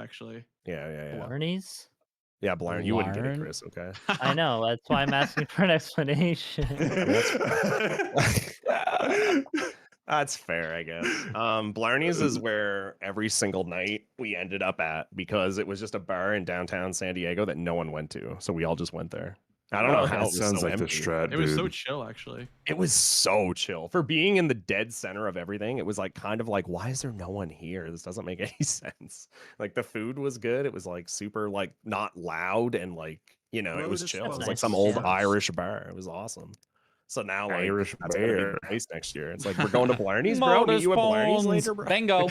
actually. Yeah. Blarney's? Yeah, Blarney. You wouldn't get it, Chris. Okay. I know. That's why I'm asking for an explanation. I mean, that's fair, I guess. Blarney's is where every single night we ended up at because it was just a bar in downtown San Diego that no one went to, so we all just went there. I don't know how That it was sounds so like the empty. strat, It was so dude. chill, actually. It was so chill for being in the dead center of everything. It was like kind of like, why is there no one here? This doesn't make any sense. Like the food was good. It was like super like not loud and like it was chill. It was like some old Irish bar. It was awesome. So now like Irish that's gonna be bear. the place next year. It's like we're going to Blarney's, bro. Meet you at Blarney's later, bro. Bingo.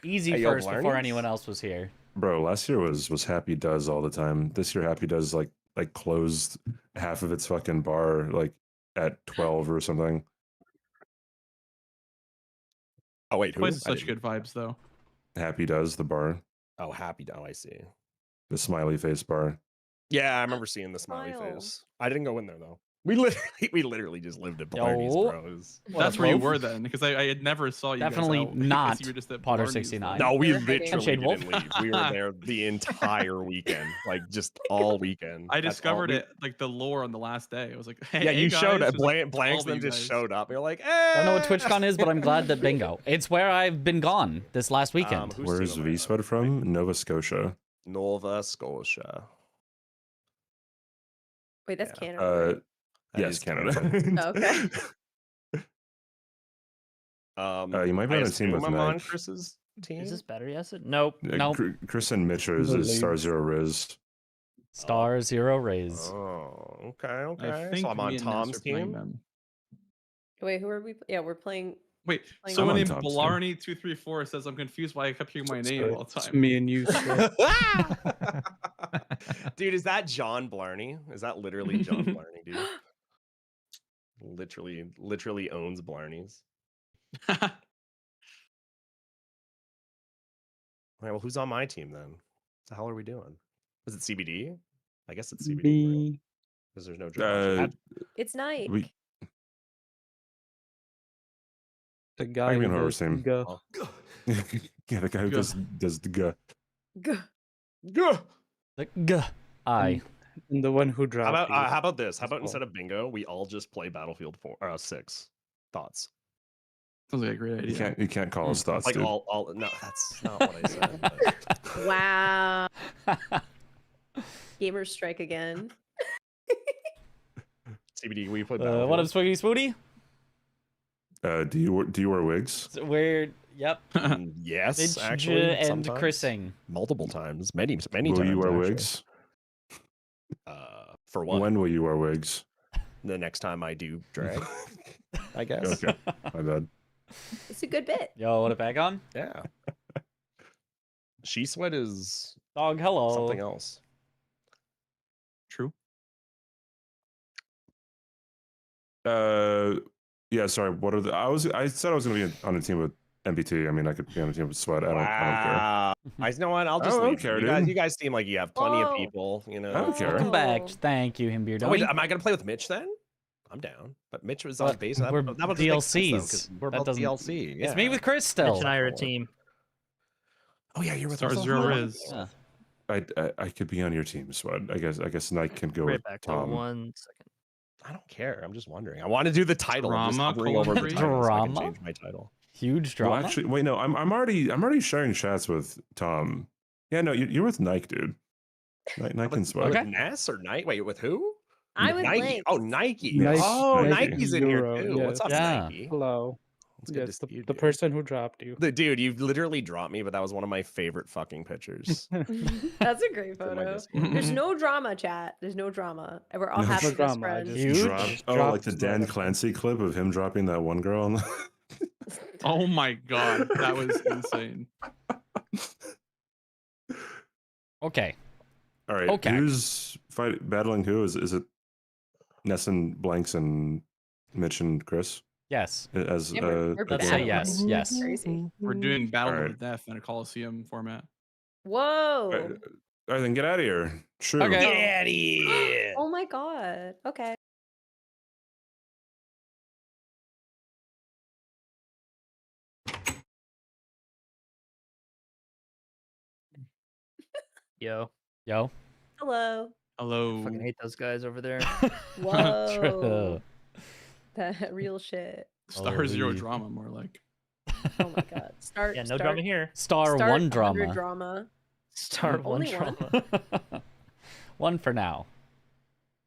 Easy Hey, yo, first before Blarney's? anyone else was here. Bro, last year was Happy Does all the time. This year Happy Does like closed half of its fucking bar like at 12 or something. Oh wait, who? Quite such good vibes though. Happy Does the bar, Oh, Happy. Oh, I see. the smiley face bar. Yeah, I remember seeing the smiley Smile. face. I didn't go in there though. We literally just lived at Blarney's, Yo. bro. It was- That's where you were then, because I had never saw you. Definitely guys out, not because you were just at Potter Blarney's 69. then. No, we You're hiding. literally Shade Wolf. didn't leave. We were there the entire weekend, like just all weekend. I That's discovered all it like the lore on the last day. I was like, hey, Yeah, you guys, showed up. it was like Blanks all then you just guys. showed up. You're like, I don't know what eh. TwitchCon is, but I'm glad that bingo. It's where I've been gone this last weekend. Whose Where's team am I on? V-Spud from? Nova Scotia. Nova Scotia. Wait, that's Yeah. Canada. Right? That Yes, is Canada. Oh, okay. You might be I on a team with assume I'm on Mike. Chris's team. Is this better? Yes. Nope. Nope. Chris and Mitch is Star Zero Riz. Star Zero Rays. Oh, okay, I okay. think So I'm on me and Ness Tom's are playing team. them. Wait, who are we? Yeah, we're playing. Wait, Playing someone on named Tom's team. Blarney234 says I'm confused why I kept hearing my name all the It's time. me and you. Sir. Dude, is that John Blarney? Is that literally John Blarney, dude? Literally owns Blarney's. All right, well, who's on my team then? What the hell are we doing? Is it CBD? I guess it's CBD. Me. Because there's no draw. It's Nike. We The guy can who Horror's does team. go. yeah, the guy who Go. does the guh. Go. The G. I. And the one who dropped. How about this? How about Well. instead of bingo, we all just play Battlefield 6? Thoughts? Sounds like a great idea. You can't call us thoughts, Like dude. all no, that's not what I said. but- Wow. Gamers strike again. CBD, we play What Battlefield. up, Swiggy Spooty? Do you wear wigs? We're yep. Yes, Mitch actually, and sometimes. Chrising. Multiple times, many Will times. you wear actually. wigs? For what? When will you wear wigs? The next time I do drag, I guess. Okay, my bad. It's a good bit. Yo, what a bag on? Yeah. She Sweat is Dog, hello. something else. True. Yeah, sorry. What are the? I said I was gonna be on a team with MBT. I mean, I could be on a team with Sweat. I don't care. Wow. I know what? I'll just I don't leave. care, You dude. guys seem like you have plenty of Whoa. people. You know. I don't care. Welcome back. Oh. Thank you, Himbeer. Oh, wait, am I gonna play with Mitch then? I'm down. But Mitch was on But base. we're that would make sense, though, 'cause DLCs. We're That both doesn't- DLC. It's me with Chris Mitch still. and I are a team. Oh yeah, you're with Star us. Zero Oh, Riz. Yeah. I could be on your team, Sweat. I guess Nike can go Right with back to Tom. 1 second. I don't care. I'm just wondering. I want to do the title. I'm just Drama, hovering over the colon-free? title so I can Drama? change my title. Huge drama. Well, actually, wait, no. I'm already sharing chats with Tom. Yeah, no, you're with Nike, dude. Nike and Sweat. Okay. With Ness or Nike? Wait, with who? I'm with Nike. Link. Oh, Nike. Yes. Oh, Nike. Nike's in Euro, here too. What's up, yes. Yeah. Nike? Hello. It's good Yes, to see you, the dude. person who dropped you. Dude, you literally dropped me, but that was one of my favorite fucking pictures. That's a great for my photo. Discord. There's no drama, chat. There's no drama. And we're all No happy drama, I best friends. just- Huge. Oh, like the Dropped Dan Sweat. Clancy clip of him dropping that one girl on the... Oh my god, that was insane. Okay. All right. Okay. Who's battling who? Is it Ness and Blanks and Mitch and Chris? Yes. As Yeah, we're Let's say battling. yes. Yes. Crazy. We're doing Battle of Alright. the Death in a Coliseum format. Whoa. All right, then get out of here. Sure. Okay. Get out of here. Oh my god. Okay. Yo, Yo. Hello. Hello. fucking hate those guys over there. Whoa. That real shit. Star Zero Holy. drama, more like. Oh my god. Start. Yeah, no start, drama here. Star start 1 100 drama. drama. Start one Only one? drama. One for now.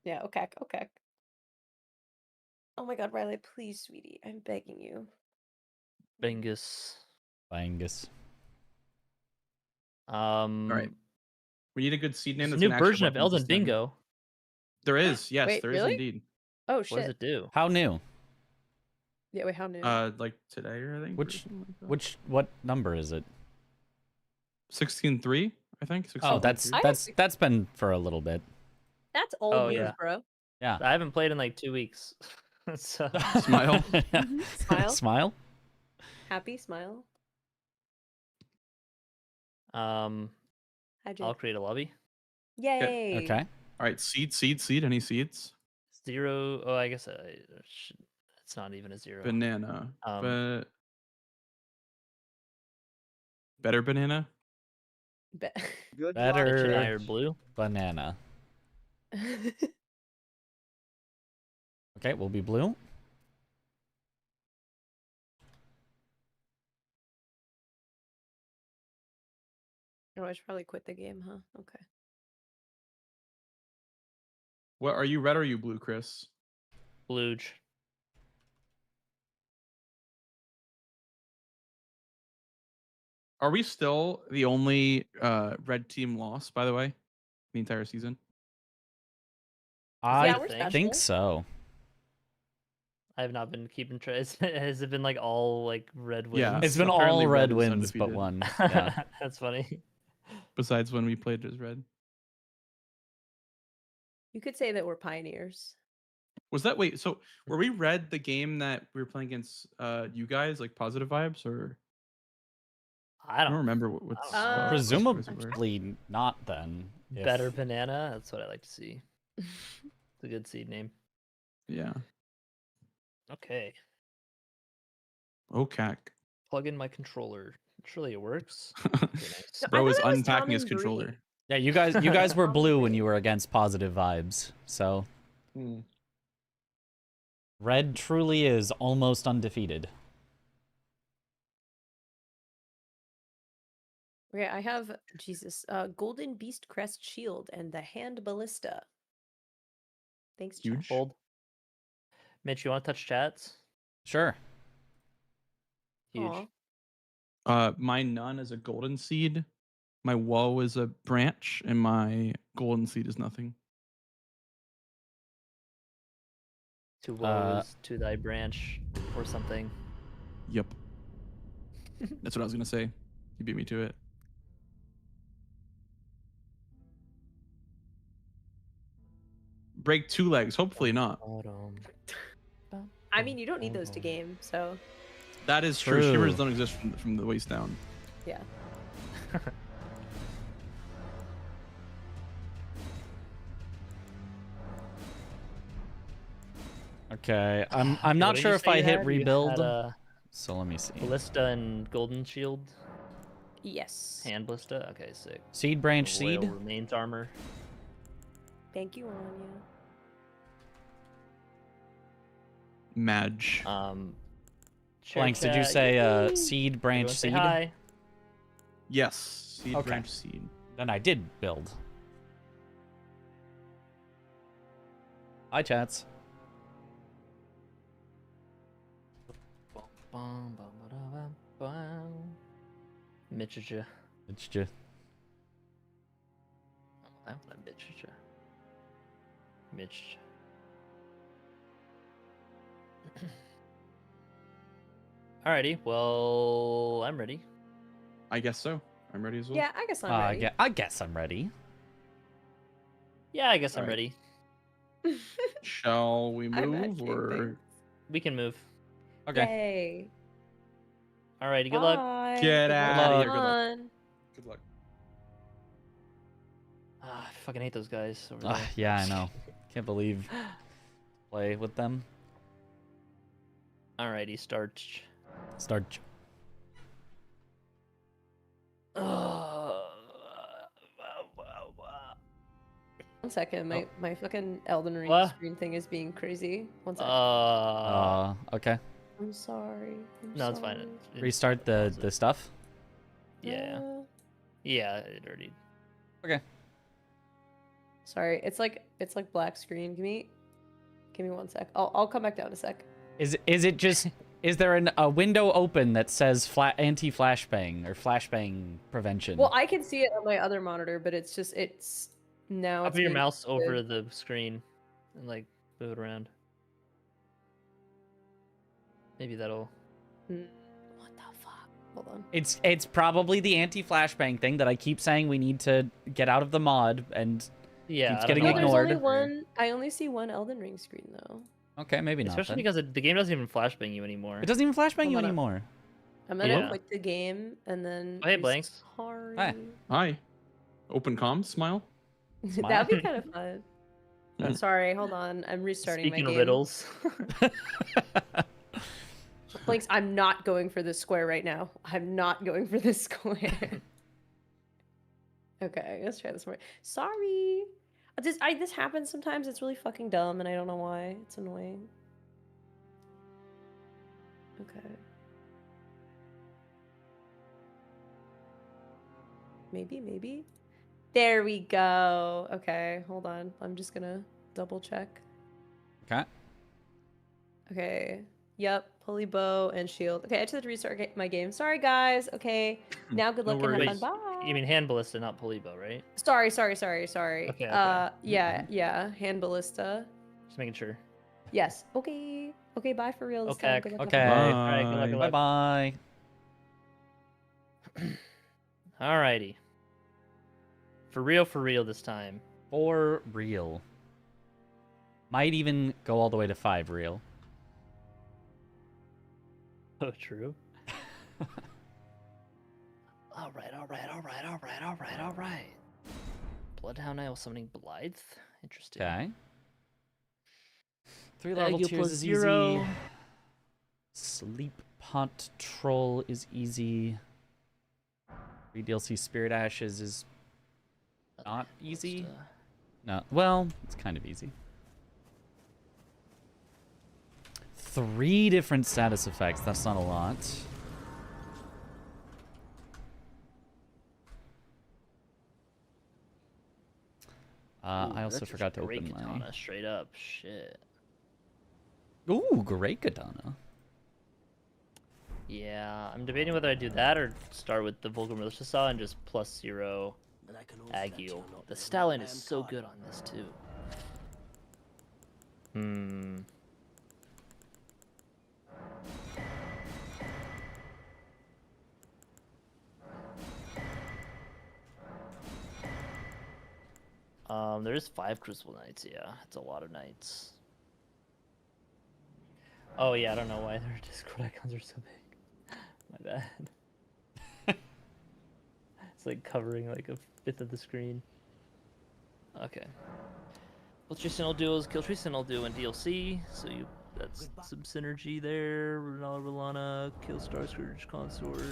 Yeah. Okay. Okay. Oh my god, Riley, please, sweetie, I'm begging you. Bingus. Bangus. All right. We need a good seed name. There's a That's new gonna actually version of help Elden this time. Bingo. There is, yes, Wait, there is really? indeed. Oh What does shit. it do? How new? Yeah. Wait. How new? Like today, or I think. Which- What number is it? 16.3, I think. Oh, 16.3. that's been for a little bit. That's old oh, news, yeah. bro. Yeah. I haven't played in like 2 weeks. So Smile. Smile. Smile. Happy smile. I'll Hydrate. create a lobby. Yay. Okay. All right, seed. Any seeds? 0. Oh, I guess it's not even a 0. Banana. Um, Better banana. Be- Mitch and Better I are blue. banana. Okay, we'll be blue. Oh, I should probably quit the game, huh? Okay. What are you, red or are you blue, Chris? Bluge. Are we still the only red team lost, by the way, the entire season? I we're think special. so. I have not been keeping track. Has it been like all like red wins? Yeah. It's been Apparently all red red is wins but undefeated. one. Yeah. That's funny. Besides when we played as red. You could say that we're pioneers. Was that wait? So were we red the game that we were playing against you guys, like positive vibes, or I I don't don't remember what don't know. what scores we were. Presumably not then. if- Better banana. That's what I like to see. It's a good seed name. Yeah. Okay. Okay. Plug in my controller. Surely it works. Okay, nice. No, I Bro thought is it was unpacking his Tom and Bree. controller. Yeah, you guys were blue when Probably. you were against positive vibes. So red truly is almost undefeated. Okay, I have Jesus, golden beast crest shield and the hand ballista. Thanks, chat. Huge. Hold. Mitch, you want to touch chats? Sure. Huge. Aw. My none is a golden seed. My woe is a branch, and my golden seed is nothing. To woes, to thy branch, or something. Yep. That's what I was gonna say. You beat me to it. Break 2 legs. Hopefully not. I mean, you don't need those to game, so That is true. True. Shivers don't exist from the waist down. yeah. Okay. I'm What not did sure you if say I you hit had? You rebuild. had, So let me see. ballista and golden shield. Yes. Hand ballista. Okay, sick. Seed branch Royal seed. remains armor. Thank you, Anya. Madge. Share Blanks, did you chat, say yay! seed branch Everyone say seed? hi. Yes. Seed Okay. branch seed. Then I did build. Hi, chats. Mitchaja. It's just I want to Mitchaja. Mitch. Alrighty, well, I'm ready. I guess so. I'm ready as well. Yeah, I guess I'm ready. I guess I'm ready. Yeah, I guess I'm Alright. ready. Shall we I'm move actually or thinking. We can move. Okay. Yay. Alrighty, good luck. Bye. Get Good outta luck. here. Good luck. Fun. Good luck. I fucking hate those guys over Ah, there. yeah, I know. Can't believe play with them. Alrighty, start. Start. 1 second, my fucking Elden Ring What? screen thing is being crazy. 1 second. Okay. I'm sorry. No, it's fine. sorry. Restart the stuff. Yeah. Uh, Yeah, it already. Okay. Sorry, it's like black screen. Give me 1 sec. I'll come back down in a sec. Is it just is there a window open that says anti-flashbang or flashbang prevention? Well, I can see it on my other monitor, but it's now. Put It's your being mouse over good. the screen and like move it around. Maybe that'll. What the fuck? Hold on. It's probably the anti-flashbang thing that I keep saying we need to get out of the mod, and Yeah, Keeps I don't getting know No, why. there's only ignored. one. I only see one Elden Ring screen though. okay, maybe not. Especially Then. because the game doesn't even flashbang you anymore. It doesn't even flashbang Hold you on, anymore. I'm gonna Yeah. quit the game and then. Oh, hey, Blanks. Sorry. Hi. Hi. Open comms, smile. That'd be kind of fun. Mm. Sorry, hold on. I'm restarting Speaking my of game. riddles. Blinks, I'm not going for this square right now. I'm not going for this square. Okay, let's try this more. Sorry. This happens sometimes. It's really fucking dumb, and I don't know why. It's annoying. Okay. Maybe. There we go. Okay, hold on. I'm just gonna double check. Okay. Okay. Yep. Pulley bow and shield. Okay, I just had to restart my game. Sorry, guys. Okay. Now good No luck and have worries. fun. Bye. You mean hand ballista, not polybo, right? Sorry. Okay. Yeah. Hand ballista. Just making sure. Yes. Okay. Okay. Bye for real. This Okay. time. Good luck, Okay. have fun. All right. Good luck. Good Bye luck. bye. Alrighty. For real this time. For real. Might even go all the way to 5 real. Oh, true. All right. Bloodhound Knight while summoning Blythe. Interesting. Okay. 3 level Aegyo tiers plus is 0. easy. Sleep Pot Troll is easy. 3 DLC Spirit Ashes is not easy. No, well, it's kind of easy. 3 different status effects. That's not a lot. I also forgot to open my... Katana, straight up. Shit. Ooh, great katana. Yeah, I'm debating whether I do that or start with the Vulgar Militia Saw and just +0 Aegyo. The stallion is so good on this too. There's 5 Crucible Knights, yeah. It's a lot of knights. Oh yeah, I don't know why their Discord icons are so big. My bad. It's like covering like a 5th of the screen. Okay. Well, your Sentinel duos, kill Tree Sentinel duo in DLC, so that's some synergy there. Renala Rolana, kill Star Scourge Consort.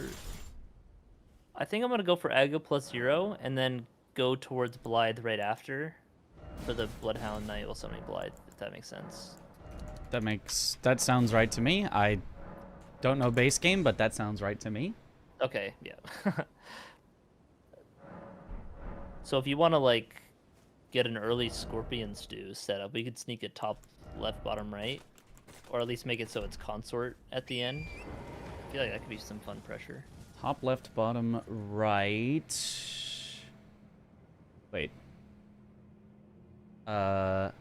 I think I'm gonna go for Aegyo +0 and then go towards Blythe right after for the Bloodhound Knight while summoning Blythe, if that makes sense. That sounds right to me. I don't know base game, but that sounds right to me. Okay, yeah. So if you want to like get an early Scorpion Stew set up, we could sneak it top left, bottom right, or at least make it so it's consort at the end. I feel like that could be some fun pressure. Top left, bottom right. Wait. Top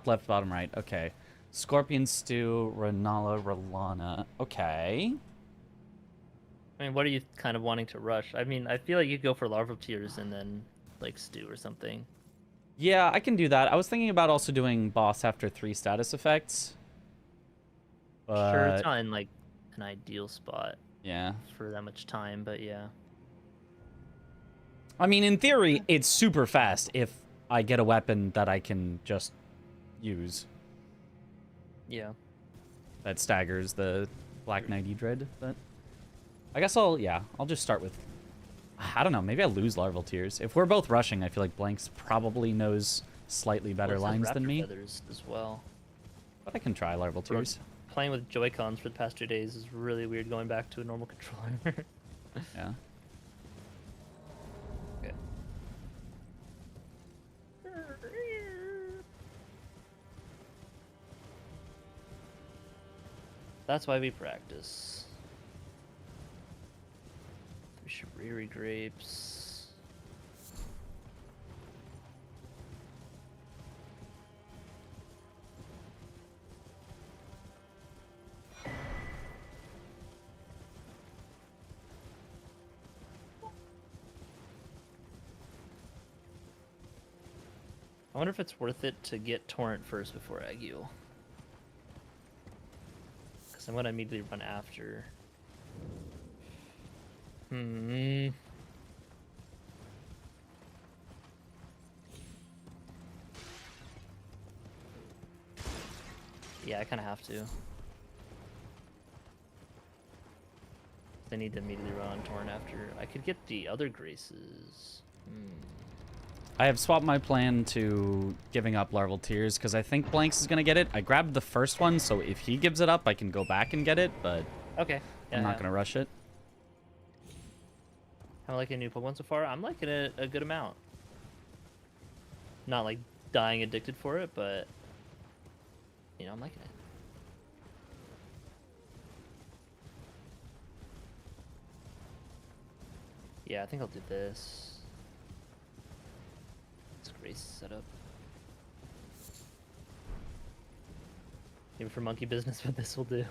left, bottom right. Okay. Scorpion Stew, Renala, Rolana. Okay. I mean, what are you kind of wanting to rush? I mean, I feel like you could go for Larval Tears and then like Stew or something. Yeah, I can do that. I was thinking about also doing boss after 3 status effects. But... Sure, it's not in like an ideal spot yeah. for that much time, but yeah. I mean, in theory, it's super fast if I get a weapon that I can just use. Yeah. That staggers the Black Knight Dread, but I guess I'll just start with... I don't know. Maybe I lose larval tears. If we're both rushing, I feel like Blanks probably knows slightly better Well, it says lines than raptor me. feathers as well. But I can try larval Bro, tears. playing with Joy-Cons for the past 2 days is really weird going back to a normal controller. Yeah. Okay. That's why we practice. 3 Shabriri grapes. I wonder if it's worth it to get Torrent first before Ague. Because I'm going to immediately run after. Yeah, I kind of have to. They need to immediately run on Torrent after. I could get the other Graces. I have swapped my plan to giving up larval tears because I think Blanks is going to get it. I grabbed the first one, so if he gives it up, I can go back and get it, but Okay. Yeah, I'm not going to rush it. I'm liking a new Pokemon so far. I'm liking it a good amount. Not like dying addicted for it, but you know, I'm liking it. Yeah, I think I'll do this. It's Grace setup. Maybe for monkey business, what this will do.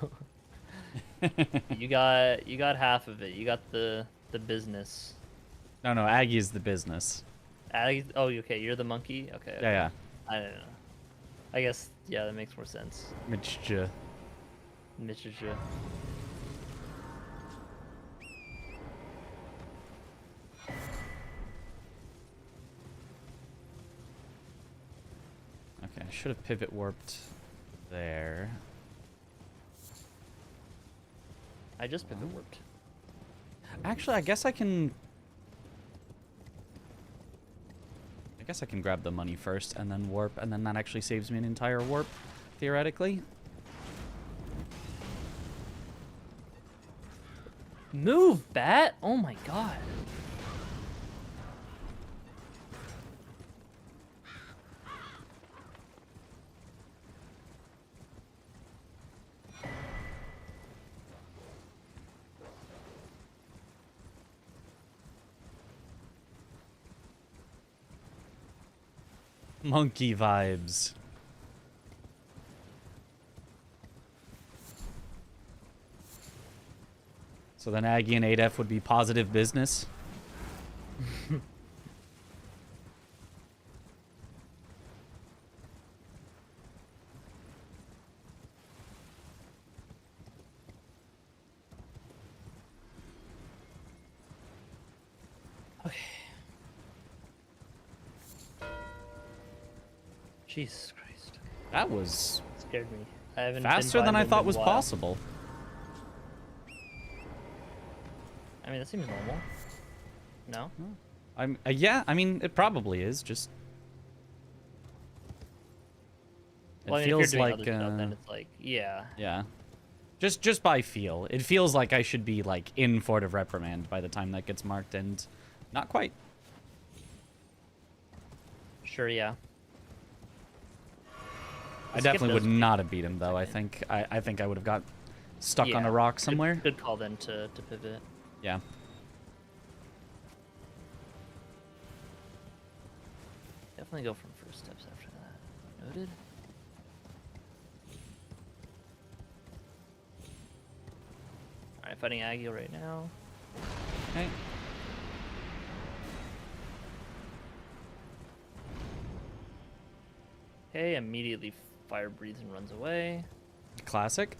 you got half of it. You got the business. No, Aggie is the business. Oh, okay. You're the monkey. Okay. Okay. Yeah. I don't know. I guess yeah, that makes more sense. Mitchja. Mitchja. Okay, I should have pivot warped there. I just pivot warped. Actually, I guess I can grab the money first and then warp, and then that actually saves me an entire warp, theoretically. Move, bat! Oh my god. Monkey vibes. So then Aggie and 8F would be positive business. Okay. Jesus Christ. That was Scared me. I haven't been faster than by I them thought in a was while. possible. I mean, that seems normal. No? Yeah, I mean, it probably is, just... It Well, I mean, feels if you're doing like, other stuff, then it's like, yeah. yeah. Just by feel. It feels like I should be, like, in Fort of Reprimand by the time that gets marked, and not quite. Sure, yeah. I Skip definitely would those not have beat him, though. I think I think I would have got stuck on Yeah. a rock somewhere. Good call then to pivot. Yeah. Definitely go from first steps after that. Noted. Alright, fighting Aggie right now. Okay. Okay, immediately fire breathes and runs away. Classic.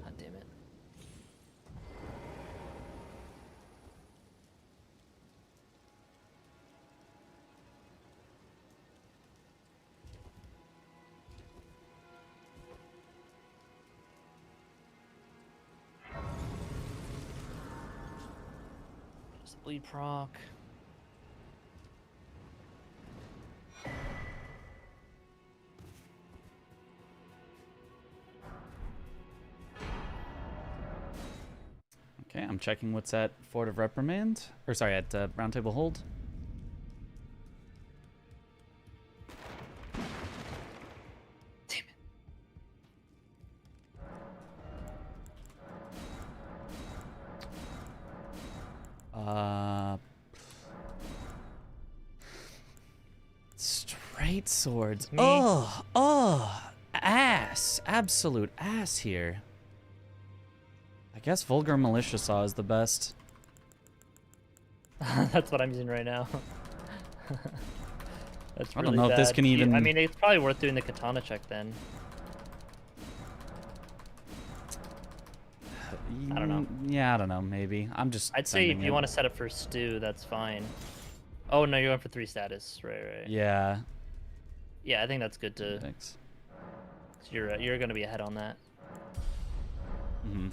God damn it. bleed proc. Okay, I'm checking what's at Fort of Reprimand. Or sorry, at Round Table Hold. Damn it. Straight swords. Me? Oh, ass. Absolute ass here. I guess Vulgar Militia Saw is the best. That's what I'm using right now. That's I really don't know if this bad. can even... I mean, it's probably worth doing the katana check then. I don't know. Yeah, I don't know, maybe. I'm just I'd say if sending you it. want to set up for stew, that's fine. Oh, no, you're going for 3 status. Right. Yeah. Yeah, I think that's good to... Thanks. You're going to be ahead on that. Mm-hmm.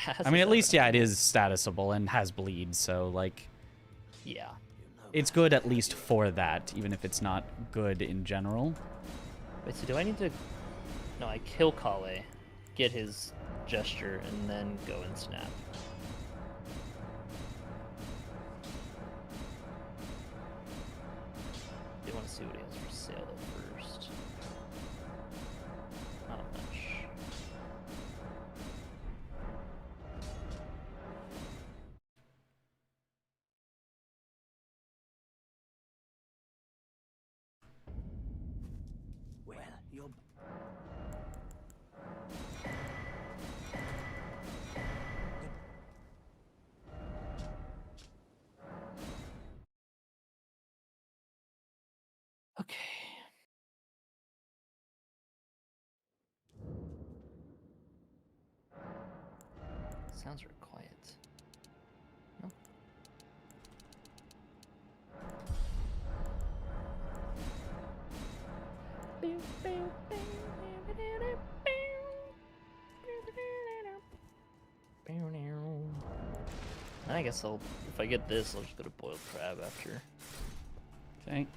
That's I mean, a at least, 7. yeah, it is statusable and has bleed, so, like... Yeah. It's good at least for that, even if it's not good in general. Wait, so do I need to... No, I kill Kale, get his gesture, and then go and snap. I do want to see what he has for sale first. Not much. Well, you're... Okay. Sounds real quiet. No? I guess if I get this, I'll just go to boiled crab after. Okay.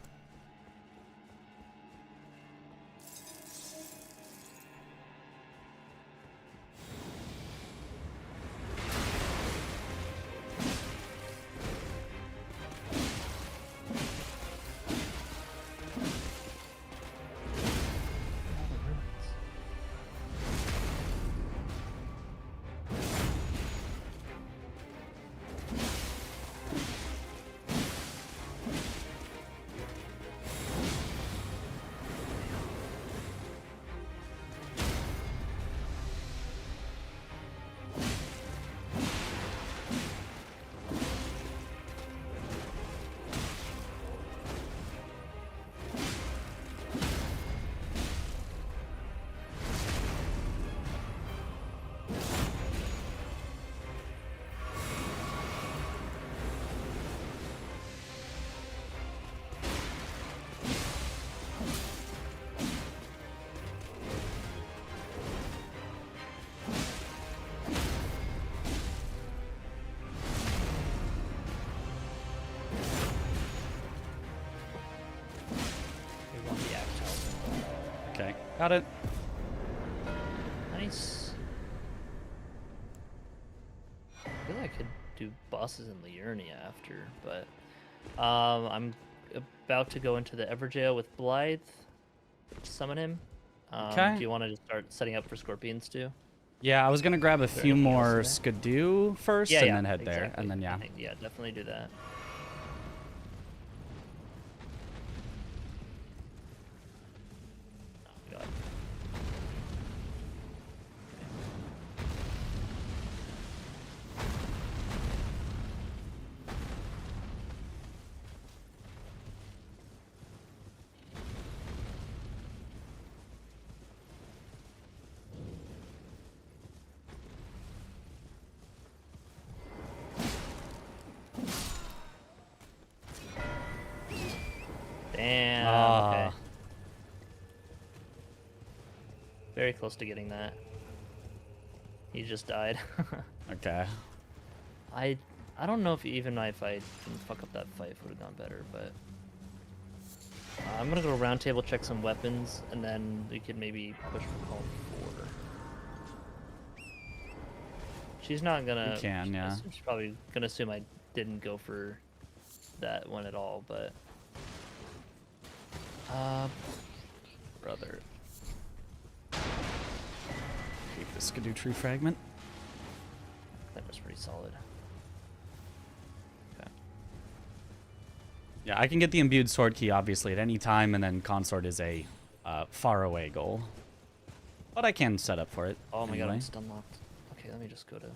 We want the axe help. Okay. Got it. Nice. I feel like I could do bosses in Liurnia after, but I'm about to go into the Everjail with Blythe. Summon him. Okay. Do you want to just start setting up for Scorpions too? Yeah, I was gonna grab a there few anything else more in Skidoo first, Yeah, and yeah, then head there, exactly. and then yeah. I think, yeah, definitely do that. Oh, God. Damn. Okay. Ah. Very close to getting that. He just died. Okay. I I don't know if even if I didn't fuck up that fight, it would have gone better, but I'm gonna go round table, check some weapons, and then we could maybe push for call 4. She's not gonna. We can, yeah. She's probably gonna assume I didn't go for that one at all, but brother. Keep this Skidoo Tree Fragment. That was pretty solid. Okay. Yeah, I can get the imbued sword key obviously at any time, and then consort is a far away goal. But I can set up for it. Oh my god, anyway. I'm stun locked. Okay, let me just go to.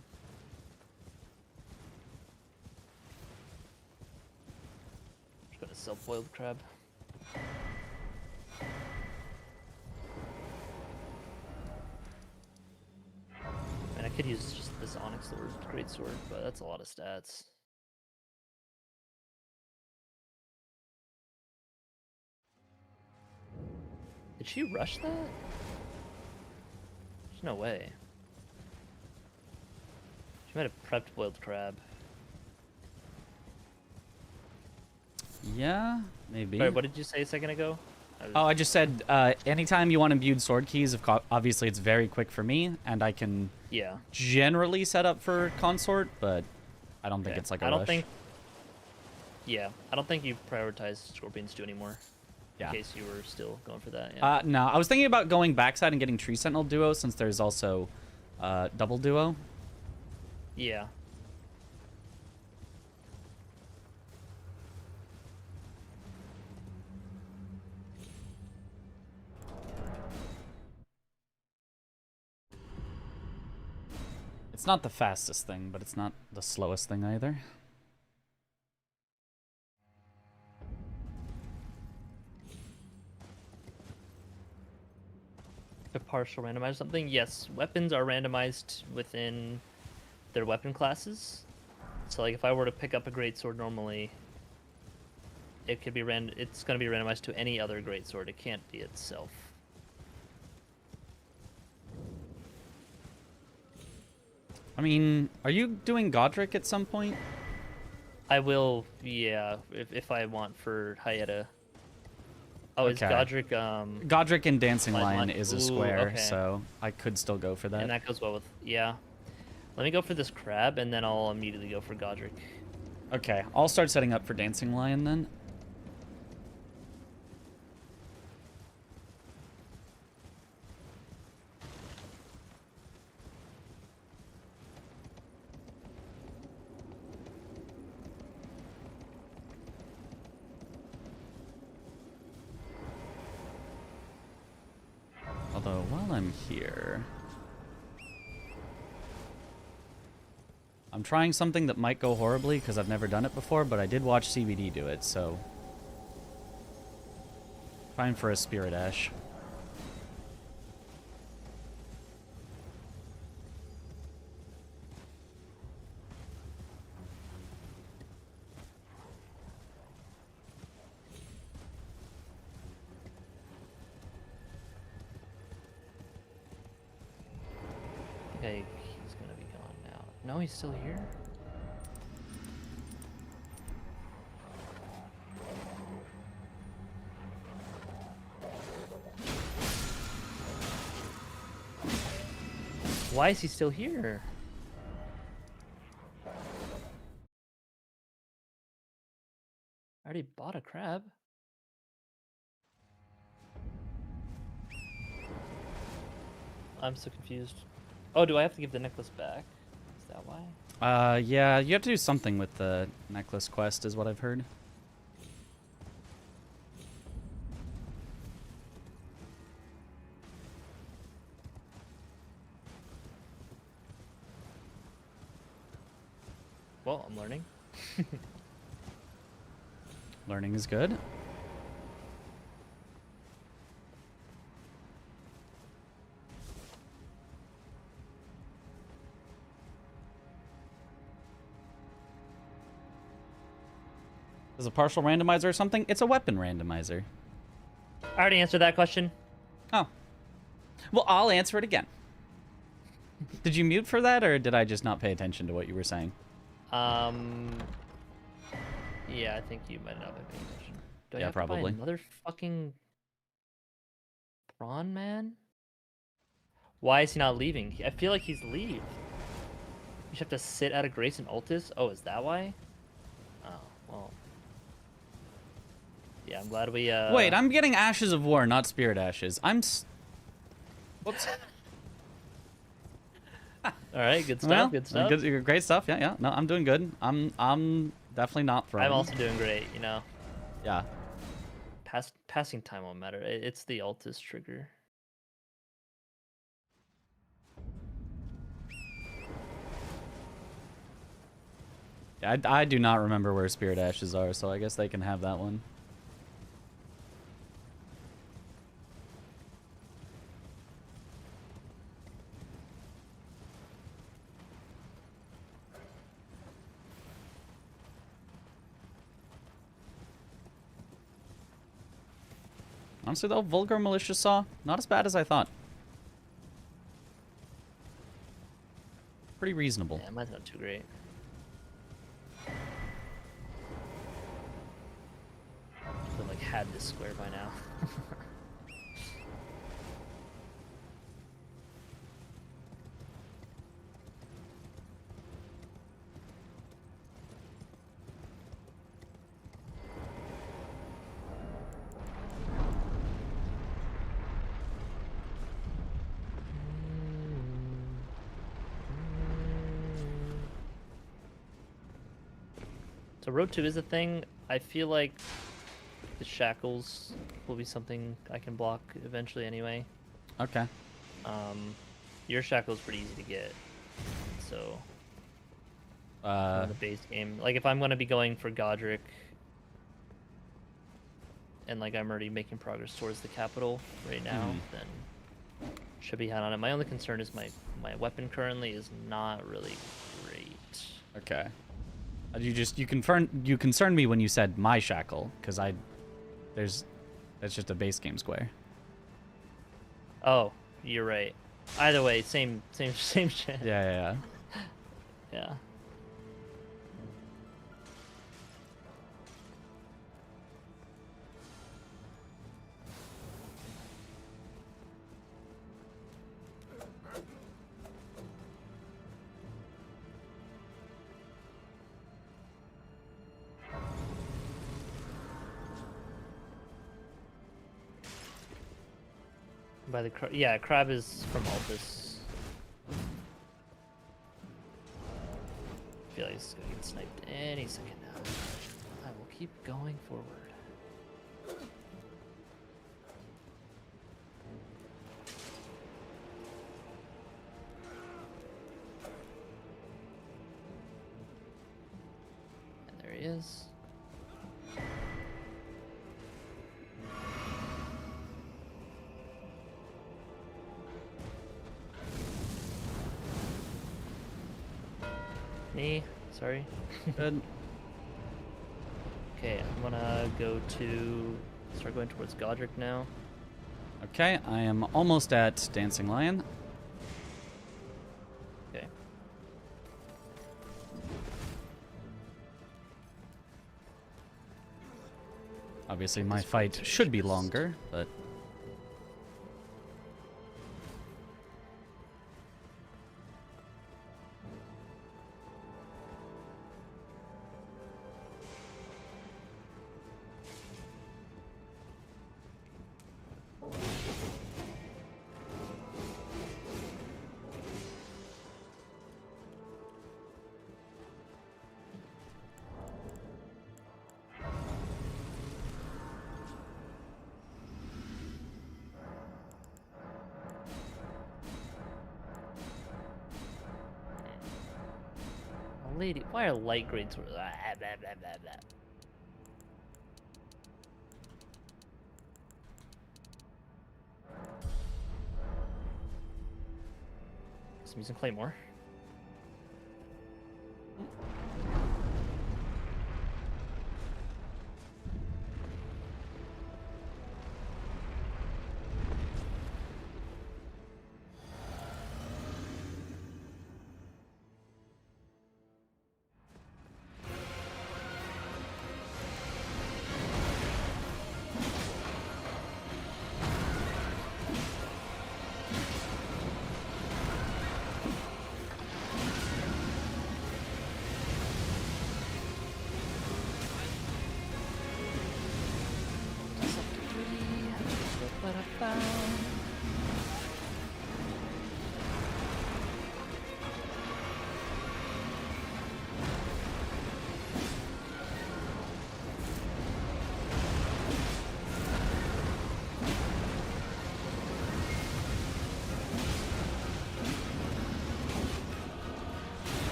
Just go to self-boiled crab. And I could use just this Onyx Lord Great Sword, but that's a lot of stats. Did she rush that? There's no way. She might have prepped boiled crab. Yeah, maybe. Sorry, what did you say a second ago? Oh, I just said anytime you want imbued sword keys, obviously it's very quick for me, and I can generally set up for consort, but I don't think it's like a rush. Yeah, I don't think you prioritize Scorpions 2 anymore. Yeah. In case you were still going for that. Yeah. No, I was thinking about going backside and getting Tree Sentinel duo since there's also double duo. Yeah. It's not the fastest thing, but it's not the slowest thing either. A partial randomize something? Yes, weapons are randomized within their weapon classes. So like if I were to pick up a greatsword normally, it could be it's going to be randomized to any other greatsword. It can't be itself. I mean, are you doing Godric at some point? I will, yeah, if I want for Hyetta. Oh, Okay. is Godric Godric and Dancing Lion is a Ooh, square, okay. so I could still go for that. And that goes well with, yeah. Let me go for this crab, and then I'll immediately go for Godric. Okay, I'll start setting up for Dancing Lion then. Although, while I'm here, I'm trying something that might go horribly because I've never done it before, but I did watch CBD do it, so trying for a Spirit Ash. Okay, he's gonna be gone now. No, he's still here? Why is he still here? I already bought a crab. I'm so confused. Oh, do I have to give the necklace back? Is that why? Yeah, you have to do something with the necklace quest, is what I've heard. Well, I'm learning. Learning is good. Is a partial randomizer or something? It's a weapon randomizer. I already answered that question. Oh. Well, I'll answer it again. Did you mute for that, or did I just not pay attention to what you were saying? Yeah, I think you might not be paying attention. Do I Yeah, have to buy probably. another fucking prawn man? Why is he not leaving? I feel like he's leave. You just have to sit out of Grace and Altus? Oh, is that why? Oh, well. Yeah, I'm glad we, Wait, I'm getting Ashes of War, not Spirit Ashes. Whoops. Alright, good stuff, Well, good stuff. great stuff. Yeah, yeah. No, I'm doing good. I'm definitely not throwing. I'm also doing great, you know. Yeah. Passing time won't matter. It's the Altus trigger. I do not remember where Spirit Ashes are, so I guess they can have that one. Honestly, though, Vulgar Malicious Saw, not as bad as I thought. Pretty reasonable. Yeah, mine's not too great. I like had this square by now. So Road 2 is a thing. I feel like the shackles will be something I can block eventually anyway. Okay. Your shackle is pretty easy to get, so in the base game, like if I'm gonna be going for Godric, and like I'm already making progress towards the capital right now, then should be hot on it. My only concern is my weapon currently is not really great. Okay. You concerned me when you said my shackle, because that's just a base game square. Oh, you're right. Either way, same shit. Yeah. Yeah. By the crab is from Altus. I feel like it's gonna get sniped any second now. I will keep going forward. And there he is. Me, sorry. Good. Okay, I'm gonna start going towards Godric now. Okay, I am almost at Dancing Lion. Okay. Obviously, my fight should be longer, but Lady, why are light grades? Blah, blah, blah, blah, blah. Some using Claymore.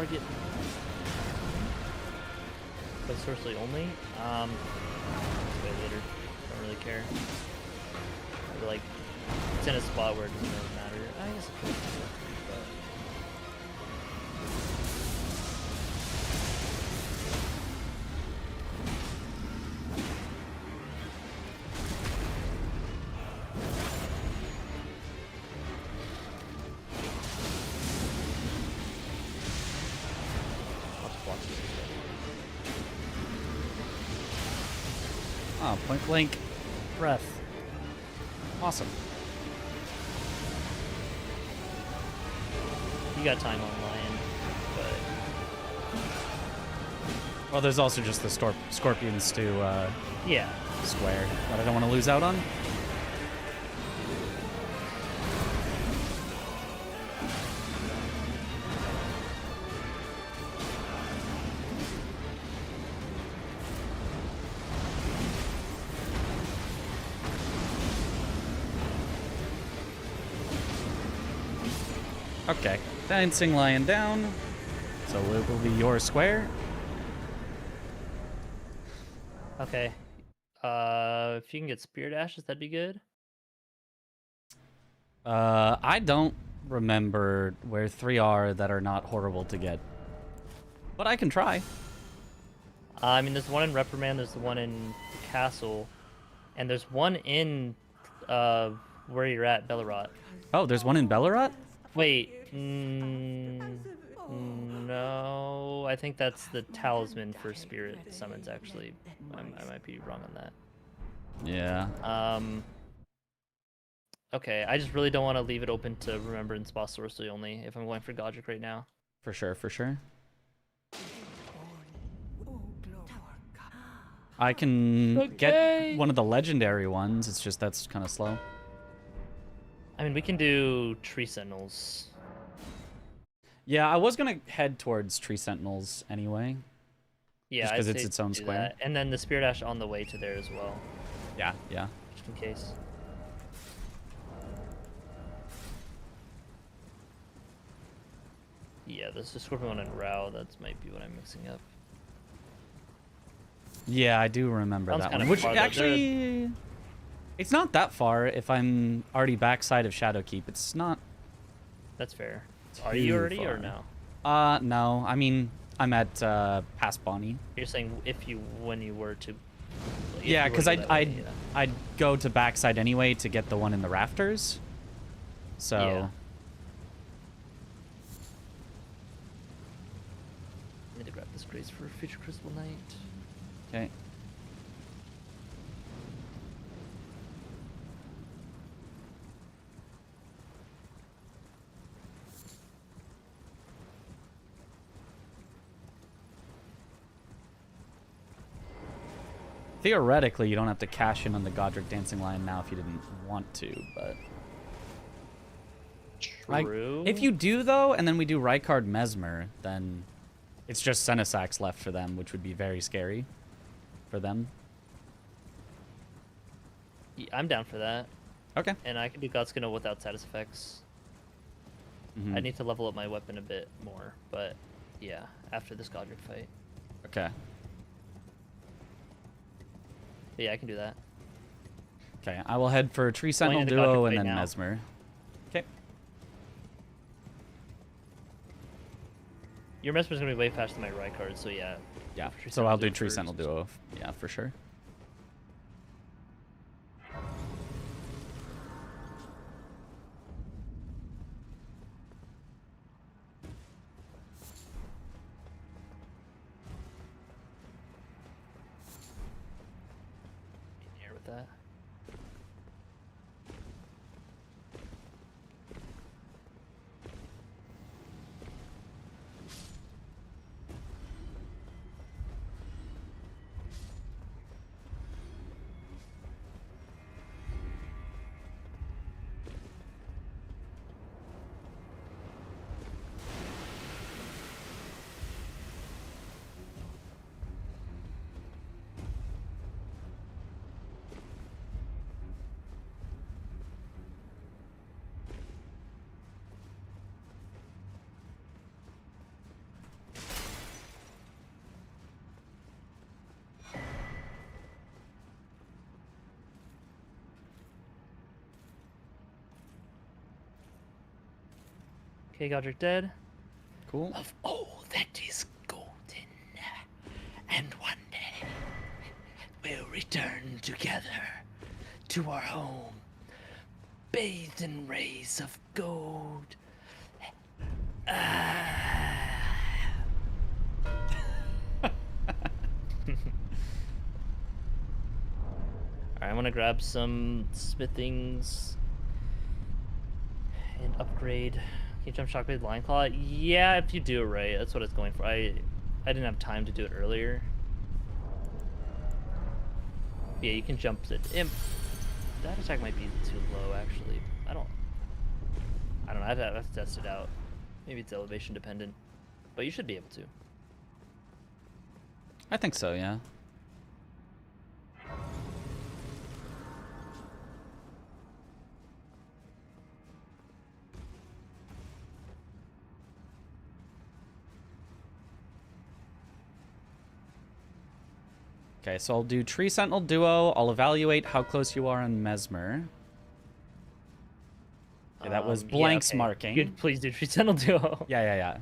target. But sorcery only? Way later. Don't really care. I feel like it's in a spot where it doesn't really matter. I guess it could, but I'll just block this. Oh, point blank breath. Awesome. You got time on Lion, but Well, there's also just the scorpions to yeah. square that I don't want to lose out on. Okay, dancing lion down. So it will be your square. Okay. If you can get Spirit Ashes, that'd be good. I don't remember where 3 are that are not horrible to get. But I can try. I mean, there's one in Reprimand, there's the one in the castle, and there's one in where you're at, Bellerot. Oh, there's one in Bellerot? Wait, no, I think that's the talisman for spirit summons. Actually, I might be wrong on that. Yeah. Okay, I just really don't want to leave it open to Remembrance boss sorcery only if I'm going for Godric right now. For sure, for sure. I can get one of the legendary ones. It's just that's kind of slow. I mean, we can do Tree Sentinels. Yeah, I was gonna head towards Tree Sentinels anyway. Yeah, just because I'd it's say its own do square. that. And then the Spirit Ash on the way to there as well, Yeah, yeah. just in case. Yeah, there's the Scorpion one and Rao. That might be what I'm mixing up. Yeah, I do remember Sounds that kinda one. Which far, though. actually, it's not that far if I'm already backside of Shadowkeep. It's not. That's fair. Are you too already or far. no? No. I mean, I'm at past Bonnie. You're saying when you were to. Like, if Yeah, you were because to go that way, yeah. I'd go to backside anyway to get the one in the rafters. So. Yeah. I need to grab this Grace for Future Crystal Night. Okay. Theoretically, you don't have to cash in on the Godric Dancing Lion now if you didn't want to, but... True. If you do, though, and then we do Rykard Mesmer, then it's just Senesax left for them, which would be very scary for them. Yeah, I'm down for that. Okay. And I can do Godskin without status effects. Mhm. I need to level up my weapon a bit more, but yeah, after this Godric fight. Okay. But yeah, I can do that. Okay, I will head for Tree Sentinel into Duo Godric and fight then now. Mesmer. Okay. Your Mesmer's gonna be way faster than my Rykard, so yeah. Yeah, Tree so I'll do Sentinel Tree first. Sentinel Duo. Yeah, for sure. In here with that. Okay, Godric dead. Cool. Of all that is golden, and one day we'll return together to our home, bathed in rays of gold. Alright, I'm gonna grab some smithings and upgrade. Can you jump shockblade line claw? Yeah, if you do it right, that's what it's going for. I didn't have time to do it earlier. Yeah, you can jump the imp. That attack might be too low, actually. I don't know. I'd have to test it out. Maybe it's elevation dependent, but you should be able to. I think so, yeah. Okay, so I'll do Tree Sentinel Duo. I'll evaluate how close you are on Mesmer. Okay, that was Blank's marking. Good, please do Tree Sentinel Duo. Yeah.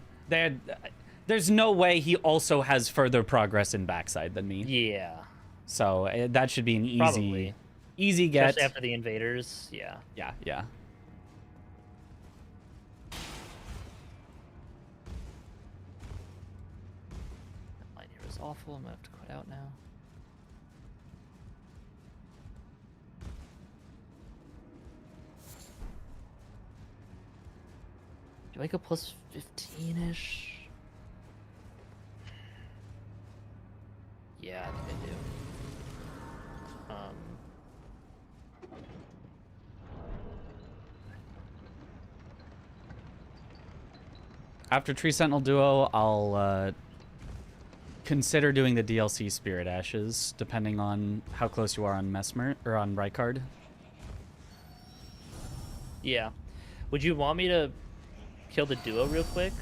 There's no way he also has further progress in backside than me. Yeah. So that should be an Probably. easy get. Especially after the invaders, yeah. Yeah. Line here is awful. I'm gonna have to quit out now. Do I go plus 15-ish? Yeah, I think I do. After Tree Sentinel Duo, I'll consider doing the DLC Spirit Ashes, depending on how close you are on Mesmer or on Rykard. Yeah. Would you want me to kill the duo real quick?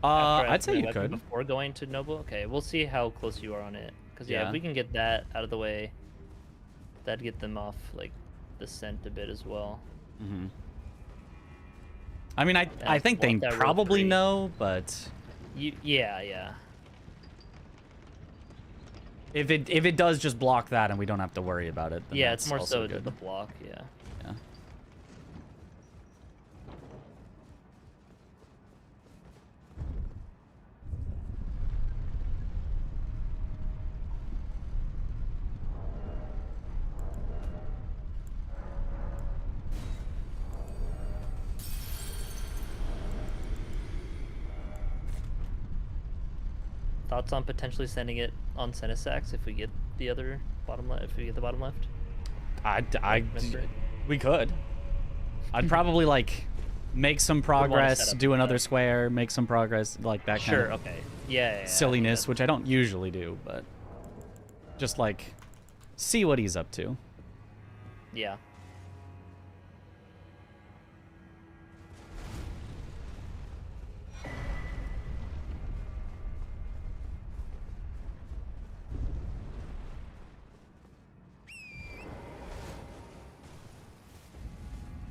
I'd say you could. Before going to Noble? Okay, we'll see how close you are on it. Because, yeah, if we can get that out of the way, that'd get them off, like, the scent a bit as well. Mm-hmm. I mean, I think they probably know, but... Yeah. If it does just block that and we don't have to worry about it, then yeah, that's it's more also so good. the block, yeah. Thoughts on potentially sending it on Senesax if we get the other bottom left? If we get the bottom left, we could. I'd probably like make some progress, do another square, make some progress, like that kind of okay, yeah, silliness, which I don't usually do, but just like see what he's up to. Yeah.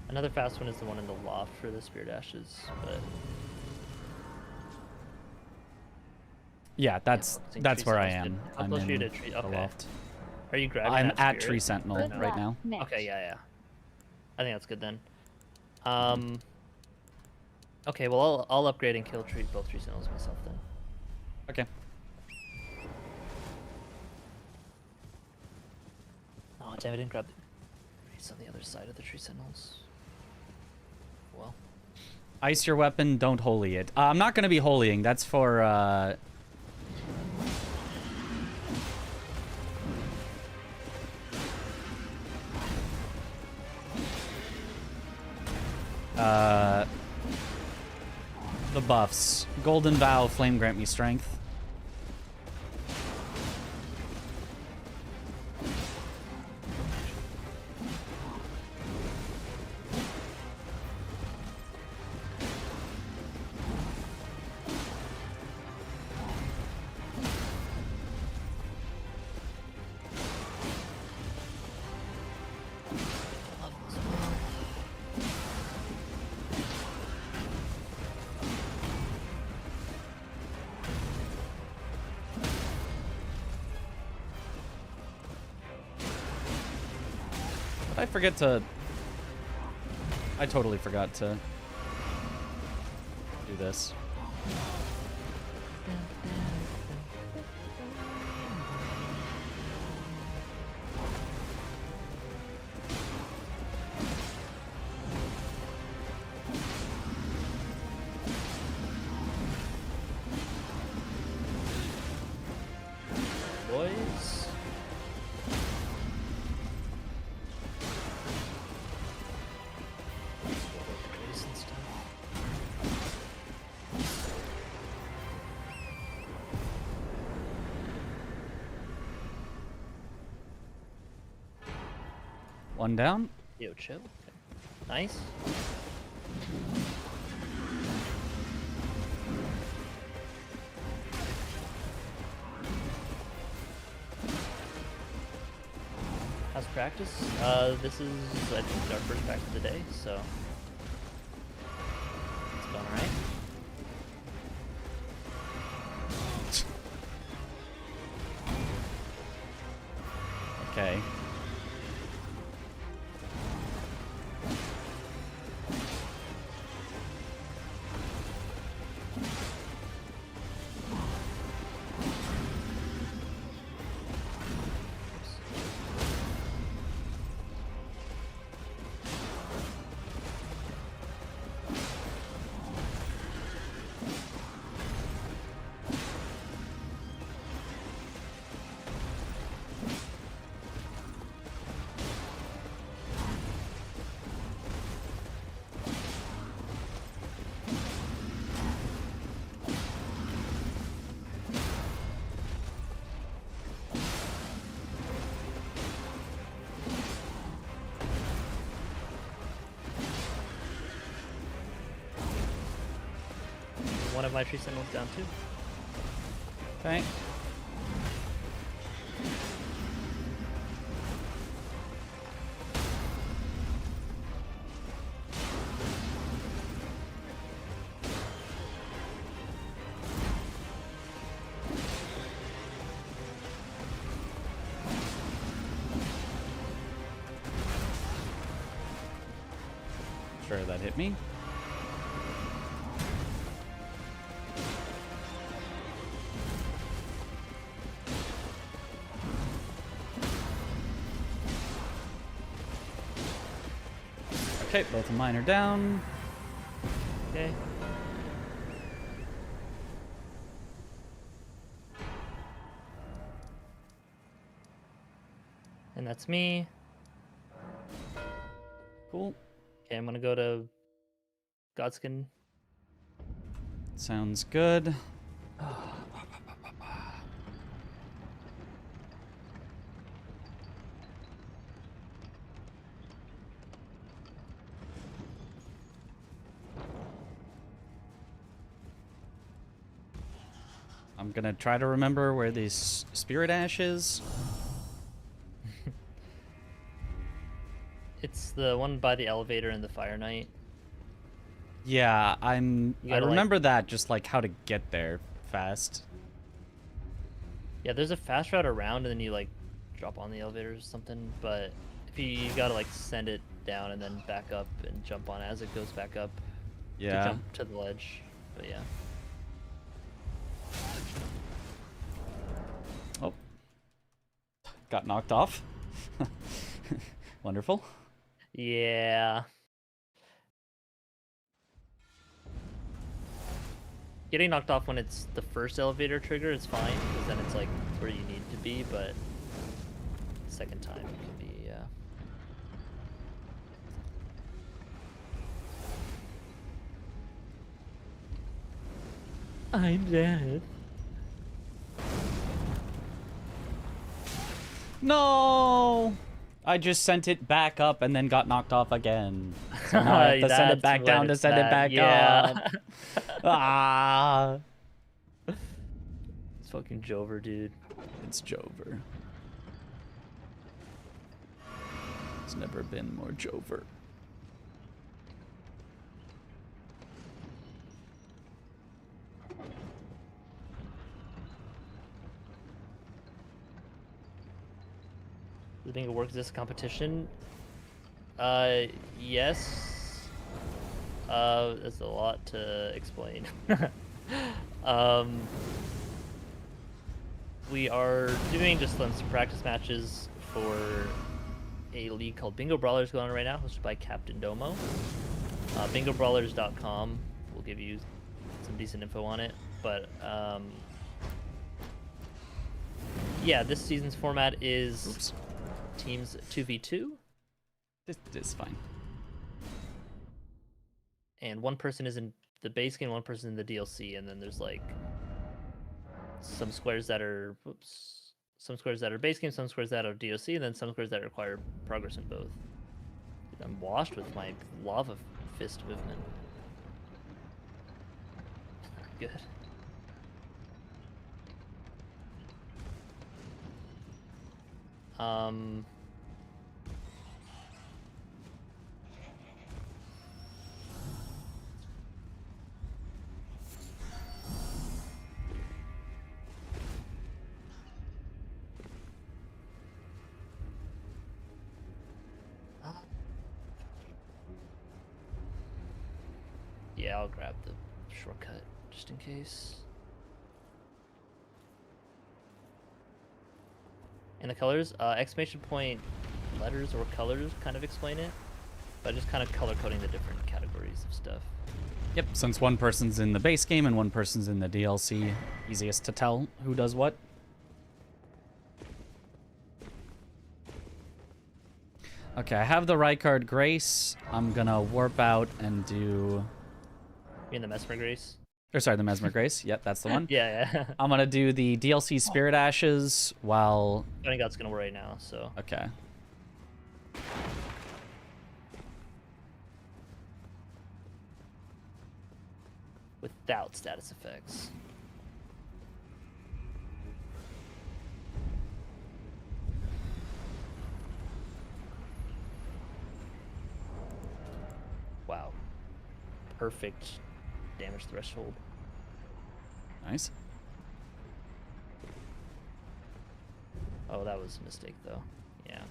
Another fast one is the one in the loft for the Spirit Ashes, but... Yeah, that's where I am. I'm in the loft. Are you grabbing I'm that at Spirit? Tree Sentinel right now. Okay, yeah. I think that's good then. Okay, well, I'll upgrade and kill both Tree Sentinels myself then. Okay. Oh, damn, I didn't grab the... It's on the other side of the Tree Sentinels. Well. Ice your weapon, don't holy it. I'm not going to be holying. That's for... the buffs. Golden Vow, Flame grant me strength. I totally forgot to do this. Boys. Boys and stuff. One down. Yo, chill. Okay. Nice. How's practice? This is, I think, our first practice of the day, so it's going alright. Okay. One of my tree sentinels down too. Okay. Sure, that hit me. Okay, both of mine are down. Okay. And that's me. Cool. Okay, I'm gonna go to Godskin. Sounds good. I'm gonna try to remember where this spirit ash is. It's the one by the elevator and the Fire Knight. Yeah, I You gotta, remember that, just like how to get there fast. Yeah, there's a fast route around, and then you like drop on the elevator or something. But if you gotta like send it down and then back up and jump on it as it goes back up to Yeah. jump to the ledge. But yeah. Oh. Got knocked off. Wonderful. Yeah. Getting knocked off when it's the first elevator trigger is fine, because then it's like where you need to be, but second time can be, yeah. I'm dead. No! I just sent it back up and then got knocked off again. So now I have to send it back down to send it back up. Ah! It's fucking Jover, dude. It's Jover. It's never been more Jover. Do you think it works this competition? Yes. There's a lot to explain. um, we are doing just some practice matches for a league called Bingo Brawlers going on right now, hosted by Captain Domo. BingoBrawlers.com will give you some decent info on it, but yeah, this season's format is teams 2v2. This is fine. And one person is in the base game, one person in the DLC, and then there's like some squares that are some squares that are base game, some squares that are DLC, and then some squares that require progress in both. Dude, I'm washed with my lava fist movement. Good. Yeah, I'll grab the shortcut just in case. And the colors, exclamation point letters or colors kind of explain it, but just kind of color coding the different categories of stuff. Yep, since one person's in the base game and one person's in the DLC, easiest to tell who does what. Okay, I have the Rykard Grace. I'm gonna warp out and do... You mean the Mesmer Grace? Or sorry, the Mesmer Grace. Yep, that's the one. Yeah. I'm gonna do the DLC Spirit Ashes while... I think that's gonna work right now, so. Okay. Without status effects. Wow. Perfect damage threshold. Nice. Oh, that was a mistake, though. Yeah.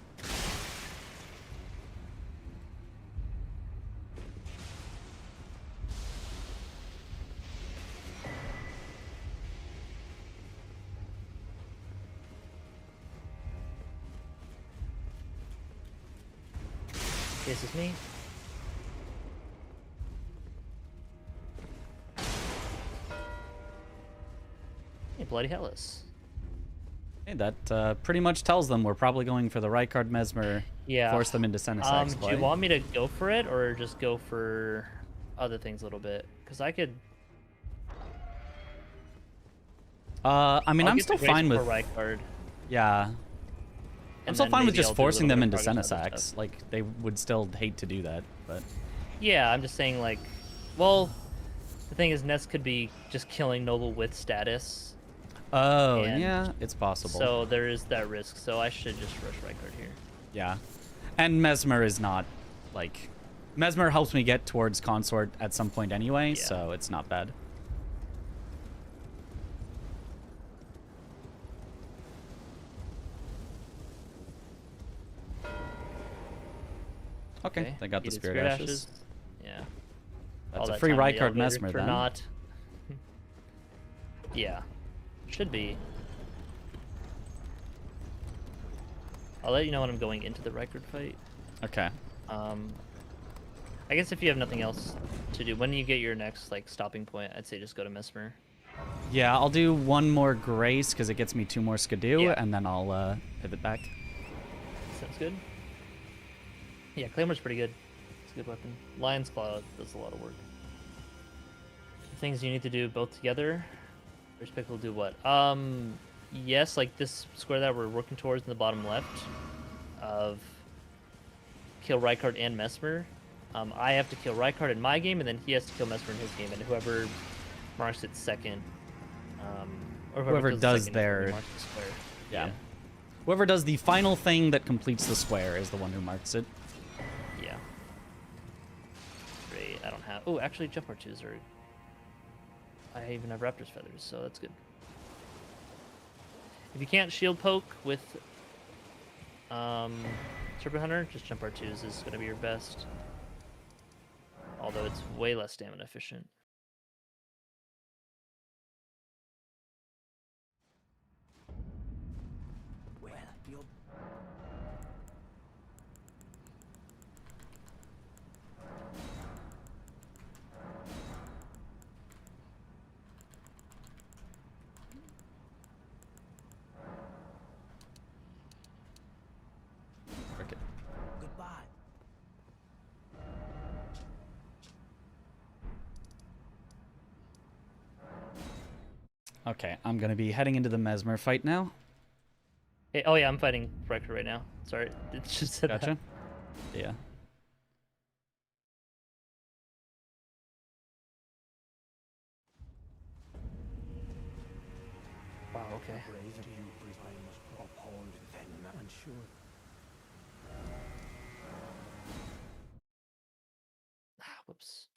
This is me. Hey, bloody hellas. Hey, that pretty much tells them we're probably going for the Rykard Mesmer. Yeah. Force them into Senesax Do play. you want me to go for it or just go for other things a little bit? Because I could. I mean, I'll I'm get the still fine Grace with. for Rykard. Yeah. I'm And still then fine with maybe just I'll do a forcing little them bit into of progress on other Senesax. stuff. Like, they would still hate to do that, but. Yeah, I'm just saying, like, well, the thing is, Ness could be just killing Noble with status. Oh, And yeah, it's possible. So there is that risk. So I should just rush Rykard here. Yeah. And Mesmer is not, like... Mesmer helps me get towards Consort at some point anyway, Yeah. so it's not bad. Okay, they got the Needed Spirit Ashes. Yeah. That's All a that free time in the Rykard elevator Mesmer for then. not. Yeah. Should be. I'll let you know when I'm going into the Rykard fight. Okay. I guess if you have nothing else to do, when you get your next like stopping point, I'd say just go to Mesmer. Yeah, I'll do one more Grace because it gets me 2 more Skidoo, Yeah. and then I'll pivot back. Sounds good. Yeah, Claymore's pretty good. It's a good weapon. Lion's Claw does a lot of work. Things you need to do both together. First pick will do what? Yes, like this square that we're working towards in the bottom left of kill Rykard and Mesmer. I have to kill Rykard in my game, and then he has to kill Mesmer in his game, and whoever marks it second, or Whoever kills it does second is whoever their- marks the square. Yeah. Whoever does the final thing that completes the square is the one who marks it. Yeah. Great. I don't have. Oh, actually, Jump R2s are. I even have Raptor's feathers, so that's good. If you can't shield poke with Serpent Hunter, just jump R2s is going to be your best. Although it's way less stamina efficient. Okay. Okay, I'm gonna be heading into the Mesmer fight now. Hey, oh yeah, I'm fighting Rector right now. Sorry, it just said Gotcha. Yeah. that. Wow, okay. Whoops.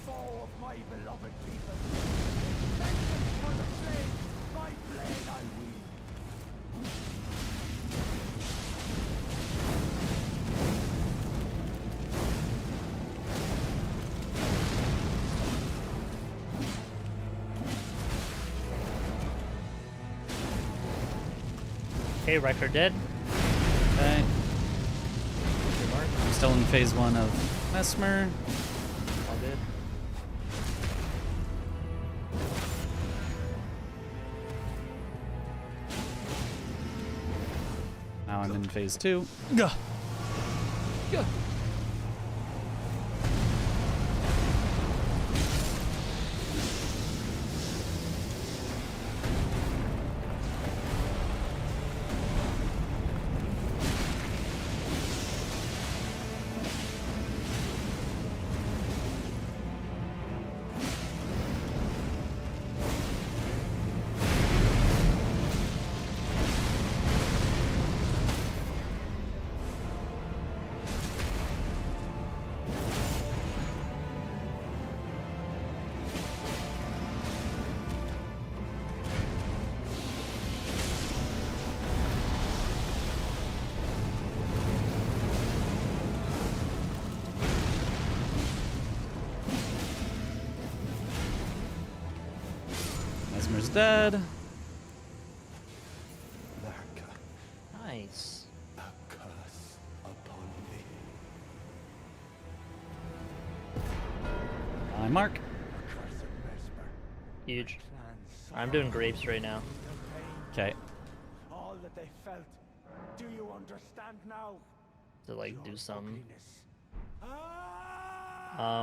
Foe of my beloved people, vengeance for the flame, my blade I wield. Hey, Rector dead. Okay. I'm still in phase 1 of Mesmer. All good. Now I'm in phase 2. Mesmer's dead. Nice. A curse upon me. Mark. Accursed Mesmer. Huge. Plans I'm doing grapes right now. Okay. all that they felt. Do you understand now? To like do Your some. ugliness.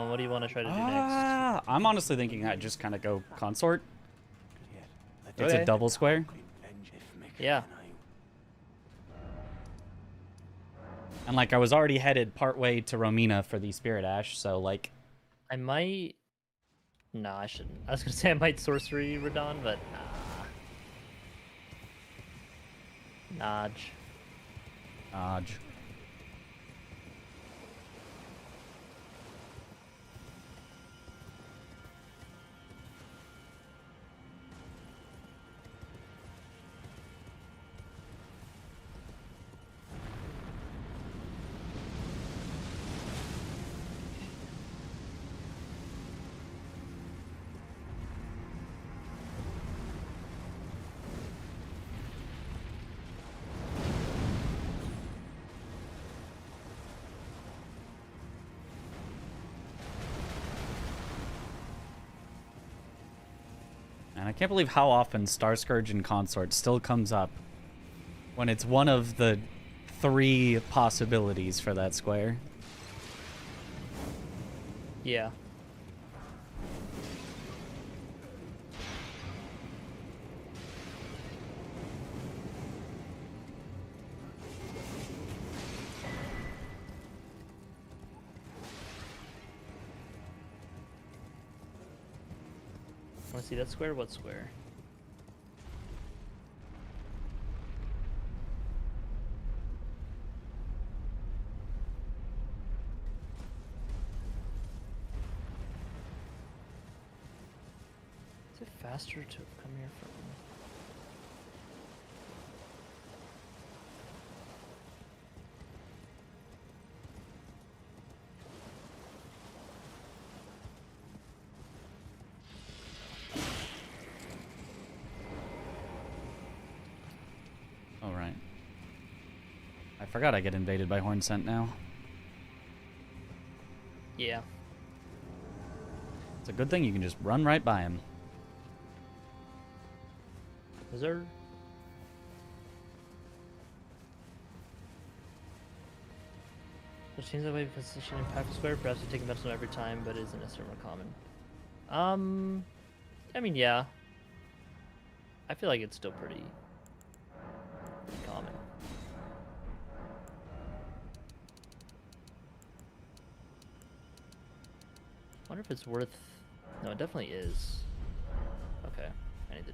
What do you want to try to do next? I'm honestly thinking I just kind of go consort. It's Okay. a double square. Yeah. And like I was already headed partway to Romina for the Spirit Ash, so like I might. No, I shouldn't. I was gonna say I might sorcery Radon, but nah. Nodge. dodge. And I can't believe how often Star Scourge and Consort still comes up When it's one of the 3 possibilities for that square. Yeah. Want to see that square? What square? Is it faster to come here from? Oh, right. I forgot I get invaded by Horn Scent now. Yeah. It's a good thing you can just run right by him. Is there? It seems that way position impact square. Perhaps you take medicine every time, but it isn't necessarily more common. I mean, yeah. I feel like it's still pretty common. Wonder if it's worth. No, it definitely is. Okay, I need to.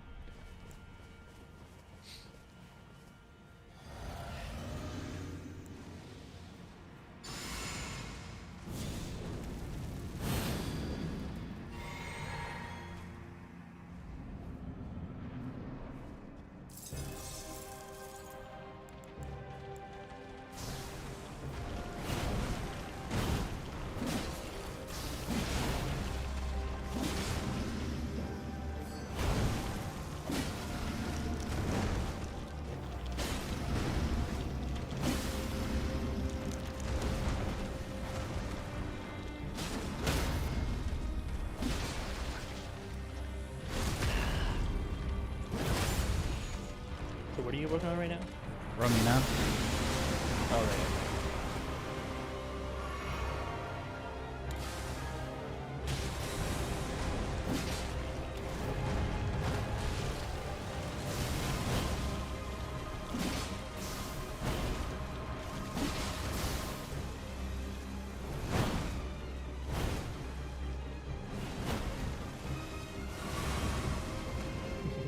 So what are you working on right now? Romina. Oh, right.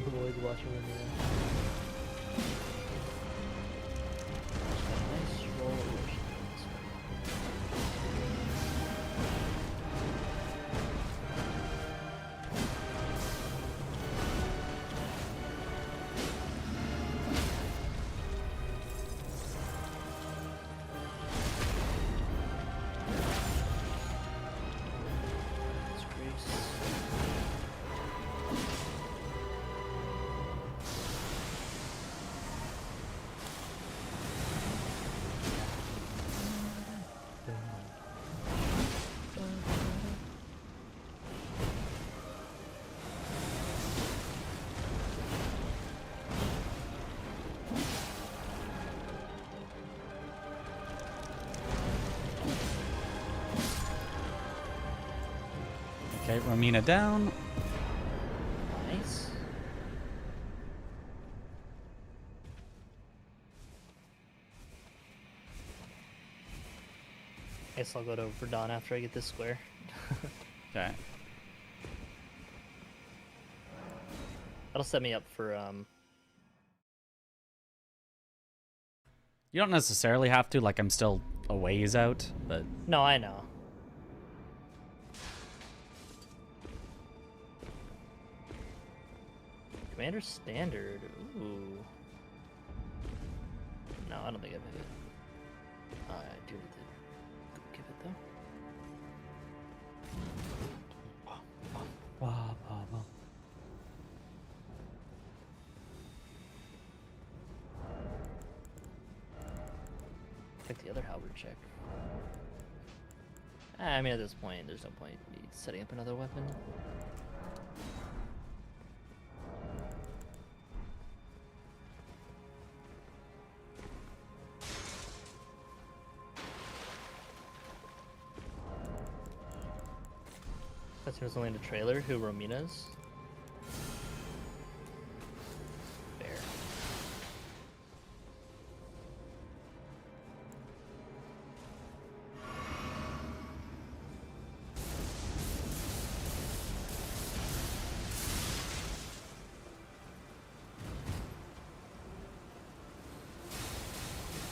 I'm always watching them, yeah. Nice roll of Okay, Romina down. Nice. Guess I'll go to Verdun after I get this square. Okay. That'll set me up for You don't necessarily have to, like I'm still a ways out, but No, I know. Commander Standard. Ooh. No, I don't think I've hit it. I do need to give it though. Take the other halberd check. I mean, at this point, there's no point in me setting up another weapon. Cutscene was only in the trailer. Who Romina's? Fair.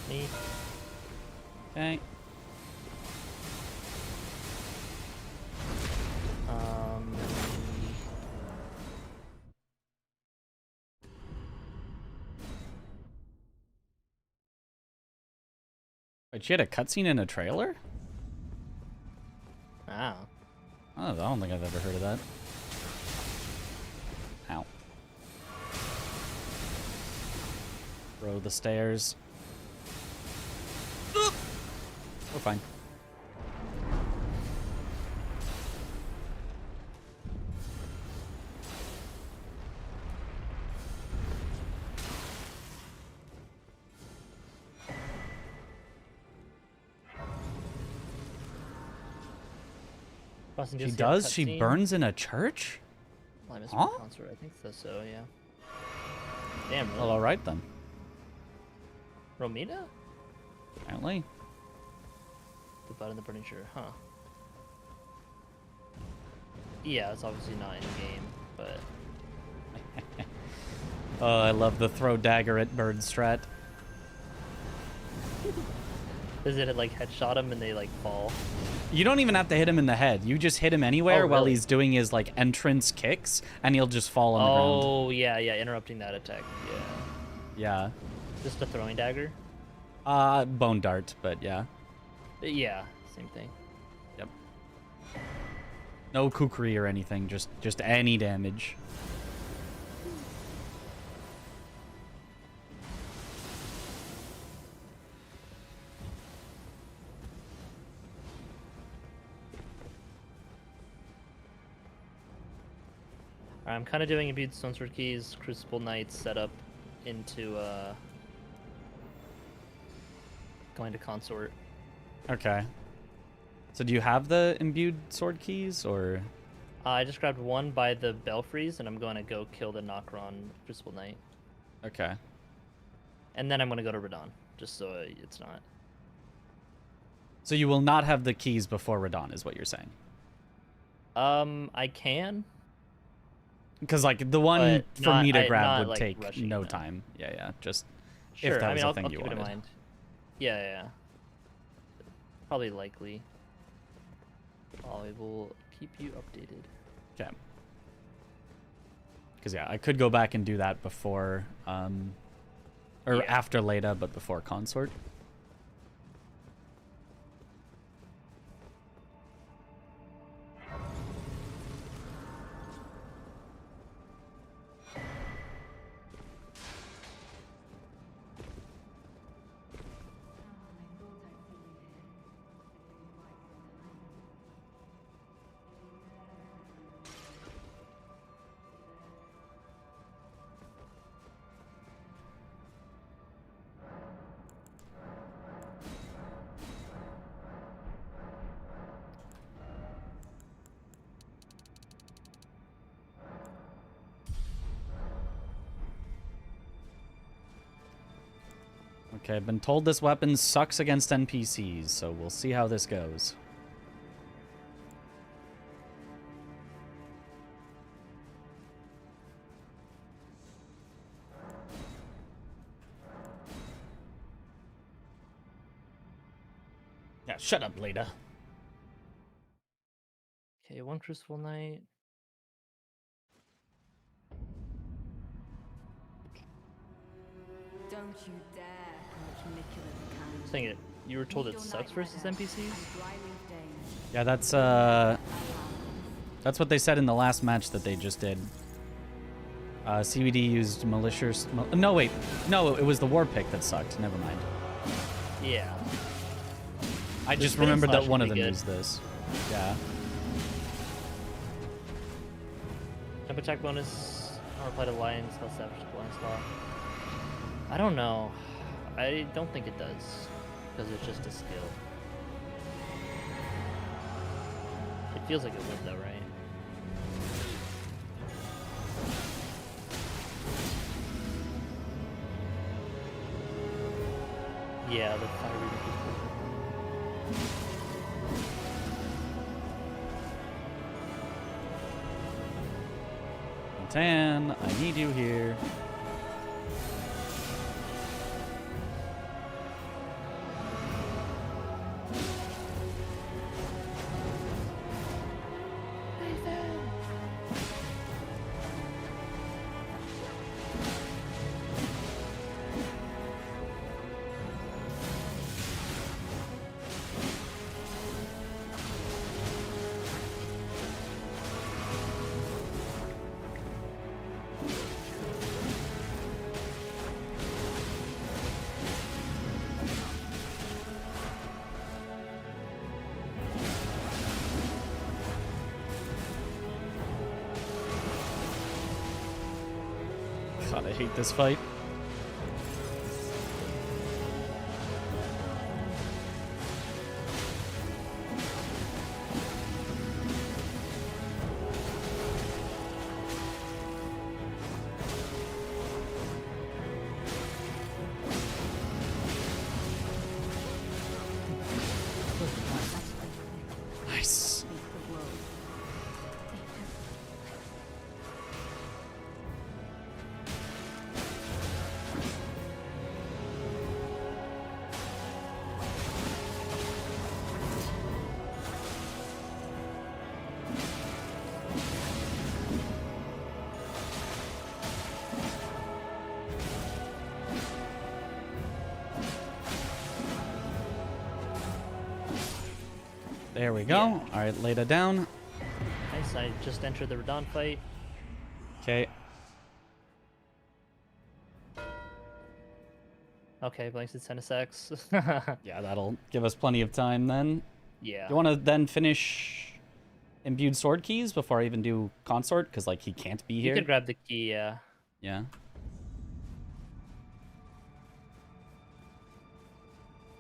Me. Okay. Wait, she had a cutscene in a trailer? Wow. Oh, I don't think I've ever heard of that. Ow. Throw the stairs. We're fine. Boston, She do you see a does? She cutscene? burns in a church? Well, I missed Huh? one concert. I think so. Yeah. Damn. Really? Well, alright then. Romina? Apparently. The Bud and the Burning Shirt, huh? Yeah, it's obviously not in game, but Oh, I love the throw dagger at bird strat. does it like headshot him and they like fall? You don't even have to hit him in the head. You just hit him anywhere Oh, while really? he's doing his like entrance kicks, and he'll just fall on the ground. Oh yeah, interrupting that attack. Yeah. Yeah. Just a throwing dagger? Bone dart, but yeah. Yeah, same thing. Yep. No kukri or anything, just any damage. Alright, I'm kind of doing imbued stone sword keys, Crucible Knights setup into going to consort. Okay. So do you have the imbued sword keys, or? I just grabbed one by the belfries, and I'm going to go kill the Nokron Crucible Knight. Okay. And then I'm going to go to Radon, just so it's not. So you will not have the keys before Radon, is what you're saying? I can. Because like the one But for me to not grab would like, take rushing, no no. time. Yeah. Just Sure, if that I was mean, a thing I'll you keep it in wanted. mind. Yeah. Probably likely. I will keep you updated. Okay. Because yeah, I could go back and do that before, or after Leda, but before consort. Okay, I've been told this weapon sucks against NPCs, so we'll see how this goes. Yeah, shut up, Leda. Okay, one Crucible Knight. Don't you dare approach Nicola the Kind. Saying it, you were told it sucks versus NPCs? Yeah, that's what they said in the last match that they just did. CBD used malicious... No, wait. No, it was the war pick that sucked. Never mind. Yeah. I The just spinning remembered slash that one would of be them good. used this. Yeah. Jump attack bonus. I'll reply to Lion Spell Savage to Blind Slaw. I don't know. I don't think it does. Because it's just a skill. It feels like it would though, right? Yeah, the fire reading is Tan, I need you here. God, I hate this fight. Nice. There we go. Yeah. All right, Leda down. nice. I just entered the Radon fight. Okay. Okay, blanks at 10 sex. Yeah, that'll give us plenty of time then. Yeah. You want to then finish imbued sword keys before I even do consort? Because, like, he can't be You here. could grab the key, yeah. Yeah.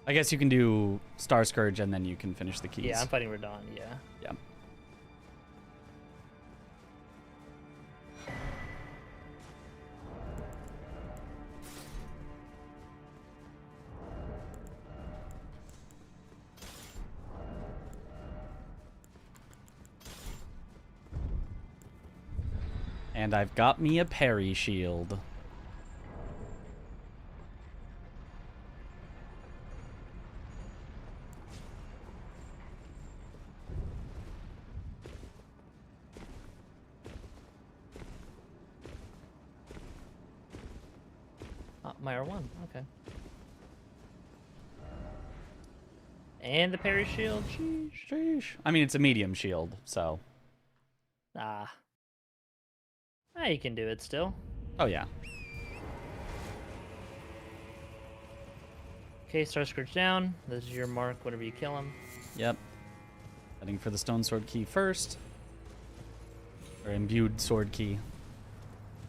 I guess you can do Star Scourge and then you can finish the keys. Yeah, I'm fighting Radon, yeah. Yeah. And I've got me a parry shield. My R1, okay. And the parry shield. Sheesh. Sheesh. I mean, it's a medium shield, so. Ah. Ah, you can do it still. Oh, yeah. Okay, Star Scourge down. This is your mark whenever you kill him. Yep. Heading for the stone sword key first. Or imbued sword key.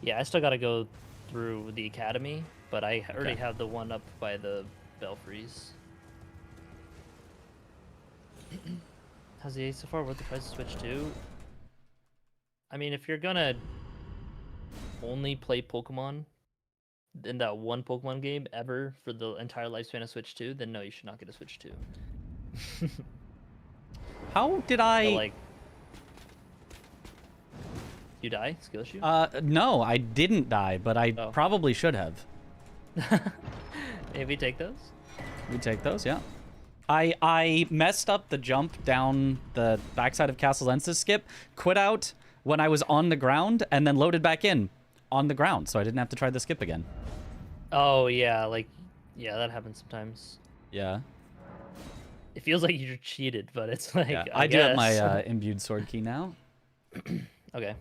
Yeah, I still gotta go through the academy, but I already Okay. have the one up by the belfries. How's the ace so far? What the price of Switch 2? I mean, if you're gonna only play Pokemon in that one Pokemon game ever for the entire lifespan of Switch 2, then no, you should not get a Switch 2. How did But, I... like, you die? Skill issue? No, I didn't die, but I Oh. probably should have. Maybe take those? We take those, yeah. I messed up the jump down the backside of Castle Ensis skip, quit out when I was on the ground, and then loaded back in on the ground, so I didn't have to try the skip again. Oh, yeah, like, yeah, that happens sometimes. Yeah. It feels like you're cheated, but it's like, Yeah, I do have my guess. imbued sword key now. Okay.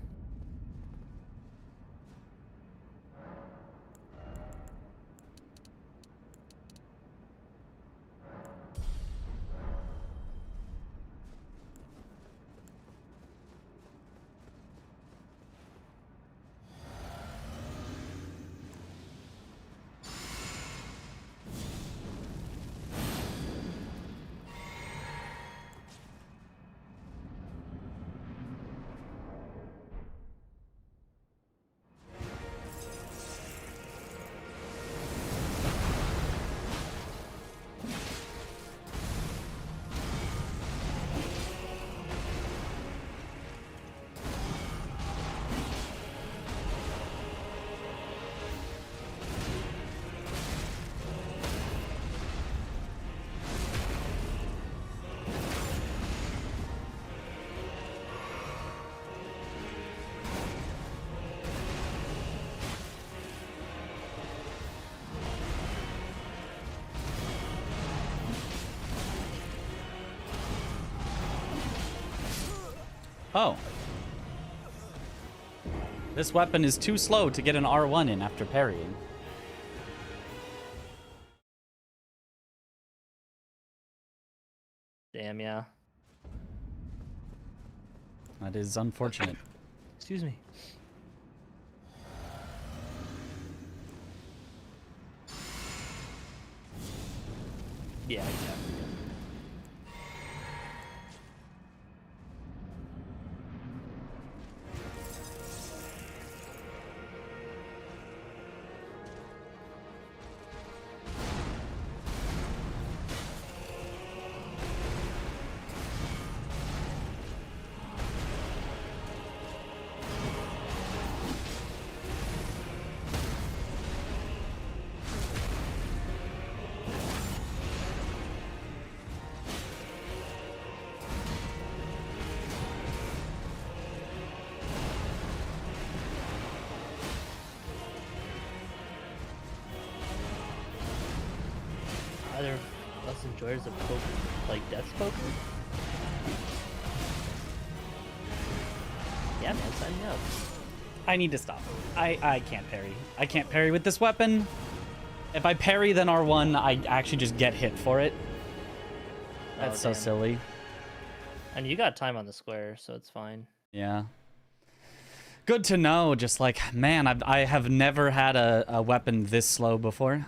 Oh. This weapon is too slow to get an R1 in after parrying. Damn, yeah. That is unfortunate. Excuse me. Yeah, exactly. Either less enjoyers of poker, like death poker? Yeah, man, sign me up. I need to stop. I can't parry. I can't parry with this weapon. If I parry, then R1, I actually just get hit for it. That's so damn. silly. And you got time on the square, so it's fine. Yeah. Good to know. Just like, man, I have never had a weapon this slow before.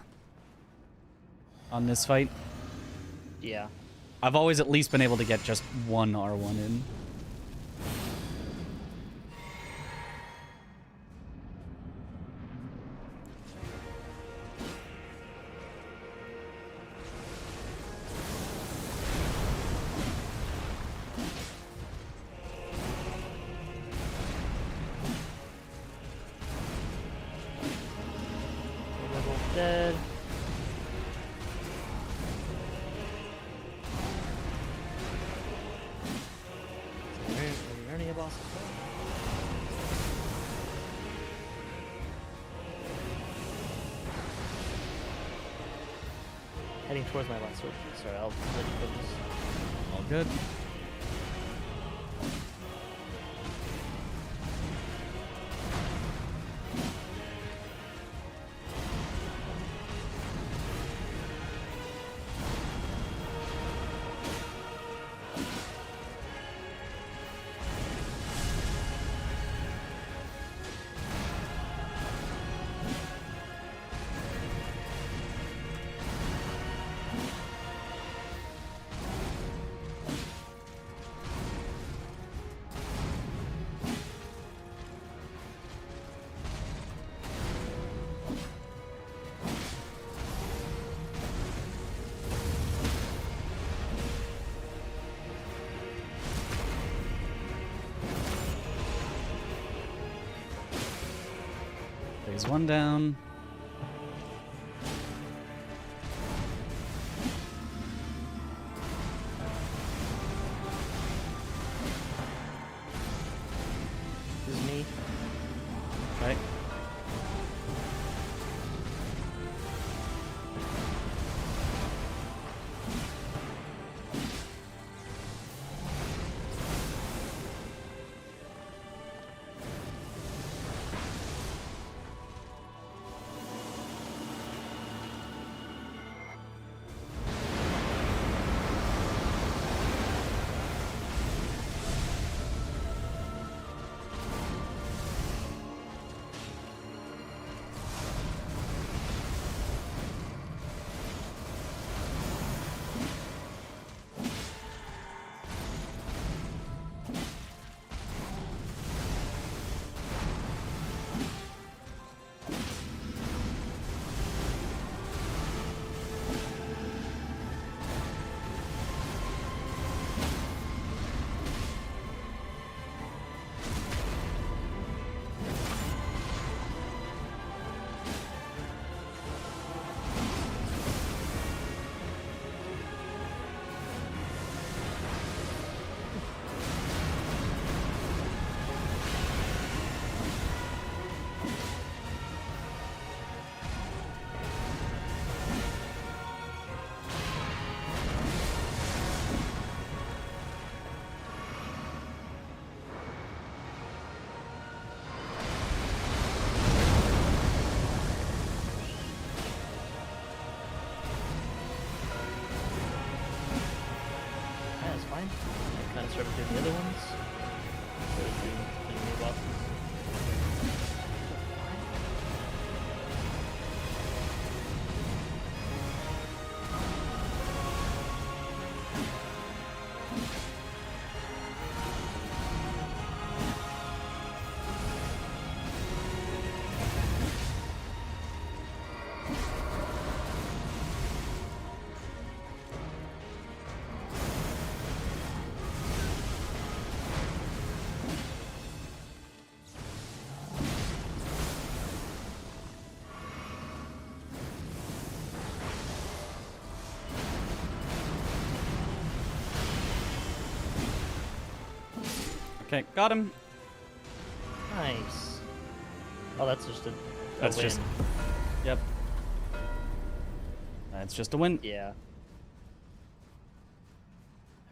On this fight. Yeah. I've always at least been able to get just one R1 in. They're both dead. Are we running a boss as well? Heading towards my last sword. Sorry, I'll let you focus. All good. Phase 1 down. This is me. Right. fine. I kind of started doing the other ones. Started doing new bosses. Okay, got him. Nice. Oh, that's just a That's win. just. Yep. That's just a win. Yeah.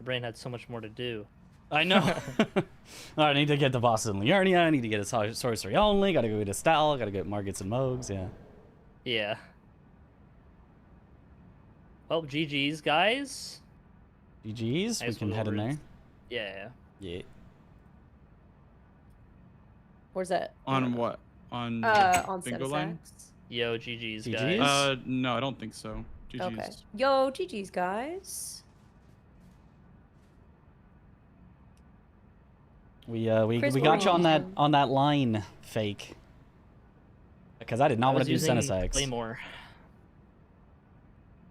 My brain had so much more to do. I know. I need to get the boss in Liurnia. I need to get a sorcery only. Gotta go to Stal. Gotta get Margits and Mogs. Yeah. Yeah. Well, GG's, guys. GG's. We Nice can little head in there. rinse. Yeah. Yeah. Where's that? On what? On On bingo line? Sensacks. Yo, GG's, GG's? guys. No, I don't think so. GG's. Okay. Yo, GG's, guys. We Chris, we what got were you you on that line, fake. Because I did not I want was to do using Senesex. Claymore.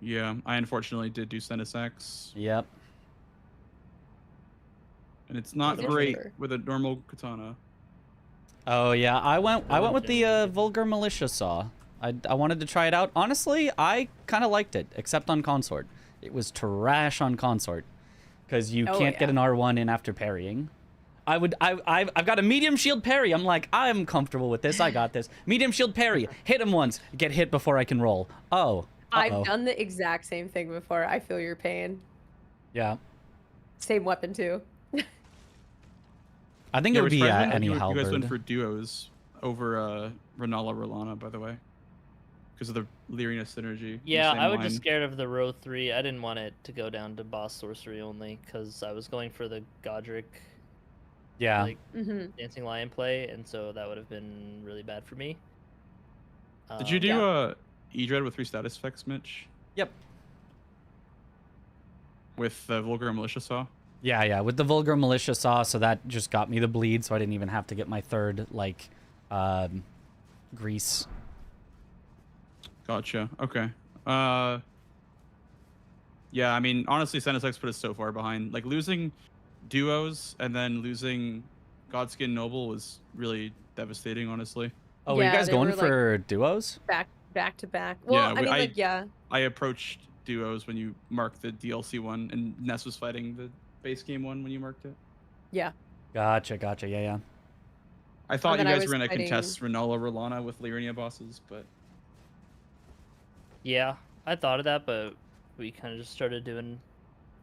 Yeah, I unfortunately did do Senesex, Yep. and it's not Good great for- with a normal katana. Oh yeah, I went with the Religion. vulgar militia saw. I wanted to try it out. Honestly, I kind of liked it, except on consort. It was trash on consort because you Oh, can't get yeah. an R1 in after parrying. I've got a medium shield parry. I'm like, I'm comfortable with this. I got this. Medium shield parry. Hit him once. Get hit before I can roll. Oh. Uh-oh. I've done the exact same thing before. I feel your pain. Yeah. Same weapon too. I think it would be any you guys halberd. went for duos over Renala Rolana, by the way, because of the Lyria synergy. Yeah, same I was line. just scared of the row 3. I didn't want it to go down to boss sorcery only because I was going for the Godric Yeah. like Mm-hmm. Dancing Lion play, and so that would have been really bad for me. Did you do Yeah. E-Dread with 3 status effects, Mitch? Yep. With the Vulgar Militia Saw? Yeah, with the vulgar militia saw, so that just got me the bleed, so I didn't even have to get my third like grease. Gotcha. Okay. Yeah, I mean, honestly, Senesex put us so far behind. Like, losing duos and then losing Godskin Noble was really devastating, honestly. Oh, were you Yeah, guys they going were, like, for duos? Back to back. Well, Yeah, I mean, like, yeah. I approached duos when you marked the DLC one, and Ness was fighting the base game one when you marked it. Yeah. Gotcha. Yeah. I thought you then I guys was were gonna fighting- contest Renala Rolana with Lyria bosses, but Yeah, I thought of that, but we kind of just started doing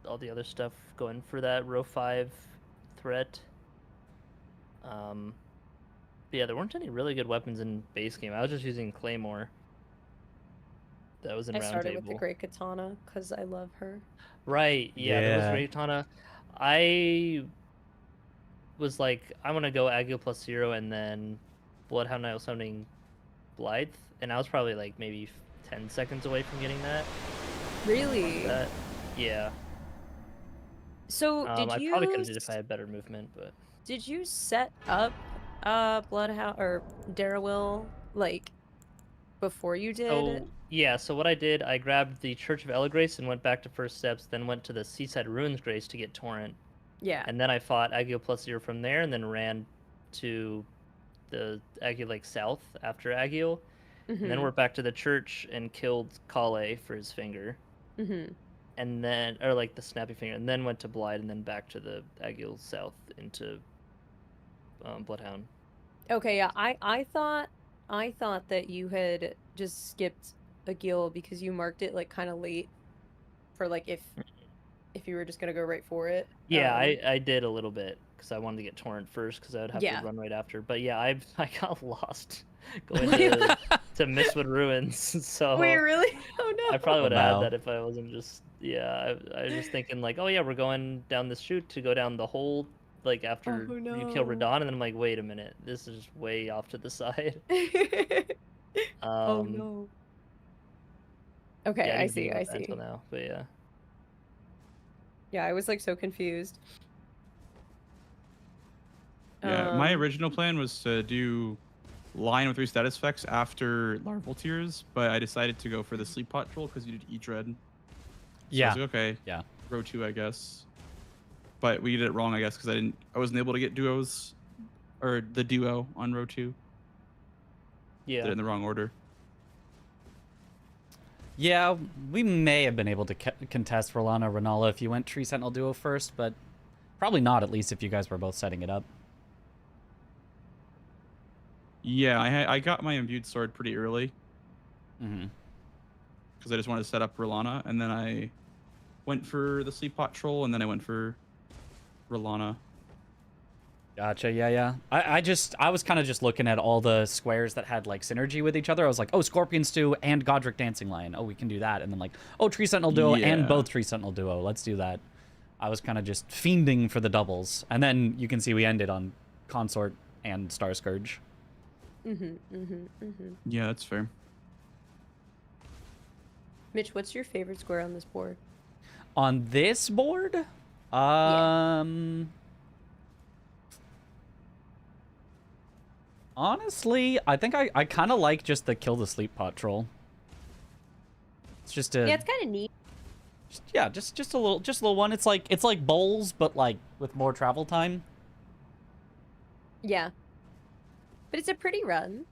all the other stuff, going for that row 5 threat. But yeah, there weren't any really good weapons in base game. I was just using Claymore. That was in I round started table. with the Great Katana because I love her. Right, yeah, that was Yeah. great, Tana. I was like, I'm gonna go Agu plus 0 and then Bloodhound Knight was summoning Blythe, and I was probably like maybe 10 seconds away from getting that. Really? Yeah. So did I you? probably could have did if I had better movement, but Did you set up Bloodhound or Darrowil like before you did? so yeah. So what I did, I grabbed the Church of Elegrace and went back to First Steps, then went to the Seaside Ruins Grace to get Torrent, Yeah. and then I fought Agu plus 0 from there, and then ran to the Agu Lake South after Agu. Mm-hmm. And then we're back to the church and killed Kale for his finger. Mm-hmm. And then, or like the snappy finger, and then went to Blythe, and then back to the Agil South into Bloodhound. Okay, yeah. I thought that you had just skipped a gill because you marked it like kind of late for like if you were just gonna go right for it. Yeah, I did a little bit because I wanted to get Torrent first because I would have Yeah. to run right after. But yeah, I got lost going to Mistwood Ruins, so Wait, really? Oh no. I probably would have Wow. had that if I wasn't just I was just thinking like, oh yeah, we're going down this chute to go down the hole like after Oh, you kill no. Radon, and then I'm like, wait a minute, this is way off to the side. Oh no. Okay, Yeah, I didn't see. think I about that until see. now, but yeah. Yeah, I was like so confused. Yeah, my Um, original plan was to do Lion with 3 status effects after Larval Tears, but I decided to go for the Sleep Pot Troll because you did E-Dread. So I Yeah. was like, okay, Yeah. row 2, I guess. But we did it wrong, I guess, because I wasn't able to get duos, or the duo on row 2. Did Yeah. it in the wrong order. Yeah, we may have been able to contest Rolana Renala if you went Tree Sentinel Duo first, but probably not, at least if you guys were both setting it up. Yeah, I got my imbued sword pretty early Mm-hmm. because I just wanted to set up Rolana, and then I went for the Sleep Pot Troll, and then I went for Rolana. Gotcha, yeah. I was kind of just looking at all the squares that had, like, synergy with each other. I was like, oh, Scorpion Stew and Godric Dancing Lion. Oh, we can do that. And then, like, oh, Tree Sentinel Duo and Yeah. both Tree Sentinel Duo. Let's do that. I was kind of just fiending for the doubles. And then you can see we ended on Consort and Star Scourge. Yeah, that's fair. Mitch, what's your favorite square on this board? On this board? Honestly, I think I kind of like just the kill the sleep pot troll. It's just a Yeah, it's kind of neat. just a little one. It's like bowls, but like with more travel time. Yeah. But it's a pretty run.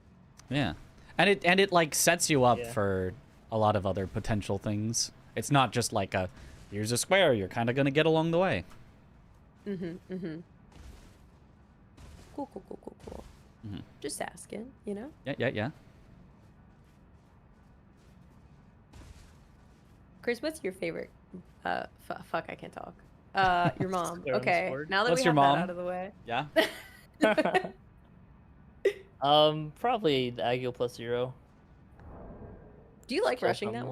Yeah, and it like sets you up Yeah. for a lot of other potential things. It's not just like a here's a square you're kind of gonna get along the way. Cool. Mhm. Just asking, you know? Yeah. Chris, what's your favorite? Fuck, I can't talk. Your mom. Square on this Okay, board? now that What's we your have mom? that out of the way. Yeah. Probably the Aguil +0. Do you like Still rushing that fun.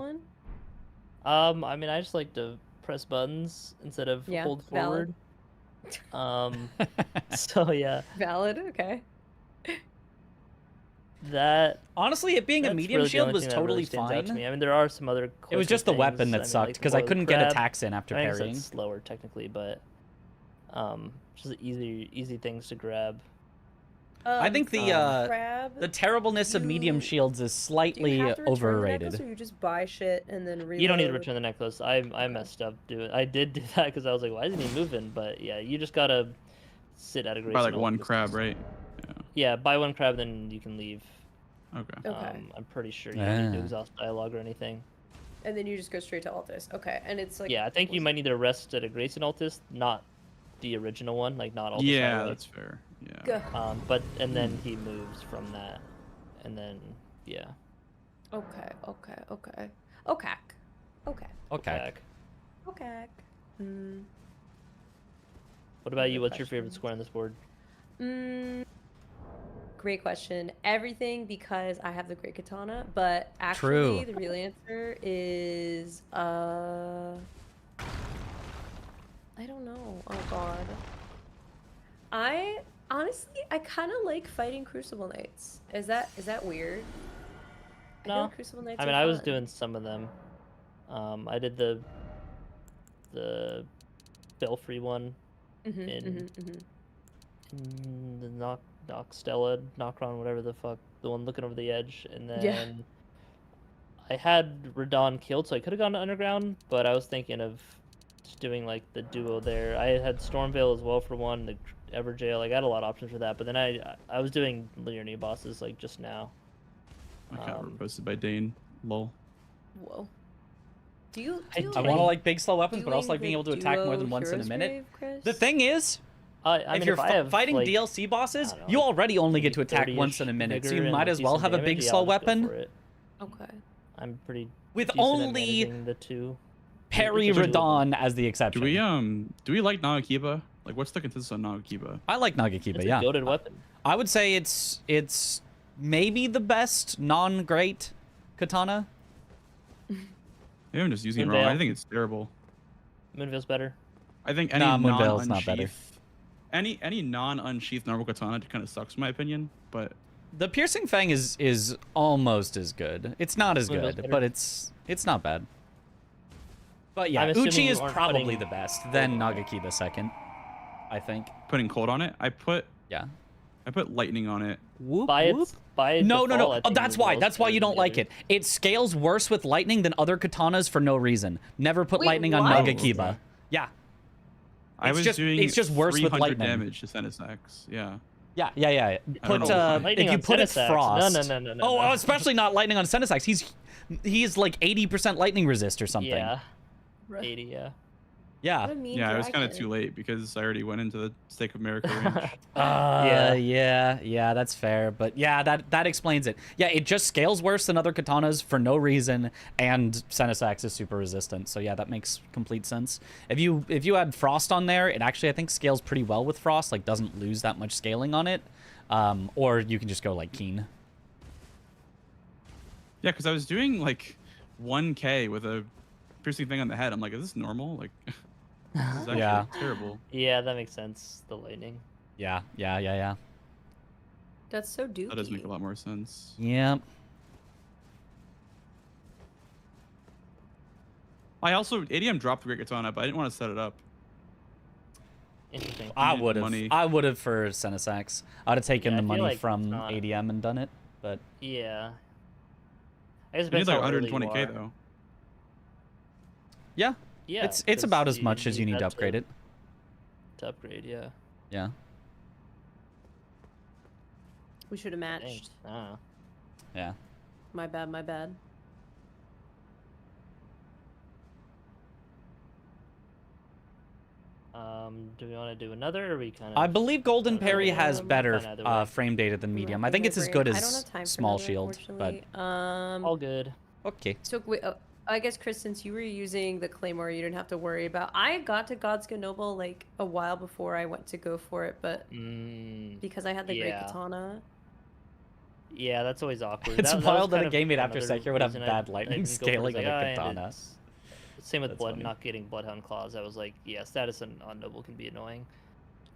one? I mean, I just like to press buttons instead of Yeah, hold valid. forward. So yeah, Valid. Okay. that Honestly, it being a that's medium really the shield only was thing that totally really stands out to fine. me. I mean, there are some other. It was closer just the things. weapon I that mean, sucked like because I Warlock couldn't get Crab. attacks in after I guess parrying. that's slower technically, but just easy things to grab. I think the crab. the terribleness of medium You- shields is Do slightly you have to return the overrated. necklace, or you just buy shit and then reload? You don't need to return the necklace. I messed up. I did do that because I was like, why isn't he moving? But yeah, you just gotta sit at a great. Buy like one crab, right? Yeah, buy one crab, then you can leave. Okay. Okay. I'm pretty sure you don't need to Ah. exhaust dialogue or anything. And then you just go straight to Altus. Okay, and it's like. Yeah, I think you might need to rest at a Grayson Altus, not the original one, like not Altus. Yeah, Highway. that's fair. Yeah. Go. And then he moves from that, and then yeah. Okay. Okay. Back. Okay. What about you? Good What's your favorite question. square on this board? Great question. Everything because I have the great katana, but actually True. the real answer is I don't know. Oh god. I honestly kind of like fighting Crucible Knights. Is that weird? I feel No. like Crucible Knights I mean, are I was fun. doing some of them. I did the Belfry one in the Knock Stella, Knockron, whatever the fuck, the one looking over the edge, and then Yeah. I had Radon killed, so I could have gone to Underground, but I was thinking of just doing like the duo there. I had Stormveil as well for one, the Everjail. Like, I had a lot of options for that, but then I was doing linear new bosses like just now. I got posted by Dane. Lol. Whoa. Do you I like I want to like big slow weapons, but also like doing being able to the attack more duo than once in a Hero's minute. Grave, Chris? The thing is, I if mean, you're I have, fighting like, DLC bosses, I don't know, you already only get maybe to attack 30-ish once in a minute, so vigor you and might as well decent have a damage, big yeah, slow I'll just go weapon for it. Okay. I'm pretty with decent at only managing the two. parry It's just Radon as the exception. Do we like Nagakiba? Like, what's the consensus on Nagakiba? I like Nagakiba, It's yeah. a goated weapon. I would say it's maybe the best non-great katana. Maybe I'm just using it Moonveil. wrong. I think it's terrible. Moonveil's better. I think any Nah, Moonveil's not better. non-unsheath, any non-unsheath normal katana kind of sucks in my opinion. But The piercing fang is almost as good. It's not as Moonveil's good, better. but it's not bad. But yeah, I'm assuming Uchi you is aren't probably putting the best. Then Nagakiba second, I think. putting cold on it, I put Yeah. lightning on it. Whoop, By whoop. its by No. default, I Oh, think that's why. Moonveil's That's why better you than don't the like other. it. It scales worse with lightning than other katanas for no reason. Never put Wait, lightning on what? Nagakiba. Okay. Yeah. I It's was just- doing it's just worse with 300 lightning. damage to Senesax. Yeah. Yeah. I Put don't know. if Lightning you on put it Senesax. frost. No. Oh, especially not lightning on Senesax. He's like 80% lightning resist or something. Yeah. Bruh. 80, yeah. Yeah. What a mean Yeah, I was kind of dragon. too late because I already went into the Stake of America range. Yeah, that's fair. But yeah, that explains it. Yeah, it just scales worse than other katanas for no reason, and Senesax is super resistant. So yeah, that makes complete sense. If you add frost on there, it actually I think scales pretty well with frost. Like doesn't lose that much scaling on it. Or you can just go like Keen. Yeah, because I was doing like 1K with a piercing thing on the head. I'm like, is this normal? Like, this is actually Yeah. terrible. Yeah, that makes sense. The lightning. Yeah. That's so dookie. That does make a lot more sense. Yep. I also ADM dropped the Great Katana, but I didn't want to set it up. Interesting. I needed would have. money. I would have for Senesax. I'd have taken Yeah, the I feel money like from it's not- ADM and done it. But Yeah. I guess it We need depends like how early you 120K are. though. yeah, Yeah. it's 'cause about as much as you need to that upgrade it. To upgrade, yeah. Yeah. We should have Dang. matched. I don't know. Yeah. My bad. Do we want to do another, or are we kind of? I believe Golden Parry has better Fine either way. frame data than medium. I Racking think my it's as brain. good I don't have as time for small another, shield. But unfortunately. all good. okay. So wait, I guess Chris, since you were using the Claymore, you didn't have to worry about. I got to Godskin Noble like a while before I went to go for it, but because I had the Great yeah. Katana. Yeah, that's always awkward. It's that was wild that kind a of game made after another Sekiro would have reason bad I lightning didn't go for it. scaling It's of a like, and katana. it's- Same with That's Blood, funny. not getting Bloodhound Claws. I was like, yeah, status on Noble can be annoying.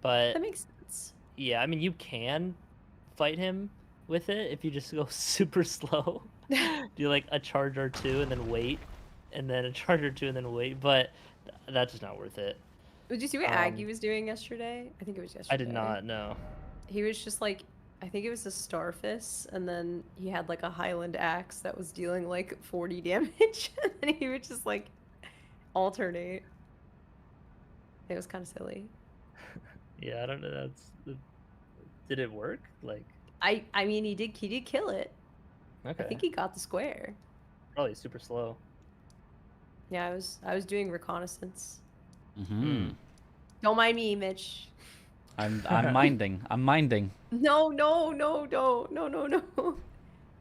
But That makes sense. yeah, I mean, you can fight him with it if you just go super slow. Do like a charge or two and then wait, and then a charge or two and then wait. But that's just not worth it. Did you see what Aggie was doing yesterday? I think it was yesterday. I did not know. He was just like, I think it was a Starfist, and then he had like a Highland axe that was dealing like 40 damage, and he would just like alternate. It was kind of silly. Yeah, I don't know. Did it work? Like, I mean, he did kill it. okay, I think he got the square. probably super slow. Yeah, I was doing reconnaissance. Mm-hmm. Don't mind me, Mitch. I'm minding. I'm minding. No.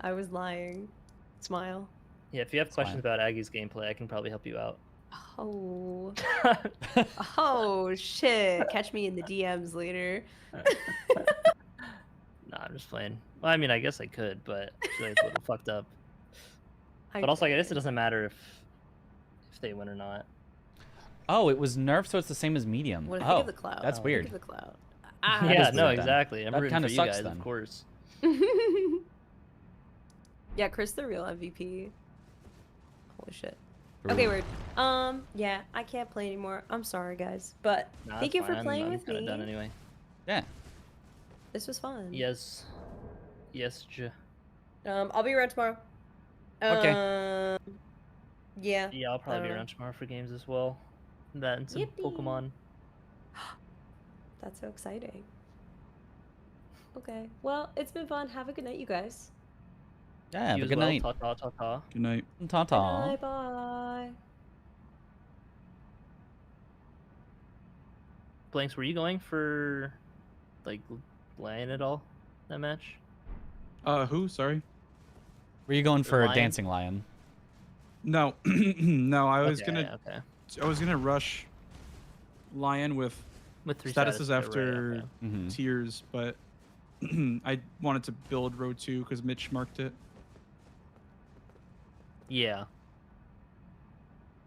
I was lying. Smile. Yeah, if you have It's questions fine. about Aggie's gameplay, I can probably help you out. Oh. Oh shit! Catch me in the DMs later. Nah, I'm just playing. Well, I mean, I guess I could, but I feel like it's a little fucked up. But also, I guess it doesn't matter if they win or not. Oh, it was nerfed, so it's the same as medium. What Oh, think of the cloud? that's Think weird. of the cloud. That Yeah, is no, weird then. exactly. I'm That rooting kinda for you sucks guys, then. of course. Yeah, Chris the real MVP. Holy shit. Ooh. Okay, weird. Yeah, I can't play anymore. I'm sorry, guys, but Nah, thank that's you for fine. playing I'm with kinda me. done anyway. Yeah. This was fun. Yes. Yes, I'll be around tomorrow. Okay. Yeah. Yeah, I'll probably be know. around tomorrow for games as well. That and some Yippee. Pokemon. That's so exciting. Okay. Well, it's been fun. Have a good night, you guys. Yeah, have You a as good well. night. Ta-ta. Good night. Ta-ta. Bye bye. Blanks, were you going for like Lion at all that match? Who? Sorry. Were you going for a Lion? dancing lion? No, no. I was Okay, gonna okay. rush Lion with With 3 statuses statuses, after right, okay. Mhm. tiers, but I wanted to build row 2 because Mitch marked it. Yeah.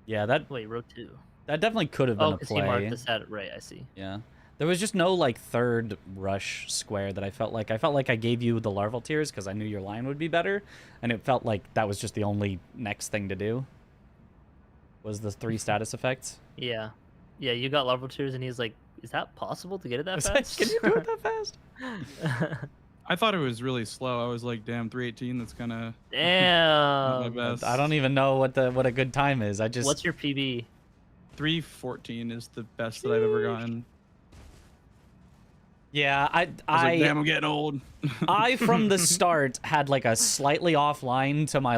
Yeah, that Wait, row 2. definitely could have been Oh, a because he marked play. the stat. Right, I see. Yeah. There was just no like third rush square that I felt like I gave you the larval tiers because I knew your line would be better, and it felt like that was just the only next thing to do. Was the 3 status effects? Yeah. Yeah, you got larval tears, and he's like, "Is that possible to get it that It's like, fast? can you do it that fast? I thought it was really slow. I was like, damn, 318. That's kind of not my Damn. best. I don't even know what a good time is. I just What's your PB? 314 is the best that I've ever gotten. yeah, I was like, damn, I'm getting old. I from the start had like a slightly off line to my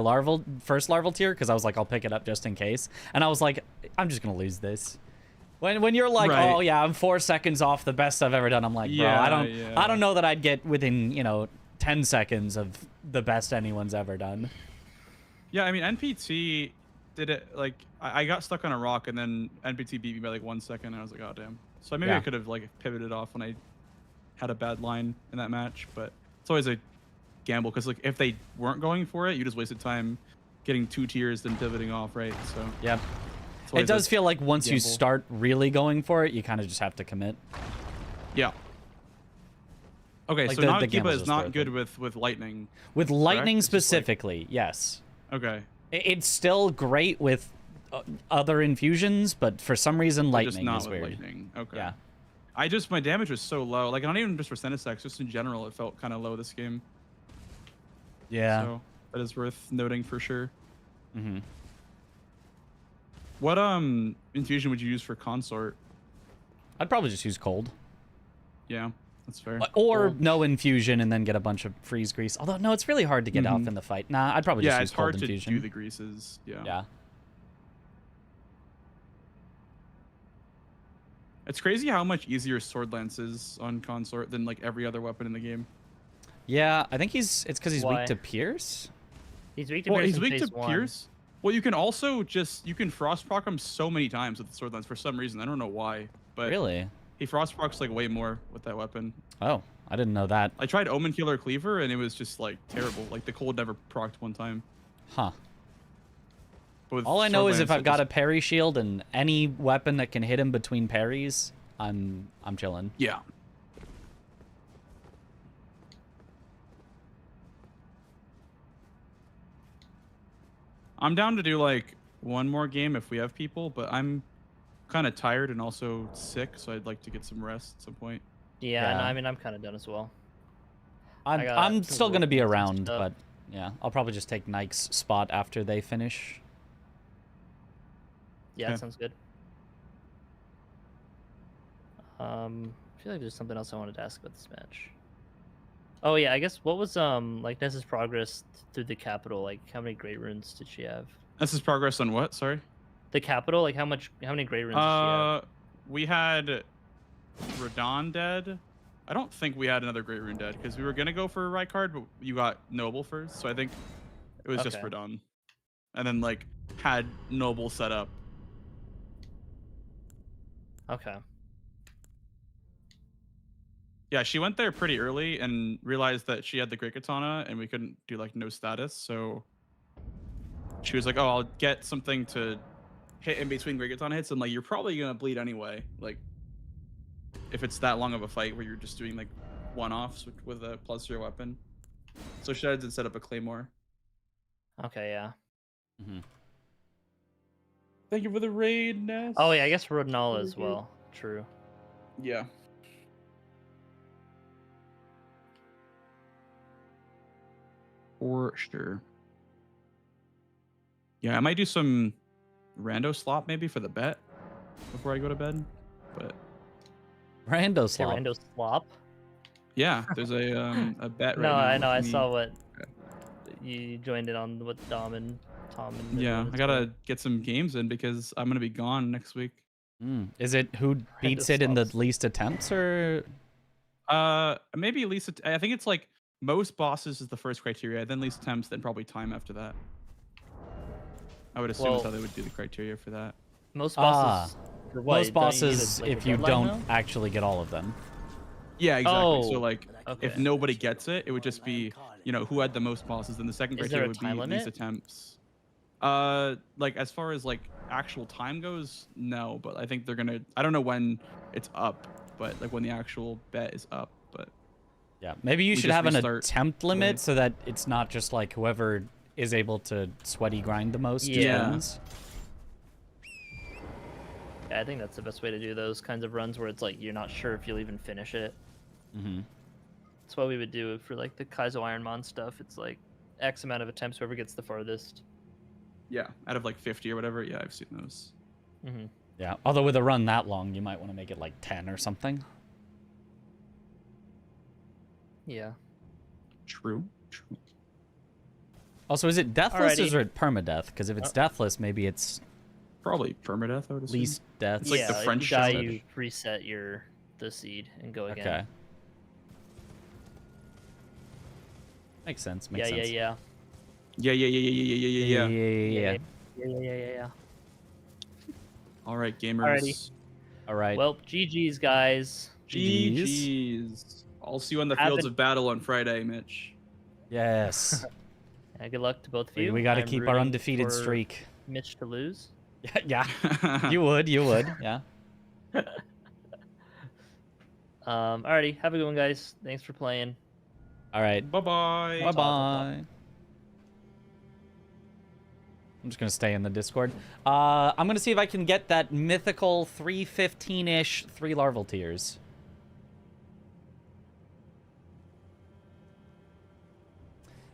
first larval tier because I was like, I'll pick it up just in case, and I was like, I'm just gonna lose this. When you're like, Right. oh yeah, I'm 4 seconds off the best I've ever done, I'm like, bro, Yeah, I don't know that I'd get within 10 seconds of the best anyone's ever done. Yeah, I mean, NPT did it, like, I got stuck on a rock, and then NPT beat me by, like, 1 second, and I was like, oh, damn. So maybe Yeah. I could have, like, pivoted off when I had a bad line in that match, but it's always a gamble, because, like, if they weren't going for it, you just wasted time getting 2 tiers, then pivoting off, right? So Yeah. it's It always does a feel like once you gamble. start really going for it, you kind of just have to commit. Yeah. Okay, Like so the Nagakiba gamble's is just not worth good it. with lightning. With lightning It's just like- specifically, yes. Okay. It's still great with other infusions, but for some reason, But just lightning not is with weird. lightning. Okay. Yeah. My damage was so low. Like, not even just for Senesex, just in general, it felt kind of low this game. Yeah. So that is worth noting for sure. Mm-hmm. What infusion would you use for consort? I'd probably just use cold. Yeah, that's fair. Or Cold. no infusion and then get a bunch of freeze grease. Although, no, it's really hard to get off in the fight. Nah, I'd probably just Yeah, use it's cold hard infusion. to do the greases. Yeah. Yeah. It's crazy how much easier sword lance is on consort than like every other weapon in the game. Yeah, I think it's because he's Why? weak to pierce. He's weak to Well, pierce he's in weak phase to 1. pierce. Well, you can also you can frost proc him so many times with the sword lance for some reason. I don't know why, but Really? he frost procs like way more with that weapon. Oh, I didn't know that. I tried Omen Killer Cleaver and it was just like terrible. Like the cold never procced one time. Huh. But with All I know sword is if lance, I've it got a just- parry shield and any weapon that can hit him between parries, I'm chilling. Yeah. I'm down to do like one more game if we have people, but I'm kind of tired and also sick, so I'd like to get some rest at some point. Yeah, Yeah. no, I mean, I'm kind of done as well. I'm got still to gonna be work on some around, stuff. but yeah, I'll probably just take Nike's spot after they finish. Yeah, Okay. that sounds good. I feel like there's something else I wanted to ask about this match. Oh yeah, I guess what was like Nessa's progress through the capital? Like how many great runes did she have? This is progress on what? Sorry. The capital, like how many great runes did she have? We had Radon dead. I don't think we had another Great Rune dead because we were gonna go for Rykard, but you got Noble first, so I think it was just Okay. Radon, and then like had Noble set up. Okay. Yeah, she went there pretty early and realized that she had the Great Katana and we couldn't do like no status, so she was like, "Oh, I'll get something to hit in between Great Katana hits," and like you're probably gonna bleed anyway, like if it's that long of a fight where you're just doing like one-offs with a +0 weapon. So she decided to set up a Claymore. Okay, yeah. Thank you for the raid, Ness. Oh yeah, I guess Rodinala as Mhm. well. True. Yeah. For sure. Yeah, I might do some rando slop maybe for the bet before I go to bed. But Rando slop. Rando slop. yeah, there's a bet right No, now. I know. I with me. saw what you joined in on with Dom and Tom and. Yeah, everyone I that's gotta going. get some games in because I'm gonna be gone next week. Is it who beats it in the slops. least attempts or? Maybe least. I think it's like most bosses is the first criteria, then least attempts, then probably time after that. I would assume that's how Well- they would do the criteria for that. Most Ah. bosses For what? most Don't you need a- bosses like, a if you deadline, don't actually get all of them. Yeah, exactly. So Oh, like, if okay. nobody gets it, it would just be, you know, who had the most bosses. Then the second Is there criteria a would be time least limit? attempts. Like as far as like actual time goes, no. But I think they're gonna. I don't know when it's up, but like when the actual bet is up. But Yeah, maybe you we should just have an restart attempt limit today. so that it's not just like whoever is able to sweaty grind the most just Yeah. wins. Yeah, I think that's the best way to do those kinds of runs where it's like you're not sure if you'll even finish it. Mm-hmm. That's what we would do for like the Kaizo Ironmon stuff. It's like X amount of attempts, whoever gets the farthest. yeah, out of like 50 or whatever. Yeah, I've seen those. Mm-hmm. Yeah, although with a run that long, you might want to make it like 10 or something. Yeah. True. True. Also, is it deathless Alrighty. or is it permadeath? Because if it's deathless, maybe it's Probably permadeath. I would assume. least deaths. It's like yeah, the if French you die, shot. you reset the seed and go again. Okay. Makes sense. Makes Yeah, sense. yeah, Yeah, yeah, yeah, yeah, yeah, yeah, yeah, yeah. Yeah. yeah. All right, gamers. Alrighty. All right. Well, GG's, guys. GG's. I'll see you on the Have fields it- of battle on Friday, Mitch. Yes. Yeah, good luck to both of you. we got to I'm keep our rooting undefeated for streak. Mitch to lose. Yeah. You would. You would. Yeah. Alrighty, have a good one, guys. Thanks for playing. All right. Bye-bye. Bye bye. I'm just gonna stay in the Discord. I'm gonna see if I can get that mythical 315-ish 3 larval tiers.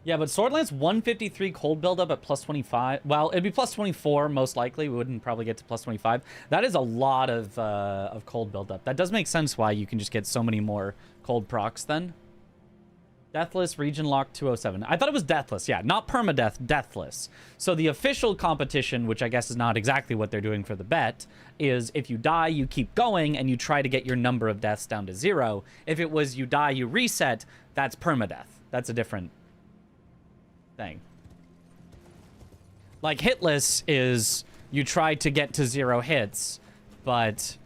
Yeah, but Swordlance 153 cold buildup at plus 25. Well, it'd be plus 24 most likely. We wouldn't probably get to plus 25. That is a lot of cold buildup. That does make sense why you can just get so many more cold procs then. Deathless, region lock 207. I thought it was deathless. Yeah, not permadeath, deathless. So the official competition, which I guess is not exactly what they're doing for the bet, is if you die, you keep going and you try to get your number of deaths down to 0. If it was you die, you reset, that's permadeath. That's a different thing. Like hitless is you try to get to 0 hits, but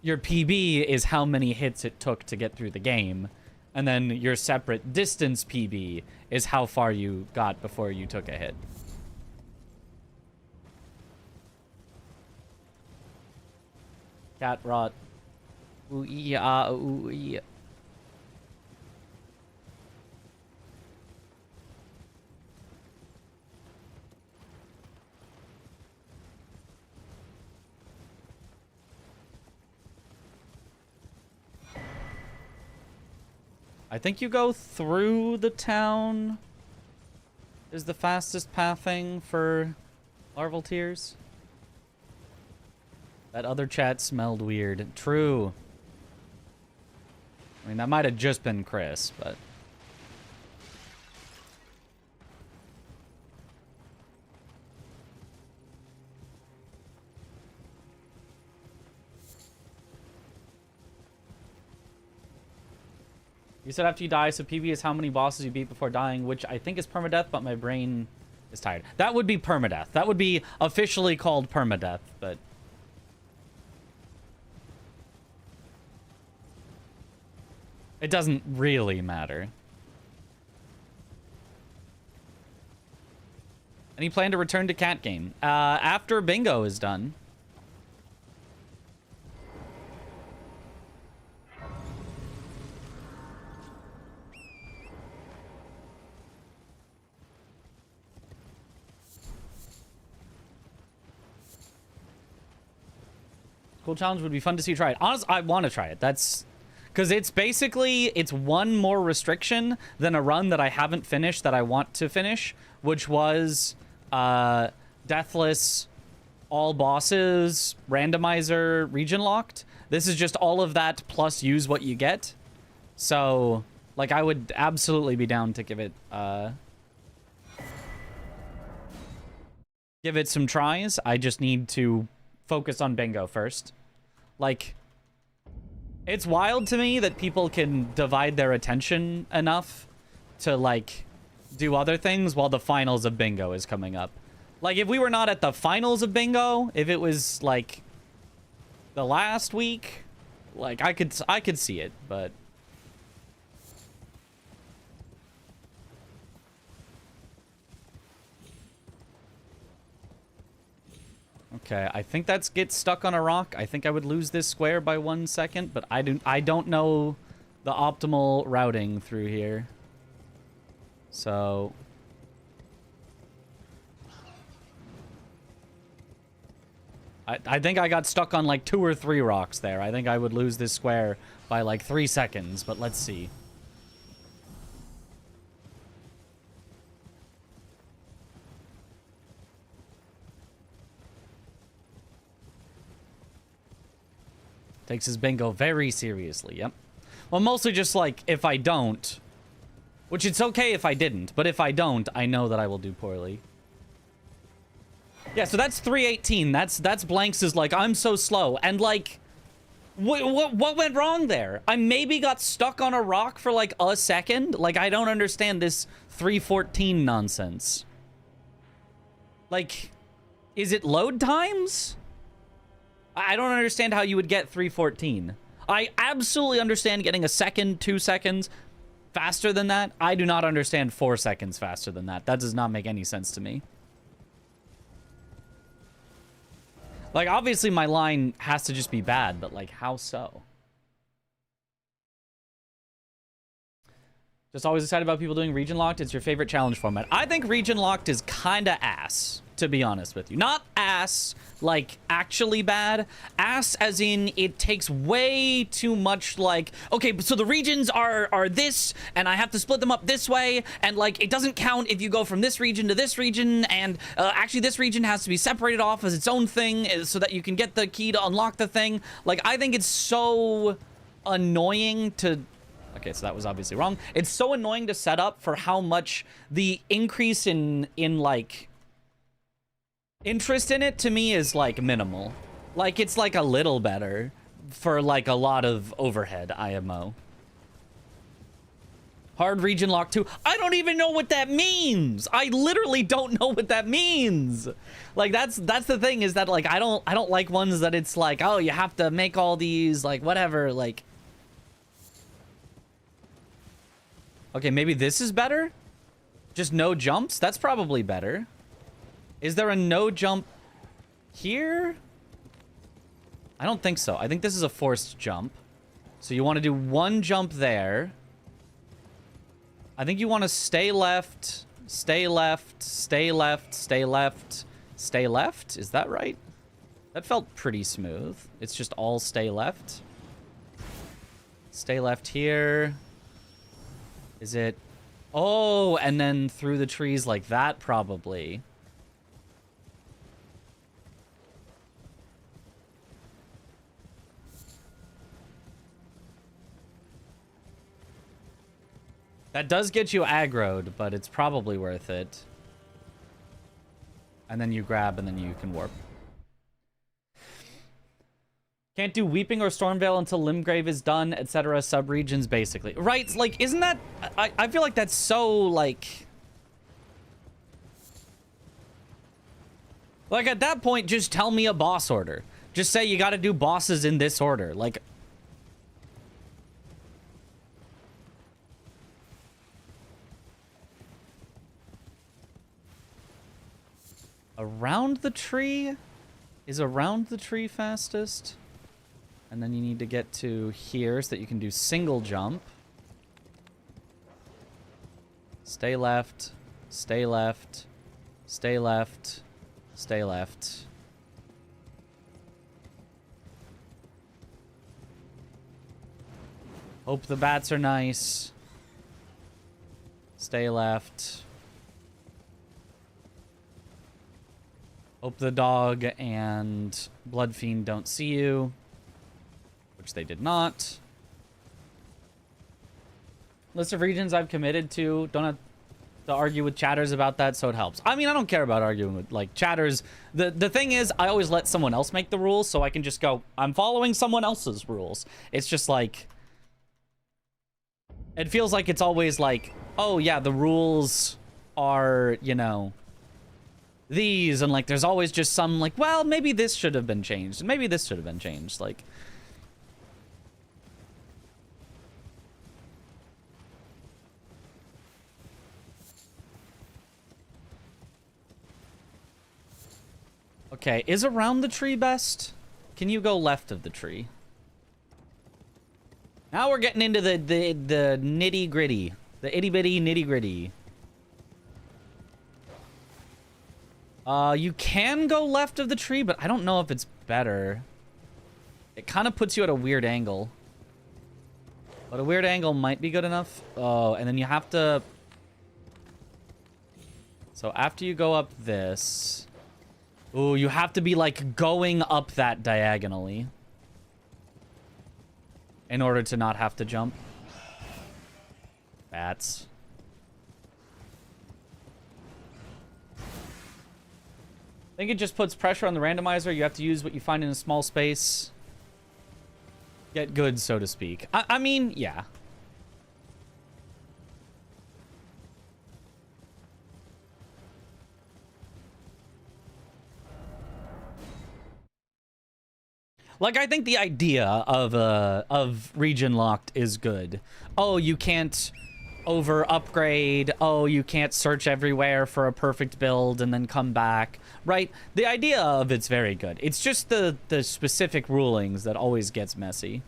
your PB is how many hits it took to get through the game. And then your separate distance PB is how far you got before you took a hit. Cat rot. Ooh, yeah, ooh, yeah. I think you go through the town is the fastest pathing for larval tiers. That other chat smelled weird. True. I mean, that might have just been Chris, but... You said after you die, so PB is how many bosses you beat before dying, which I think is permadeath, but my brain is tired. That would be permadeath. That would be officially called permadeath, but... It doesn't really matter. Any plan to return to Cat Game? After Bingo is done. Cool challenge would be fun to see you try it. Honestly, I want to try it. That's because it's basically, it's one more restriction than a run that I haven't finished that I want to finish, which was Deathless, all bosses, randomizer, region locked. This is just all of that plus use what you get. So, like, I would absolutely be down to give it some tries. I just need to focus on Bingo first. Like, it's wild to me that people can divide their attention enough to, like, do other things while the finals of Bingo is coming up. Like, if we were not at the finals of Bingo, if it was, like, the last week, like I could see it, but okay, I think that's get stuck on a rock. I think I would lose this square by 1 second, but I don't know the optimal routing through here. So I think I got stuck on like 2 or 3 rocks there. I think I would lose this square by like 3 seconds, but let's see. Takes his bingo very seriously, yep. Well, mostly just like, if I don't, which it's okay if I didn't, but if I don't, I know that I will do poorly. Yeah, so that's 318. That's Blanks is like, I'm so slow. And like, what went wrong there? I maybe got stuck on a rock for like a second. Like, I don't understand this 314 nonsense. Like, is it load times? I don't understand how you would get 314. I absolutely understand getting a second, 2 seconds faster than that. I do not understand 4 seconds faster than that. That does not make any sense to me. Like, obviously my line has to just be bad, but like, how so? Just always excited about people doing region locked. It's your favorite challenge format. I think region locked is kinda ass, to be honest with you. Not ass, like, actually bad. Ass as in it takes way too much, like, okay, so the regions are this, and I have to split them up this way, and, like, it doesn't count if you go from this region to this region, and actually this region has to be separated off as its own thing so that you can get the key to unlock the thing. Like, I think it's so annoying to... Okay, so that was obviously wrong. It's so annoying to set up for how much the increase in like, interest in it to me is, like, minimal. Like, it's, like, a little better for, like, a lot of overhead IMO. Hard region lock 2. I don't even know what that means. I literally don't know what that means. Like, that's the thing, is that, like, I don't like ones that it's like, oh, you have to make all these, like, whatever, like... Okay, maybe this is better? Just no jumps? That's probably better. Is there a no jump here? I don't think so. I think this is a forced jump. So you want to do 1 jump there. I think you want to stay left, stay left, stay left, stay left, stay left. Is that right? That felt pretty smooth. It's just all stay left. Stay left here. Is it... Oh, and then through the trees like that, probably. That does get you aggroed, but it's probably worth it. And then you grab, and then you can warp. Can't do Weeping or Stormveil until Limgrave is done, etc. Subregions, basically. Right? Like, isn't that... I feel like that's so, like... Like, at that point, just tell me a boss order. Just say you gotta do bosses in this order. Like... Around the tree? Is around the tree fastest? And then you need to get to here so that you can do single jump. Stay left, stay left, stay left, stay left. Hope the bats are nice. Stay left. Hope the dog and Bloodfiend don't see you. Which they did not. List of regions I've committed to. Don't have to argue with chatters about that, so it helps. I mean, I don't care about arguing with, like, chatters. The thing is, I always let someone else make the rules, so I can just go, I'm following someone else's rules. It's just like... It feels like it's always like, oh, yeah, the rules are, you know... these, and like there's always just some like, well, maybe this should have been changed, and maybe this should have been changed. Like, okay, is around the tree best? Can you go left of the tree? Now we're getting into the nitty gritty, the itty bitty nitty gritty. You can go left of the tree, but I don't know if it's better. It kind of puts you at a weird angle. But a weird angle might be good enough. Oh, and then you have to... So after you go up this... Ooh, you have to be, like, going up that diagonally. In order to not have to jump. Bats. I think it just puts pressure on the randomizer. You have to use what you find in a small space. Get good, so to speak. I mean, yeah. Like, I think the idea of region locked is good. Oh, you can't over upgrade. Oh, you can't search everywhere for a perfect build and then come back. Right? The idea of it's very good. It's just the specific rulings that always gets messy.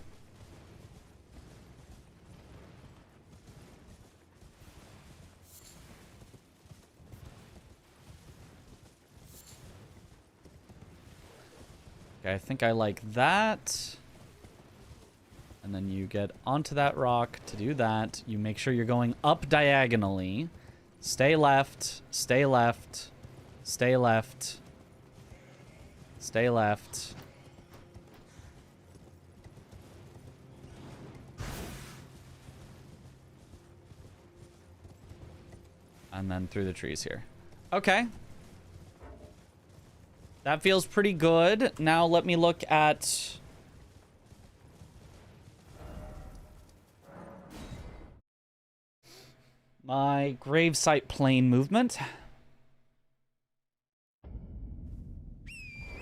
Okay, I think I like that. And then you get onto that rock to do that. You make sure you're going up diagonally. Stay left, stay left, stay left, stay left. And then through the trees here. Okay. That feels pretty good. Now let me look at... my gravesite plane movement.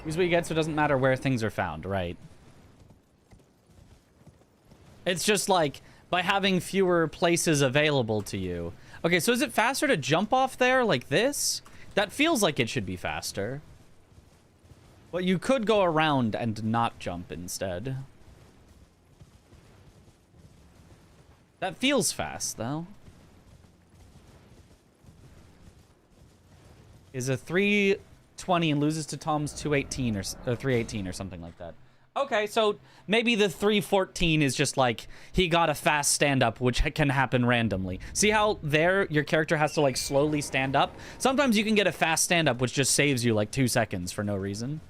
Use what you get so it doesn't matter where things are found, right? It's just like, by having fewer places available to you. Okay, so is it faster to jump off there like this? That feels like it should be faster. But you could go around and not jump instead. That feels fast, though. Is a 320 and loses to Tom's 218 or 318 or something like that. Okay, so maybe the 314 is just like he got a fast stand-up, which can happen randomly. See how there your character has to like slowly stand up? Sometimes you can get a fast stand-up, which just saves you like 2 seconds for no reason.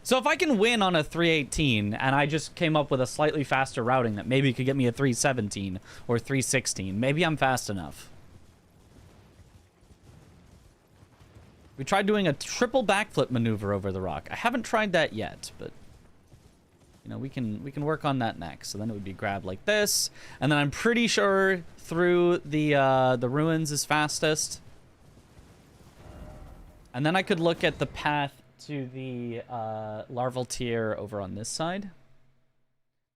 So if I can win on a 318 and I just came up with a slightly faster routing that maybe could get me a 317 or 316, maybe I'm fast enough. We tried doing a triple backflip maneuver over the rock. I haven't tried that yet, but you know, we can work on that next. So then it would be grab like this, and then I'm pretty sure through the ruins is fastest. And then I could look at the path to the larval tier over on this side.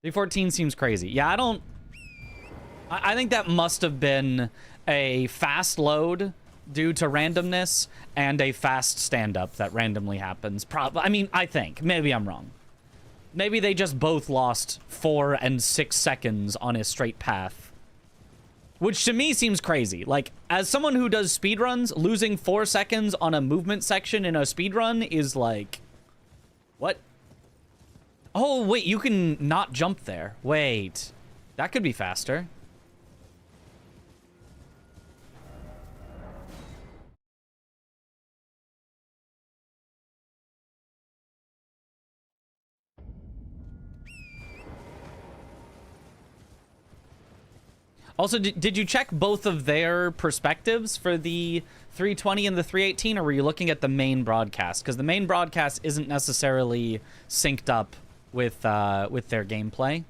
314 seems crazy. Yeah, I think that must have been a fast load due to randomness and a fast stand-up that randomly happens. I mean, I think. Maybe I'm wrong. Maybe they just both lost 4 and 6 seconds on a straight path. Which to me seems crazy. Like, as someone who does speedruns, losing 4 seconds on a movement section in a speedrun is like... What? Oh, wait, you can not jump there. Wait. That could be faster. Also, did you check both of their perspectives for the 320 and the 318, or were you looking at the main broadcast? Because the main broadcast isn't necessarily synced up with their gameplay.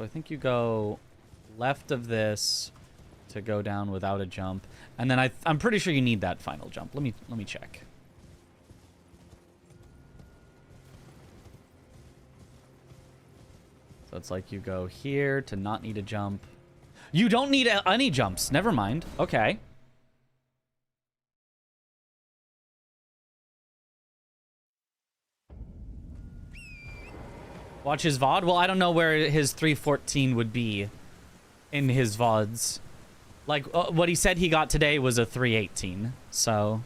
So I think you go left of this to go down without a jump. And then I'm pretty sure you need that final jump. Let me check. So it's like you go here to not need a jump. You don't need any jumps. Never mind. Okay. Watch his VOD? Well, I don't know where his 314 would be in his VODs. Like, what he said he got today was a 318, so...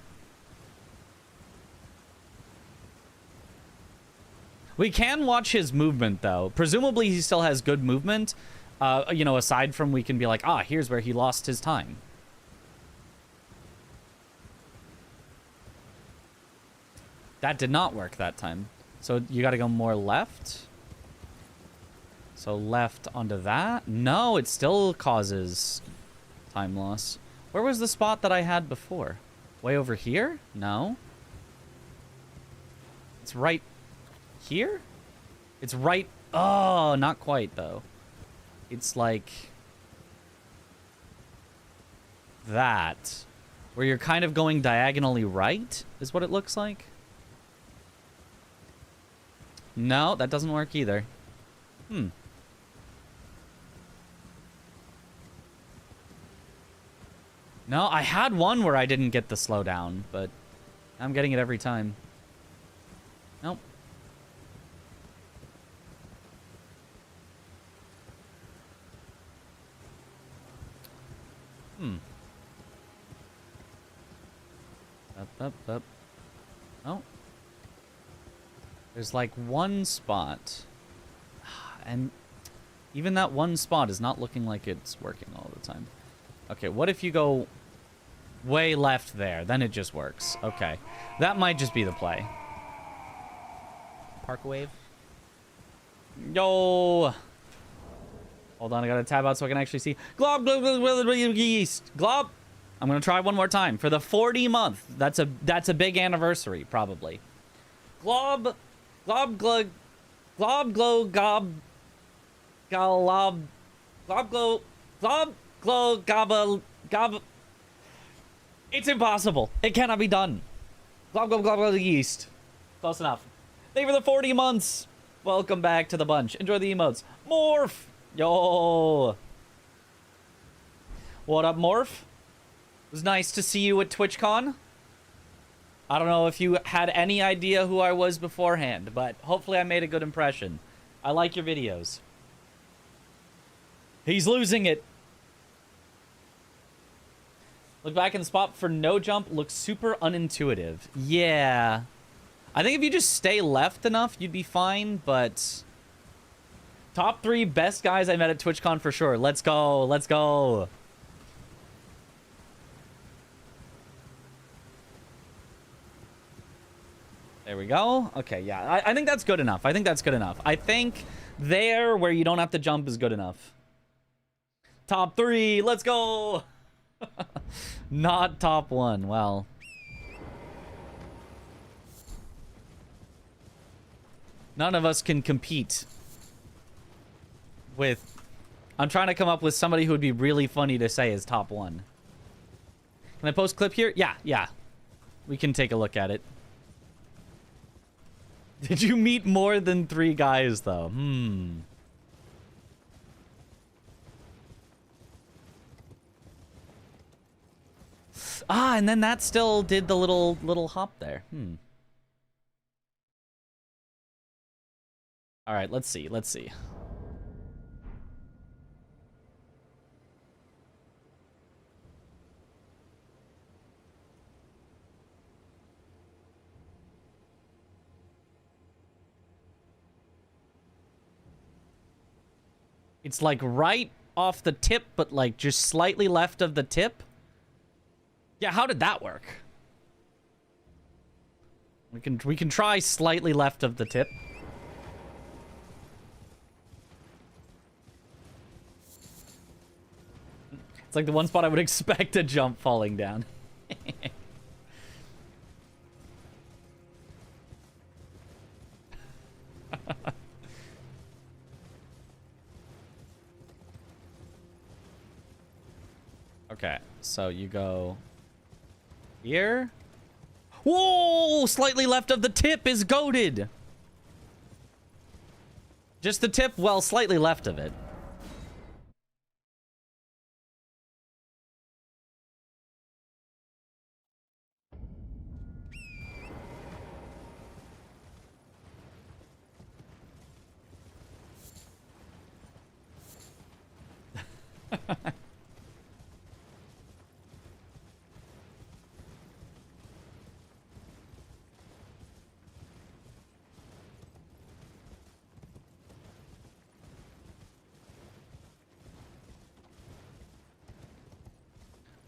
We can watch his movement, though. Presumably, he still has good movement. You know, aside from we can be like, ah, here's where he lost his time. That did not work that time. So you gotta go more left. So left onto that. No, it still causes time loss. Where was the spot that I had before? Way over here? No. It's right here? It's right... Oh, not quite, though. It's like... that. Where you're kind of going diagonally right, is what it looks like. No, that doesn't work either. Hmm. No, I had one where I didn't get the slowdown, but I'm getting it every time. Nope. Hmm. Up. Oh. There's like one spot. And even that one spot is not looking like it's working all the time. Okay, what if you go way left there? Then it just works. Okay. That might just be the play. Park wave. Yo! Hold on, I gotta tab out so I can actually see. Glob, glob, glob, glob, glob, yeast. Glob! I'm gonna try one more time. For the 40 month. That's a big anniversary, probably. Glob, glob, glug, glob, glow, gob, galob, glob, glow, glob, glow, gobble, gob. It's impossible. It cannot be done. Glob, glob, glob, glob, yeast. Close enough. Thank you for the 40 months. Welcome back to the bunch. Enjoy the emotes. Morph. Yo. What up, Morph? It was nice to see you at TwitchCon. I don't know if you had any idea who I was beforehand, but hopefully I made a good impression. I like your videos. He's losing it. Look back in the spot for no jump. Looks super unintuitive. Yeah. I think if you just stay left enough, you'd be fine, but... Top 3 best guys I met at TwitchCon for sure. Let's go. Let's go. There we go. Okay, yeah. I think that's good enough. I think that's good enough. I think there where you don't have to jump is good enough. Top 3. Let's go. Not top 1. Well. None of us can compete with... I'm trying to come up with somebody who would be really funny to say is top 1. Can I post clip here? Yeah. We can take a look at it. Did you meet more than 3 guys, though? Ah, and then that still did the little hop there. All right, let's see. It's like right off the tip, but like just slightly left of the tip. Yeah, how did that work? We can try slightly left of the tip. It's like the one spot I would expect a jump falling down. Okay, so you go here. Whoa! Slightly left of the tip is goated. Just the tip, well, slightly left of it.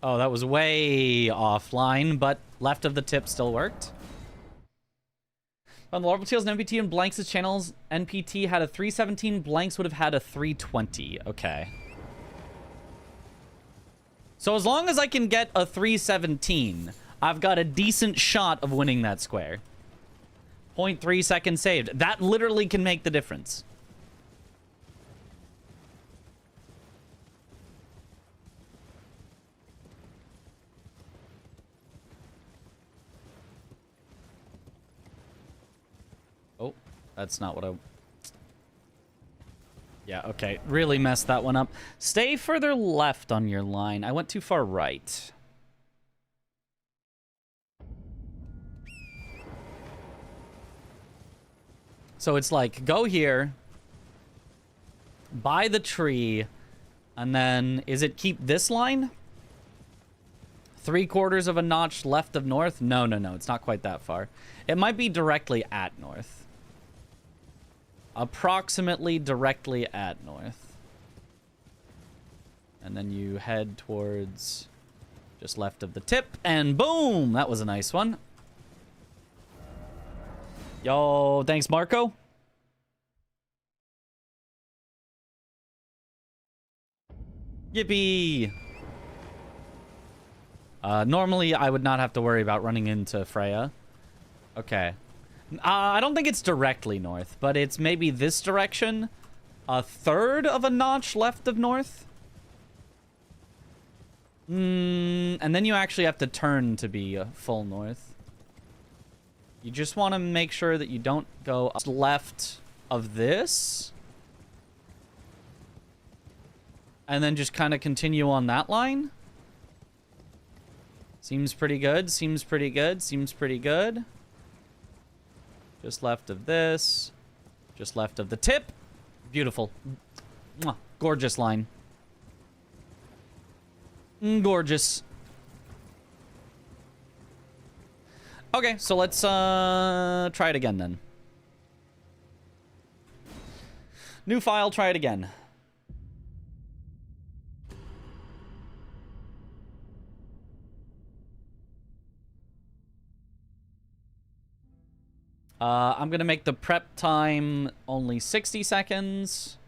Oh, that was way offline, but left of the tip still worked. On the Larval Tales and NPT and Blanks' channels, NPT had a 317, Blanks would have had a 320. Okay. So as long as I can get a 317, I've got a decent shot of winning that square. 0.3 seconds saved. That literally can make the difference. Oh, that's not what I... Yeah, okay. Really messed that one up. Stay further left on your line. I went too far right. So it's like, go here, buy the tree, and then, is it keep this line? 3/4 of a notch left of north? No, it's not quite that far. It might be directly at north. Approximately directly at north. And then you head towards just left of the tip, and boom! That was a nice one. Yo, thanks, Marco. Yippee! Normally, I would not have to worry about running into Freya. Okay. I don't think it's directly north, but it's maybe this direction. 1/3 of a notch left of north. And then you actually have to turn to be full north. You just want to make sure that you don't go left of this. And then just kind of continue on that line. Seems pretty good, seems pretty good, seems pretty good. Just left of this. Just left of the tip. Beautiful. Mwah. Gorgeous line. Gorgeous. Okay, so let's try it again then. New file, try it again. I'm gonna make the prep time only 60 seconds.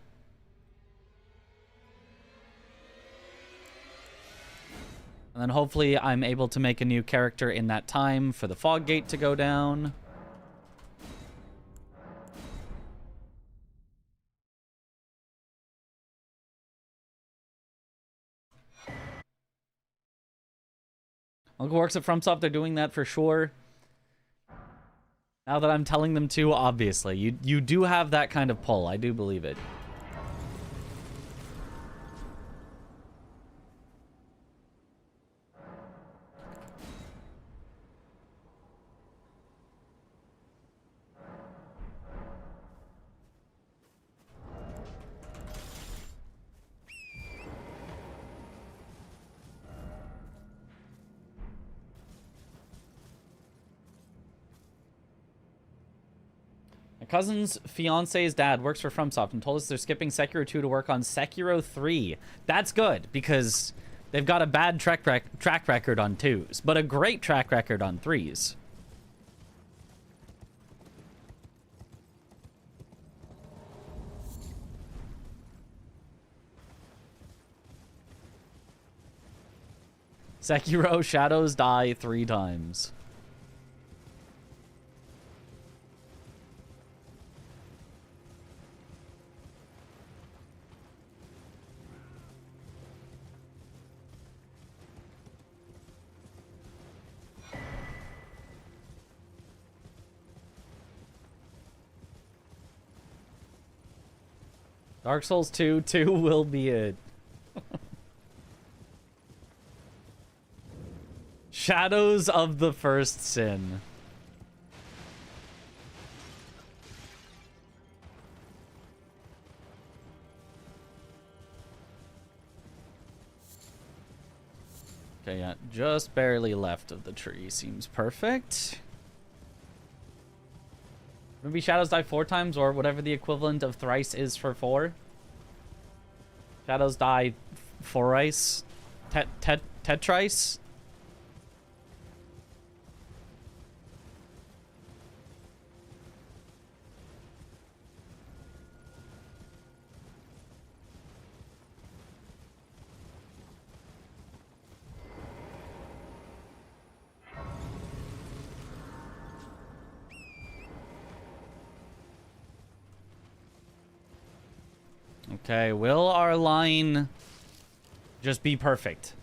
And then hopefully I'm able to make a new character in that time for the fog gate to go down. Uncle works at FromSoft, they're doing that for sure. Now that I'm telling them to, obviously. You do have that kind of pull. I do believe it. My cousin's fiance's dad works for FromSoft and told us they're skipping Sekiro 2 to work on Sekiro 3. That's good, because they've got a bad track record on 2s, but a great track record on 3s. Sekiro shadows die 3 times. Dark Souls 2 will be it. Shadows of the First Sin. Okay, yeah, just barely left of the tree. Seems perfect. Maybe Shadows die 4 times, or whatever the equivalent of thrice is for 4. Shadows die 4-ice. Tetrice. Okay, will our line just be perfect?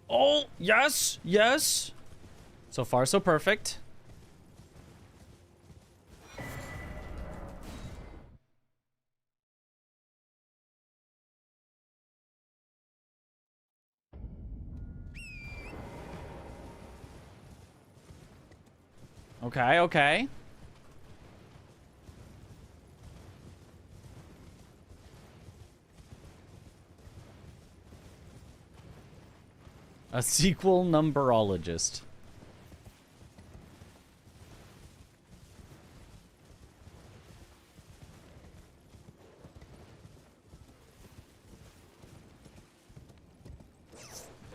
Oh, yes, yes. So far, so perfect. Okay, okay. A sequel numberologist.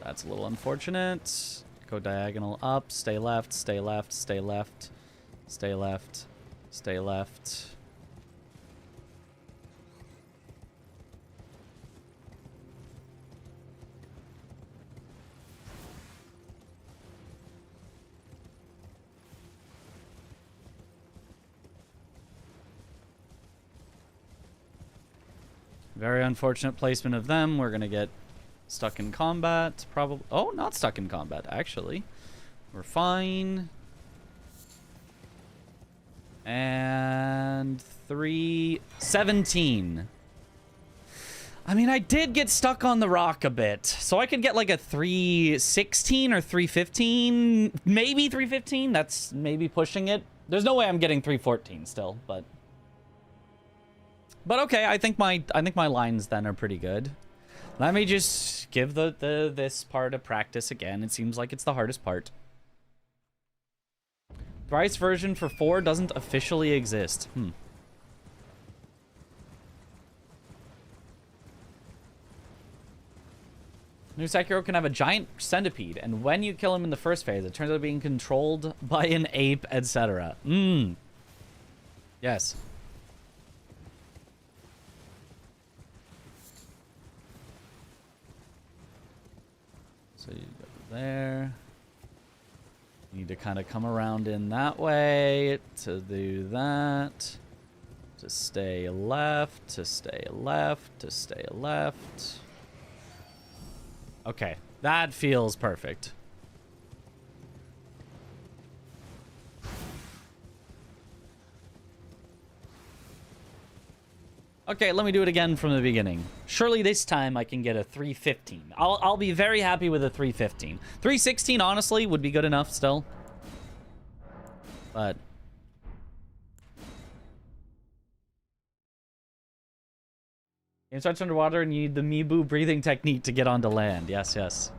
That's a little unfortunate. Go diagonal up, stay left, stay left, stay left, stay left, stay left. Very unfortunate placement of them. We're gonna get stuck in combat, probably. Oh, not stuck in combat, actually. We're fine. And 317. I mean, I did get stuck on the rock a bit, so I could get like a 316 or 315, maybe 315. That's maybe pushing it. There's no way I'm getting 314 still, but okay. I think my lines then are pretty good. Let me just give this part a practice again. It seems like it's the hardest part. Thrice version for 4 doesn't officially exist. New Sekiro can have a giant centipede, and when you kill him in the first phase, it turns out being controlled by an ape, etc. Yes. So you go there. You need to kind of come around in that way to do that. To stay left, to stay left, to stay left. Okay, that feels perfect. Okay, let me do it again from the beginning. Surely this time I can get a 315. I'll be very happy with a 315. 316, honestly, would be good enough still. But game starts underwater and you need the Mibu breathing technique to get onto land. Yes, yes.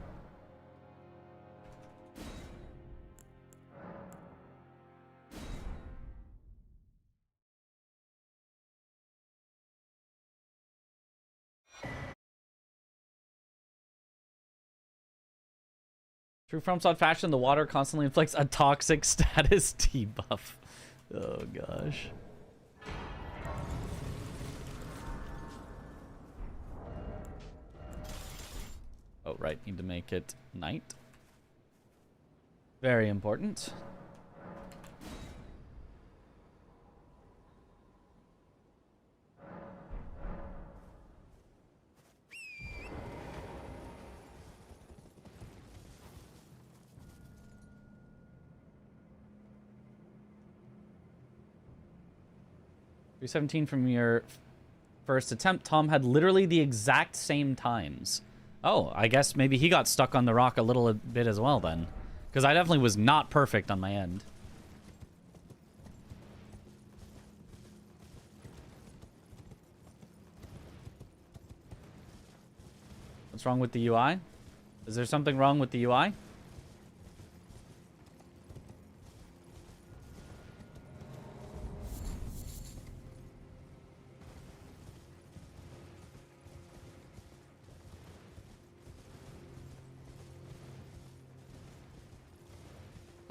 True FromSoft fashion, the water constantly inflicts a toxic status debuff. Oh gosh. Oh right, need to make it night. Very important. 317 from your first attempt. Tom had literally the exact same times. Oh, I guess maybe he got stuck on the rock a little bit as well then. Because I definitely was not perfect on my end. What's wrong with the UI? Is there something wrong with the UI?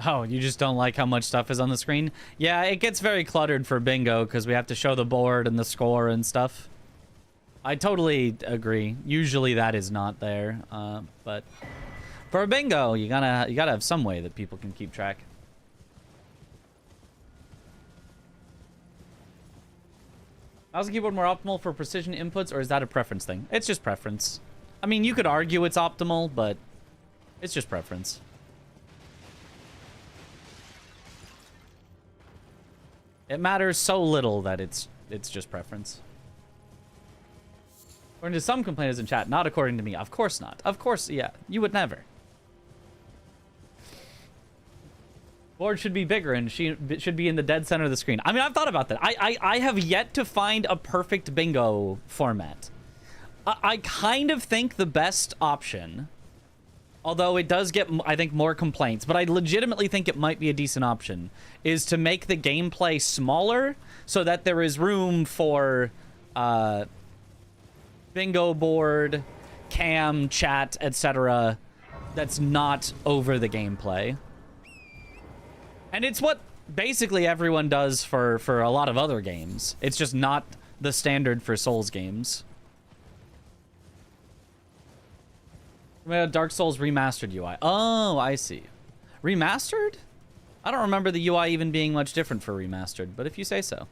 Oh, you just don't like how much stuff is on the screen? Yeah, it gets very cluttered for bingo because we have to show the board and the score and stuff. I totally agree. Usually that is not there, but for a bingo, you gotta have some way that people can keep track. How's the keyboard more optimal for precision inputs, or is that a preference thing? It's just preference. I mean, you could argue it's optimal, but it's just preference. It matters so little that it's just preference. According to some complainers in chat, not according to me. Of course not. Of course, yeah. You would never. Board should be bigger and it should be in the dead center of the screen. I mean, I've thought about that. I have yet to find a perfect bingo format. I kind of think the best option, although it does get, I think, more complaints, but I legitimately think it might be a decent option, is to make the gameplay smaller so that there is room for bingo board, cam, chat, etc. that's not over the gameplay. And it's what basically everyone does for a lot of other games. It's just not the standard for Souls games. Dark Souls remastered UI. Oh, I see. Remastered? I don't remember the UI even being much different for remastered, but if you say so.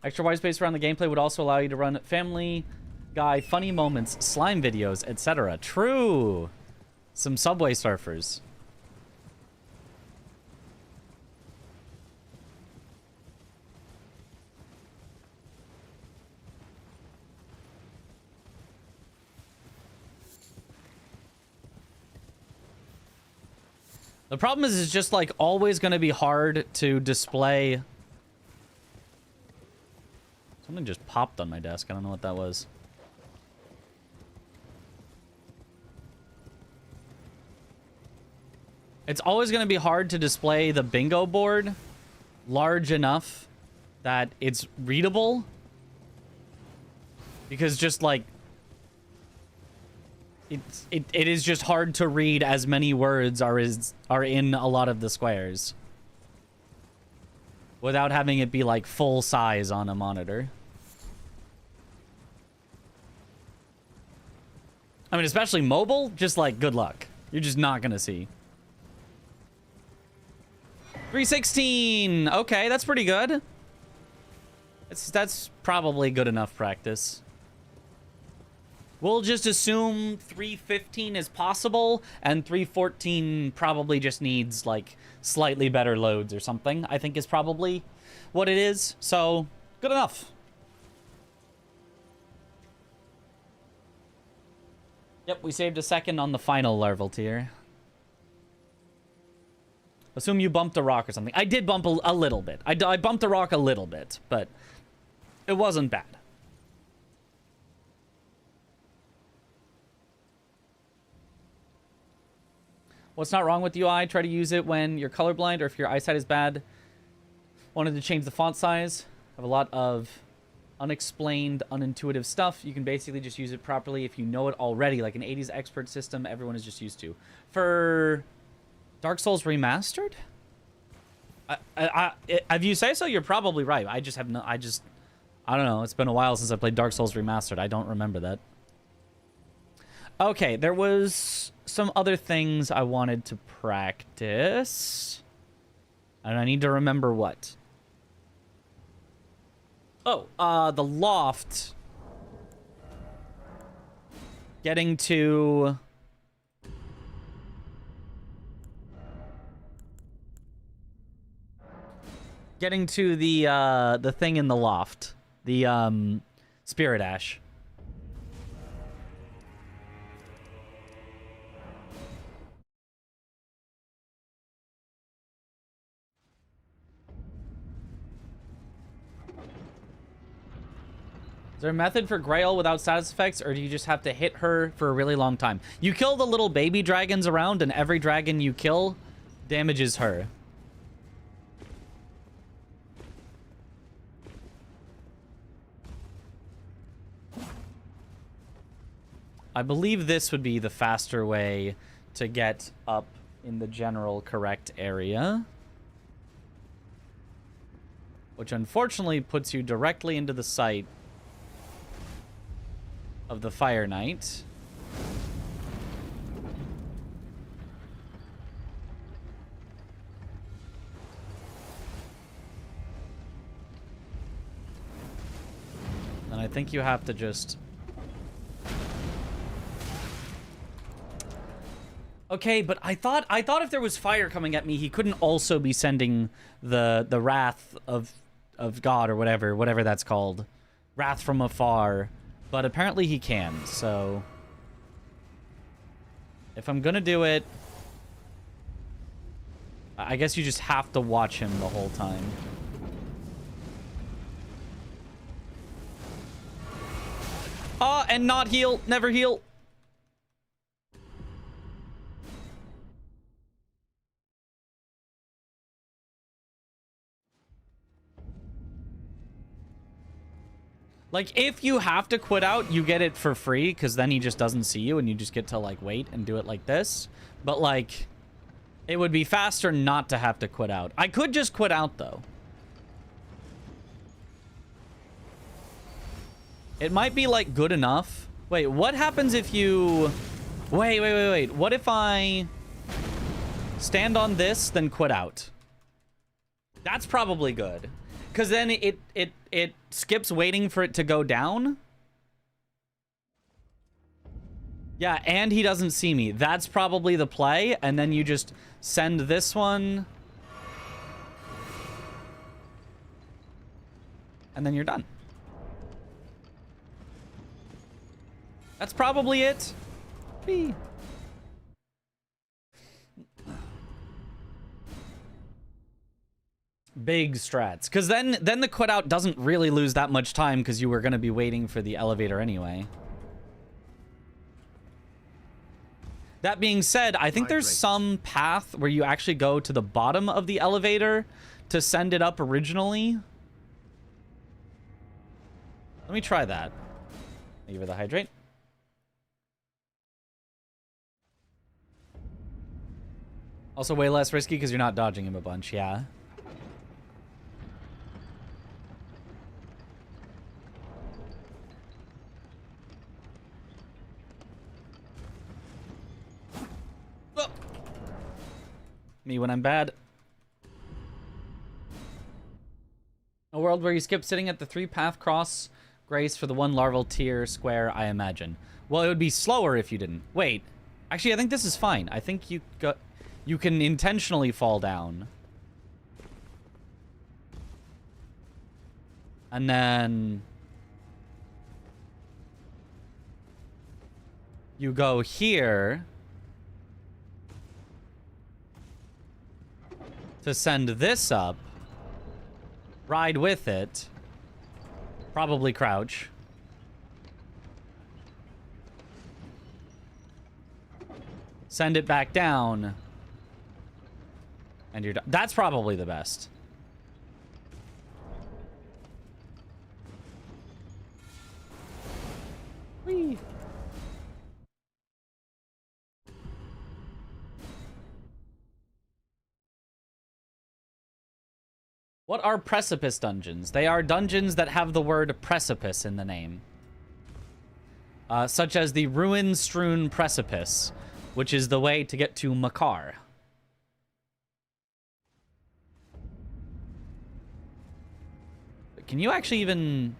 Extra white space around the gameplay would also allow you to run Family Guy funny moments, slime videos, etc. True. Some Subway Surfers. The problem is it's just like always going to be hard to display. Something just popped on my desk. I don't know what that was. It's always going to be hard to display the bingo board large enough that it's readable. Because just like it is just hard to read as many words are in a lot of the squares without having it be like full size on a monitor. I mean, especially mobile, just like good luck. You're just not gonna see. 316. Okay, that's pretty good. That's probably good enough practice. We'll just assume 315 is possible, and 314 probably just needs, like, slightly better loads or something, I think is probably what it is. So, good enough. Yep, we saved a second on the final larval tier. Assume you bumped a rock or something. I did bump a little bit. I bumped a rock a little bit, but it wasn't bad. What's not wrong with the UI? Try to use it when you're colorblind or if your eyesight is bad. Wanted to change the font size. Have a lot of unexplained, unintuitive stuff. You can basically just use it properly if you know it already, like an 80s expert system everyone is just used to. For Dark Souls Remastered? If you say so, you're probably right. I just have no... I don't know. It's been a while since I played Dark Souls Remastered. I don't remember that. Okay, there was some other things I wanted to practice. And I need to remember what. Oh, the loft. Getting to... Getting to the thing in the loft. The, Spirit Ash. Is there a method for Grail without status effects, or do you just have to hit her for a really long time? You kill the little baby dragons around, and every dragon you kill damages her. I believe this would be the faster way to get up in the general correct area. Which unfortunately puts you directly into the sight of the Fire Knight. And I think you have to just... Okay, but I thought if there was fire coming at me, he couldn't also be sending the wrath of God or whatever that's called. Wrath from afar. But apparently he can, so... If I'm gonna do it... I guess you just have to watch him the whole time. And not heal. Never heal. Like, if you have to quit out, you get it for free, because then he just doesn't see you, and you just get to, like, wait and do it like this. But, like, it would be faster not to have to quit out. I could just quit out, though. It might be, like, good enough. Wait, what happens if you... Wait. What if I stand on this, then quit out? That's probably good. Because then it skips waiting for it to go down. Yeah, and he doesn't see me. That's probably the play. And then you just send this one. And then you're done. That's probably it. Whee. Big strats. Because then the quit out doesn't really lose that much time because you were going to be waiting for the elevator anyway. That being said, I think there's some path where you actually go to the bottom of the elevator to send it up originally. Let me try that. Thank you for the hydrate. Also way less risky because you're not dodging him a bunch, yeah. Me when I'm bad. A world where you skip sitting at the 3-path cross grace for the 1 larval tier square, I imagine. Well, it would be slower if you didn't. Wait. Actually, I think this is fine. I think you can intentionally fall down. And then you go here to send this up, ride with it, probably crouch, send it back down, and you're done. That's probably the best. Whee! What are precipice dungeons? They are dungeons that have the word precipice in the name. Such as the ruin-strewn precipice, which is the way to get to Makar. can you actually even...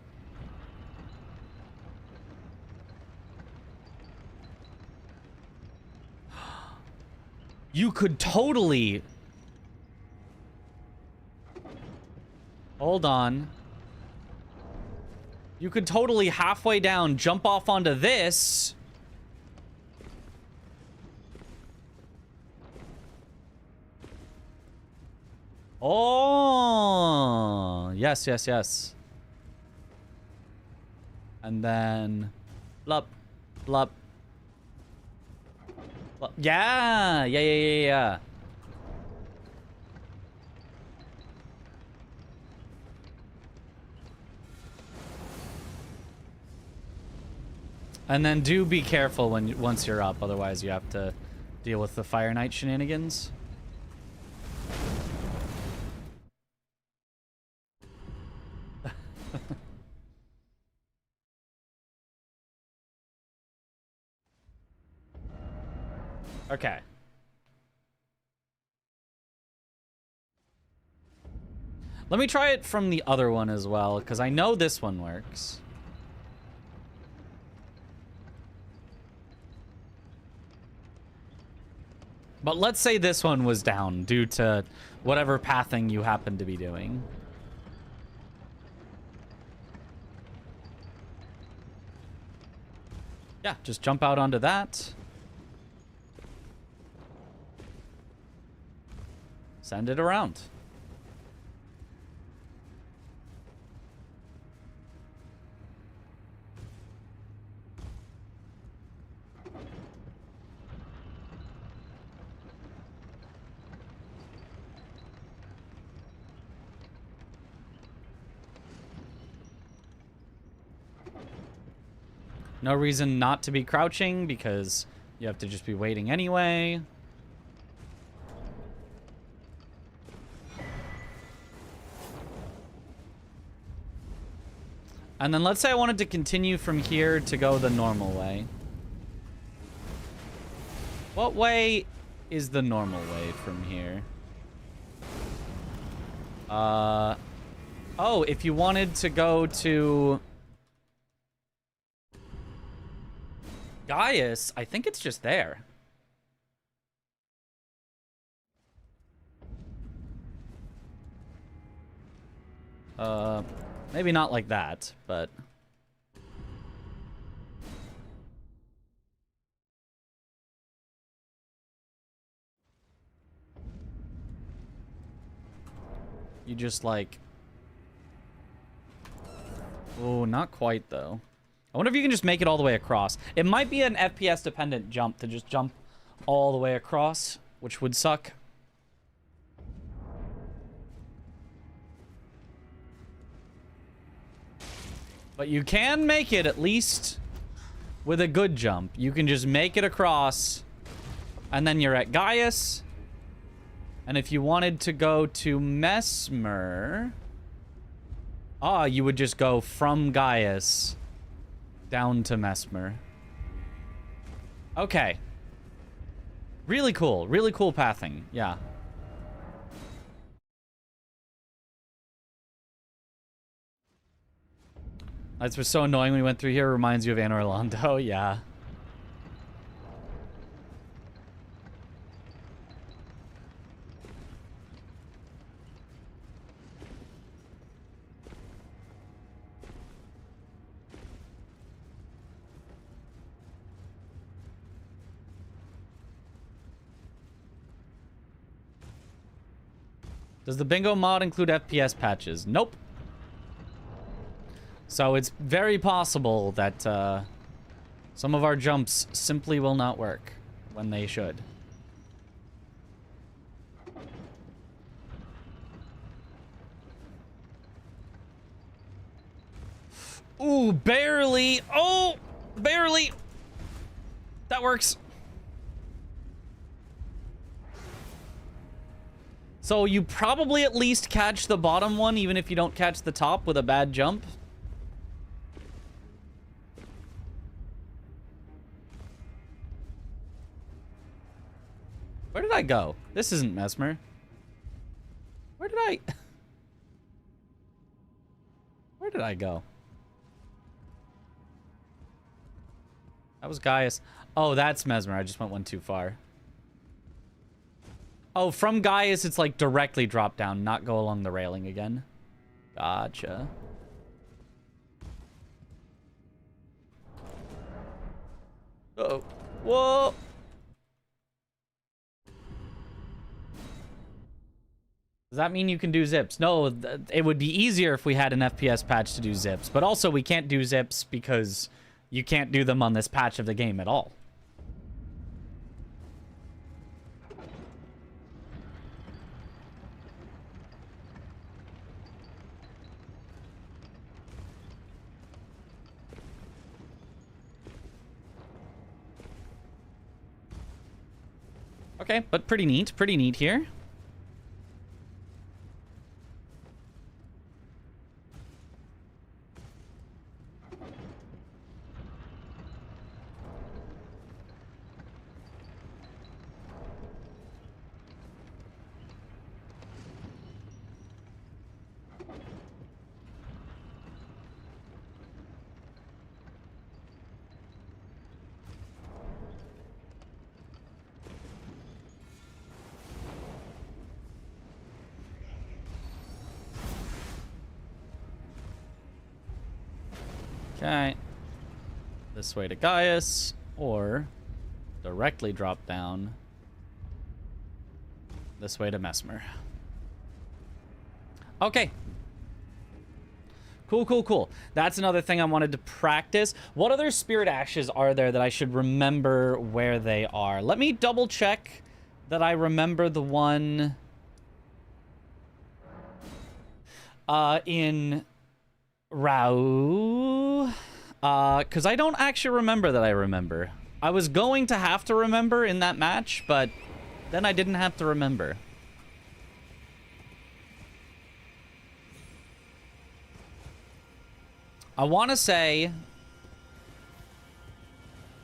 You could totally... Hold on. You could totally halfway down jump off onto this. Oh, yes, yes, yes. And then, blup, blup, blup. Yeah, yeah, yeah, yeah, yeah. And then do be careful when once you're up, otherwise you have to deal with the Fire Knight shenanigans. Okay. Let me try it from the other one as well, because I know this one works. But let's say this one was down due to whatever pathing you happen to be doing. Yeah, just jump out onto that. Send it around. No reason not to be crouching because you have to just be waiting anyway. And then let's say I wanted to continue from here to go the normal way. What way is the normal way from here? Oh, if you wanted to go to Gaius, I think it's just there. Maybe not like that, but... You just like... Oh, not quite though. I wonder if you can just make it all the way across. It might be an FPS dependent jump to just jump all the way across, which would suck. But you can make it at least with a good jump. You can just make it across and then you're at Gaius. And if you wanted to go to Mesmer, you would just go from Gaius down to Mesmer. Okay. Really cool pathing. Yeah. Lights were so annoying when we went through here. Reminds you of Anne Orlando. Yeah. Does the bingo mod include FPS patches? Nope. So it's very possible that some of our jumps simply will not work when they should. Ooh, barely. Oh, barely. That works. So you probably at least catch the bottom one, even if you don't catch the top with a bad jump. Where did I go? This isn't Mesmer. Where did I... did I go? That was Gaius. Oh, that's Mesmer. I just went one too far. Oh, from Gaius, it's like directly drop down, not go along the railing again. Gotcha. Uh-oh. Whoa! Does that mean you can do zips? No, it would be easier if we had an FPS patch to do zips. But also, we can't do zips because you can't do them on this patch of the game at all. Okay, but pretty neat here. Okay. This way to Gaius, or directly drop down this way to Mesmer. Okay. Cool. That's another thing I wanted to practice. What other spirit ashes are there that I should remember where they are? Let me double check that I remember the one in Rao, because I don't actually remember that I remember. I was going to have to remember in that match, but then I didn't have to remember. I want to say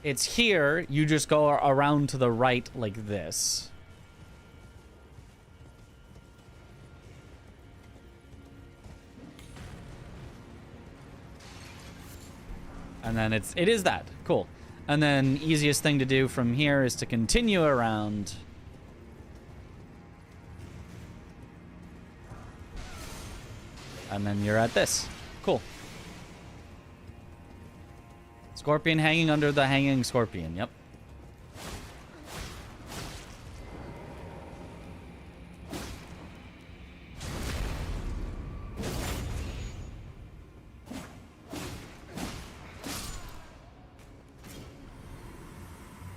it's here. You just go around to the right like this. And then it is that. Cool. And then easiest thing to do from here is to continue around. And then you're at this. Cool. Scorpion hanging under the hanging scorpion. Yep.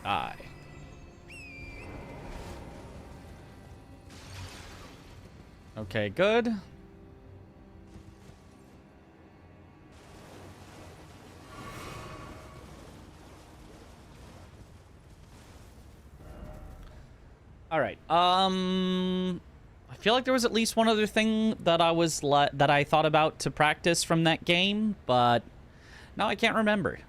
Die. Okay, good. All right. I feel like there was at least one other thing that I thought about to practice from that game, but now I can't remember.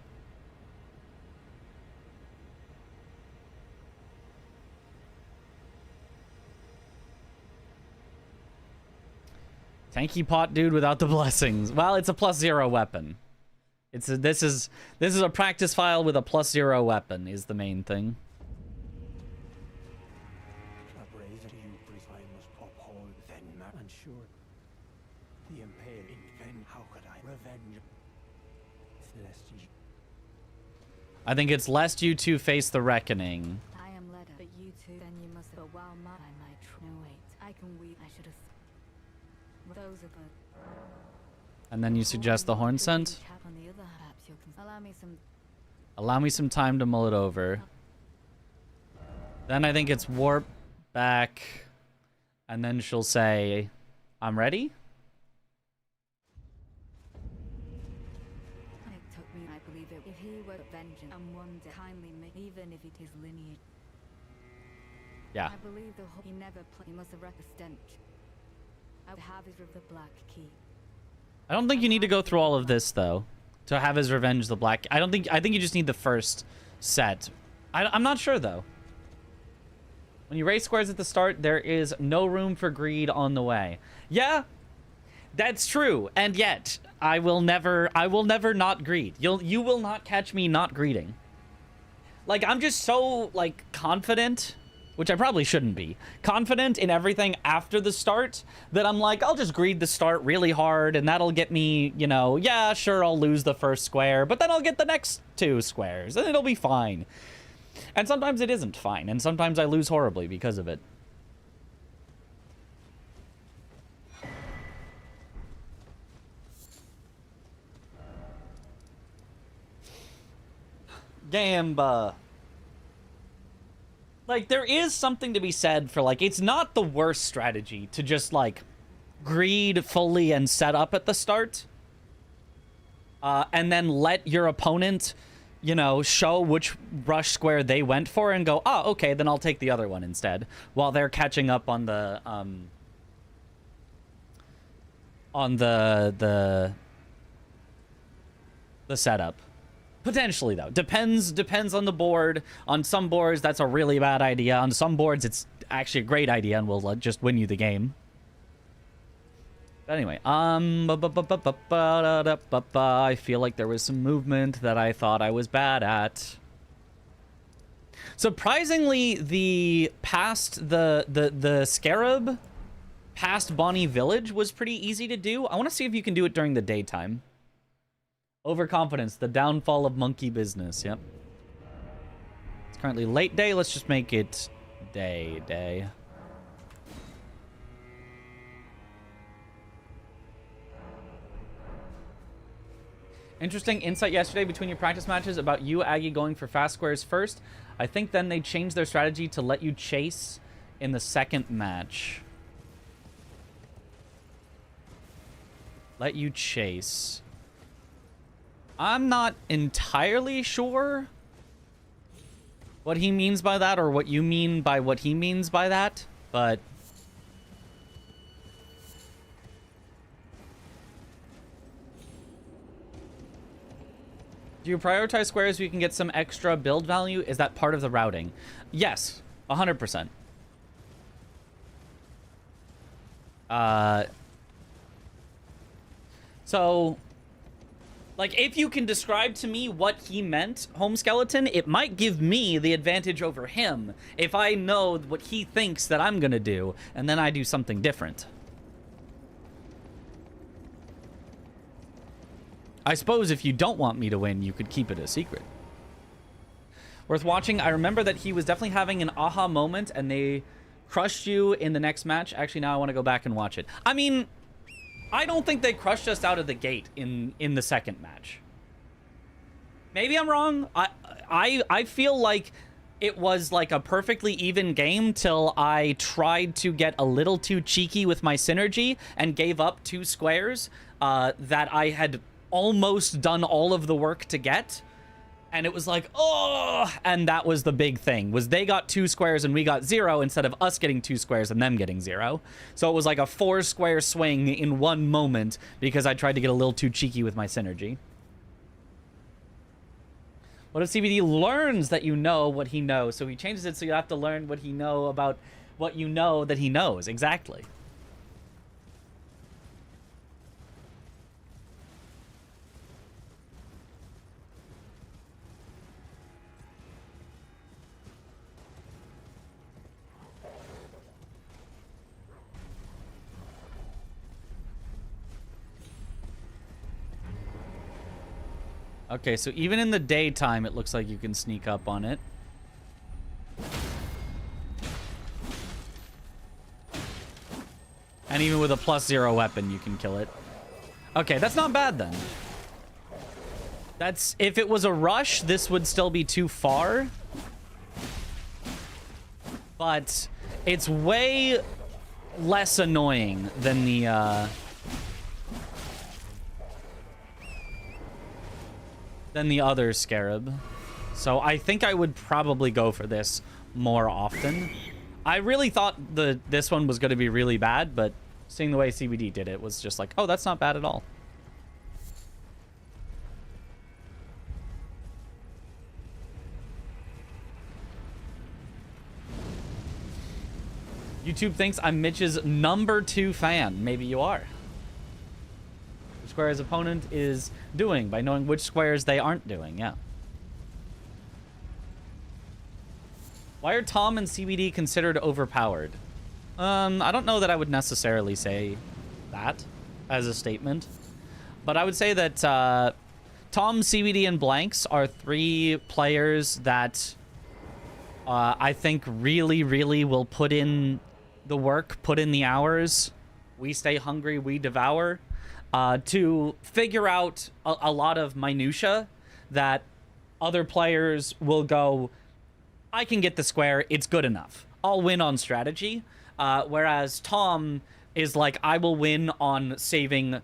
Tanky pot dude without the blessings. Well, it's a +0 weapon. This is a practice file with a +0 weapon is the main thing. I think it's lest you two face the reckoning. I am led, but you two, then you must have a wild man. I might no wait. I can weep. I should have. Those are good. And then you suggest the horn scent. Allow me some time to mull it over. Then I think it's warp back, and then she'll say, "I'm ready." If he were vengeance and one day kindly make, even if it is lineage. Yeah. I believe he never played. He must have wrecked the stench. I would have his the black key. I don't think you need to go through all of this though to have his revenge the black. I think you just need the first set. I'm not sure though. When you raise squares at the start, there is no room for greed on the way. Yeah. That's true, and yet I will never not greet. You will not catch me not greeting. Like, I'm just so, like, confident, which I probably shouldn't be, confident in everything after the start that I'm like, I'll just greed the start really hard and that'll get me, you know, yeah, sure, I'll lose the first square, but then I'll get the next 2 squares and it'll be fine. And sometimes it isn't fine, and sometimes I lose horribly because of it. Gamba. Like, there is something to be said for, like, it's not the worst strategy to just, like, greed fully and set up at the start. And then let your opponent, you know, show which rush square they went for and go, oh, okay, then I'll take the other one instead. While they're catching up on the setup. Potentially, though. Depends on the board. On some boards, that's a really bad idea. On some boards, it's actually a great idea and will just win you the game. But anyway, I feel like there was some movement that I thought I was bad at. Surprisingly, the Scarab past Bonnie Village was pretty easy to do. I want to see if you can do it during the daytime. Overconfidence, the downfall of monkey business. Yep. It's currently late day. Let's just make it day. Interesting insight yesterday between your practice matches about you, Aggie, going for fast squares first. I think then they changed their strategy to let you chase in the second match. Let you chase. I'm not entirely sure what he means by that, or what you mean by what he means by that, but do you prioritize squares so you can get some extra build value? Is that part of the routing? Yes, 100%. So, like, if you can describe to me what he meant, Home Skeleton, it might give me the advantage over him if I know what he thinks that I'm gonna do, and then I do something different. I suppose if you don't want me to win, you could keep it a secret. Worth watching. I remember that he was definitely having an aha moment, and they crushed you in the next match. Actually, now I want to go back and watch it. I mean, I don't think they crushed us out of the gate in the second match. Maybe I'm wrong. I feel like it was like a perfectly even game till I tried to get a little too cheeky with my synergy and gave up 2 squares that I had almost done all of the work to get. And it was like, oh, and that was the big thing, was they got 2 squares and we got 0 instead of us getting 2 squares and them getting 0. So it was like a 4 square swing in one moment because I tried to get a little too cheeky with my synergy. What if CBD learns that you know what he knows? So he changes it so you have to learn what he know about what you know that he knows. Exactly. Okay, so even in the daytime, it looks like you can sneak up on it. And even with a +0 weapon, you can kill it. Okay, that's not bad then. That's, if it was a rush, this would still be too far. But it's way less annoying than the other Scarab. So I think I would probably go for this more often. I really thought this one was going to be really bad, but seeing the way CBD did it was just like, oh, that's not bad at all. YouTube thinks I'm Mitch's #2 fan. Maybe you are. square his opponent is doing by knowing which squares they aren't doing. Yeah. Why are Tom and CBD considered overpowered? I don't know that I would necessarily say that as a statement, but I would say that Tom, CBD, and Blanks are 3 players that I think really, really will put in the work, put in the hours. We stay hungry, we devour, to figure out a lot of minutia that other players will go, I can get the square, it's good enough. I'll win on strategy. Whereas Tom is like, I will win on saving,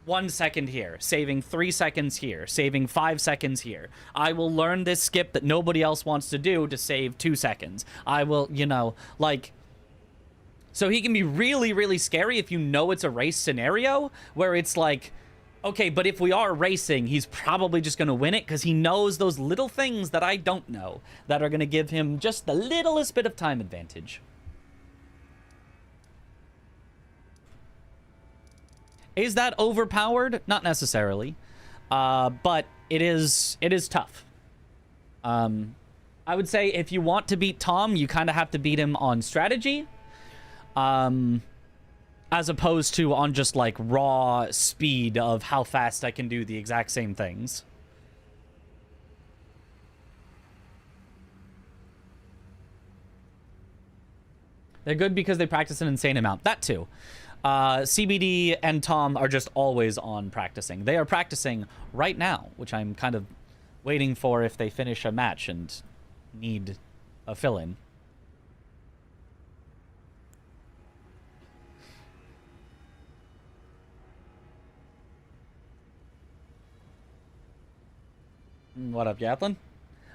1 second here, saving 3 seconds here, saving 5 seconds here. I will learn this skip that nobody else wants to do to save 2 seconds. I will, so he can be really, really scary if you know it's a race scenario where it's like, okay, but if we are racing, he's probably just going to win it because he knows those little things that I don't know that are going to give him just the littlest bit of time advantage. Is that overpowered? Not necessarily, but it is tough. I would say if you want to beat Tom, you kind of have to beat him on strategy, as opposed to on just like raw speed of how fast I can do the exact same things. They're good because they practice an insane amount. That too. CBD and Tom are just always on practicing. They are practicing right now, which I'm kind of waiting for if they finish a match and need a fill-in. What up, Gatlin?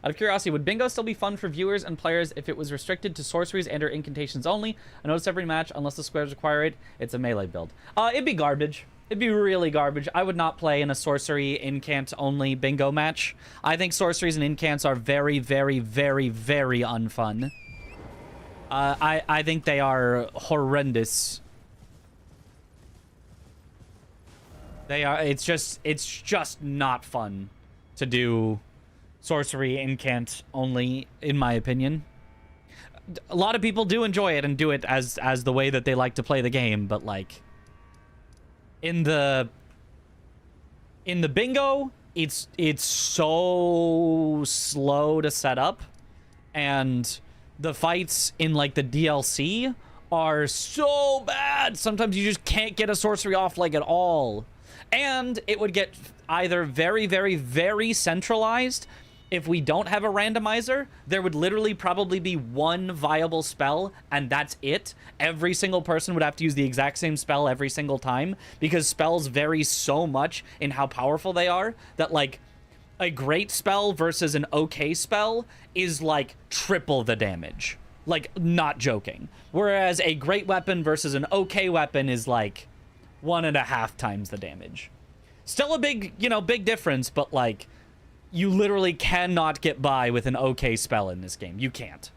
Out of curiosity, would bingo still be fun for viewers and players if it was restricted to sorceries and or incantations only? I notice every match, unless the squares require it, it's a melee build. It'd be garbage. It'd be really garbage. I would not play in a sorcery incant only bingo match. I think sorceries and incants are very, very, very, very unfun. I think they are horrendous. They are. It's just not fun to do sorcery incant only, in my opinion. A lot of people do enjoy it and do it as the way that they like to play the game, but like in the bingo, it's so slow to set up, and the fights in like the DLC are so bad. Sometimes you just can't get a sorcery off like at all. And it would get either very, very, very centralized. If we don't have a randomizer, there would literally probably be one viable spell, and that's it. Every single person would have to use the exact same spell every single time, because spells vary so much in how powerful they are, that, like, a great spell versus an okay spell is, like, triple the damage. Like, not joking. Whereas a great weapon versus an okay weapon is, like, 1.5 times the damage. Still a big, big difference, but, like, you literally cannot get by with an okay spell in this game. You can't.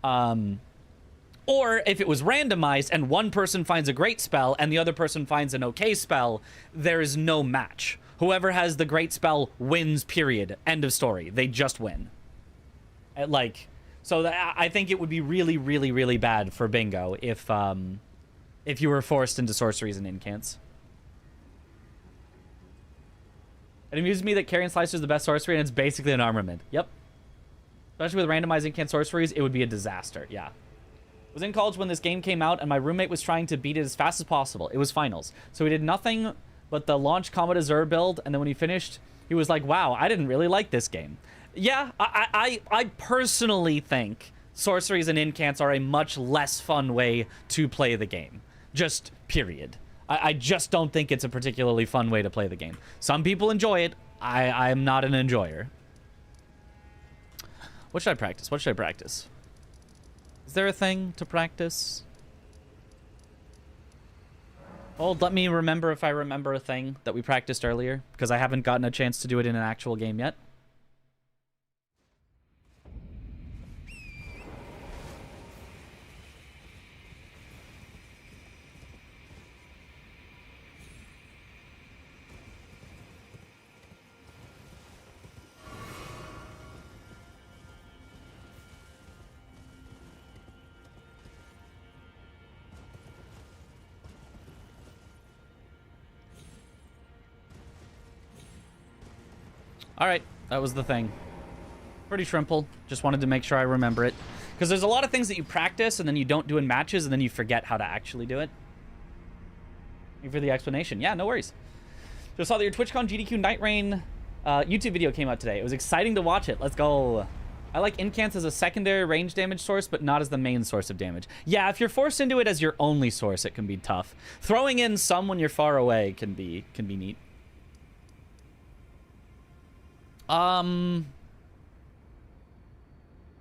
Or if it was randomized and one person finds a great spell and the other person finds an okay spell, there is no match. Whoever has the great spell wins, period. End of story. They just win. So I think it would be really, really, really bad for bingo if you were forced into sorceries and incants. It amuses me that Carrion Slicer is the best sorcery, and it's basically an armament. Yep. Especially with randomized incant sorceries, it would be a disaster. Yeah. I was in college when this game came out, and my roommate was trying to beat it as fast as possible. It was finals. So he did nothing but the launch Comet Azure build, and then when he finished, he was like, wow, I didn't really like this game. Yeah, I personally think sorceries and incants are a much less fun way to play the game. Just period. I just don't think it's a particularly fun way to play the game. Some people enjoy it. I am not an enjoyer. What should I practice? What should I practice? Is there a thing to practice? Hold, let me remember if I remember a thing that we practiced earlier, because I haven't gotten a chance to do it in an actual game yet. All right, that was the thing. Pretty simple. Just wanted to make sure I remember it. Because there's a lot of things that you practice and then you don't do in matches and then you forget how to actually do it. Thank you for the explanation. Yeah, no worries. Just saw that your TwitchCon GDQ Night Rain YouTube video came out today. It was exciting to watch it. Let's go. I like incants as a secondary range damage source, but not as the main source of damage. Yeah, if you're forced into it as your only source, it can be tough. Throwing in some when you're far away can be neat.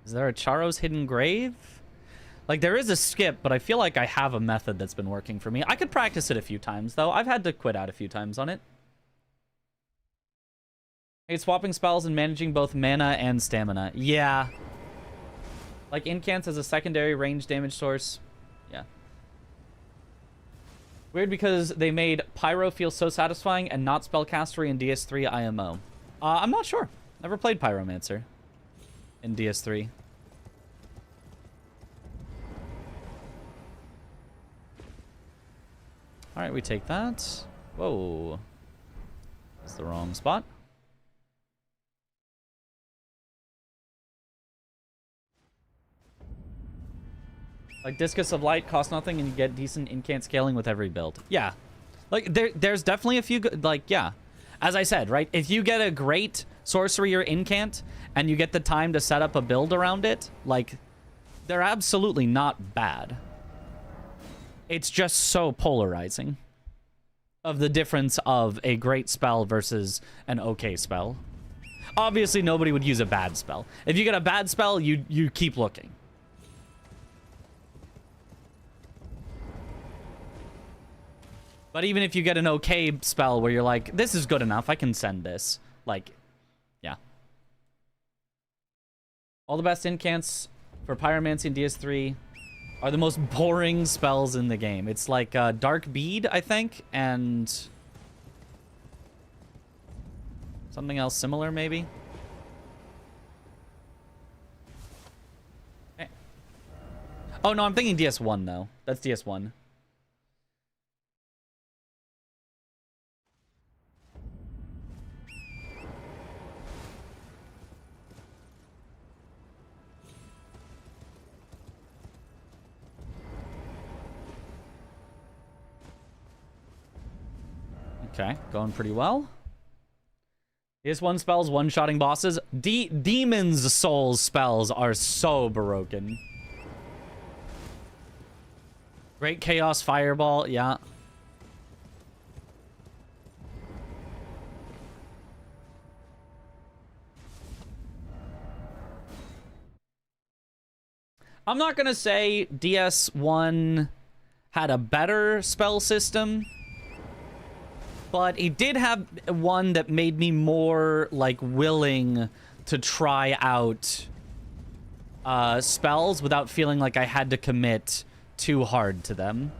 Is there a Charo's Hidden Grave? Like, there is a skip, but I feel like I have a method that's been working for me. I could practice it a few times, though. I've had to quit out a few times on it. Hate swapping spells and managing both mana and stamina. Yeah. Like, incants as a secondary range damage source. Yeah. Weird because they made Pyro feel so satisfying and not Spellcastery in DS3 IMO. I'm not sure. Never played Pyromancer in DS3. Alright, we take that. Whoa. That's the wrong spot. Like, Discus of Light costs nothing and you get decent incant scaling with every build. Yeah. Like, there's definitely a few good, like, yeah. As I said, right? If you get a great sorcery or incant and you get the time to set up a build around it, like, they're absolutely not bad. It's just so polarizing of the difference of a great spell versus an okay spell. Obviously, nobody would use a bad spell. If you get a bad spell, you keep looking. But even if you get an okay spell where you're like, this is good enough, I can send this. Like, yeah. All the best incants for Pyromancy in DS3 are the most boring spells in the game. It's like Dark Bead, I think, and something else similar, maybe. Okay. Oh, no, I'm thinking DS1, though. That's DS1. Okay, going pretty well. DS1 spells, one-shotting bosses. Demon's Souls spells are so broken. Great Chaos Fireball, yeah. I'm not gonna say DS1 had a better spell system, but it did have one that made me more, like, willing to try out spells without feeling like I had to commit too hard to them.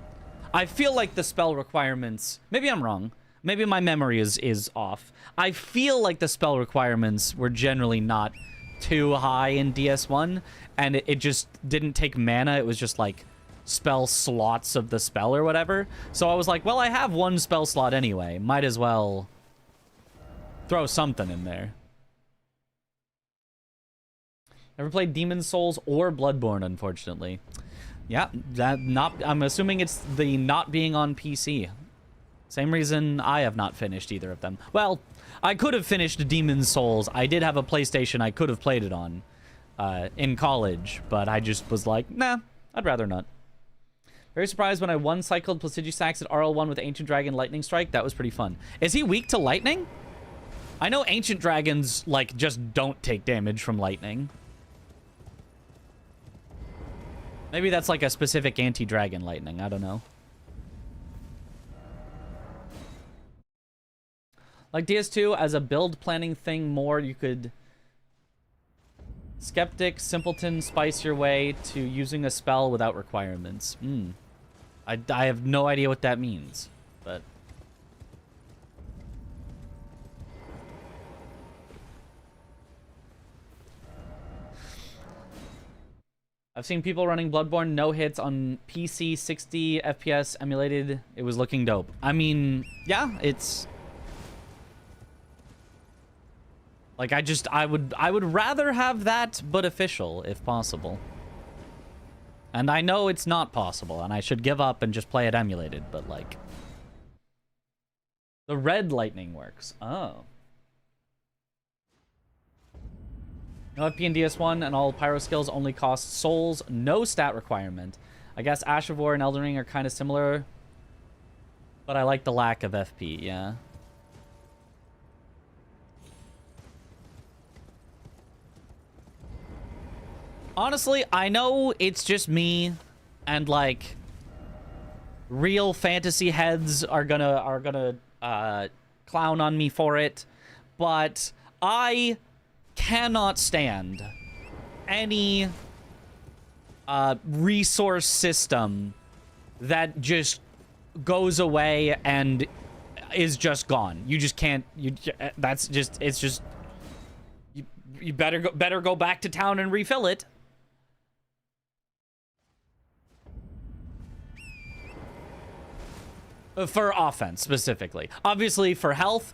I feel like the spell requirements... Maybe I'm wrong. Maybe my memory is off. I feel like the spell requirements were generally not too high in DS1, and it just didn't take mana. It was just, like, spell slots of the spell or whatever. So I was like, well, I have one spell slot anyway. Might as well throw something in there. Never played Demon's Souls or Bloodborne, unfortunately. Yeah, I'm assuming it's the not being on PC. Same reason I have not finished either of them. Well, I could have finished Demon's Souls. I did have a PlayStation I could have played it on in college, but I just was like, nah, I'd rather not. Very surprised when I one-cycled Placidusax at RL1 with Ancient Dragon Lightning Strike. That was pretty fun. Is he weak to lightning? I know Ancient Dragons, like, just don't take damage from lightning. Maybe that's like a specific anti-dragon lightning. I don't know. Like DS2, as a build planning thing more, you could... Skeptic, Simpleton, spice your way to using a spell without requirements. I have no idea what that means, but... I've seen people running Bloodborne no hits on PC, 60 FPS emulated. It was looking dope. I mean, yeah, it's... Like, I would rather have that, but official, if possible. And I know it's not possible, and I should give up and just play it emulated, but, like... The red lightning works. Oh. No FP and DS1 and all pyro skills only cost souls, no stat requirement. I guess Ash of War and Elden Ring are kind of similar, but I like the lack of FP, yeah. Honestly, I know it's just me, and like real fantasy heads are gonna clown on me for it, but I cannot stand any resource system that just goes away and is just gone. You just can't. That's just. It's just. You better go back to town and refill it. For offense, specifically. Obviously, for health,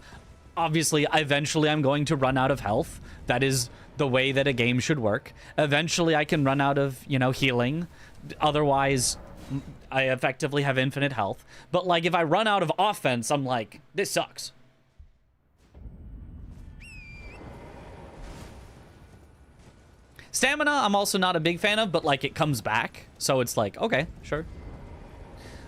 eventually I'm going to run out of health. That is the way that a game should work. Eventually, I can run out of, you know, healing. Otherwise, I effectively have infinite health. But, like, if I run out of offense, I'm like, this sucks. Stamina, I'm also not a big fan of, but, like, it comes back. So it's like, okay, sure.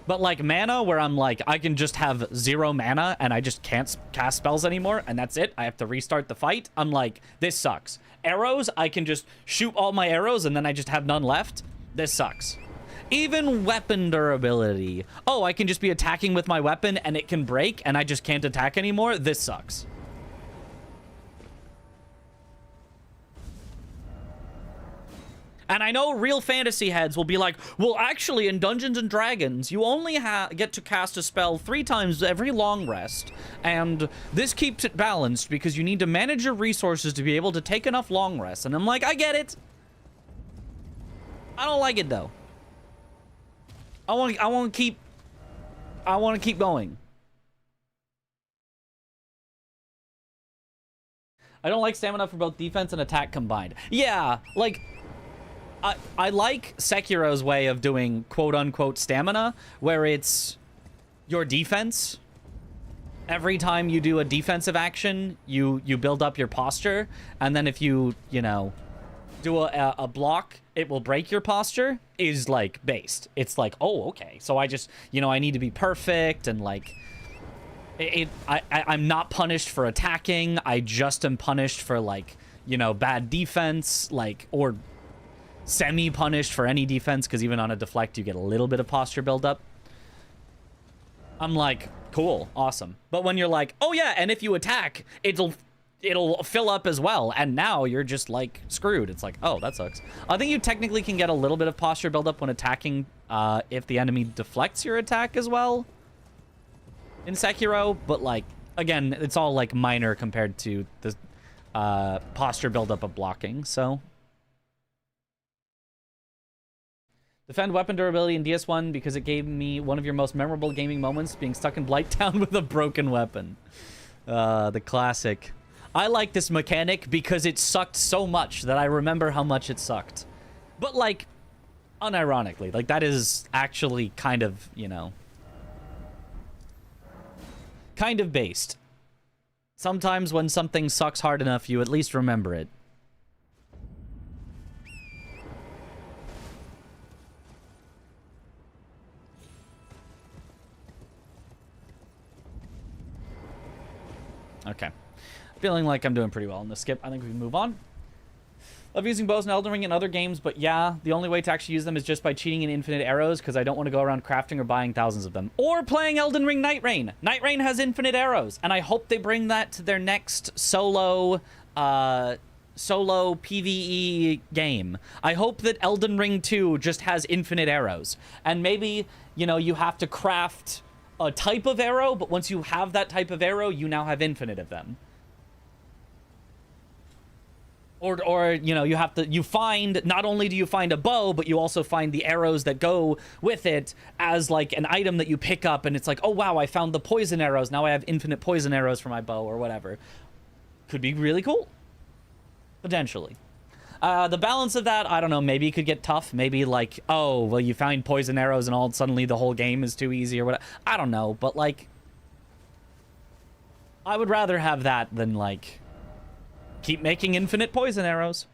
But, like, mana, where I'm like, I can just have 0 mana and I just can't cast spells anymore, and that's it. I have to restart the fight. I'm like, this sucks. Arrows, I can just shoot all my arrows and then I just have none left. This sucks. Even weapon durability. Oh, I can just be attacking with my weapon and it can break and I just can't attack anymore. This sucks. And I know real fantasy heads will be like, well, actually, in Dungeons & Dragons, you only get to cast a spell 3 times every long rest. And this keeps it balanced because you need to manage your resources to be able to take enough long rests. And I'm like, I get it. I don't like it, though. I want to keep going. I don't like stamina for both defense and attack combined. Yeah, like... I like Sekiro's way of doing quote-unquote stamina, where it's your defense. Every time you do a defensive action, you build up your posture, and then if you know, do a block, it will break your posture, is, like, based. It's like, oh, okay, so I just, you know, I need to be perfect, and, like, I'm not punished for attacking, I just am punished for, like, you know, bad defense, like, or... semi-punished for any defense, because even on a deflect you get a little bit of posture buildup. I'm like, cool, awesome. But when you're like, oh yeah, and if you attack, it'll fill up as well, and now you're just like screwed. It's like, oh, that sucks. I think you technically can get a little bit of posture buildup when attacking if the enemy deflects your attack as well in Sekiro, but like, again, it's all like minor compared to the posture buildup of blocking, so... Defend weapon durability in DS1 because it gave me one of your most memorable gaming moments, being stuck in Blighttown with a broken weapon. The classic. I like this mechanic because it sucked so much that I remember how much it sucked. But, like, unironically, like, that is actually kind of, you know, kind of based. Sometimes when something sucks hard enough, you at least remember it. Okay. Feeling like I'm doing pretty well in this skip. I think we can move on. Love using bows in Elden Ring and other games, but yeah, the only way to actually use them is just by cheating in infinite arrows, because I don't want to go around crafting or buying thousands of them. Or playing Elden Ring Night Rain. Night Rain has infinite arrows, and I hope they bring that to their next solo PvE game. I hope that Elden Ring 2 just has infinite arrows. And maybe, you know, you have to craft a type of arrow, but once you have that type of arrow, you now have infinite of them. Or you know, you find, not only do you find a bow, but you also find the arrows that go with it as like an item that you pick up, and it's like, oh wow, I found the poison arrows, now I have infinite poison arrows for my bow, or whatever. Could be really cool. Potentially. The balance of that, I don't know, maybe it could get tough. Maybe like, oh, well, you find poison arrows and all suddenly the whole game is too easy or whatever. I don't know, but like, I would rather have that than like, keep making infinite poison arrows.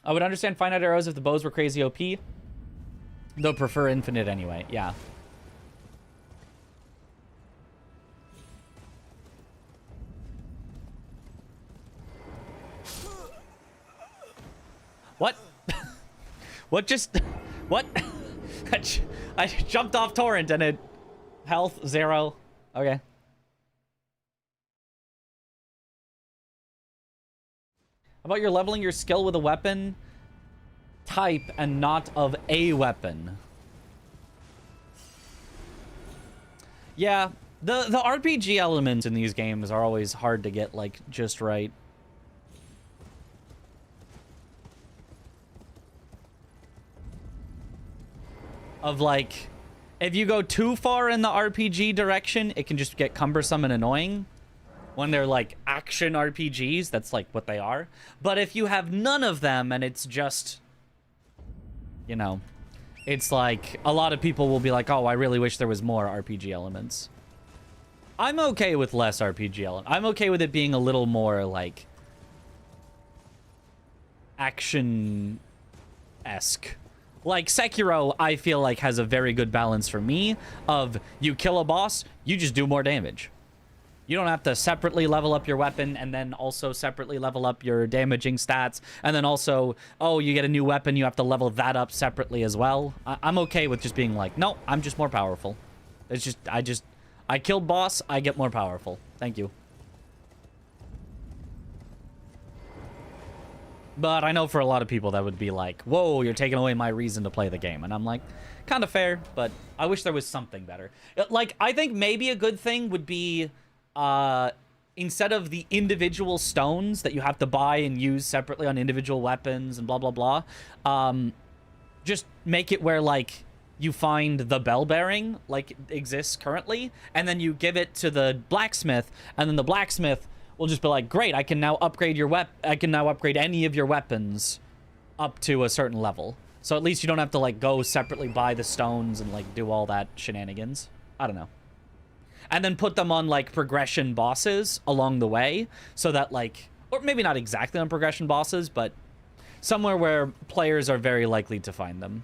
I would understand finite arrows if the bows were crazy OP. Though prefer infinite anyway, yeah. What? What just... What? I jumped off torrent and it... Health, 0. Okay. How about you're leveling your skill with a weapon type and not of a weapon? Yeah, the RPG elements in these games are always hard to get, like, just right. Of like, if you go too far in the RPG direction, it can just get cumbersome and annoying. When they're like action RPGs, that's like what they are. But if you have none of them and it's just, you know, it's like a lot of people will be like, oh, I really wish there was more RPG elements. I'm okay with less RPG elements. I'm okay with it being a little more like action-esque. Like, Sekiro, I feel like, has a very good balance for me of you kill a boss, you just do more damage. You don't have to separately level up your weapon and then also separately level up your damaging stats. And then also, oh, you get a new weapon, you have to level that up separately as well. I'm okay with just being like, no, I'm just more powerful. It's just, I killed boss, I get more powerful. Thank you. But I know for a lot of people that would be like, whoa, you're taking away my reason to play the game. And I'm like, kind of fair, but I wish there was something better. Like, I think maybe a good thing would be, instead of the individual stones that you have to buy and use separately on individual weapons and blah, blah, blah, just make it where, like, you find the bell bearing, like, exists currently, and then you give it to the blacksmith, and then the blacksmith will just be like, great, I can now upgrade your I can now upgrade any of your weapons up to a certain level. So at least you don't have to, like, go separately buy the stones and, like, do all that shenanigans. I don't know. And then put them on, like, progression bosses along the way, so that, like, or maybe not exactly on progression bosses, but somewhere where players are very likely to find them.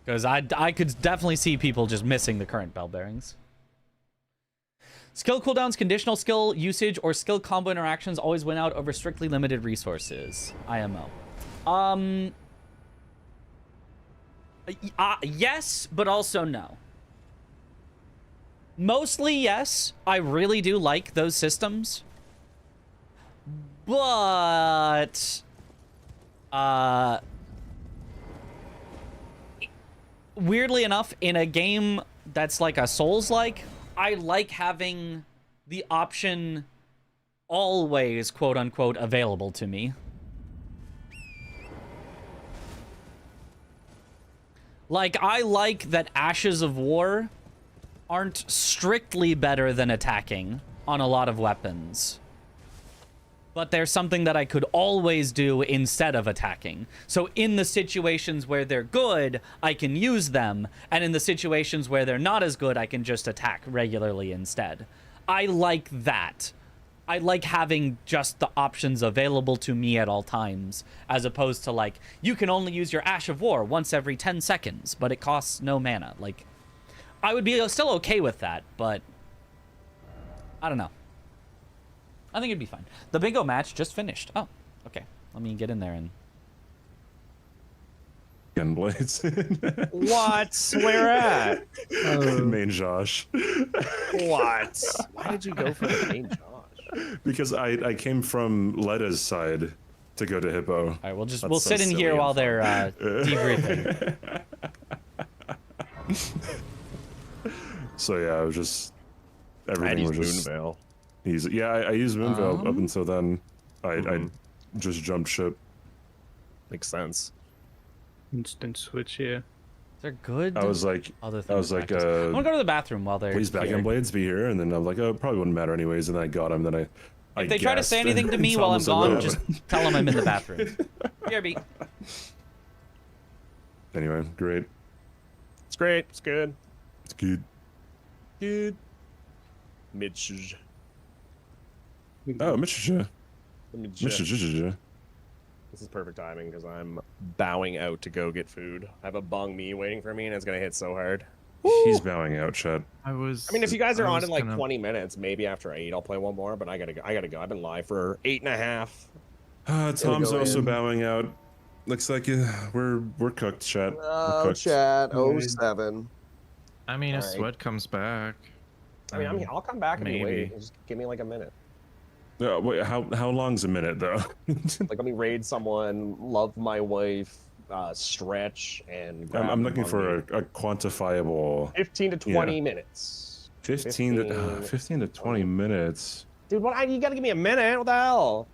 Because I could definitely see people just missing the current bell bearings. Skill cooldowns, conditional skill usage, or skill combo interactions always win out over strictly limited resources. IMO. Yes, but also no. Mostly yes. I really do like those systems. But... weirdly enough, in a game that's like a Souls-like, I like having the option always, quote-unquote, available to me. Like, I like that Ashes of War aren't strictly better than attacking on a lot of weapons. But there's something that I could always do instead of attacking. So in the situations where they're good, I can use them. And in the situations where they're not as good, I can just attack regularly instead. I like that. I like having just the options available to me at all times, as opposed to, like, you can only use your Ash of War once every 10 seconds, but it costs no mana. Like, I would be still okay with that, but I don't know. I think it'd be fine. The bingo match just finished. Oh, okay. Let me get in there and... Gunblades. What? Where at? Main Josh. What? Why did you go for the main Josh? Because I came from Letta's side to go to Hippo. All right, we'll sit in here while they're debriefing. So yeah, I was just everything was just Moonveil. easy. Yeah, I used Moonveil up until then. I just jumped ship. Makes sense. Instant switch, yeah. They're good. I was like, other things. I was like, practice. I'm gonna go to the bathroom while they're please back here. end blades be here, and then I'm like, oh, it probably wouldn't matter anyways, and then I got him. Then I If they try to say gasped, anything to and me Tom while I'm was like, gone, "What just happened?" tell them I'm in the bathroom. BRB. Anyway, great. It's great. It's good. It's good. Good. Mitch. Oh, Mr. This is perfect timing because I'm bowing out to go get food. I have a bung me waiting for me, and it's gonna hit so hard. He's bowing out, Chad. I mean, if you guys are on in like 20 minutes, maybe after I eat, I'll play one more. But I gotta go. I've been live for 8.5. Tom's also bowing out. Looks like we're cooked, chat. We're cooked. Chat 07. I mean, if Sweat comes back. I mean, I'll come back if you maybe. wait. Just give me like a minute. Wait, how long's a minute though? Like, let me raid someone, love my wife, stretch, and. I'm looking for a quantifiable. 15 to 20 minutes. 15 to 20 minutes. Dude, what? You gotta give me a minute. What the hell?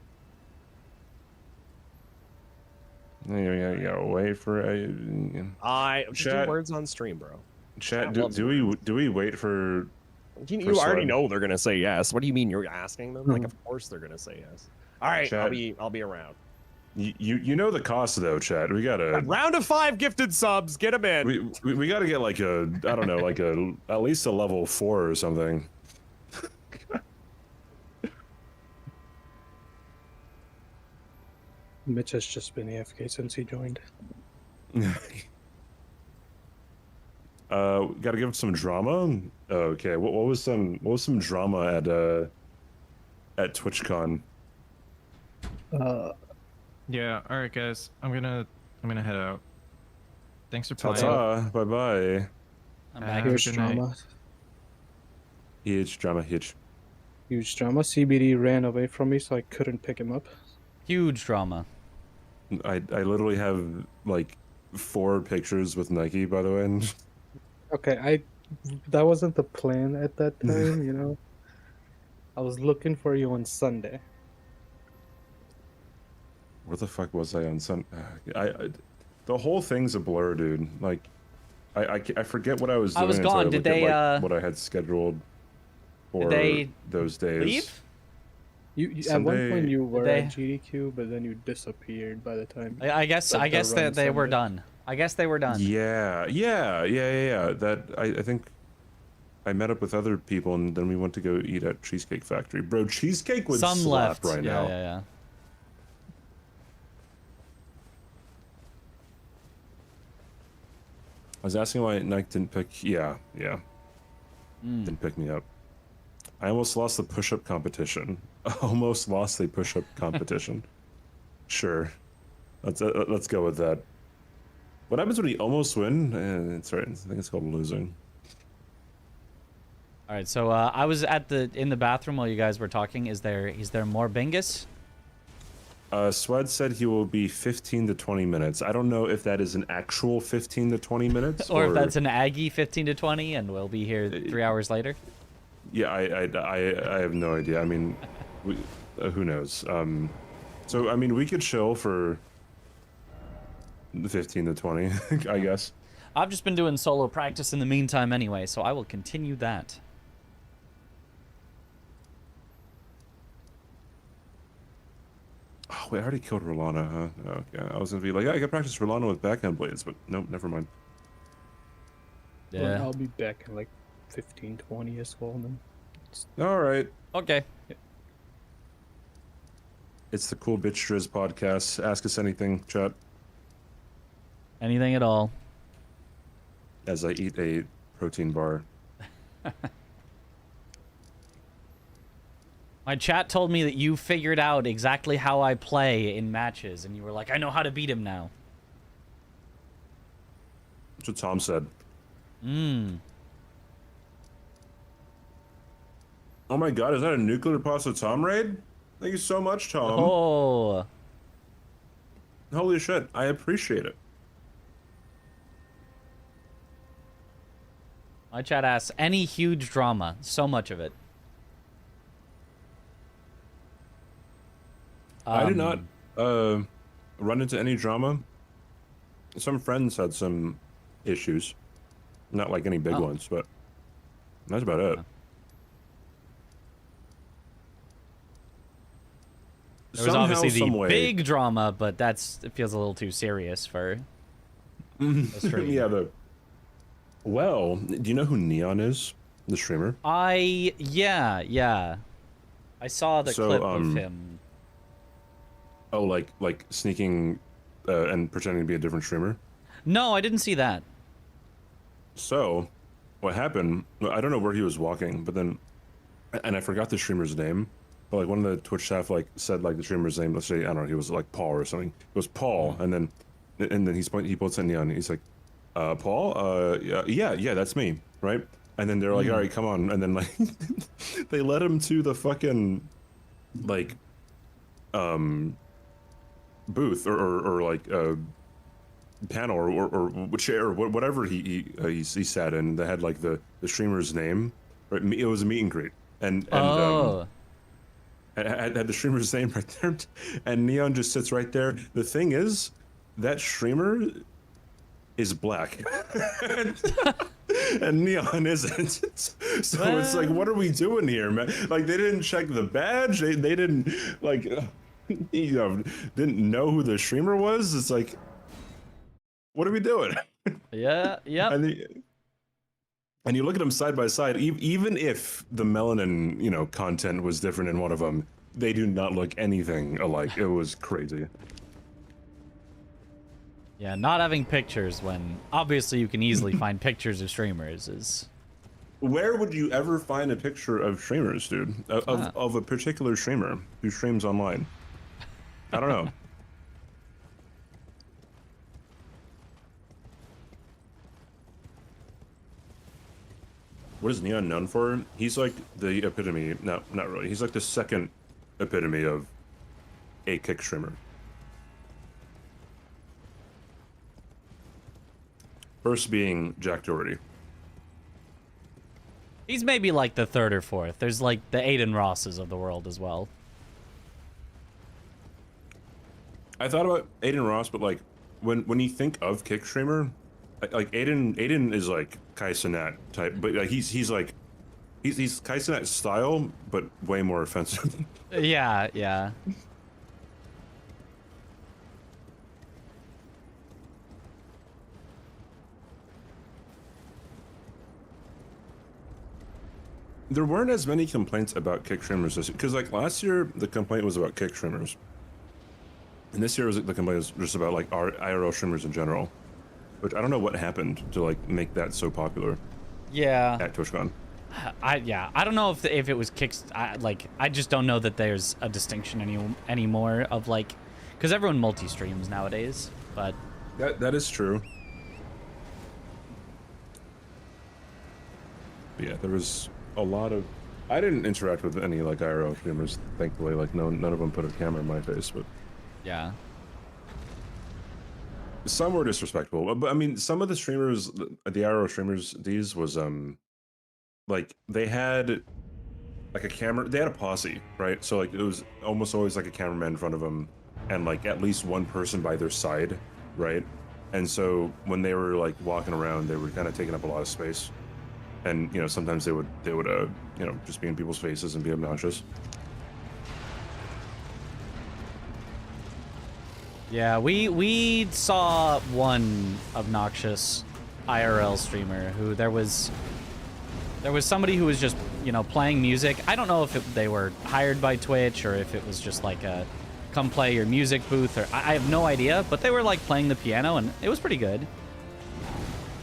You gotta wait for a. Just do words on stream, bro. Chat. Do we wait for? You already know they're gonna say yes. What do you mean you're asking them? Like, of course they're gonna say yes. All right, Chat, I'll be around. You know the cost though, Chad. We gotta round of 5 gifted subs. Get them in. We gotta get like a I don't know like at least a level 4 or something. Mitch has just been AFK since he joined. Gotta give him some drama. Okay, what was some drama at TwitchCon? Yeah. All right, guys. I'm gonna head out. Thanks for playing. Ta-ta. Bye bye. I'm back. Huge drama. Huge drama. Huge. Huge drama. CBD ran away from me, so I couldn't pick him up. Huge drama. I literally have like 4 pictures with Nike, by the way. Okay, that wasn't the plan at that time, you know. I was looking for you on Sunday. Where the fuck was I on Sunday? The whole thing's a blur, dude. Like, I forget what I was doing. I was gone. Did they what I had scheduled for those days? Leave? You at one point you were at GDQ, but then you disappeared by the time. I guess that they were done. I guess they were done. Yeah. That I think I met up with other people, and then we went to go eat at Cheesecake Factory. Bro, Cheesecake would Some slap left right now. Yeah. I was asking why Nike didn't pick. Yeah. Didn't pick me up. I almost lost the push-up competition. Almost lost the push-up competition. Sure, let's go with that. What happens when you almost win? It's right. I think it's called losing. All right. So I was in the bathroom while you guys were talking. Is there more Bingus? Swed said he will be 15 to 20 minutes. I don't know if that is an actual 15 to 20 minutes, or if that's an Aggie 15 to 20, and we'll be here 3 hours later. Yeah, I have no idea. I mean, who knows? So I mean, we could chill for 15 to 20, I guess. I've just been doing solo practice in the meantime anyway, so I will continue that. Oh, wait, I already killed Rolana, huh? Okay, I was gonna be like, I could practice Rolana with backhand blades, but nope, never mind. Yeah. Well, I'll be back in like 15, 20 as well then. All right. Okay. It's the Cool Bitch Driz podcast. Ask us anything, chat. Anything at all. As I eat a protein bar. My chat told me that you figured out exactly how I play in matches, and you were like, I know how to beat him now. That's what Tom said. Oh my god, is that a Nuclear Pasta Tom raid? Thank you so much, Tom. Oh. Holy shit, I appreciate it. My chat asks, any huge drama? So much of it. I did not run into any drama. Some friends had some issues. Not like any big Oh. ones, but that's about it. There was obviously the big drama, but it feels a little too serious for a stream. Yeah, well, do you know who Neon is? The streamer? Yeah. I saw the clip of him. Oh, like sneaking and pretending to be a different streamer? No, I didn't see that. So, what happened, I don't know where he was walking, but then, and I forgot the streamer's name, but like one of the Twitch staff like said like the streamer's name, let's say, I don't know, he was like Paul or something. It was Paul, and then he points at Neon, he's like, Paul? Yeah, that's me, right? And then they're like, all right, come on, and then like, they led him to the fucking, like, booth or like, panel or chair or whatever he sat in that had like the streamer's name, right? It was a meet and greet, and had the streamer's name right there, and Neon just sits right there. The thing is, that streamer is black, and Neon isn't. So it's like, what are we doing here, man? Like they didn't check the badge. They didn't like, didn't know who the streamer was. It's like, what are we doing? Yeah. And you look at them side by side. Even if the melanin, content was different in one of them, they do not look anything alike. It was crazy. Yeah, not having pictures when obviously you can easily find pictures of streamers is. Where would you ever find a picture of streamers, dude? Of a particular streamer who streams online? I don't know. What is Neon known for? He's like the epitome, no, not really. He's like the second epitome of a kick streamer. First being Jack Doherty. He's maybe like the third or fourth. There's like the Aiden Rosses of the world as well. I thought about Aiden Ross, but like when you think of kick streamer, like Aiden is like Kai Cenat type, but like he's Kai Cenat style, but way more offensive. Yeah. There weren't as many complaints about kick streamers this year, because like last year the complaint was about kick streamers, and this year the complaint was just about like our IRL streamers in general. Which I don't know what happened to like make that so popular. Yeah. At TwitchCon. I don't know if it was kicks. I just don't know that there's a distinction anymore of like, because everyone multi-streams nowadays. But that is true. But yeah, there was a lot of. I didn't interact with any like IRL streamers, thankfully. Like none of them put a camera in my face, but. Yeah. Some were disrespectful, but I mean, some of the streamers, the IRL streamers, these was like they had like a camera, they had a posse, right? So like it was almost always like a cameraman in front of them, and like at least one person by their side, right? And so when they were like walking around, they were kind of taking up a lot of space, and sometimes they would just be in people's faces and be obnoxious. Yeah, we saw one obnoxious IRL streamer who there was somebody who was just playing music. I don't know if they were hired by Twitch or if it was just like a come play your music booth, or I have no idea, but they were like playing the piano and it was pretty good.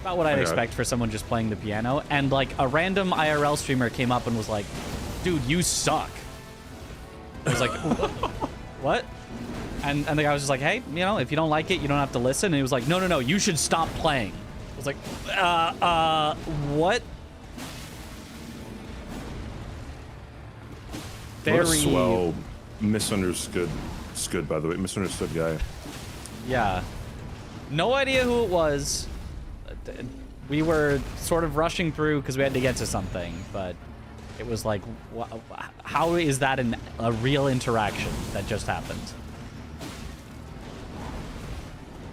About what I'd expect for someone just playing the piano, and like a random IRL streamer came up and was like, "Dude, you suck." I was like, "What?" And the guy was just like, "Hey, if you don't like it, you don't have to listen." And he was like, "No, you should stop playing." I was like, what? Very what a swell, misunderstood, by the way, misunderstood guy. Yeah. No idea who it was. We were sort of rushing through because we had to get to something, but it was like, how is that a real interaction that just happened?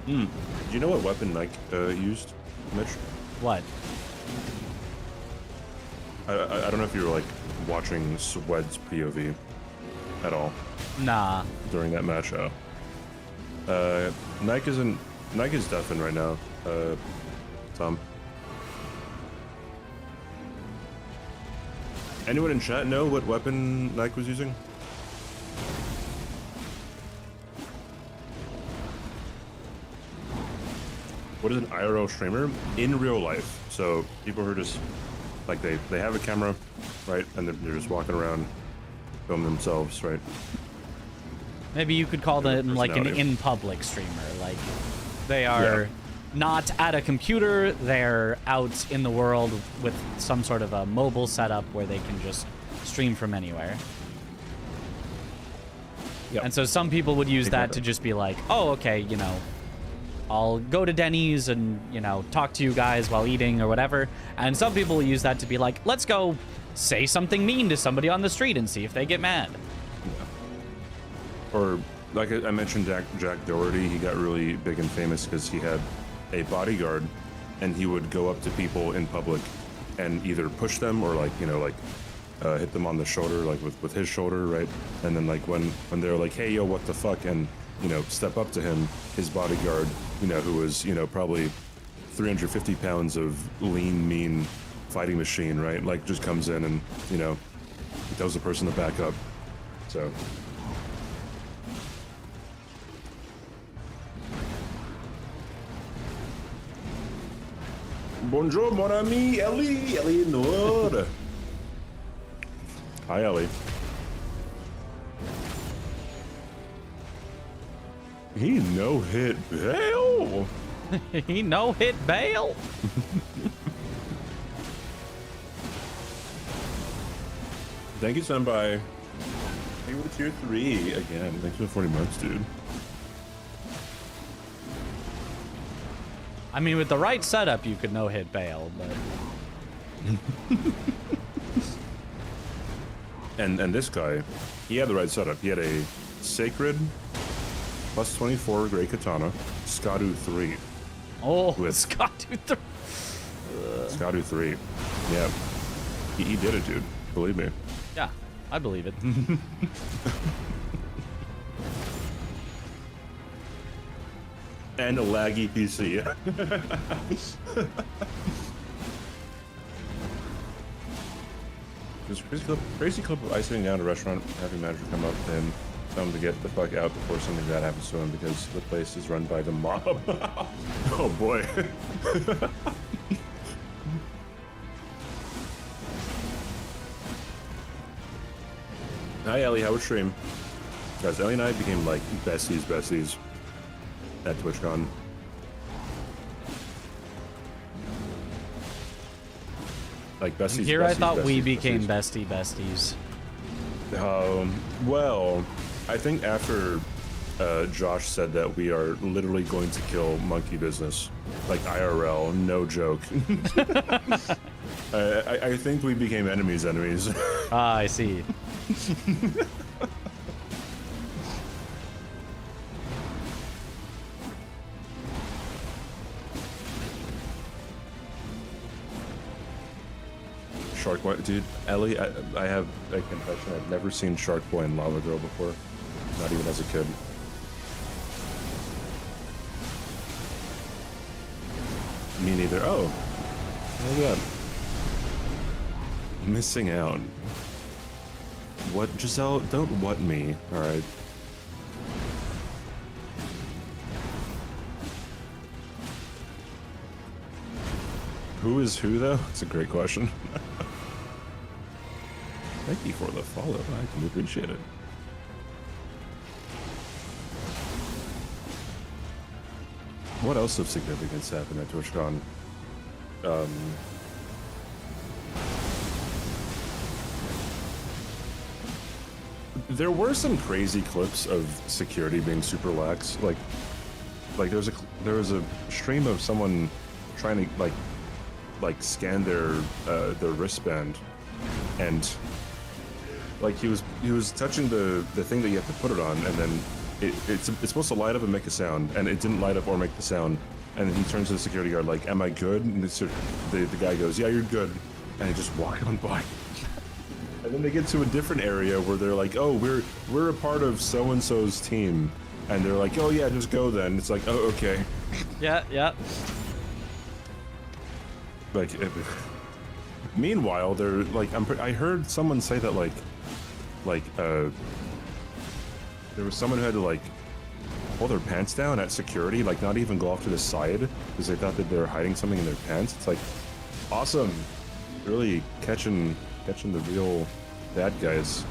Do you know what weapon Nike used? Mitch? What? I don't know if you were like watching Swed's POV at all Nah. during that match. Nike is deafened right now. Tom. Anyone in chat know what weapon Nike was using? What is an IRL streamer? In real life. So people who are just like they have a camera, right, and they're just walking around, film themselves, right? Maybe you could call them like an in-public streamer. Like they are not at a computer, they're out in the world with some sort of a mobile setup where they can just stream from anywhere. Yep. And so some people would use that to just be like, oh, okay, you know, I'll go to Denny's and, you know, talk to you guys while eating or whatever. And some people will use that to be like, let's go say something mean to somebody on the street and see if they get mad. Yeah. Or like I mentioned, Jack Doherty, he got really big and famous because he had a bodyguard and he would go up to people in public and either push them or like, you know, like hit them on the shoulder, like with his shoulder, right? And then like when they're like, hey, yo, what the fuck? And, you know, step up to him, his bodyguard, you know, who was, you know, probably 350 pounds of lean, mean fighting machine, right? Like just comes in and, you know, tells the person to back up. So. Bonjour, mon ami, Eleanor. Hi, Ellie. He no-hit Bale. He no-hit Bale. Thank you, Senpai. Hey, with tier 3 again. Thanks for the 40 months, dude. I mean, with the right setup, you could no-hit Bale, but... And this guy, he had the right setup. He had a Sacred plus 24 Great Katana, Skadu 3. Oh, with Skadu 3. Skadu 3. Yeah. He did it, dude. Believe me. Yeah, I believe it. And a laggy PC. There's a crazy clip of Ice sitting down at a restaurant, having a manager come up to him, tell him to get the fuck out before something bad happens to him because the place is run by the mob. Oh boy. Hi Ellie, how was stream? Guys, Ellie and I became like besties at TwitchCon. Like besties. And here I thought we became besties. besties. Well, I think after Josh said that we are literally going to kill monkey business, like IRL, no joke. I think we became enemies. Ah, I see. Shark Boy, dude, Ellie, I have a confession. I've never seen Shark Boy and Lava Girl before, not even as a kid. Me neither. Oh, look at that. Missing out. What, Giselle? Don't what me. All right. Who is who, though? It's a great question. Thank you for the follow. I can appreciate it. What else of significance happened at TwitchCon? There were some crazy clips of security being super lax. Like there was a stream of someone trying to like scan their wristband, and like he was touching the thing that you have to put it on, and then it's supposed to light up and make a sound, and it didn't light up or make the sound, And then he turns to the security guard like, "Am I good?" And the guy goes, "Yeah, you're good." And he just walk on by. And then they get to a different area where they're like, "Oh, we're a part of so and so's team," and they're like, "Oh yeah, just go then." It's like, "Oh, okay." Yeah, yeah. Like, meanwhile, they're like, I heard someone say that there was someone who had to like pull their pants down at security, like not even go off to the side because they thought that they were hiding something in their pants. It's like, awesome, really catching the real bad guys.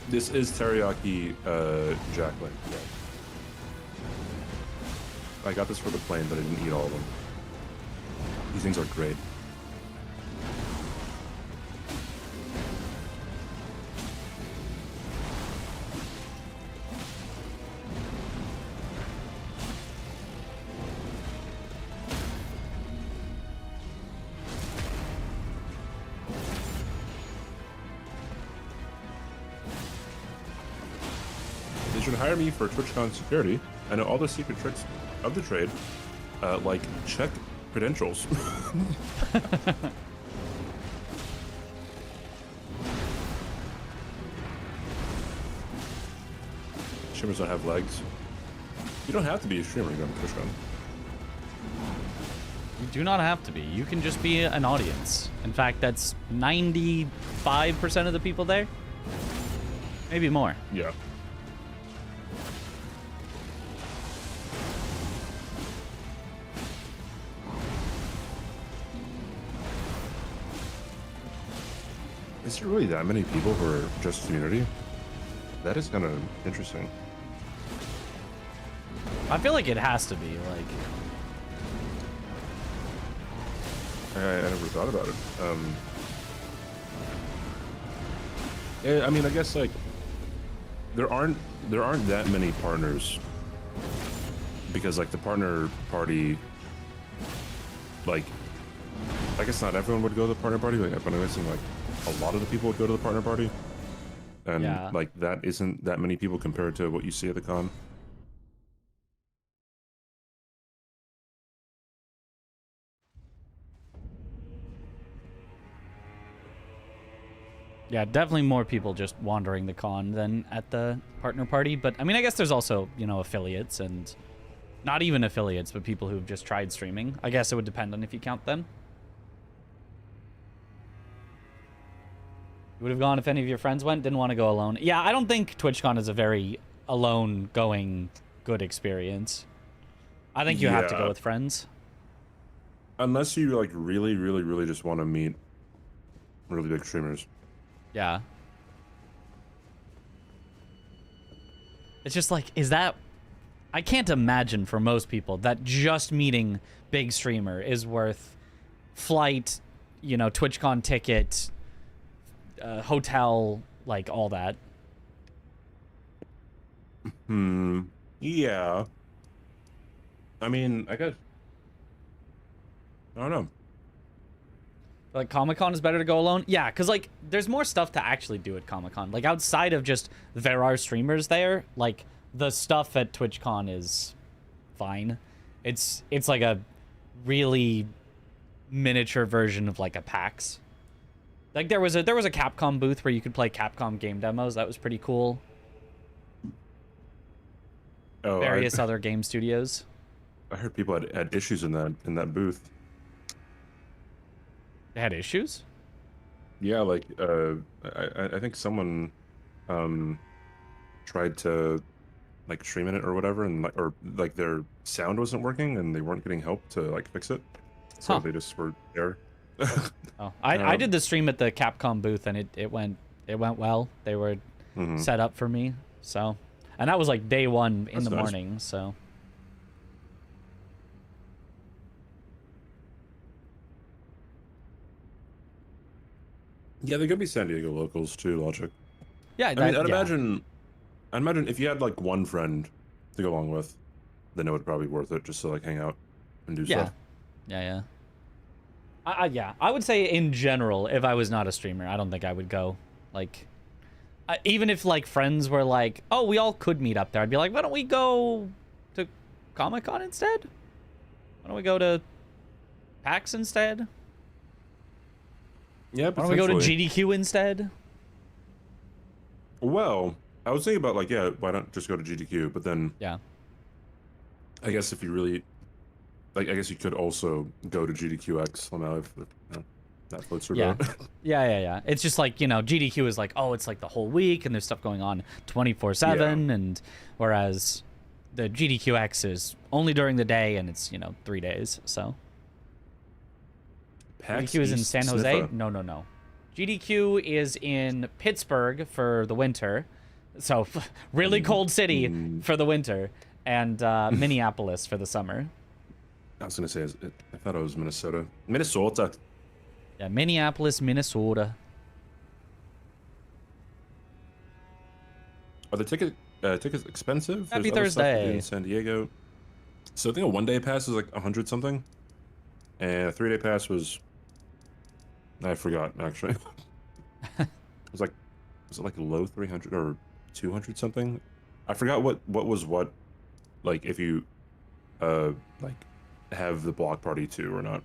This is teriyaki Jacqueline. Yeah. I got this for the plane, but I didn't eat all of them. These things are great. Should hire me for TwitchCon security. I know all the secret tricks of the trade, like check credentials. Streamers don't have legs. You don't have to be a streamer to go to TwitchCon. You do not have to be. You can just be an audience. In fact, that's 95% of the people there. Maybe more. Yeah. Is there really that many people who are just community? That is kind of interesting. I feel like it has to be, like... I never thought about it. Yeah, I mean, I guess, like, there aren't that many partners. Because, like, the partner party... Like, I guess not everyone would go to the partner party, but I'm guessing, like, a lot of the people would go to the partner party, and yeah. like that isn't that many people compared to what you see at the con. Yeah, definitely more people just wandering the con than at the partner party. But I mean, I guess there's also, you know, affiliates and not even affiliates, but people who've just tried streaming. I guess it would depend on if you count them. Would have gone if any of your friends went. Didn't want to go alone. Yeah, I don't think TwitchCon is a very alone going good experience. I think you have to go with friends. Unless you like really just want to meet really big streamers. Yeah. It's just like, is that... I can't imagine for most people that just meeting big streamer is worth flight, you know, TwitchCon ticket, hotel, like all that. Yeah. I mean, I don't know. Like, Comic-Con is better to go alone? Yeah, because, like, there's more stuff to actually do at Comic-Con. Like, outside of just there are streamers there, like, the stuff at TwitchCon is fine. It's like a really miniature version of, like, a PAX. Like, there was a Capcom booth where you could play Capcom game demos. That was pretty cool. Oh, Various other game studios. I heard people had issues in that booth. They had issues? Yeah, like I think someone tried to like stream in it or whatever, and like their sound wasn't working and they weren't getting help to like fix it, so they just were there. Oh, I did the stream at the Capcom booth and it went well. They were set up for me, so, and that was like day one in the morning, so. Yeah, there could be San Diego locals too. Logic. Yeah, I mean, yeah. I'd imagine if you had like one friend to go along with, then it would probably be worth it just to like hang out and do Yeah. stuff. Yeah. Yeah, I would say in general, if I was not a streamer, I don't think I would go. Like, even if like friends were like, "Oh, we all could meet up there," I'd be like, "Why don't we go to Comic-Con instead? Why don't we go to PAX instead? Yeah, Why don't we go to potentially. GDQ instead?" Well, I was thinking about like, yeah, why not just go to GDQ? But then, Yeah. I guess if you really, like, I guess you could also go to GDQX. Somehow, if that floats your Yeah. boat. Yeah. It's just like, GDQ is like, oh, it's like the whole week and there's stuff going on 24/7, and whereas the GDQX is only during the day and it's, 3 days. So PAX GDQ is in East San Jose? Sniffer. No. GDQ is in Pittsburgh for the winter. So really cold city for the winter, and Minneapolis for the summer. I was gonna say, I thought it was Minnesota. Minnesota. Yeah, Minneapolis, Minnesota. Are the tickets expensive? Happy There's other stuff Thursday. in San Diego. So I think a 1-day pass is like 100 something, and a 3-day pass was, I forgot actually. It was it like low 300 or 200 something? I forgot what was what, like if you like have the block party too or not.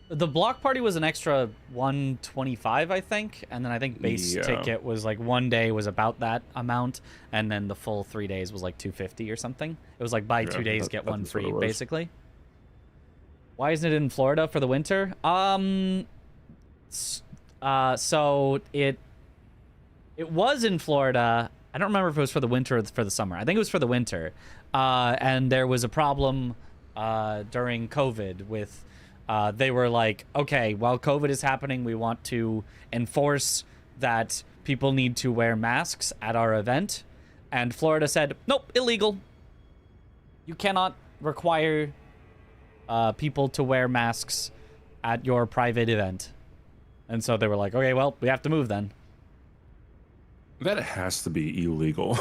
The block party was an extra 125, I think, and then I think base ticket was like 1 day was about that amount, and then the full 3 days was like 250 or something. It was like buy 2 days get one free, basically. Why isn't it in Florida for the winter? So it was in Florida. I don't remember if it was for the winter or for the summer. I think it was for the winter, and there was a problem during COVID with. They were like, okay, while COVID is happening, we want to enforce that people need to wear masks at our event. And Florida said, nope, illegal. You cannot require people to wear masks at your private event. And so they were like, okay, well, we have to move then. That has to be illegal.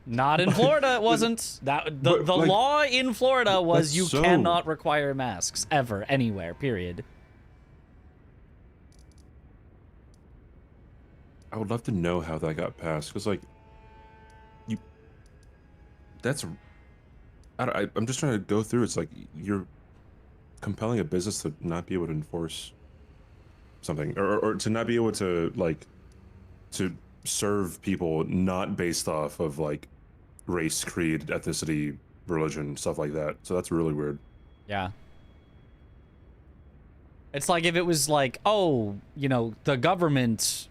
Not in Florida, it wasn't. The law in Florida was you cannot require masks ever, anywhere, period. I would love to know how that got passed, because like, I'm just trying to go through. It's like you're compelling a business to not be able to enforce something, or to not be able to like to serve people not based off of like race, creed, ethnicity, religion, stuff like that. So that's really weird. Yeah. It's like if it was like, oh, the government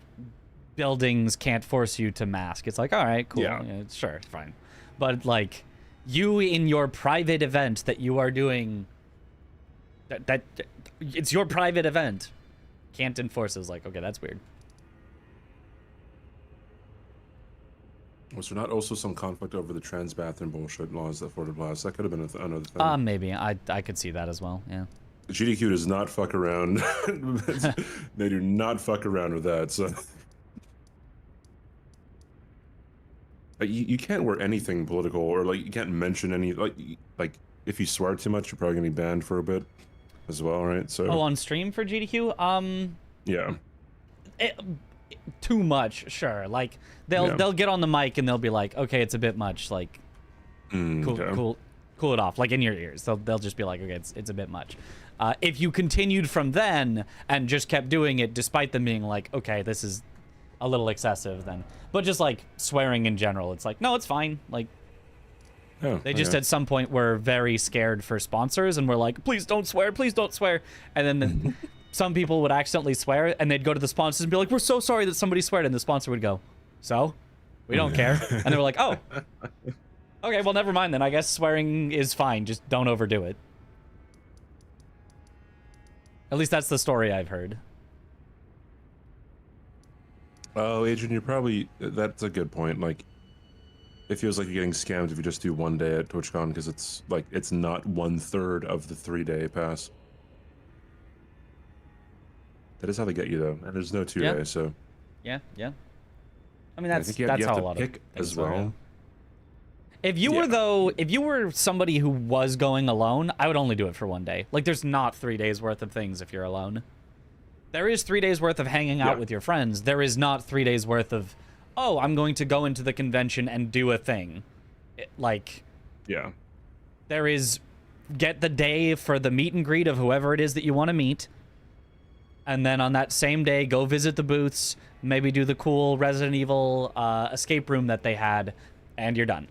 buildings can't force you to mask. It's like, all right, cool. Yeah, sure, fine. But like you in your private event that you are doing, that it's your private event, can't enforce it. It's like, okay, that's weird. Was there not also some conflict over the trans bathroom bullshit laws that Florida passed? That could have been another thing. Maybe. I could see that as well, yeah. GDQ does not fuck around. They do not fuck around with that, so... You can't wear anything political, or like, you can't mention any, like if you swear too much, you're probably gonna be banned for a bit as well, right? So... Oh, on stream for GDQ? Yeah. Too much, sure. Like they'll get on the mic and they'll be like, okay, it's a bit much. Like, cool it off. Like in your ears, they'll just be like, okay, it's a bit much. If you continued from then and just kept doing it, despite them being like, okay, this is a little excessive, then. But just like swearing in general, it's like, no, it's fine. Like, they just at some point were very scared for sponsors and were like, please don't swear, and then. Some people would accidentally swear, and they'd go to the sponsors and be like, we're so sorry that somebody sweared, and the sponsor would go, so? We don't care. And they were like, oh. Okay, well, never mind then. I guess swearing is fine. Just don't overdo it. At least that's the story I've heard. Oh, Adrian, that's a good point. Like, it feels like you're getting scammed if you just do 1 day at TwitchCon, because it's not 1/3 of the 3-day pass. That is how they get you though, and there's no 2A, Yeah. so Yeah, yeah. I mean, I that's think you that's have how to a lot pick of things as are, yeah. well. If you were though, if you were somebody who was going alone, I would only do it for 1 day. Like, there's not 3 days worth of things if you're alone. There is 3 days worth of hanging out with your friends. There is not 3 days worth of, oh, I'm going to go into the convention and do a thing. Yeah. There is get the day for the meet and greet of whoever it is that you want to meet. And then on that same day, go visit the booths, maybe do the cool Resident Evil escape room that they had, and you're done.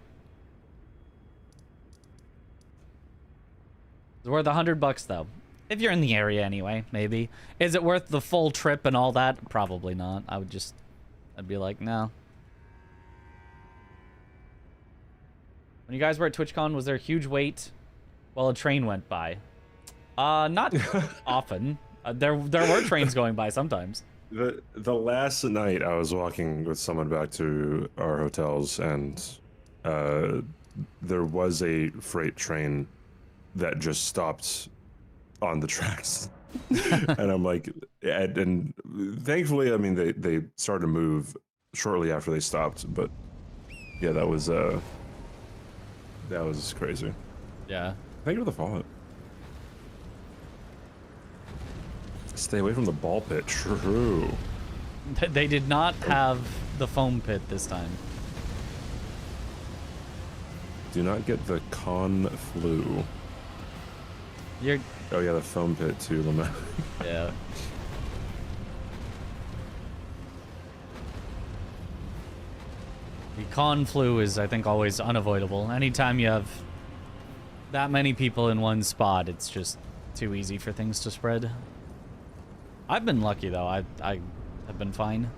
It's worth $100 though. If you're in the area anyway, maybe. Is it worth the full trip and all that? Probably not. I'd be like, no. When you guys were at TwitchCon, was there a huge wait while a train went by? Not often. There were trains going by sometimes. The last night I was walking with someone back to our hotels, and there was a freight train that just stopped on the tracks. And I'm like, and thankfully, I mean, they started to move shortly after they stopped, but yeah, that was crazy. Yeah. Thank you for the follow. Stay away from the ball pit. True. They did not have the foam pit this time. Do not get the con flu. Oh yeah, the foam pit too, Lamar. Yeah. The con flu is, I think, always unavoidable. Anytime you have that many people in one spot, it's just too easy for things to spread. I've been lucky though. I have been fine.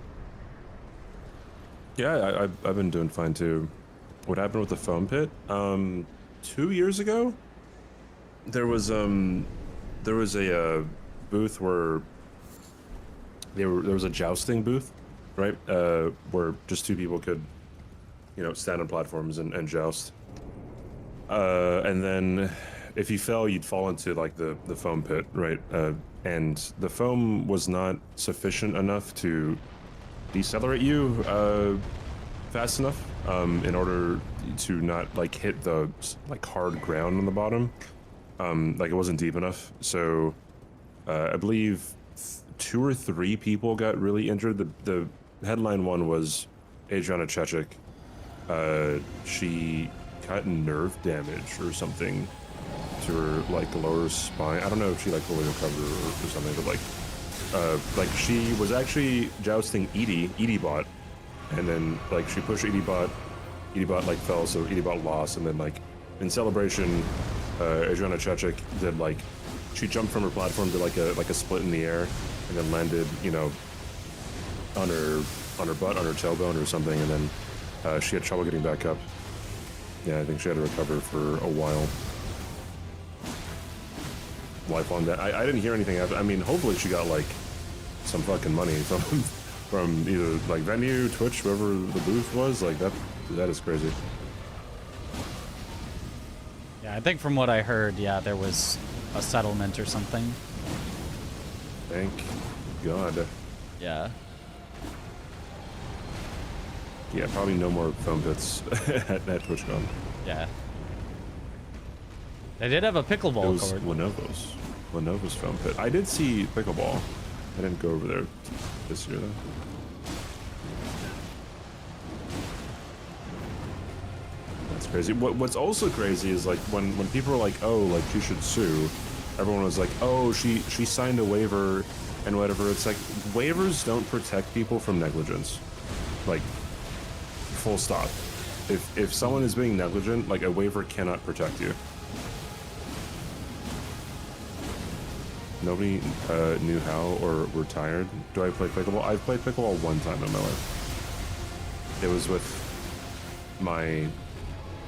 Yeah, I've been doing fine too. What happened with the foam pit? 2 years ago, there was a booth where there was a jousting booth, right? Where just two people could, stand on platforms and joust. And then if you fell, you'd fall into like the foam pit, right? And the foam was not sufficient enough to decelerate you fast enough in order to not like hit the like hard ground on the bottom. Like it wasn't deep enough. So I believe 2 or 3 people got really injured. The headline one was Adriana Chechik. She got nerve damage or something to her like lower spine. I don't know if she like fully recovered or something, but like she was actually jousting Edie bot, and then like she pushed Edie bot like fell, so Edie bot lost, and then like in celebration, Adriana Chechik did like she jumped from her platform, did like a split in the air, and then landed on her butt, on her tailbone or something, and then she had trouble getting back up. Yeah, I think she had to recover for a while. Lifelong debt. I didn't hear anything after. I mean, hopefully she got like some fucking money from either like venue, Twitch, whoever the booth was. Like that is crazy. Yeah, I think from what I heard, yeah, there was a settlement or something. Thank God. Yeah. Yeah, probably no more foam pits at TwitchCon. Yeah. They did have a pickleball it was court. Lenovo's foam pit. I did see pickleball. I didn't go over there this year though. That's crazy. What's also crazy is like when people are like, oh, like she should sue. Everyone was like, oh, she signed a waiver and whatever. It's like waivers don't protect people from negligence. Like, full stop. If someone is being negligent, like a waiver cannot protect you. Nobody knew how or were tired. Do I play pickleball? I've played pickleball one time in my life. It was with my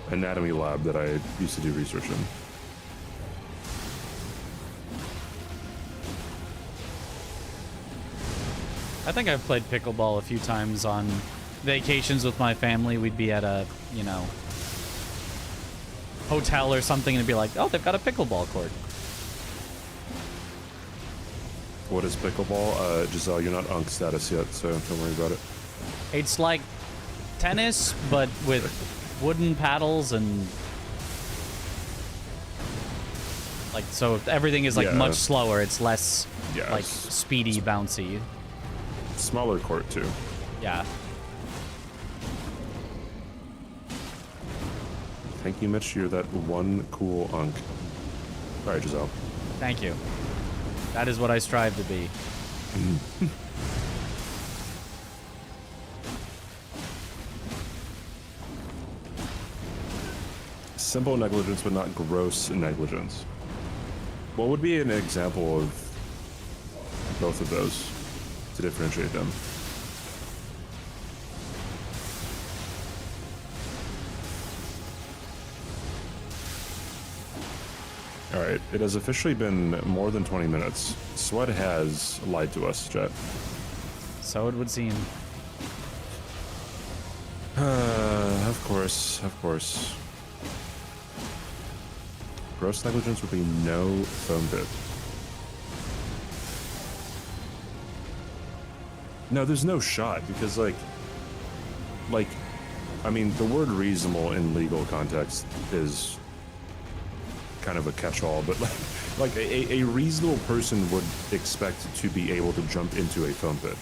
anatomy lab that I used to do research in. I think I've played pickleball a few times on vacations with my family. We'd be at a, hotel or something and it'd be like, oh, they've got a pickleball court. What is pickleball? Giselle, you're not Unk status yet, so don't worry about it. It's like tennis, but with wooden paddles and like, so everything is like Yeah. much slower. It's less Yeah, like it's speedy, bouncy. smaller court too. Yeah. Thank you, Mitch. You're that one cool Unk. All right, Giselle. Thank you. That is what I strive to be. Simple negligence, but not gross negligence. What would be an example of both of those to differentiate them? All right, it has officially been more than 20 minutes. Sweat has lied to us, Jet. So it would seem. Of course, of course. Gross negligence would be no phone bid. No, there's no shot because, like, I mean, the word reasonable in legal context is kind of a catch-all, but like a reasonable person would expect to be able to jump into a foam pit,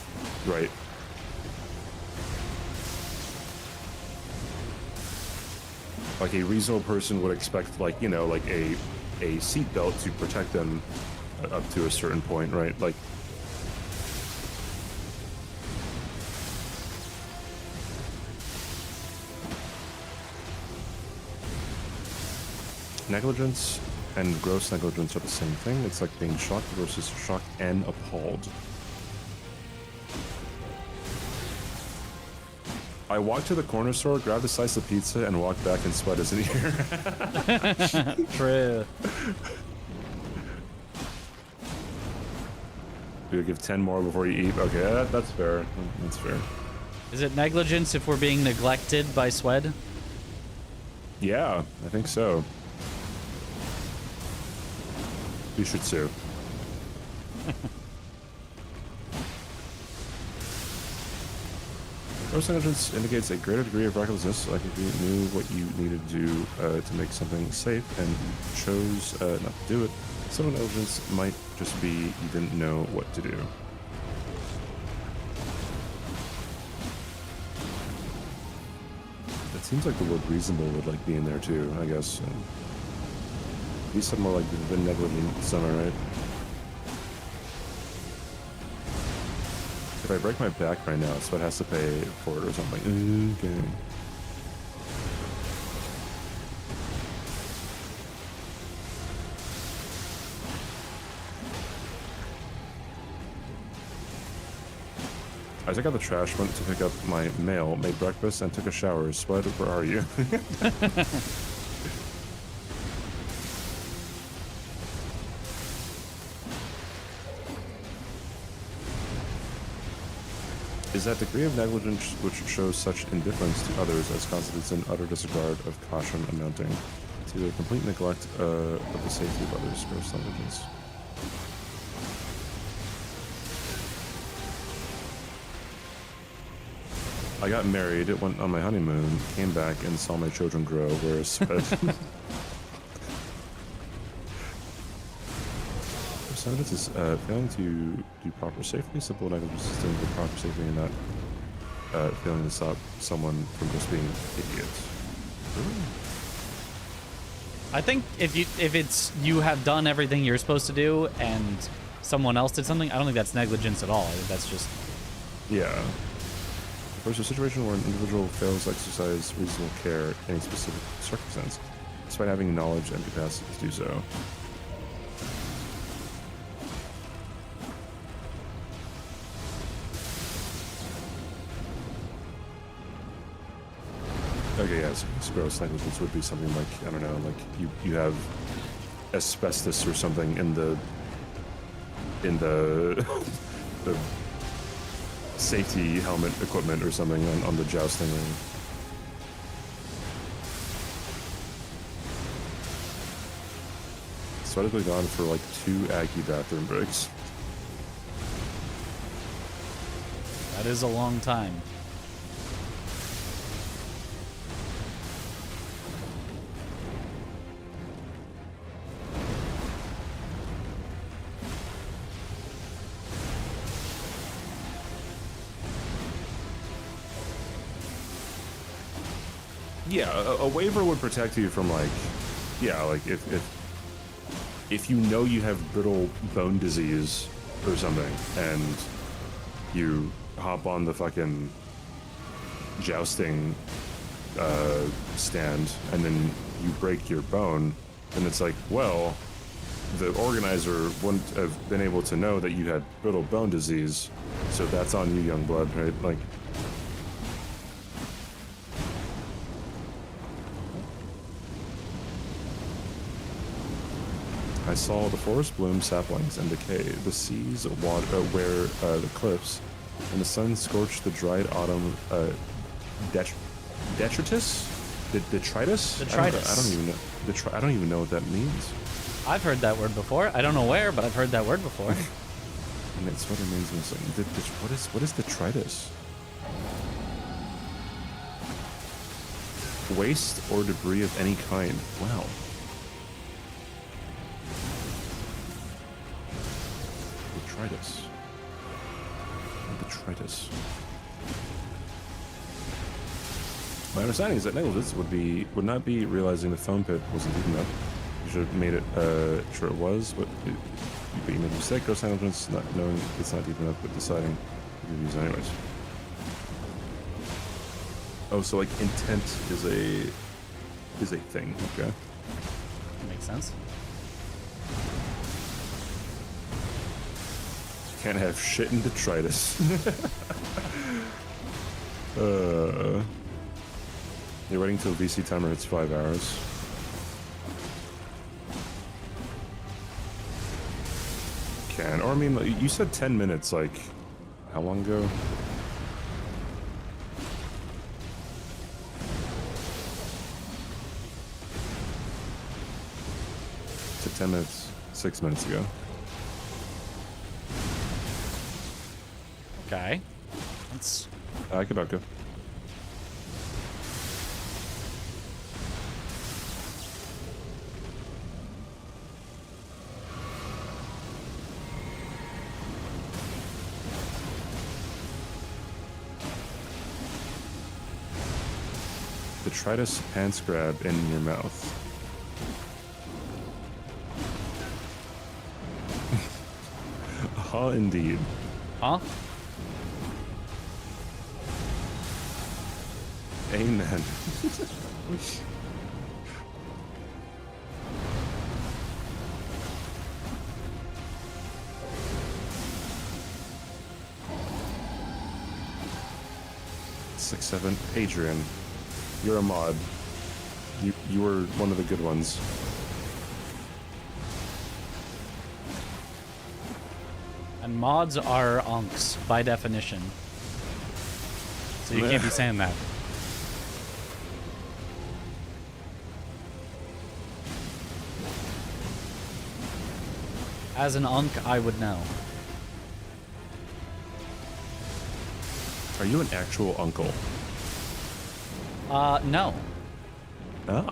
right? Like a reasonable person would expect, like, you know, like a seatbelt to protect them up to a certain point, right? Like, negligence and gross negligence are the same thing. It's like being shocked versus shocked and appalled. I walked to the corner store, grabbed a slice of pizza, and walked back and sweat isn't here. True. You'll give 10 more before you eat. Okay, that's fair. That's fair. Is it negligence if we're being neglected by Swed? Yeah, I think so. You should sue. Gross negligence indicates a greater degree of recklessness, like if you knew what you needed to do to make something safe and chose not to do it. Some negligence might just be you didn't know what to do. It seems like the word reasonable would like be in there too, I guess. Be something more like the negligent summer, right? If I break my back right now, Sweat has to pay for it or something. Okay. I took out the trash, went to pick up my mail, made breakfast, and took a shower. Sweat, where are you? Is that degree of negligence which shows such indifference to others as constitutes an utter disregard of caution amounting to a complete neglect of the safety of others, gross negligence. I got married, went on my honeymoon, came back and saw my children grow, whereas Sweat... Negligence is failing to do proper safety. Simple negligence is doing the proper safety and not failing to stop someone from just being idiots. I think if it's you have done everything you're supposed to do and someone else did something, I don't think that's negligence at all. I think that's just... Yeah. There's a situation where an individual fails to exercise reasonable care in a specific circumstance, despite having knowledge and capacity to do so. Okay, yeah, so gross negligence would be something like, I don't know, like you have asbestos or something in the the safety helmet equipment or something on the jousting ring. Sweatically gone for like 2 Aggie bathroom breaks. That is a long time. Yeah, a waiver would protect you from like, yeah, like if you know you have brittle bone disease or something, and you hop on the fucking jousting stand, and then you break your bone, and it's like, well, the organizer wouldn't have been able to know that you had brittle bone disease, so that's on you, young blood, right? Like. I saw the forest bloom saplings and decay, the seas wear the cliffs, and the sun scorched the dried autumn detritus? Detritus? Detritus. I don't even know. I don't even know what that means. I've heard that word before. I don't know where, but I've heard that word before. And its sweater means missing. What is detritus? Waste or debris of any kind. Wow. Detritus. Detritus. My understanding is that Negligence would not be realizing the foam pit wasn't deep enough. You should have made it sure it was, but you made a mistake. Gross negligence, not knowing it's not deep enough, but deciding to use it anyways. Oh, so like intent is a thing. Okay. Makes sense. Can't have shit in detritus. You're waiting till VC timer hits 5 hours. Or I mean, you said 10 minutes, like, how long ago? To 10 minutes, 6 minutes ago. Okay. That's... I could go. Detritus pants grab in your mouth. Indeed. Huh? Amen. Six, seven. Adrian, you're a mod. You were one of the good ones. And mods are unks, by definition. So you can't be saying that. As an unk, I would know. Are you an actual uncle? No. Ah.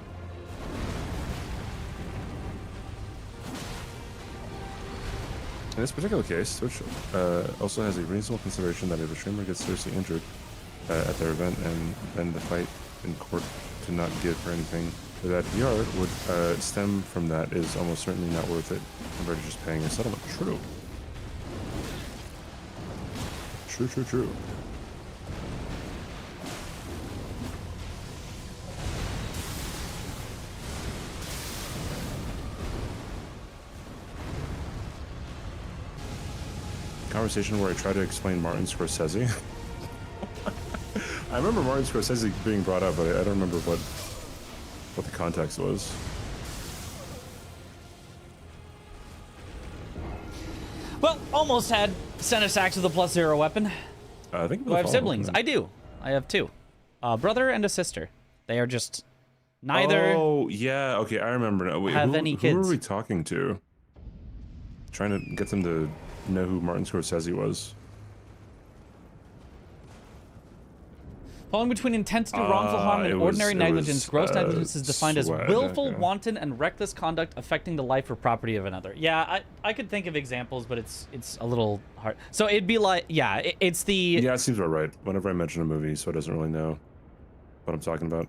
In this particular case, Twitch also has a reasonable consideration that if a streamer gets seriously injured at their event and then the fight in court to not give her anything, that PR would stem from that is almost certainly not worth it compared to just paying a settlement. True. True. Conversation where I try to explain Martin Scorsese. I remember Martin Scorsese being brought up, but I don't remember what the context was. Well, almost had sent a sack to the +0 weapon. I think Do I have siblings? I do. I have two. A brother and a sister. They are just neither. Oh, yeah. Okay, I remember now. Wait, have any kids. Who are we talking to? Trying to get them to know who Martin Scorsese was. Falling between intensity, wrongful harm, and ordinary negligence, gross negligence is defined as sweat, willful, okay. wanton, and reckless conduct affecting the life or property of another. Yeah, I could think of examples, but it's a little hard. So it'd be like, yeah, it's the... Yeah, it seems about right. Whenever I mention a movie, so it doesn't really know what I'm talking about.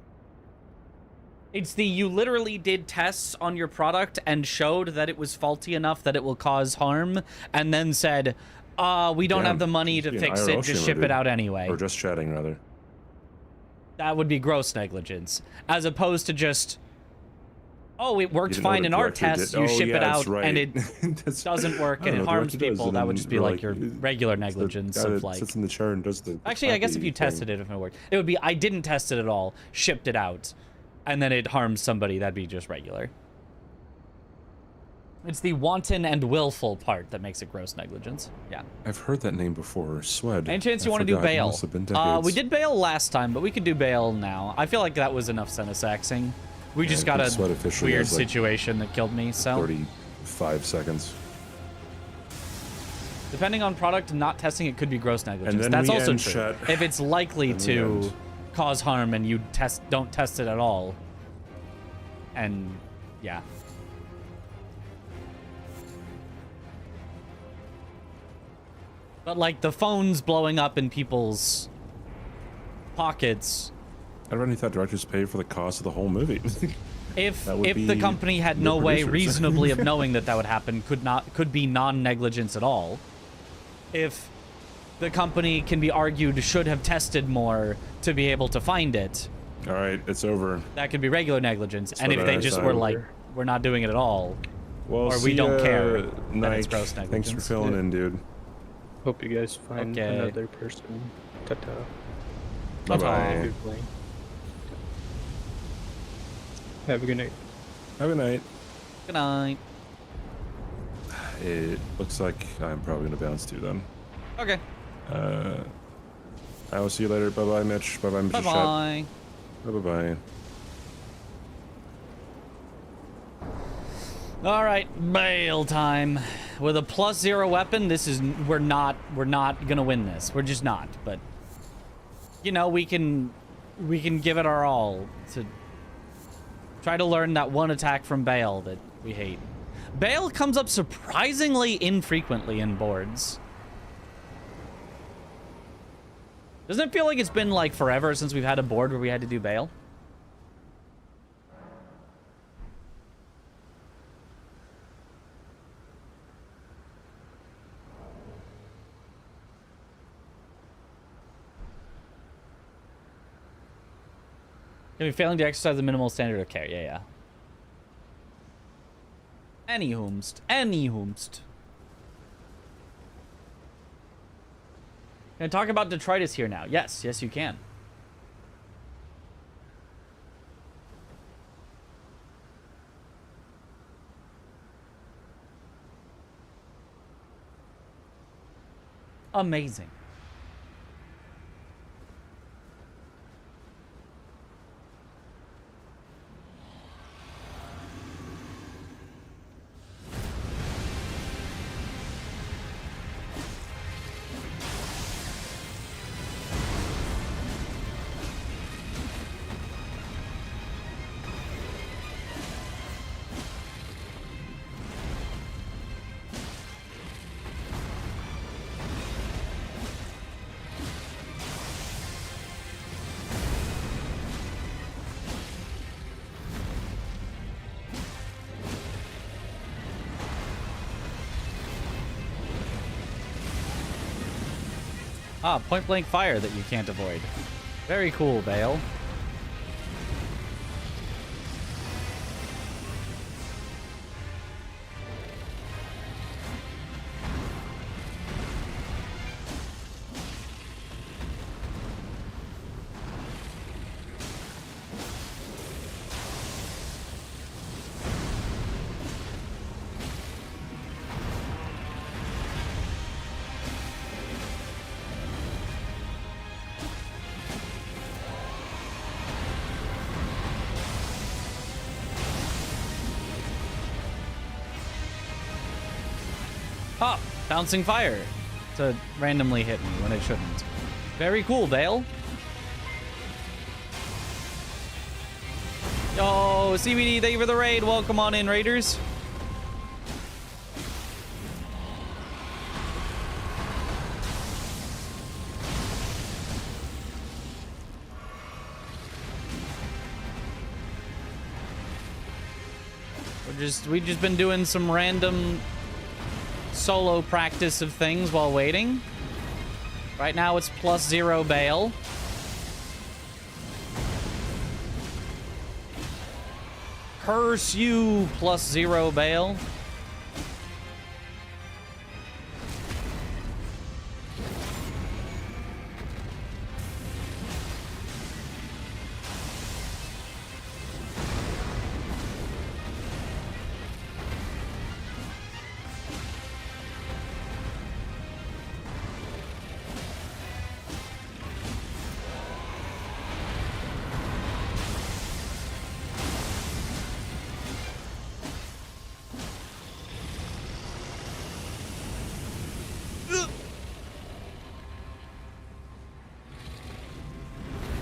It's the you literally did tests on your product and showed that it was faulty enough that it will cause harm, and then said, we don't have the money to fix it, just ship it out anyway. Or just chatting, rather. That would be gross negligence, as opposed to just, oh, it worked fine in our tests, you ship it out, and it doesn't work, and it harms people. That would just be like your regular negligence of like... sits in the chair and does the Actually, I guess if you thing. tested it, if it worked. It would be, I didn't test it at all, shipped it out, and then it harms somebody. That'd be just regular. It's the wanton and willful part that makes it gross negligence. Yeah. I've heard that name before. Swed. Any chance you want to do bail? We did bail last time, but we could do bail now. I feel like that was enough Senesaxing. We just got a weird situation that killed me, so... 35 seconds. Depending on product and not testing, it could be gross negligence. That's also true. Chat. If it's likely to cause harm and you don't test it at all, and yeah. But like the phones blowing up in people's pockets. I already thought directors paid for the cost of the whole movie. If the company had no way reasonably of knowing that would happen, could be non-negligence at all. If the company can be argued should have tested more to be able to find it. All right, it's over. That could be regular negligence. And if they just were like, we're not doing it at all, well, or we don't care, Nike. then it's gross negligence. Thanks for filling in, dude. Hope you guys find another person. Ta-ta. Bye-bye. Have a good night. Have a good night. Good night. It looks like I'm probably going to bounce too, then. Okay. I will see you later. Bye-bye, Mitch. Bye-bye, Mr. Bye-bye. Bye-bye. All right, bail time. With a +0 weapon, we're not gonna win this. We're just not. But you know, we can give it our all to try to learn that one attack from Bale that we hate. Bale comes up surprisingly infrequently in boards. Doesn't it feel like it's been like forever since we've had a board where we had to do Bale? Gonna be failing to exercise the minimal standard of care. Yeah, yeah. Any whomst. Can I talk about detritus here now? Yes, yes you can. Amazing. Ah, point blank fire that you can't avoid. Very cool, Bale. Ah, bouncing fire to randomly hit me when it shouldn't. Very cool, Bale. Oh, CBD, thank you for the raid. Welcome on in, Raiders. We've just been doing some random solo practice of things while waiting. Right now it's +0 bail. Curse you, +0 bail.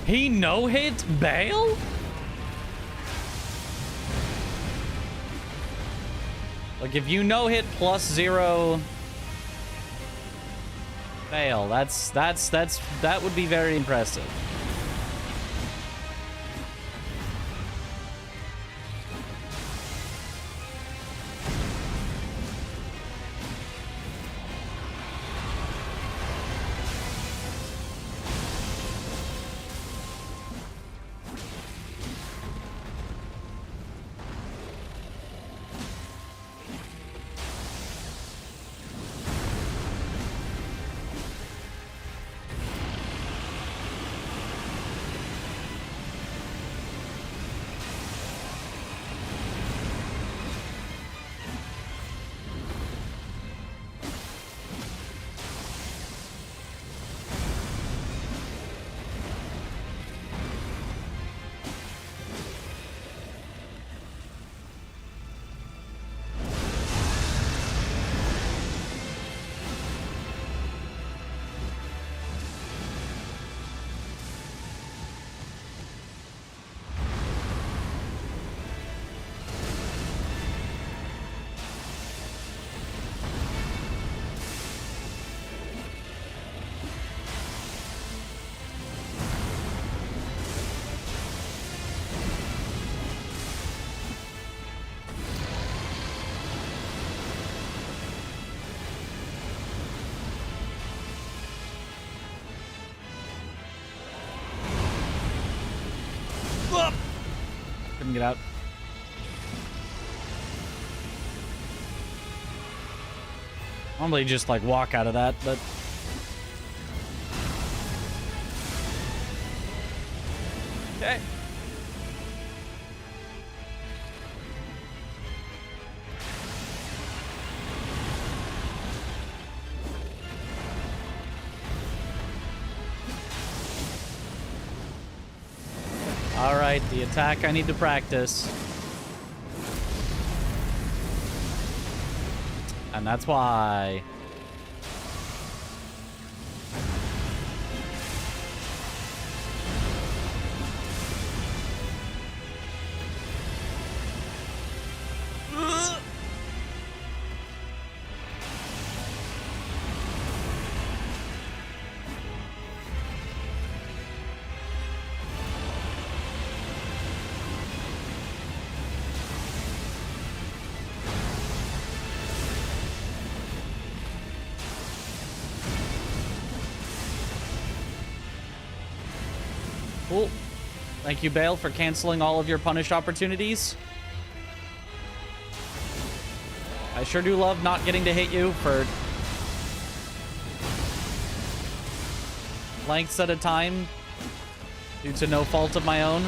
He no-hit bail? Like, if you no-hit +0 bail, that would be very impressive. Couldn't get out. Normally just like walk out of that, but okay. All right, the attack I need to practice. And that's why. Cool. Thank you, Bale, for canceling all of your punish opportunities. I sure do love not getting to hit you for lengths at a time due to no fault of my own.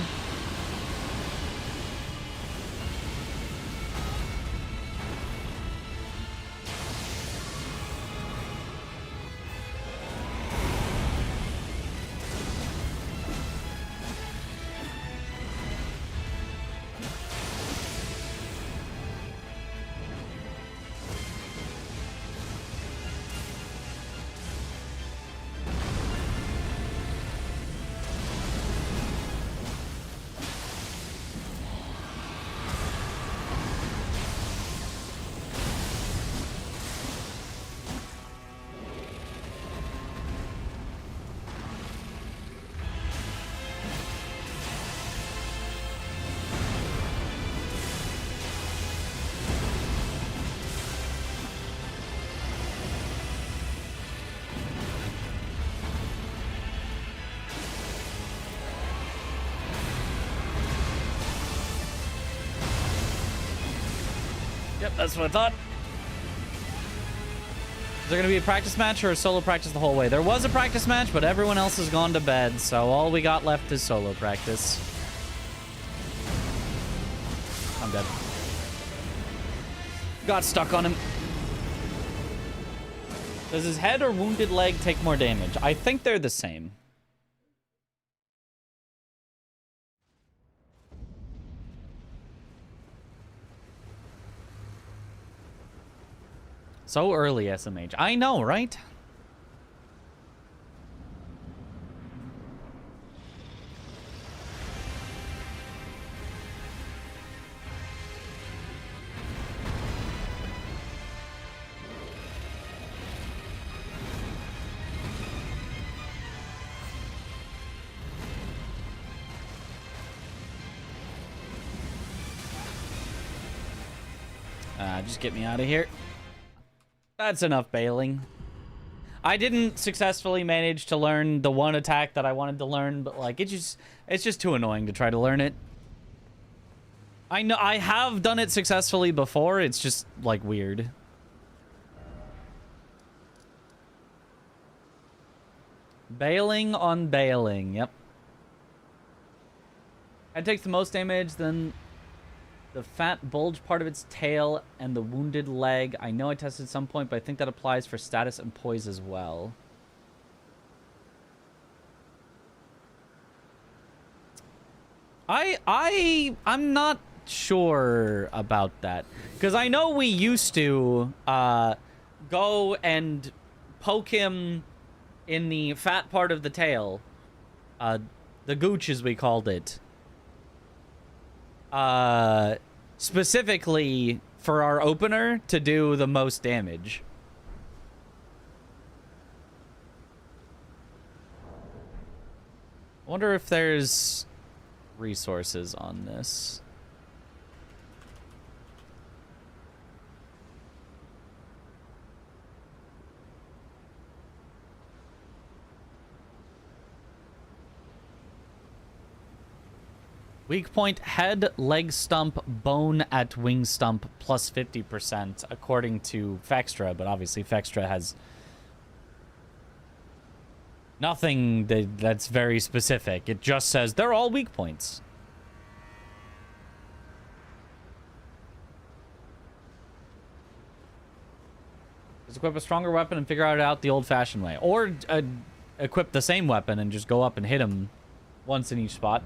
Yep, that's what I thought. Is there going to be a practice match or a solo practice the whole way? There was a practice match, but everyone else has gone to bed, so all we got left is solo practice. I'm dead. Got stuck on him. Does his head or wounded leg take more damage? I think they're the same. So early, SMH. I know, right? Just get me out of here. That's enough bailing. I didn't successfully manage to learn the one attack that I wanted to learn, but like it's just too annoying to try to learn it. I know I have done it successfully before, it's just like weird. Bailing on bailing, yep. It takes the most damage, then the fat bulge part of its tail and the wounded leg. I know I tested at some point, but I think that applies for status and poise as well. I'm not sure about that. Because I know we used to go and poke him in the fat part of the tail. The gooch, as we called it. Specifically for our opener to do the most damage. I wonder if there's resources on this. Weak point, head, leg stump, bone at wing stump, plus 50%, according to Fextra, but obviously Fextra has nothing that's very specific. It just says they're all weak points. Just equip a stronger weapon and figure it out the old-fashioned way. Or equip the same weapon and just go up and hit him once in each spot.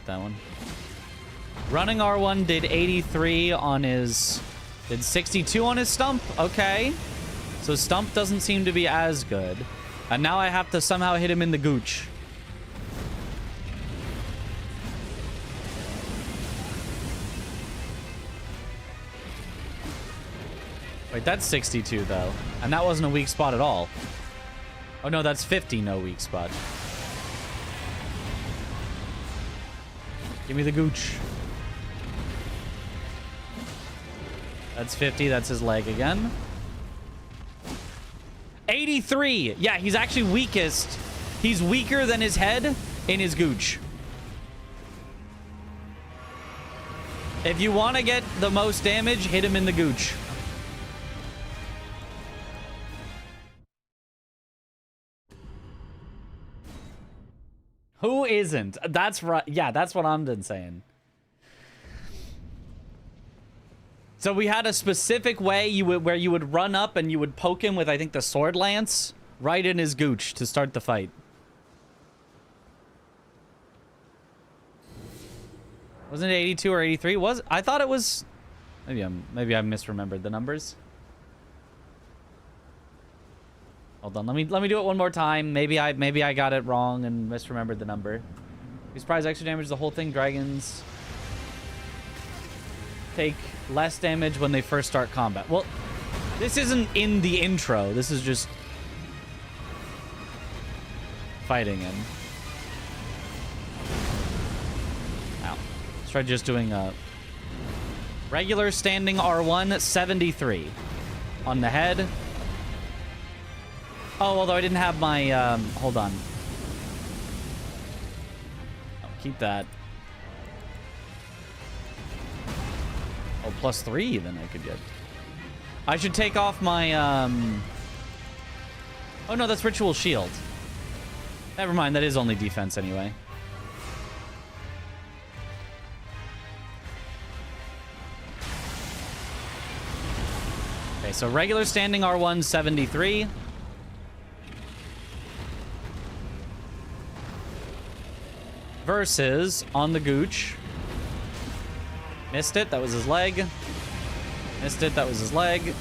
That one. Running R1 did 83 on his... Did 62 on his stump? Okay. So stump doesn't seem to be as good. And now I have to somehow hit him in the gooch. Wait, that's 62 though. And that wasn't a weak spot at all. Oh no, that's 50 no weak spot. Give me the gooch. That's 50. That's his leg again. 83. Yeah, he's actually weakest. He's weaker than his head in his gooch. If you want to get the most damage, hit him in the gooch. Who isn't? That's right. Yeah, that's what I'm been saying. So we had a specific way where you would run up and you would poke him with, I think, the sword lance right in his gooch to start the fight. Wasn't it 82 or 83? I thought it was. Maybe I misremembered the numbers. Hold on, let me do it one more time. Maybe I got it wrong and misremembered the number. These prize extra damage, the whole thing. Dragons take less damage when they first start combat. Well, this isn't in the intro. This is just fighting him. Ow. Let's try just doing a Regular standing R1, 73. On the head. Oh, although I didn't have my, hold on. Oh, keep that. Oh, +3 even I could get. I should take off my, oh no, that's Ritual Shield. Never mind, that is only defense anyway. Okay, so regular standing R1, 73. Versus on the Gooch. Missed it, that was his leg. Missed it, that was his leg.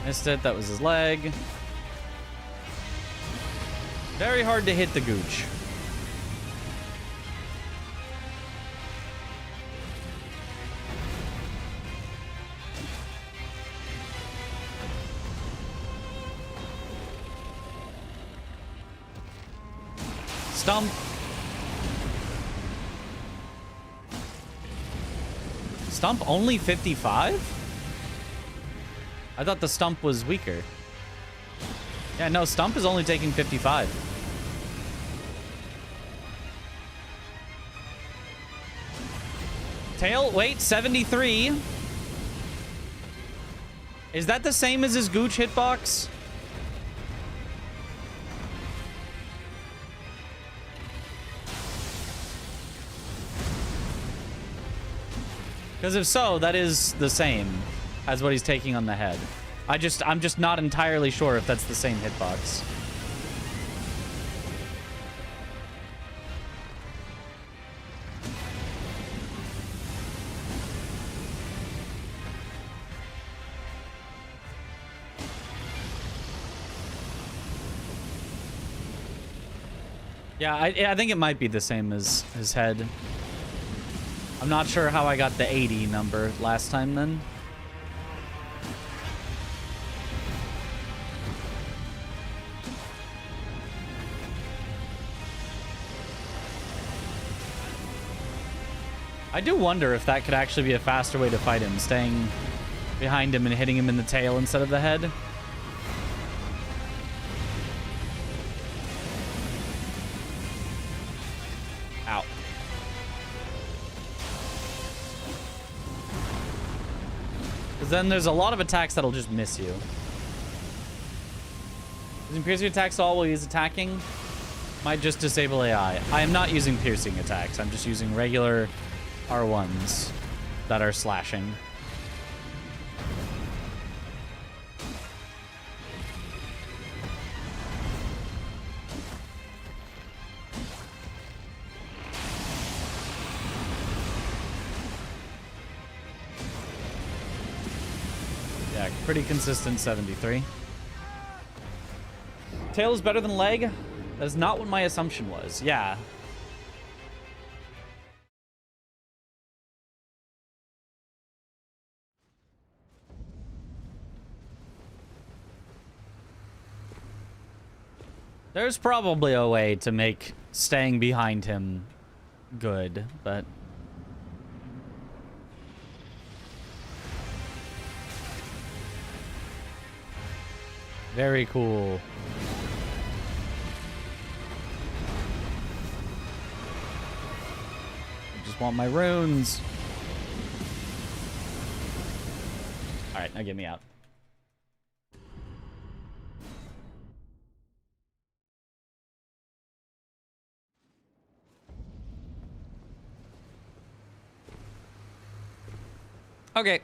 Missed it, that was his leg. Very hard to hit the Gooch. Stump. Stump only 55? I thought the stump was weaker. Yeah, no, stump is only taking 55. Tail, wait, 73. Is that the same as his Gooch hitbox? Because if so, that is the same as what he's taking on the head. I'm just not entirely sure if that's the same hitbox. Yeah, I think it might be the same as his head. I'm not sure how I got the 80 number last time then. I do wonder if that could actually be a faster way to fight him, staying behind him and hitting him in the tail instead of the head. Ow. Because then there's a lot of attacks that'll just miss you. Using piercing attacks all while he's attacking might just disable AI. I am not using piercing attacks. I'm just using regular R1s that are slashing. Yeah, pretty consistent 73. Tail is better than leg? That is not what my assumption was. Yeah. There's probably a way to make staying behind him good, but... Very cool. I just want my runes. Alright, now get me out. Okay.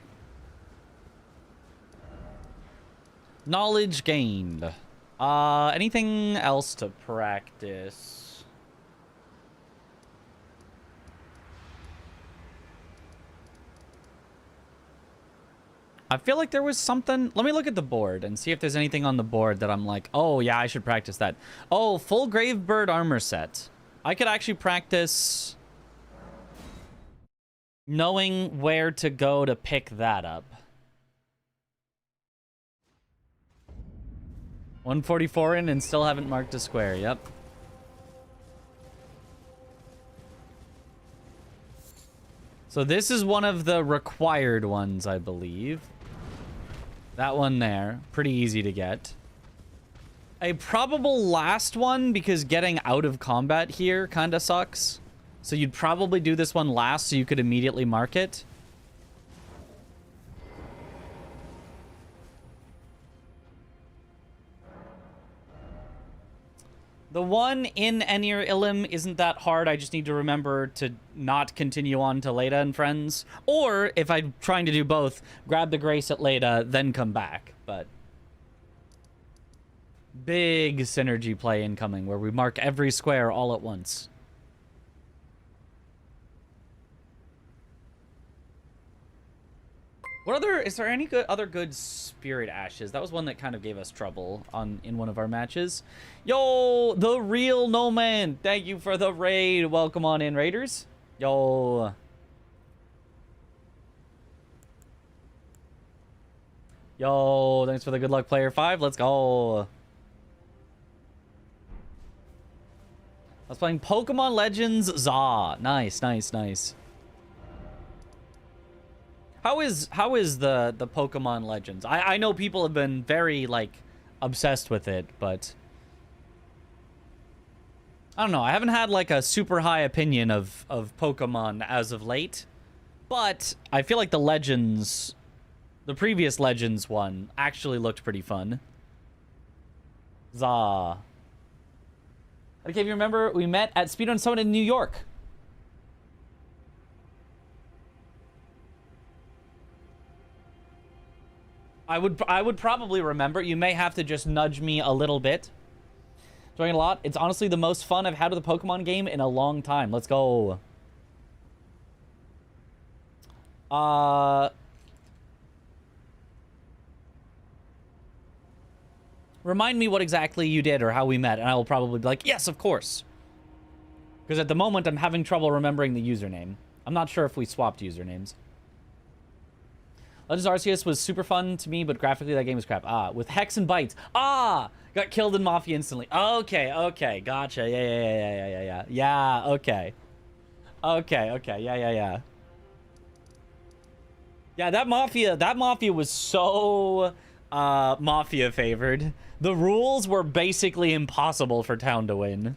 Knowledge gained. Anything else to practice? I feel like there was something. Let me look at the board and see if there's anything on the board that I'm like, oh yeah, I should practice that. Oh, full Gravebird armor set. I could actually practice knowing where to go to pick that up. 144 in and still haven't marked a square. Yep. So this is one of the required ones, I believe. That one there. Pretty easy to get. A probable last one, because getting out of combat here kind of sucks. So you'd probably do this one last so you could immediately mark it. The one in Enir Illim isn't that hard. I just need to remember to not continue on to Leda and friends. Or, if I'm trying to do both, grab the Grace at Leda, then come back. But big synergy play incoming, where we mark every square all at once. What other, is there any other good Spirit Ashes? That was one that kind of gave us trouble in one of our matches. Yo, the real No Man, thank you for the raid. Welcome on in, Raiders. Yo. Yo, thanks for the good luck, player 5. Let's go. I was playing Pokemon Legends Za. Nice, nice, nice. How is the Pokemon Legends? I know people have been very, like, obsessed with it, but I don't know. I haven't had, like, a super high opinion of Pokemon as of late, but I feel like the Legends, the previous Legends one, actually looked pretty fun. Za. Okay, if you remember, we met at Speedrun Summit in New York. I would probably remember. You may have to just nudge me a little bit. Enjoying a lot. It's honestly the most fun I've had with a Pokemon game in a long time. Let's go. Remind me what exactly you did or how we met, and I will probably be like, yes, of course. Because at the moment, I'm having trouble remembering the username. I'm not sure if we swapped usernames. Legends Arceus was super fun to me, but graphically that game was crap. Ah, with Hex and Bites. Ah! Got killed in Mafia instantly. Okay, okay, gotcha. Yeah. Yeah, okay. Okay, yeah. Yeah, that Mafia was so Mafia favored. The rules were basically impossible for Town to win.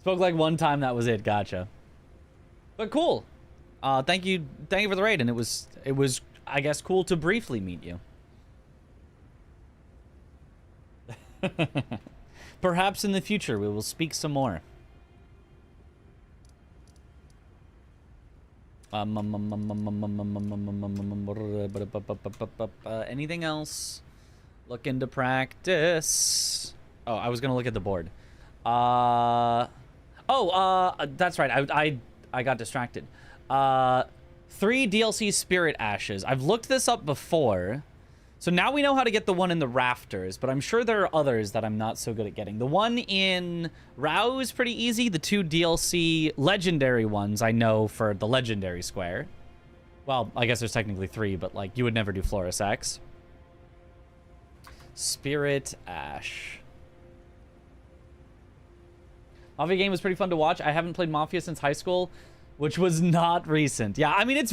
Spoke like one time, that was it, gotcha. But cool. Thank you for the raid, and it was I guess cool to briefly meet you. Perhaps in the future we will speak some more. Anything else? Look into practice. Oh, I was gonna look at the board. That's right. I got distracted. 3 DLC Spirit Ashes. I've looked this up before. So now we know how to get the one in the rafters, but I'm sure there are others that I'm not so good at getting. The one in Rao is pretty easy. The 2 DLC legendary ones I know for the legendary square. Well, I guess there's technically 3, but like you would never do Florus X. Spirit Ash. Mafia game was pretty fun to watch. I haven't played Mafia since high school, which was not recent. Yeah, I mean, it's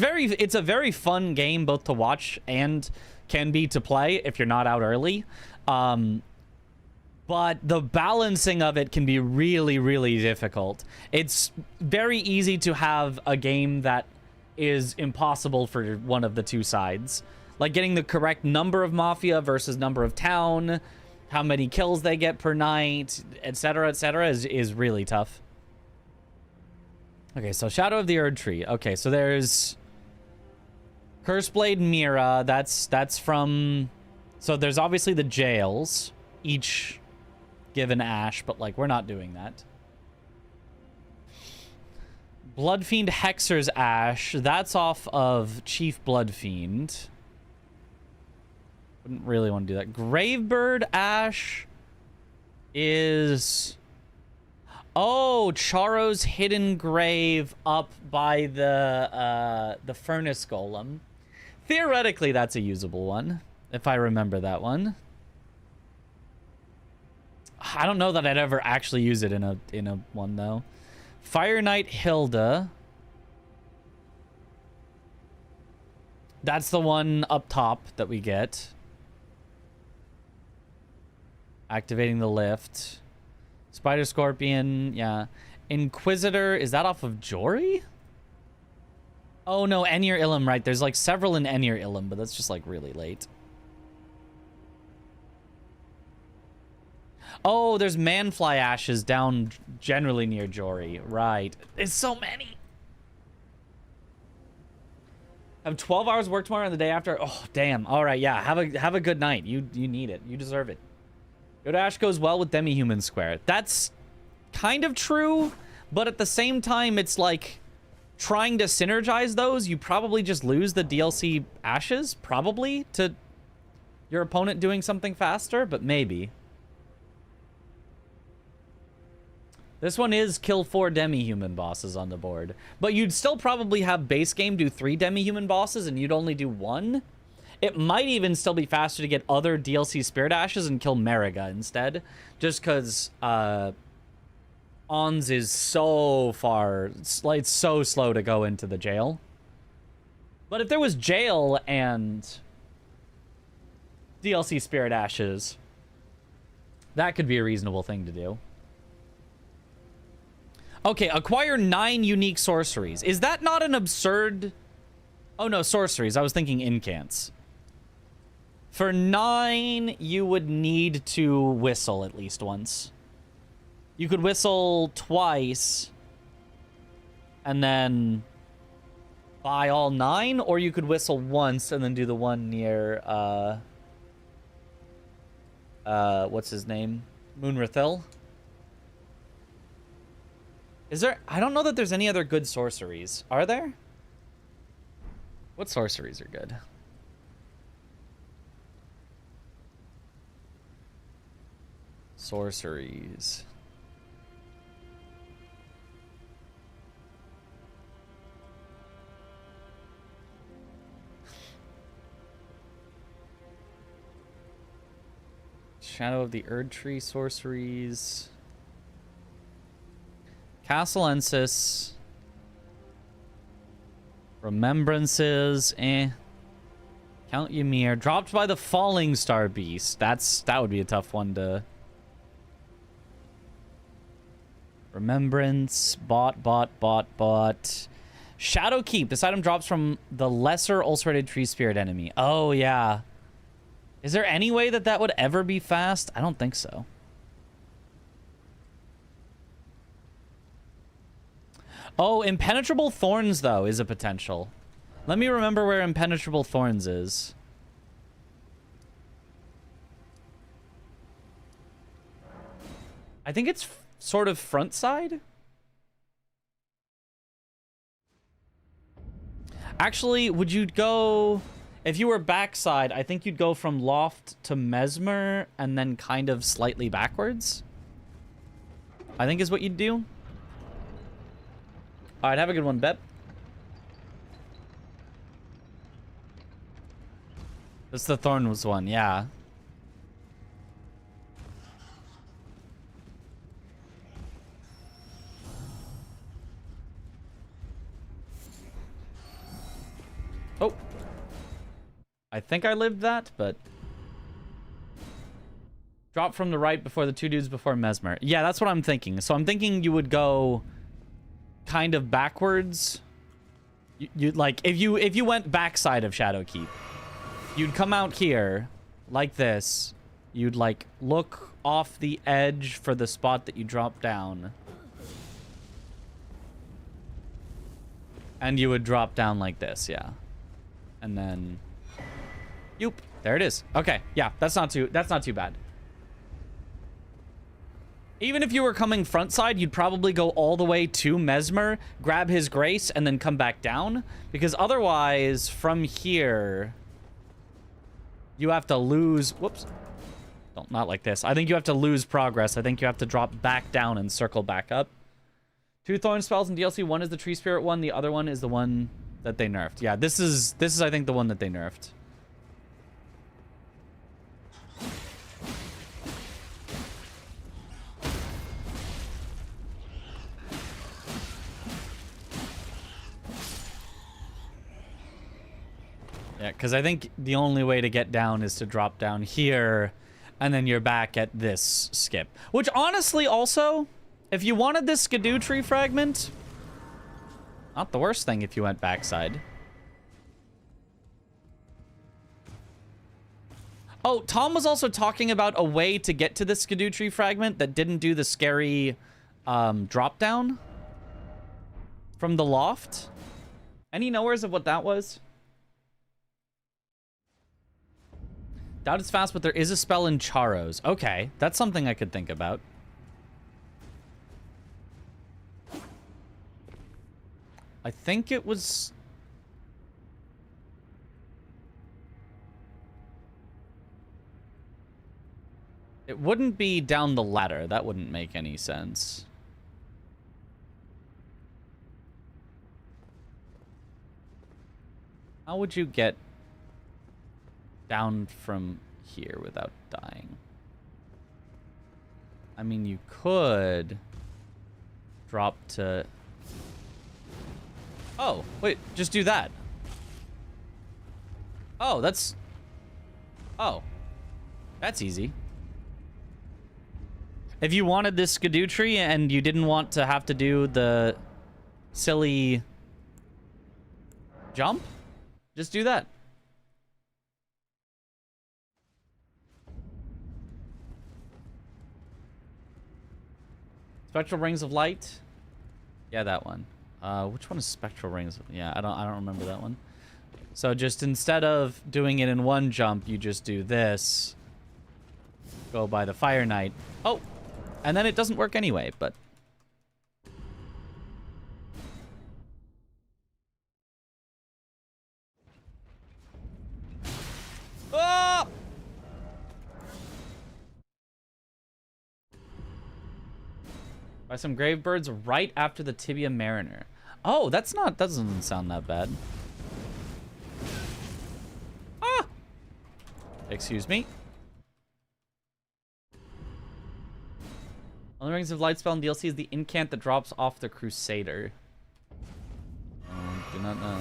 a very fun game both to watch and can be to play if you're not out early. But the balancing of it can be really, really difficult. It's very easy to have a game that is impossible for one of the two sides. Like getting the correct number of Mafia versus number of Town, how many kills they get per night, etc., is really tough. Okay, so Shadow of the Erd Tree. Okay, so there's Curseblade Mira. That's from... So there's obviously the jails, each given ash, but like we're not doing that. Bloodfiend Hexer's Ash. That's off of Chief Bloodfiend. Wouldn't really want to do that. Gravebird Ash is... Oh, Charo's Hidden Grave up by the Furnace Golem. Theoretically, that's a usable one, if I remember that one. I don't know that I'd ever actually use it in a one though. Fire Knight Hilda. That's the one up top that we get. Activating the lift. Spider Scorpion, yeah. Inquisitor, is that off of Jory? Oh no, Enir Ilum, right. There's like several in Enir Ilum, but that's just like really late. Oh, there's Manfly Ashes down generally near Jory. Right. There's so many. Have 12 hours work tomorrow and the day after. Oh, damn. All right, yeah. Have a good night. You need it. You deserve it. Yodash goes well with Demi-Human Square. That's kind of true, but at the same time, it's like trying to synergize those. You probably just lose the DLC Ashes, probably, to your opponent doing something faster, but maybe. This one is kill 4 demi-human bosses on the board. But you'd still probably have base game do 3 demi-human bosses and you'd only do 1. It might even still be faster to get other DLC Spirit Ashes and kill Mariga instead. Just because Ons is so far... It's so slow to go into the jail. But if there was jail and DLC Spirit Ashes, that could be a reasonable thing to do. Okay, acquire 9 unique sorceries. Is that not an absurd... Oh, no, sorceries. I was thinking incants. For 9, you would need to whistle at least once. You could whistle twice and then buy all 9, or you could whistle once and then do the one near, what's his name? Moonrathil? Is there... I don't know that there's any other good sorceries. Are there? What sorceries are good? Sorceries. Shadow of the Erd Tree sorceries. Castellensis. Remembrances, Count Ymir. Dropped by the Falling Star Beast. That would be a tough one to... Remembrance. Bought. Shadow Keep. This item drops from the lesser ulcerated tree spirit enemy. Oh, yeah. Is there any way that that would ever be fast? I don't think so. Oh, Impenetrable Thorns, though, is a potential. Let me remember where Impenetrable Thorns is. I think it's sort of front side. Actually, would you go... If you were backside, I think you'd go from Loft to Mesmer and then kind of slightly backwards. I think is what you'd do. All right, have a good one, Bep. That's the Thorns one, yeah. Oh. I think I lived that, but... Drop from the right before the 2 dudes before Mesmer. Yeah, that's what I'm thinking. So I'm thinking you would go... kind of backwards. You'd like if you went backside of Shadowkeep, you'd come out here like this. You'd like look off the edge for the spot that you drop down, and you would drop down like this, yeah. And then, yoop, there it is. Okay, yeah, that's not too bad. Even if you were coming front side, you'd probably go all the way to Mesmer, grab his grace, and then come back down. Because otherwise, from here, you have to lose... Whoops. No, not like this. I think you have to lose progress. I think you have to drop back down and circle back up. 2 Thorn spells in DLC. One is the Tree Spirit one. The other one is the one that they nerfed. Yeah, this is I think, the one that they nerfed. Yeah, because I think the only way to get down is to drop down here, and then you're back at this skip. Which, honestly, also, if you wanted this Skidoo tree fragment, not the worst thing if you went backside. Oh, Tom was also talking about a way to get to the Skidoo tree fragment that didn't do the scary drop down from the loft. Any knowers of what that was? Doubt it's fast, but there is a spell in Charos. Okay, that's something I could think about. I think it was... It wouldn't be down the ladder. That wouldn't make any sense. How would you get down from here without dying? I mean, you could drop to... Oh, wait, just do that. Oh, that's... Oh. That's easy. If you wanted this Skidoo tree and you didn't want to have to do the silly jump, just do that. Spectral Rings of Light? Yeah, that one. Which one is Spectral Rings? Yeah, I don't remember that one. So just instead of doing it in one jump, you just do this. Go by the Fire Knight. Oh! And then it doesn't work anyway, but... Oh! By some grave birds right after the Tibia Mariner. Oh, that doesn't sound that bad. Ah! Excuse me. On the Rings of Light spell in DLC is the incant that drops off the Crusader. Do not know.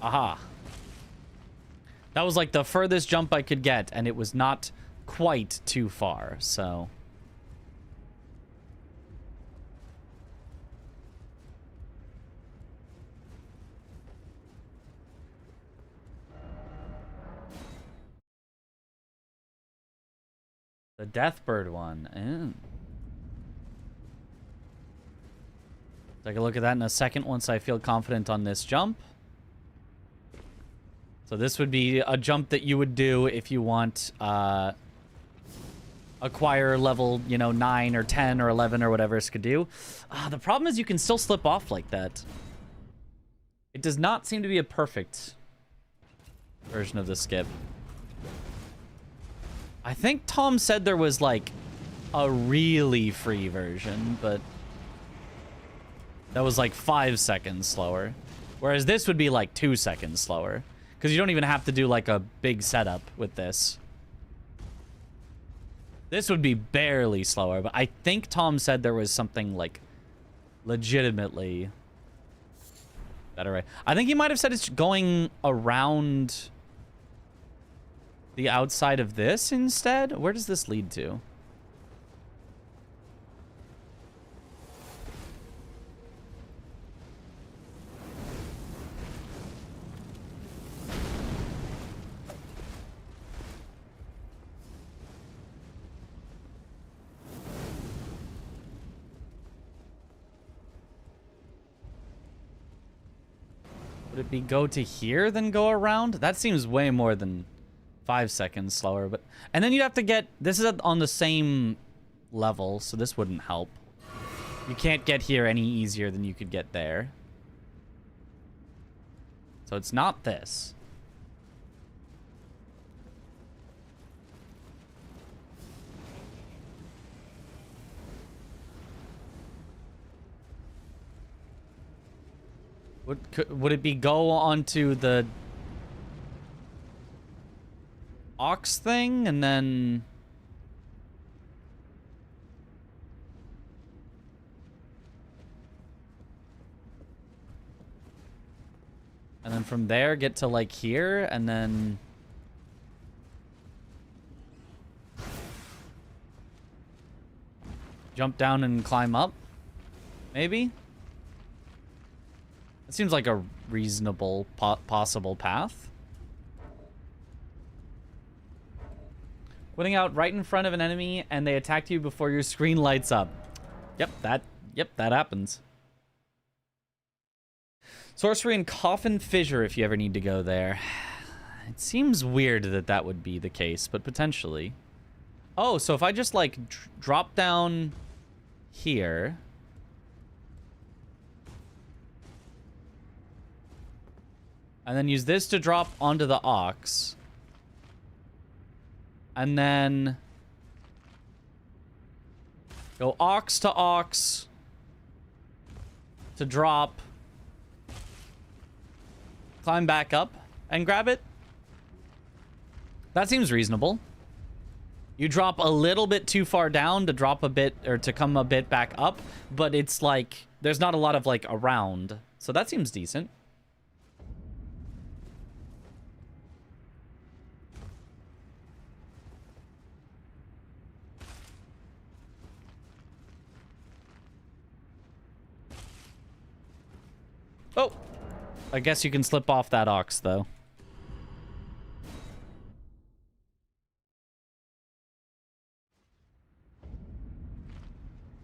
Aha. That was like the furthest jump I could get, and it was not quite too far, so... The Deathbird one. Take a look at that in a second once I feel confident on this jump. So this would be a jump that you would do if you want acquire level, 9 or 10 or 11 or whatever Skidoo. The problem is you can still slip off like that. It does not seem to be a perfect version of the skip. I think Tom said there was, like, a really free version, but that was, like, 5 seconds slower. Whereas this would be, like, 2 seconds slower. Because you don't even have to do, like, a big setup with this. This would be barely slower, but I think Tom said there was something, like, legitimately better way. I think he might have said it's going around the outside of this instead. Where does this lead to? Would it be go to here then go around? That seems way more than 5 seconds slower, but... And then you'd have to get... This is on the same level, so this wouldn't help. You can't get here any easier than you could get there. So it's not this. Would it be go onto the ox thing and then... And then from there, get to like here, and then... jump down and climb up? Maybe? It seems like a reasonable possible path. Putting out right in front of an enemy and they attack you before your screen lights up. Yep, that happens. Sorcery and Coffin Fissure if you ever need to go there. It seems weird that that would be the case, but potentially. Oh, so if I just like drop down here. And then use this to drop onto the ox. And then go ox to drop. Climb back up and grab it. That seems reasonable. You drop a little bit too far down to drop a bit, or to come a bit back up, but it's like, there's not a lot of like around. So that seems decent. Oh, I guess you can slip off that ox though.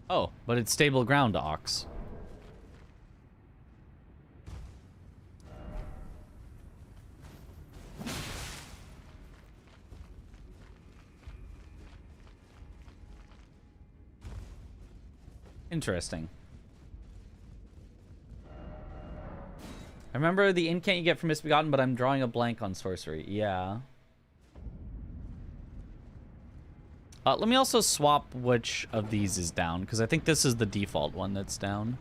Oh, but it's stable ground ox. Interesting. I remember the incant you get from Misbegotten, but I'm drawing a blank on sorcery. Yeah. Let me also swap which of these is down, because I think this is the default one that's down.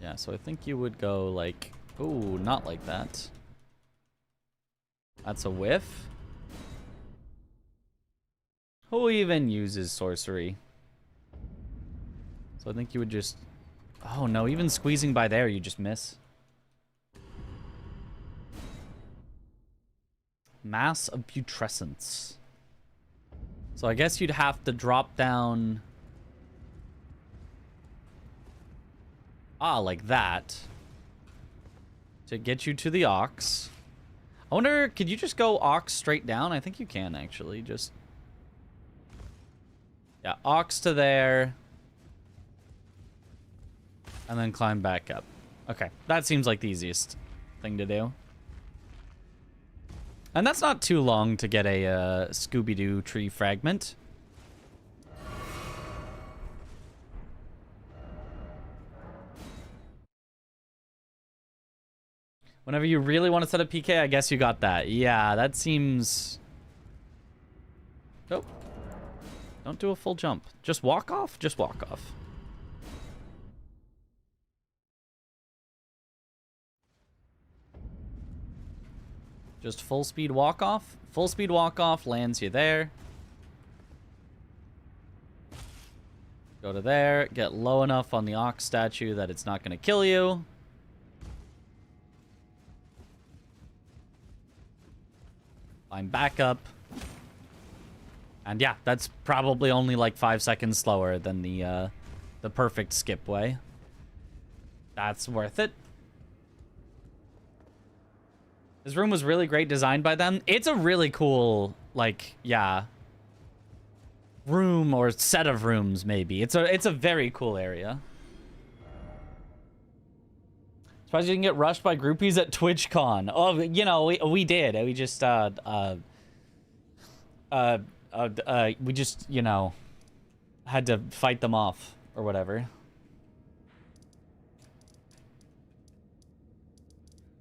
Yeah, so I think you would go like... Ooh, not like that. That's a whiff. Who even uses sorcery? So I think you would just... Oh no, even squeezing by there, you just miss. Mass of Putrescence. So I guess you'd have to drop down... Ah, like that. To get you to the ox. I wonder, could you just go ox straight down? I think you can, actually. Just... Yeah, ox to there. And then climb back up. Okay, that seems like the easiest thing to do. And that's not too long to get a Scooby-Doo tree fragment. Whenever you really want to set a PK, I guess you got that. Yeah, that seems... Oh. Don't do a full jump. Just walk off? Just walk off. Just full speed walk off. Full speed walk off lands you there. Go to there. Get low enough on the ox statue that it's not going to kill you. Climb back up. And yeah, that's probably only like 5 seconds slower than the perfect skip way. That's worth it. This room was really great designed by them. It's a really cool, like, yeah, room or set of rooms, maybe. It's a very cool area. Surprised you didn't get rushed by groupies at TwitchCon. Oh, you know, we did. We just, we just, you know, had to fight them off or whatever.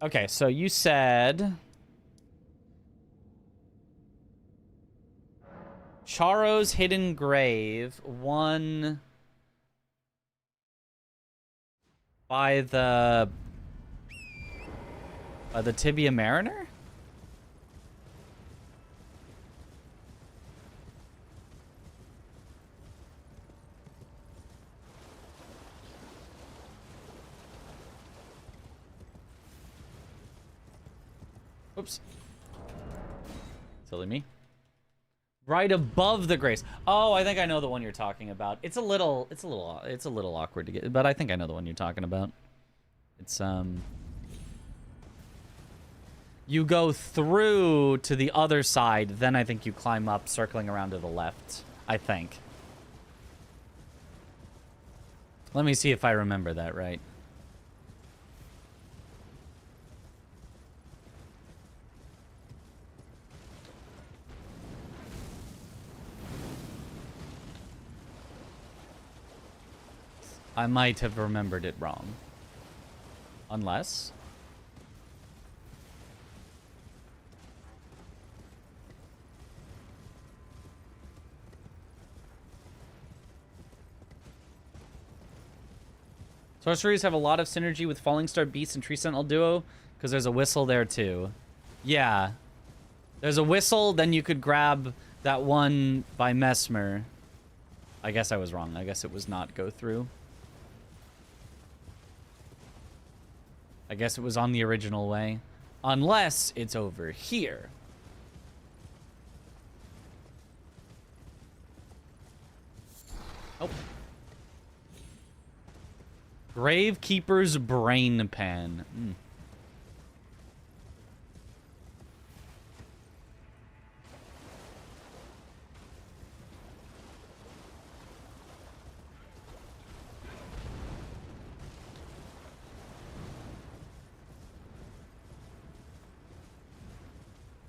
Okay, so you said Charo's Hidden Grave, one by the Tibia Mariner? Oops. Silly me. Right above the Grace. Oh, I think I know the one you're talking about. It's a little awkward to get, but I think I know the one you're talking about. It's you go through to the other side, then I think you climb up, circling around to the left. I think. Let me see if I remember that right. I might have remembered it wrong. Unless... Sorceries have a lot of synergy with Falling Star Beast and Tree Sentinel Duo, because there's a whistle there too. Yeah. There's a whistle, then you could grab that one by Mesmer. I guess I was wrong. I guess it was not go through. I guess it was on the original way. Unless it's over here. Oh. Gravekeeper's Brain Pan.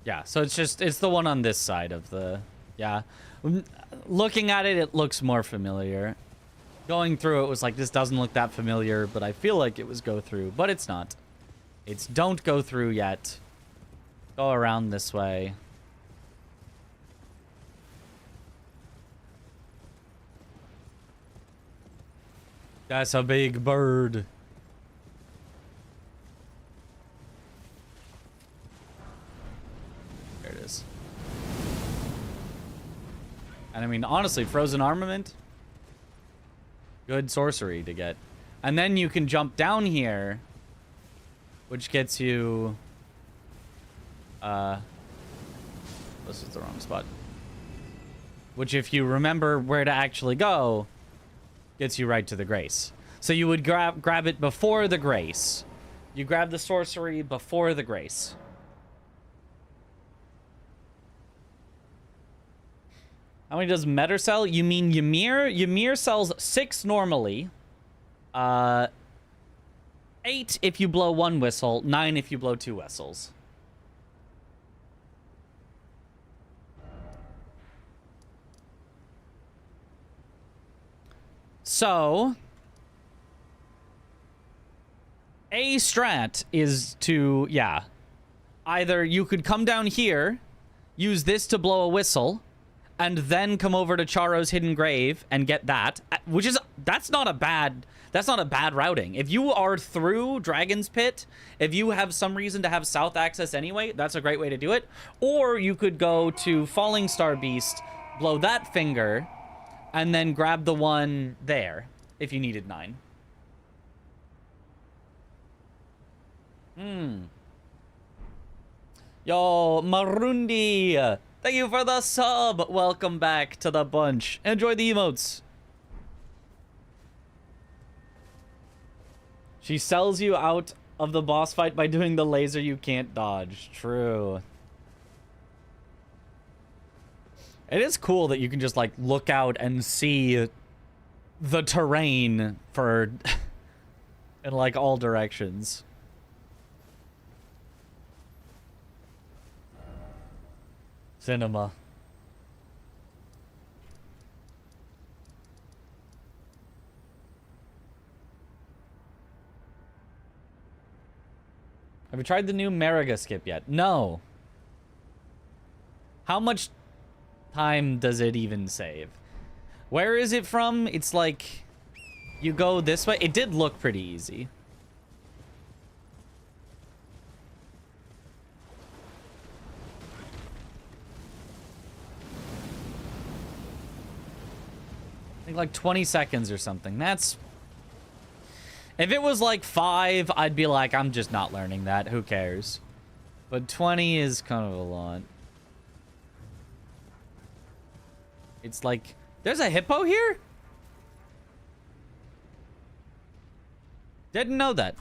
Yeah, so it's the one on this side of the... Yeah. Looking at it, it looks more familiar. Going through it was like, this doesn't look that familiar, but I feel like it was go through, but it's not. It's don't go through yet. Go around this way. That's a big bird. There it is. And I mean, honestly, frozen armament, good sorcery to get. And then you can jump down here, which gets you... this is the wrong spot. Which, if you remember where to actually go, gets you right to the Grace. So you would grab it before the Grace. You grab the sorcery before the Grace. How many does Metter sell? You mean Ymir? Ymir sells 6 normally. 8 if you blow 1 whistle. 9 if you blow 2 whistles. So, a strat is to, yeah. Either you could come down here, use this to blow a whistle, and then come over to Charo's Hidden Grave and get that, which is, that's not a bad routing. If you are through Dragon's Pit, if you have some reason to have south access anyway, that's a great way to do it. Or you could go to Falling Star Beast, blow that finger, and then grab the one there if you needed 9. Yo, Marundi! Thank you for the sub! Welcome back to the bunch. Enjoy the emotes. She sells you out of the boss fight by doing the laser you can't dodge. True. It is cool that you can just, like, look out and see the terrain for... in, like, all directions. Cinema. Have you tried the new Mariga skip yet? No. How much time does it even save? Where is it from? It's like you go this way. It did look pretty easy. I think like 20 seconds or something. That's... If it was like 5, I'd be like, I'm just not learning that. Who cares? But 20 is kind of a lot. It's like, there's a hippo here? Didn't know that.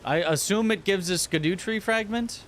I assume it gives us Skadoo fragment.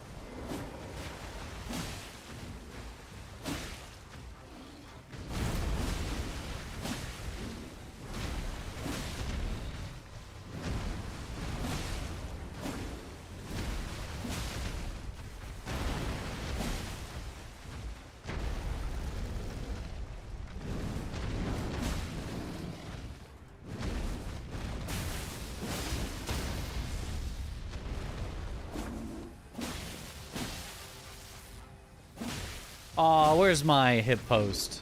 Aw, where's my hip post?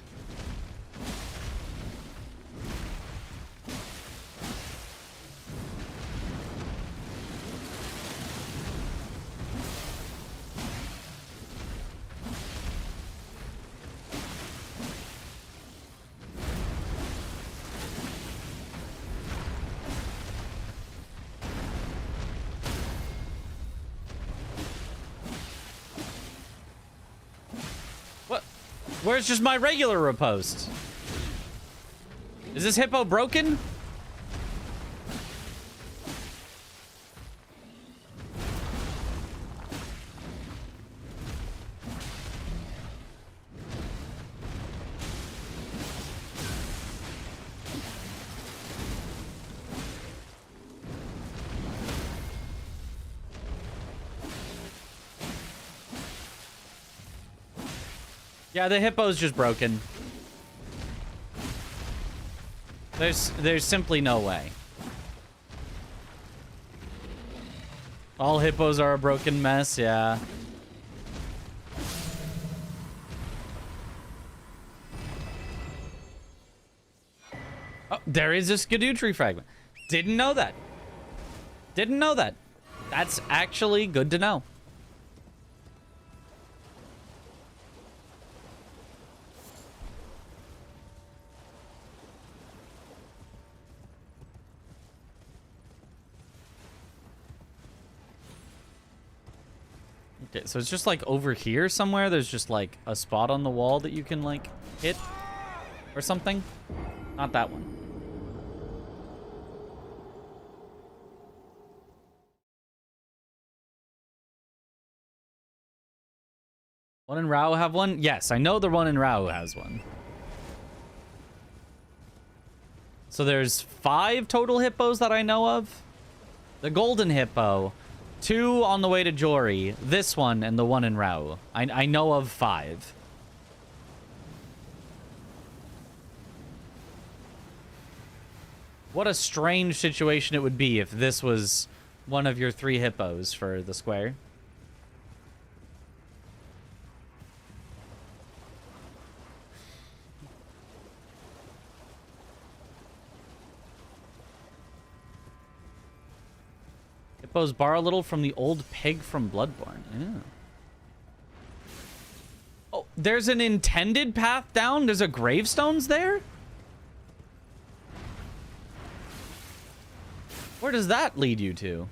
Where's just my regular riposte? Is this hippo broken? Yeah, the hippo's just broken. There's simply no way. All hippos are a broken mess, yeah. Oh, there is a Skadoo fragment. Didn't know that. Didn't know that. That's actually good to know. Okay, so it's just like over here somewhere. There's just like a spot on the wall that you can like hit or something. Not that one. One in Rao have one? Yes, I know the one in Rao has one. So there's 5 total hippos that I know of. The golden hippo. 2 on the way to Jory, this one, and the one in Rao. I know of 5. What a strange situation it would be if this was one of your 3 hippos for the square. Hippos borrow a little from the old pig from Bloodborne. Yeah. Oh, there's an intended path down? There's a gravestones there? Where does that lead you to?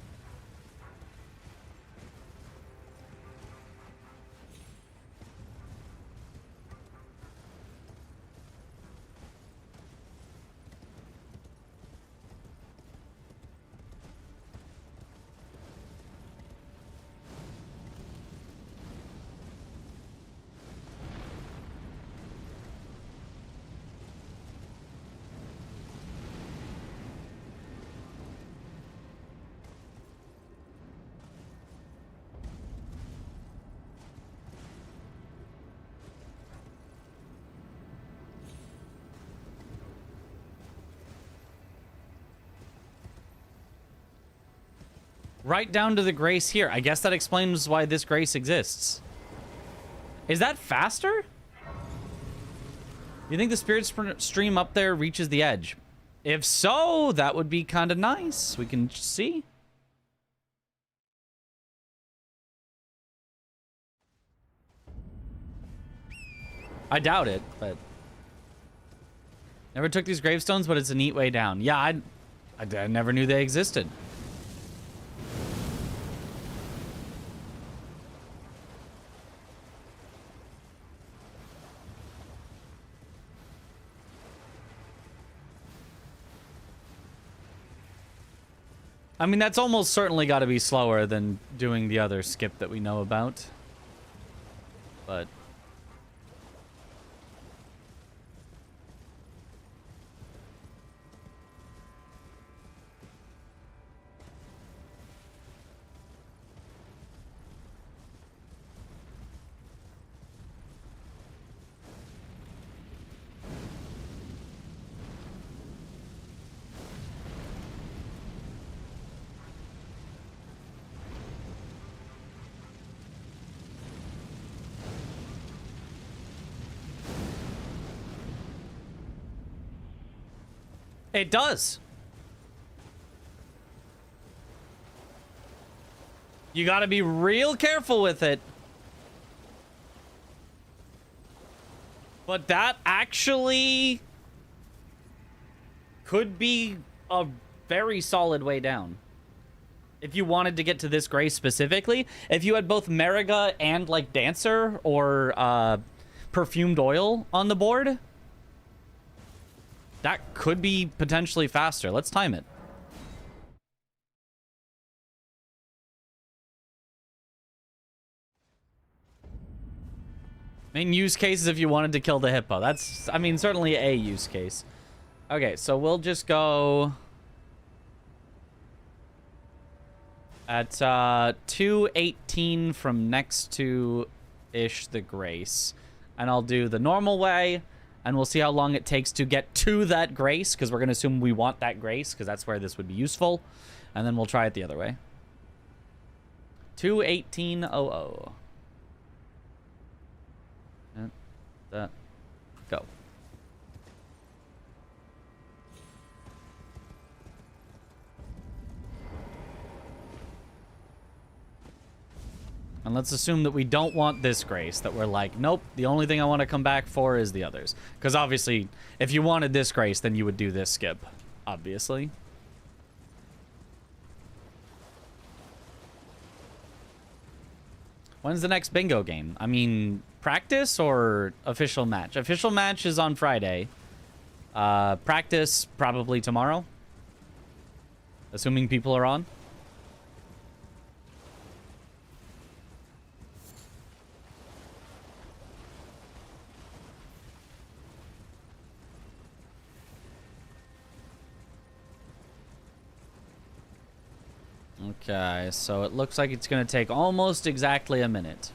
Right down to the grace here. I guess that explains why this grace exists. Is that faster? You think the spirit stream up there reaches the edge? If so, that would be kind of nice. We can see. I doubt it, but... Never took these gravestones, but it's a neat way down. Yeah, I never knew they existed. I mean, that's almost certainly got to be slower than doing the other skip that we know about. But... It does. You gotta be real careful with it. But that actually could be a very solid way down. If you wanted to get to this grace specifically, if you had both Mariga and like Dancer or Perfumed Oil on the board, that could be potentially faster. Let's time it. Main use cases if you wanted to kill the hippo. That's, I mean, certainly a use case. Okay, so we'll just go at 2:18 from next to ish the grace. And I'll do the normal way. And we'll see how long it takes to get to that grace, because we're going to assume we want that grace, because that's where this would be useful. And then we'll try it the other way. 2:18:00. Go. And let's assume that we don't want this grace, that we're like, nope, the only thing I want to come back for is the others. Because obviously, if you wanted this grace, then you would do this skip, obviously. When's the next bingo game? I mean, practice or official match? Official match is on Friday. Practice probably tomorrow. Assuming people are on. Okay, so it looks like it's going to take almost exactly a minute.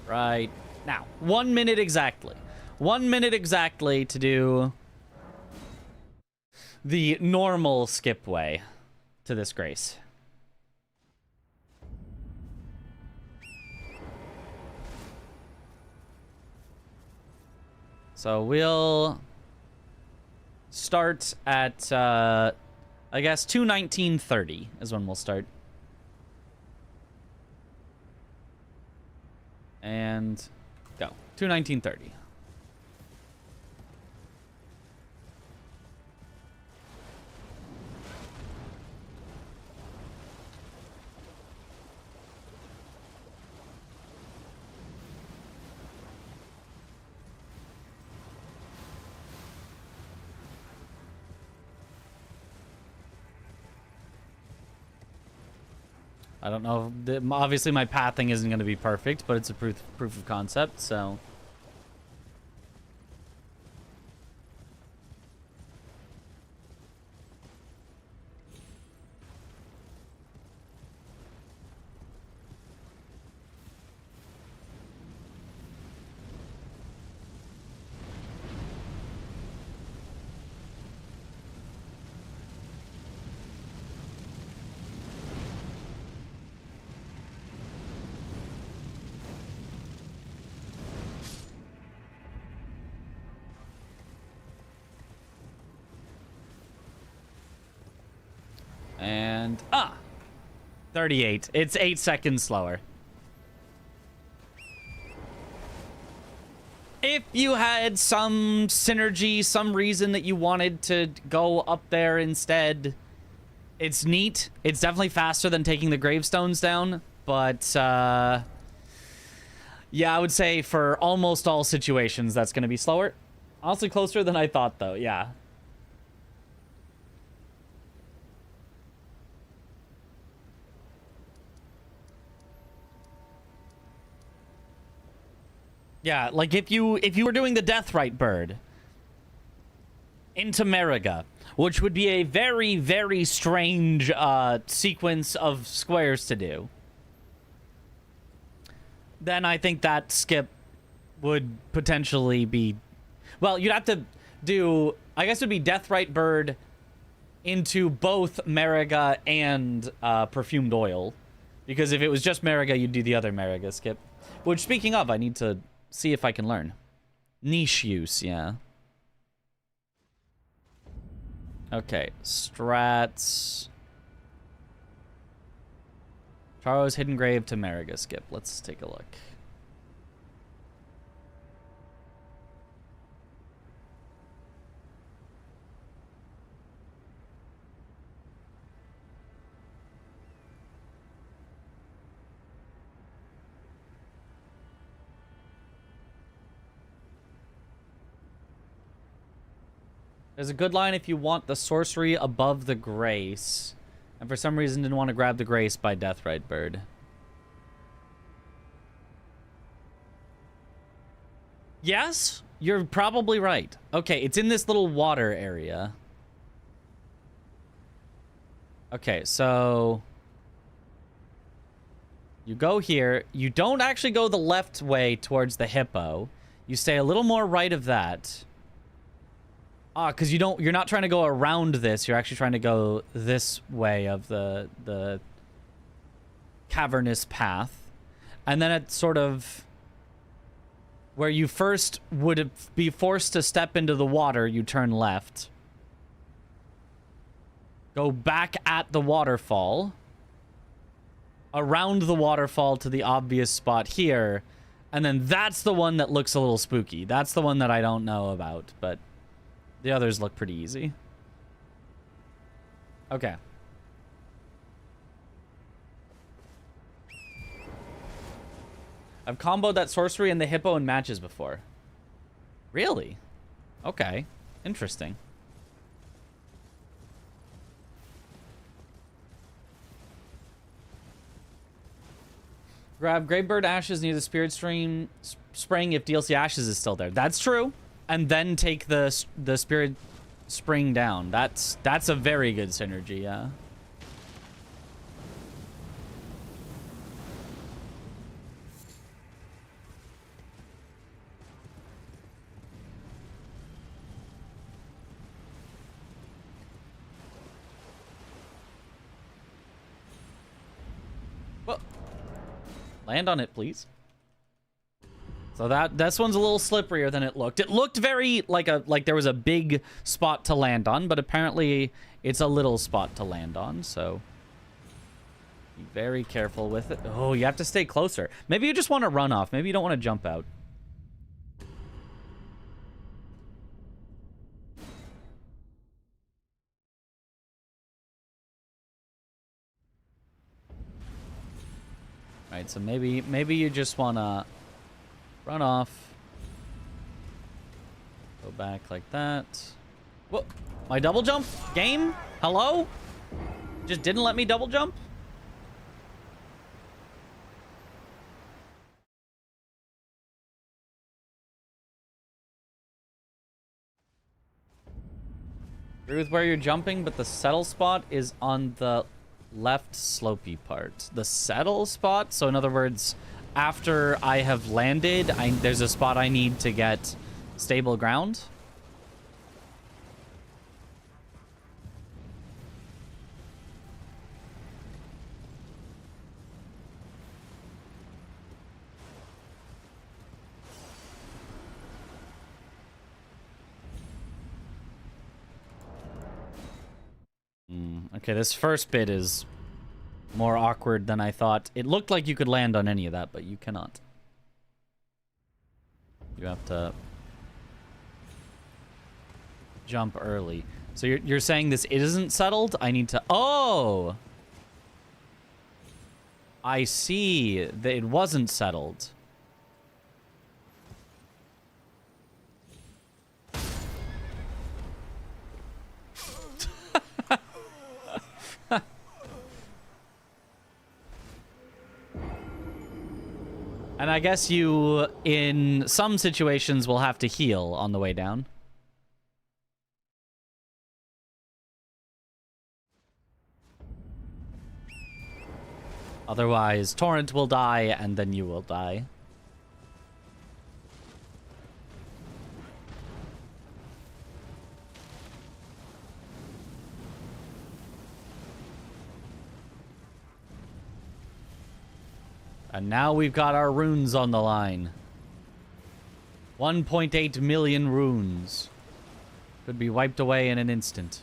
Right now. 1 minute exactly. 1 minute exactly to do the normal skip way to this grace. So we'll start at... I guess 2:19:30 is when we'll start. And go. 2:19:30. I don't know. Obviously, my pathing isn't going to be perfect, but it's a proof of concept, so... And, 38. It's 8 seconds slower. if you had some synergy, some reason that you wanted to go up there instead, it's neat. It's definitely faster than taking the gravestones down, but yeah, I would say for almost all situations that's going to be slower. Honestly, closer than I thought, though. Yeah. Yeah, like if you were doing the Deathrite bird into Mariga, which would be a very, very strange sequence of squares to do, then I think that skip would potentially be... Well, you'd have to do... I guess it would be Deathrite bird into both Mariga and perfumed oil. Because if it was just Mariga, you'd do the other Mariga skip. Which, speaking of, I need to see if I can learn. Niche use, yeah. Okay, strats. Charo's hidden grave to Mariga skip. Let's take a look. There's a good line if you want the sorcery above the grace. And for some reason didn't want to grab the grace by Deathrite Bird. Yes, you're probably right. Okay, it's in this little water area. Okay, so... You go here. You don't actually go the left way towards the hippo. You stay a little more right of that. Ah, because you're not trying to go around this. You're actually trying to go this way of the cavernous path. And then it's sort of where you first would be forced to step into the water, you turn left. Go back at the waterfall. Around the waterfall to the obvious spot here. And then that's the one that looks a little spooky. That's the one that I don't know about, but... The others look pretty easy. Okay. I've comboed that sorcery and the hippo in matches before. Really? Okay. Interesting. Grab Gravebird Ashes near the Spirit Stream Spring if DLC Ashes is still there. That's true. And then take the Spirit Spring down. That's a very good synergy, yeah. Well, land on it, please. So this one's a little slipperier than it looked. It looked very like there was a big spot to land on, but apparently it's a little spot to land on, so be very careful with it. Oh, you have to stay closer. Maybe you just want to run off. Maybe you don't want to jump out. Right, so maybe you just want to run off. Go back like that. Whoa, my double jump? Game? Hello? Just didn't let me double jump? Agree with where you're jumping, but the settle spot is on the left slopey part. The settle spot? So in other words, after I have landed, there's a spot I need to get stable ground. Okay, this first bit is more awkward than I thought. It looked like you could land on any of that, but you cannot. You have to jump early. So you're saying this isn't settled? I need to... Oh! I see that it wasn't settled. And I guess you, in some situations, will have to heal on the way down. Otherwise, Torrent will die, and then you will die. And now we've got our runes on the line. 1.8 million runes. Could be wiped away in an instant.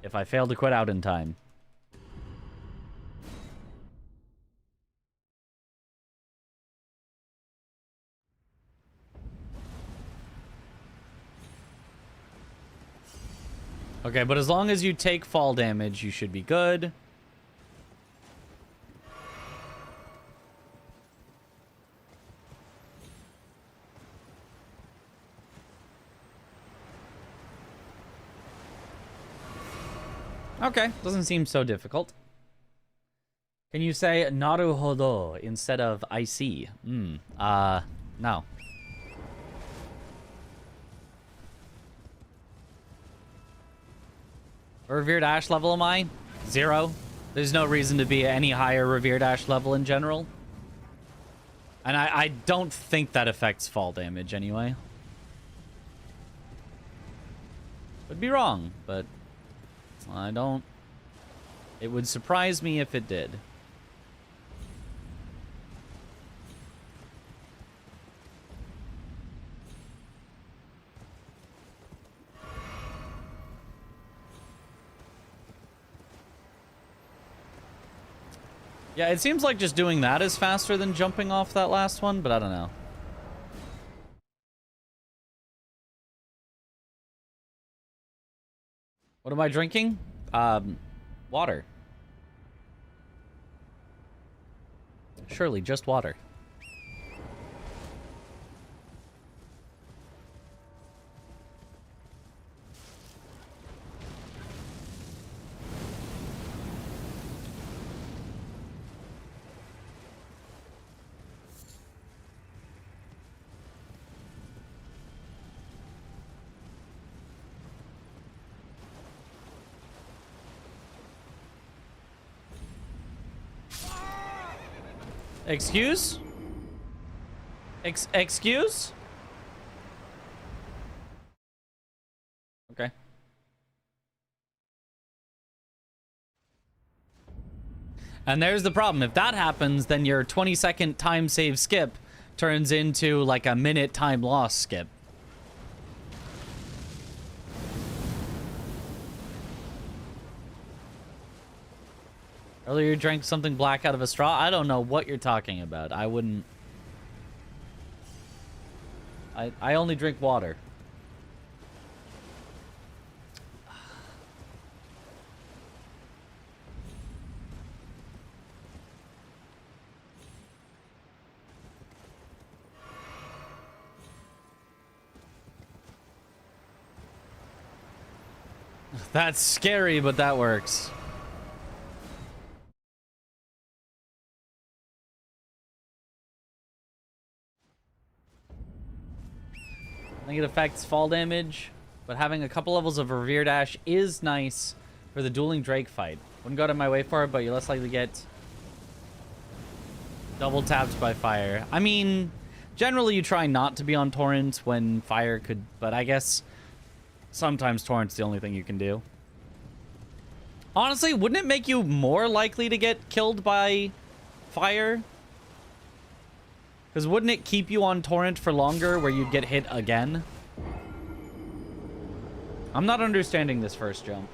If I fail to quit out in time. Okay, but as long as you take fall damage, you should be good. Okay, doesn't seem so difficult. Can you say naruhodo instead of I see? No. Revered Ash level am I? 0. There's no reason to be any higher Revered Ash level in general. And I don't think that affects fall damage anyway. Could be wrong, but I don't... It would surprise me if it did. Yeah, it seems like just doing that is faster than jumping off that last one, but I don't know. What am I drinking? Water. Surely, just water. Excuse? Excuse? Okay. And there's the problem. If that happens, then your 20-second time save skip turns into like a minute time loss skip. Earlier you drank something black out of a straw? I don't know what you're talking about. I wouldn't... I only drink water. That's scary, but that works. I think it affects fall damage, but having a couple levels of Revered Ash is nice for the dueling Drake fight. Wouldn't go out of my way for it, but you're less likely to get double tapped by fire. I mean, generally you try not to be on Torrent when fire could, but I guess sometimes Torrent's the only thing you can do. Honestly, wouldn't it make you more likely to get killed by fire? Because wouldn't it keep you on Torrent for longer where you'd get hit again? I'm not understanding this first jump.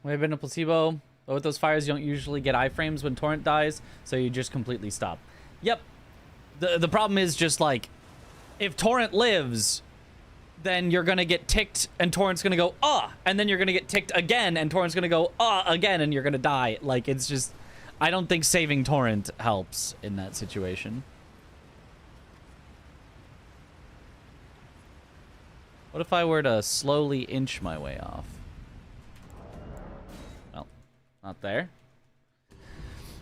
May have been a placebo, but with those fires, you don't usually get iframes when Torrent dies, so you just completely stop. Yep. The problem is just, like, if Torrent lives, then you're gonna get ticked, and Torrent's gonna go, and then you're gonna get ticked again, and Torrent's gonna go, again, and you're gonna die. Like, it's just... I don't think saving Torrent helps in that situation. What if I were to slowly inch my way off? Well, not there.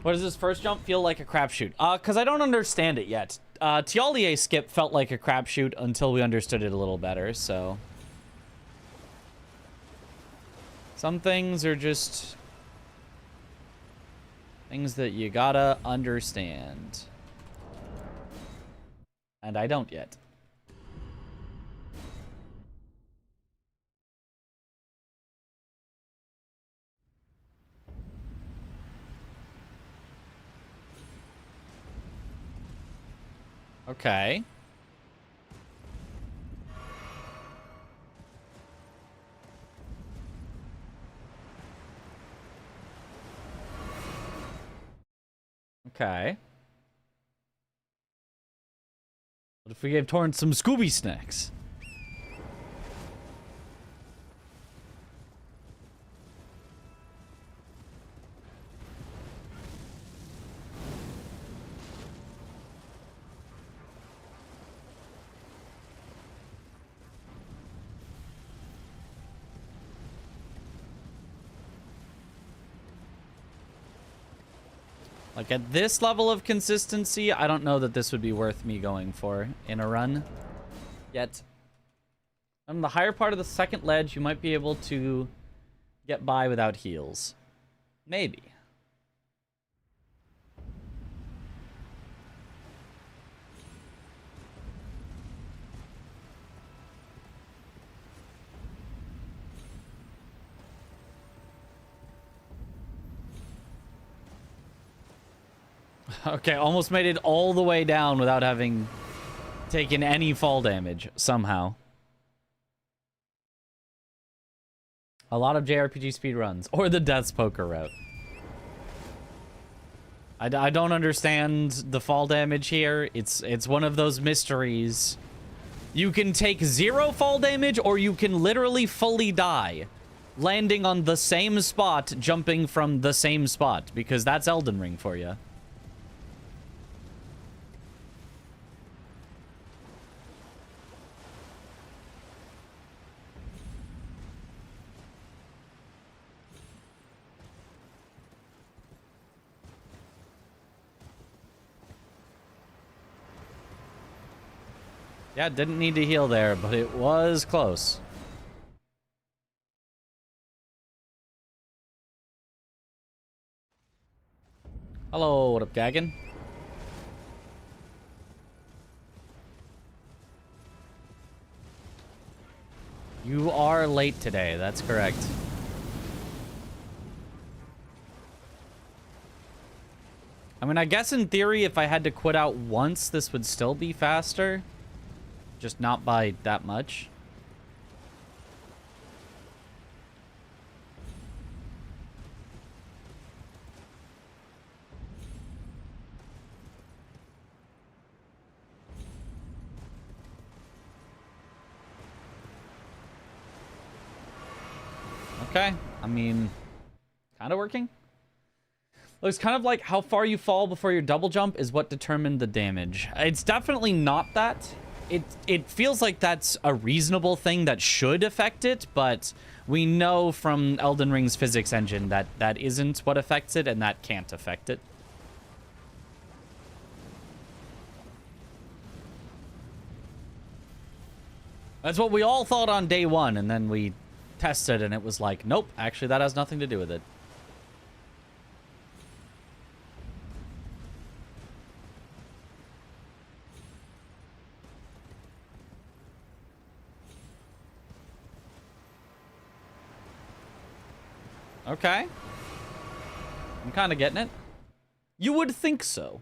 What does this first jump feel like a crapshoot? Because I don't understand it yet. Tialier skip felt like a crapshoot until we understood it a little better, so... Some things are just... things that you gotta understand. And I don't yet. Okay. Okay. What if we gave Torrent some Scooby snacks? Like, at this level of consistency, I don't know that this would be worth me going for in a run yet. On the higher part of the second ledge, you might be able to get by without heals. Maybe. Okay, almost made it all the way down without having taken any fall damage, somehow. A lot of JRPG speedruns, or the Death's Poker route. I don't understand the fall damage here. It's one of those mysteries. You can take 0 fall damage, or you can literally fully die, landing on the same spot, jumping from the same spot, because that's Elden Ring for you. Yeah, didn't need to heal there, but it was close. Hello, what up, Gaggin? You are late today, that's correct. I mean, I guess in theory, if I had to quit out once, this would still be faster. Just not by that much. Okay, I mean, kind of working. Looks kind of like how far you fall before your double jump is what determined the damage. It's definitely not that. It feels like that's a reasonable thing that should affect it, but we know from Elden Ring's physics engine that that isn't what affects it, and that can't affect it. That's what we all thought on day one, and then we tested, and it was like, nope, actually that has nothing to do with it. Okay. I'm kind of getting it. You would think so.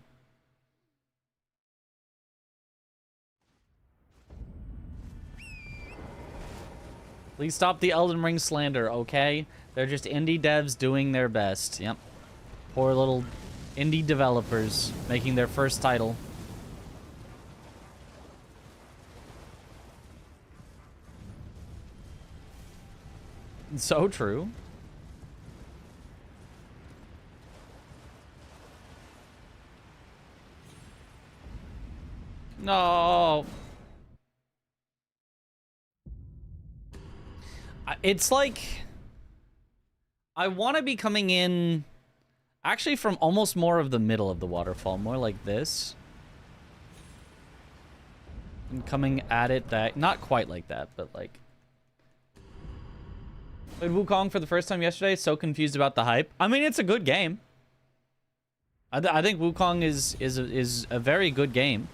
Please stop the Elden Ring slander, okay? They're just indie devs doing their best. Yep. Poor little indie developers making their first title. So true. No. It's like I want to be coming in actually from almost more of the middle of the waterfall, more like this. And coming at it that not quite like that, but like played Wukong for the first time yesterday, so confused about the hype. I mean, it's a good game. I think Wukong is a very good game.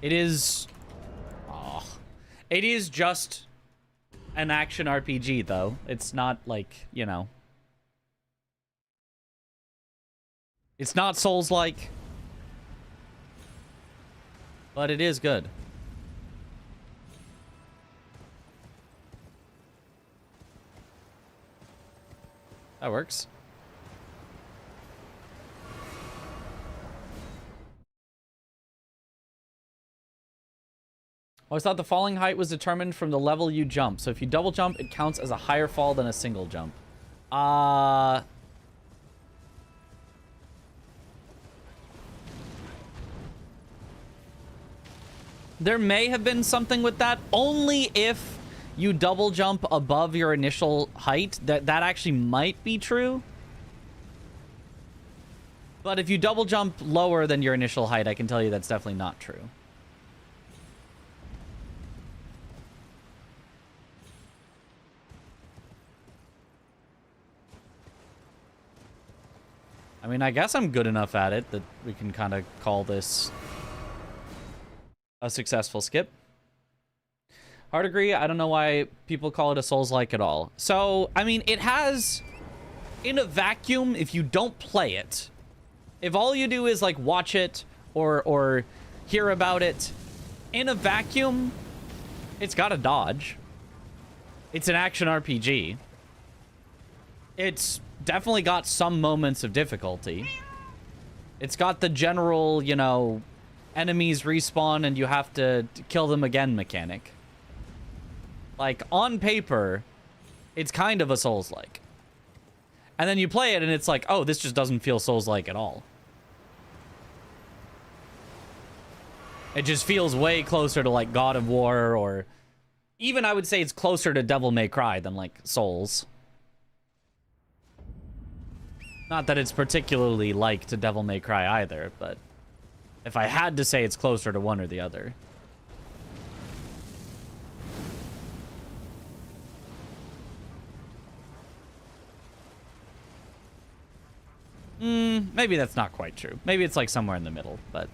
It is... Oh, it is just an action RPG, though. It's not like, you know... It's not Souls-like. But it is good. That works. I always thought the falling height was determined from the level you jump. So if you double jump, it counts as a higher fall than a single jump. There may have been something with that, only if you double jump above your initial height. That actually might be true. But if you double jump lower than your initial height, I can tell you that's definitely not true. I mean, I guess I'm good enough at it that we can kind of call this a successful skip. Hard agree. I don't know why people call it a Souls-like at all. So, I mean, it has, in a vacuum, if you don't play it, if all you do is, like, watch it or hear about it, in a vacuum, it's got a dodge. It's an action RPG. It's definitely got some moments of difficulty. It's got the general, you know, enemies respawn and you have to kill them again mechanic. Like, on paper, it's kind of a Souls-like. And then you play it and it's like, oh, this just doesn't feel Souls-like at all. It just feels way closer to, like, God of War, or even I would say it's closer to Devil May Cry than, like, Souls. Not that it's particularly like to Devil May Cry either, but if I had to say, it's closer to one or the other. Maybe that's not quite true. Maybe it's like somewhere in the middle, but...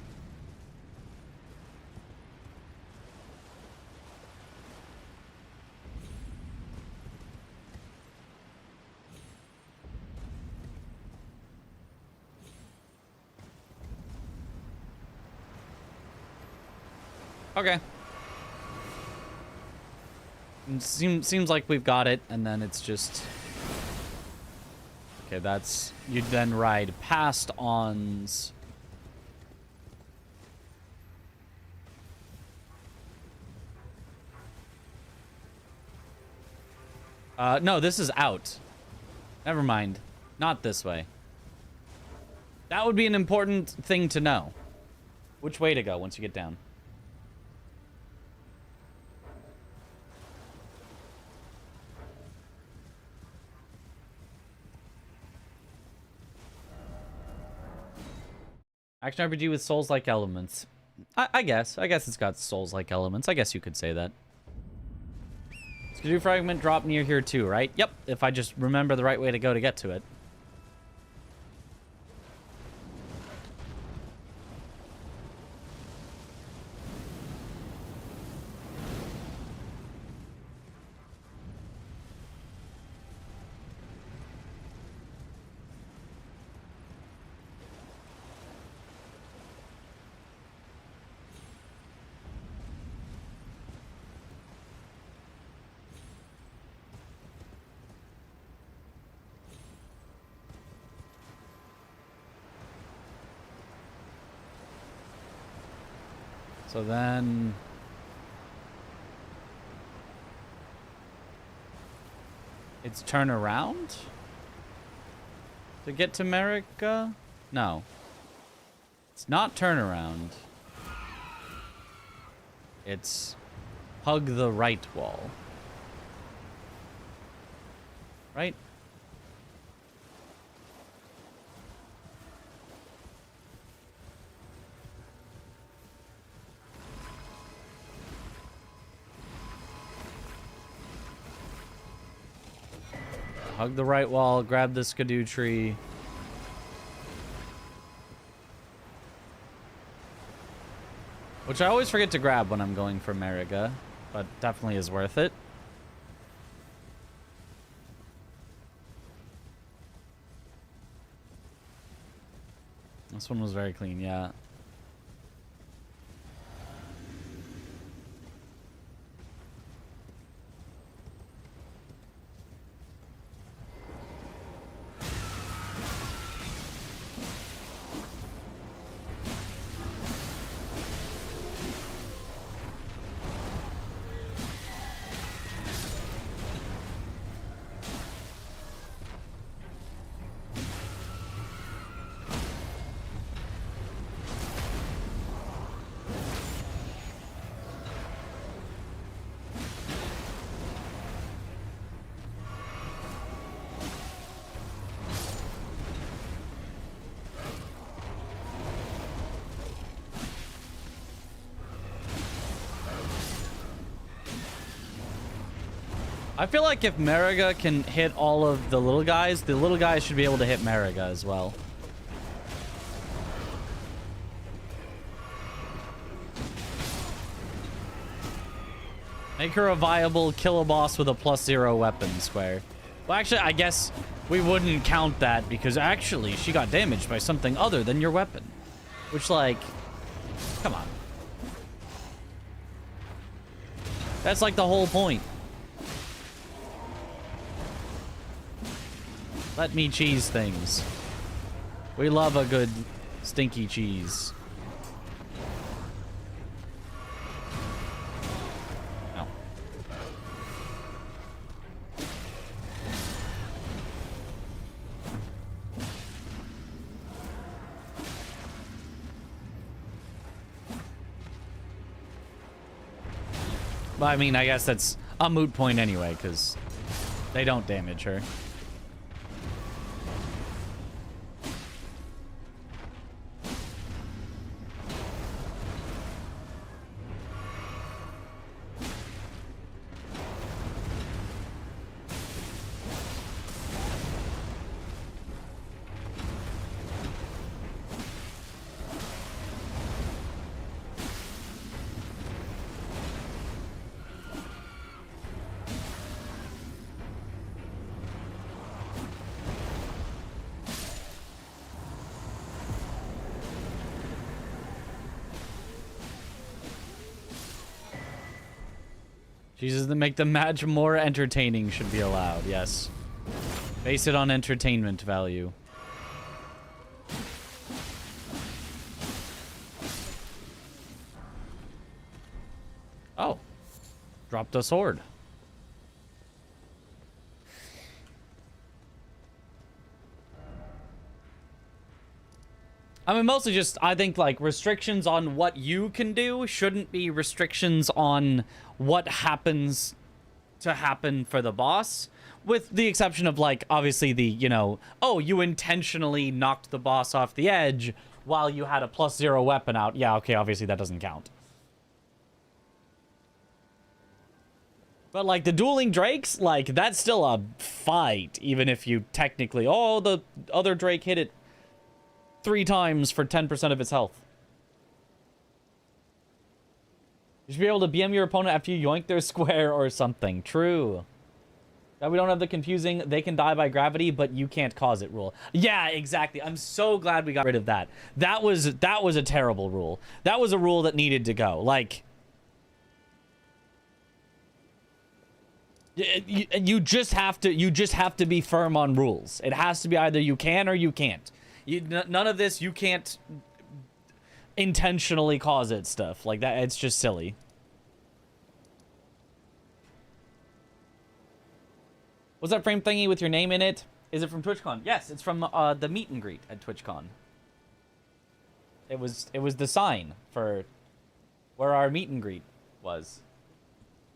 Okay. Seems like we've got it, and then it's just... Okay, that's... You'd then ride past Ons. No, this is out. Never mind. Not this way. That would be an important thing to know. Which way to go once you get down. Action RPG with Souls-like elements. I guess it's got Souls-like elements. I guess you could say that. Skidoo fragment drop near here too, right? Yep, if I just remember the right way to go to get to it. So then... It's turn around? To get to America? No. It's not turn around. It's hug the right wall. Right? Hug the right wall, grab the skidoo tree. Which I always forget to grab when I'm going for Mariga, but definitely is worth it. This one was very clean, yeah. I feel like if Mariga can hit all of the little guys should be able to hit Mariga as well. Make her a viable kill a boss with a +0 weapon square. Well, actually, I guess we wouldn't count that because actually she got damaged by something other than your weapon. Which, like, come on. That's like the whole point. Let me cheese things. We love a good stinky cheese. No. But I mean, I guess that's a moot point anyway, because they don't damage her. Jesus, to make the match more entertaining should be allowed, yes. Base it on entertainment value. Oh. Dropped a sword. I mean, mostly just, I think, like, restrictions on what you can do shouldn't be restrictions on what happens to happen for the boss. With the exception of, like, obviously the, you know, oh, you intentionally knocked the boss off the edge while you had a +0 weapon out. Yeah, okay, obviously that doesn't count. But, like, the dueling drakes, like, that's still a fight, even if you technically, oh, the other drake hit it 3 times for 10% of its health. You should be able to BM your opponent after you yoink their square or something. True. That we don't have the confusing, they can die by gravity, but you can't cause it rule. Yeah, exactly. I'm so glad we got rid of that. That was a terrible rule. That was a rule that needed to go. Like, you just have to be firm on rules. It has to be either you can or you can't. None of this, you can't intentionally cause it stuff. Like that, it's just silly. What's that frame thingy with your name in it? Is it from TwitchCon? Yes, it's from the meet and greet at TwitchCon. It was the sign for where our meet and greet was.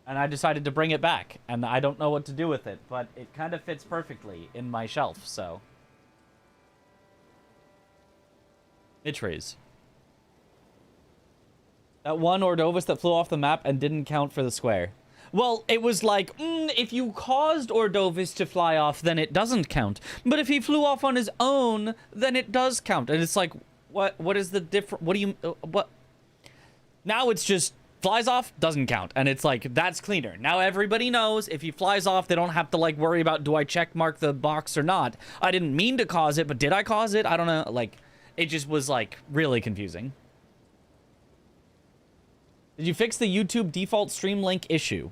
And I decided to bring it back, and I don't know what to do with it, but it kind of fits perfectly in my shelf, so. Mitchrays. That one Ordovis that flew off the map and didn't count for the square. Well, it was like, if you caused Ordovis to fly off, then it doesn't count. But if he flew off on his own, then it does count. And it's like, what is the difference? What do you, what? Now it's just, flies off, doesn't count. And it's like, that's cleaner. Now everybody knows if he flies off, they don't have to like worry about, do I check mark the box or not? I didn't mean to cause it, but did I cause it? I don't know. Like, it just was like really confusing. Did you fix the YouTube default stream link issue?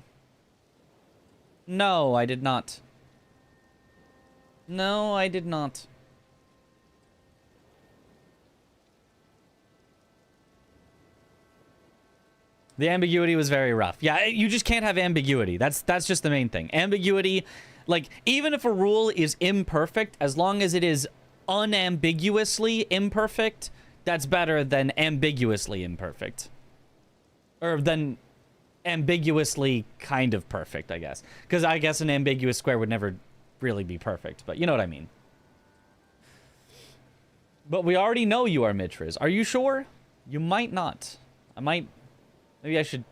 No, I did not. No, I did not. The ambiguity was very rough. Yeah, you just can't have ambiguity. That's just the main thing. Ambiguity, like, even if a rule is imperfect, as long as it is unambiguously imperfect, that's better than ambiguously imperfect. Or than ambiguously kind of perfect, I guess. Because I guess an ambiguous square would never really be perfect, but you know what I mean. But we already know you are Mitris. Are you sure? You might not. I might... Maybe I should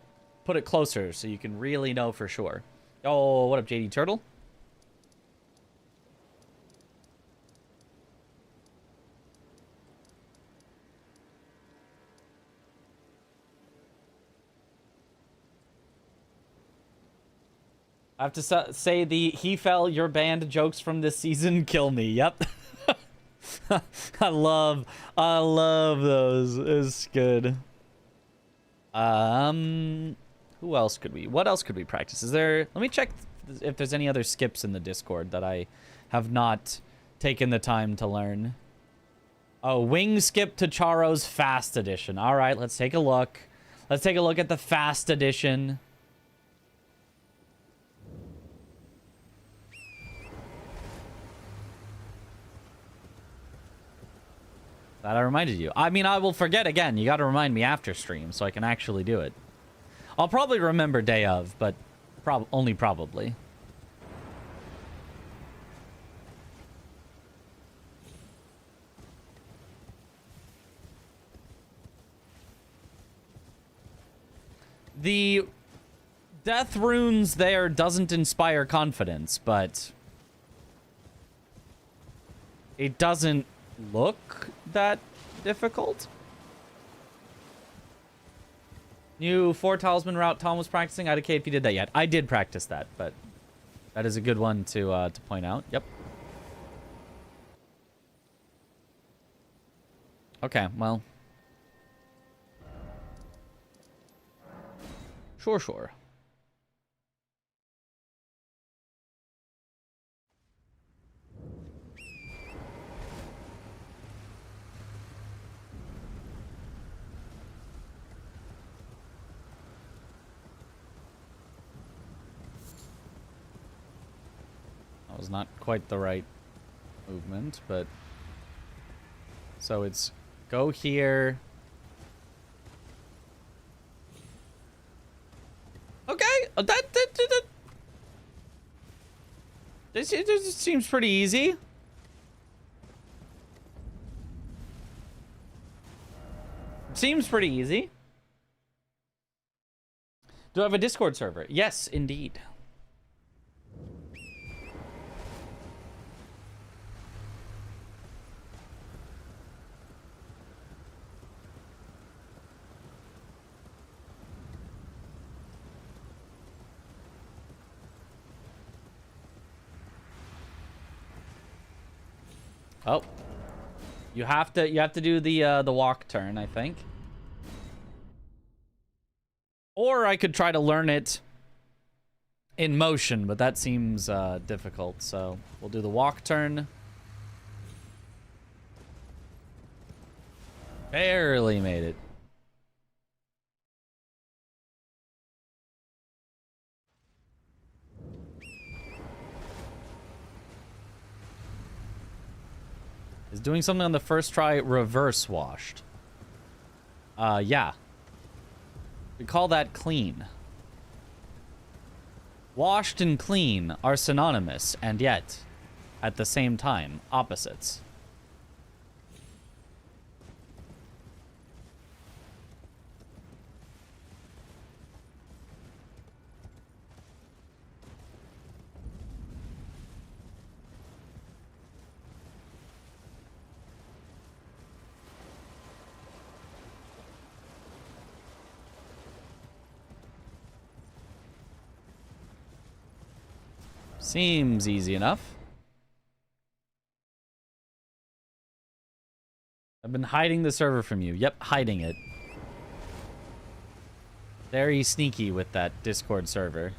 put it closer so you can really know for sure. Oh, what up, JD Turtle? I have to say the he fell your band jokes from this season kill me. Yep. I love those. It's good. Who else could we? What else could we practice? Is there? Let me check if there's any other skips in the Discord that I have not taken the time to learn. Oh, wing skip to Charo's fast edition. All right, let's take a look. Let's take a look at the fast edition. That I reminded you. I mean, I will forget again. You got to remind me after stream so I can actually do it. I'll probably remember day of, but only probably. The death runes there doesn't inspire confidence, but it doesn't look that difficult. New 4 talisman route Tom was practicing. I'd okay if you did that yet. I did practice that, but that is a good one to point out. Yep. Okay, well. Sure. That was not quite the right movement, but... So it's go here... Okay, this seems pretty easy. Seems pretty easy. Do I have a Discord server? Yes, indeed. Oh, you have to do the walk turn, I think. Or I could try to learn it in motion, but that seems difficult. So we'll do the walk turn. Barely made it. Is doing something on the first try reverse washed? Yeah. We call that clean. Washed and clean are synonymous, and yet, at the same time, opposites. Seems easy enough. I've been hiding the server from you. Yep, hiding it. Very sneaky with that Discord server.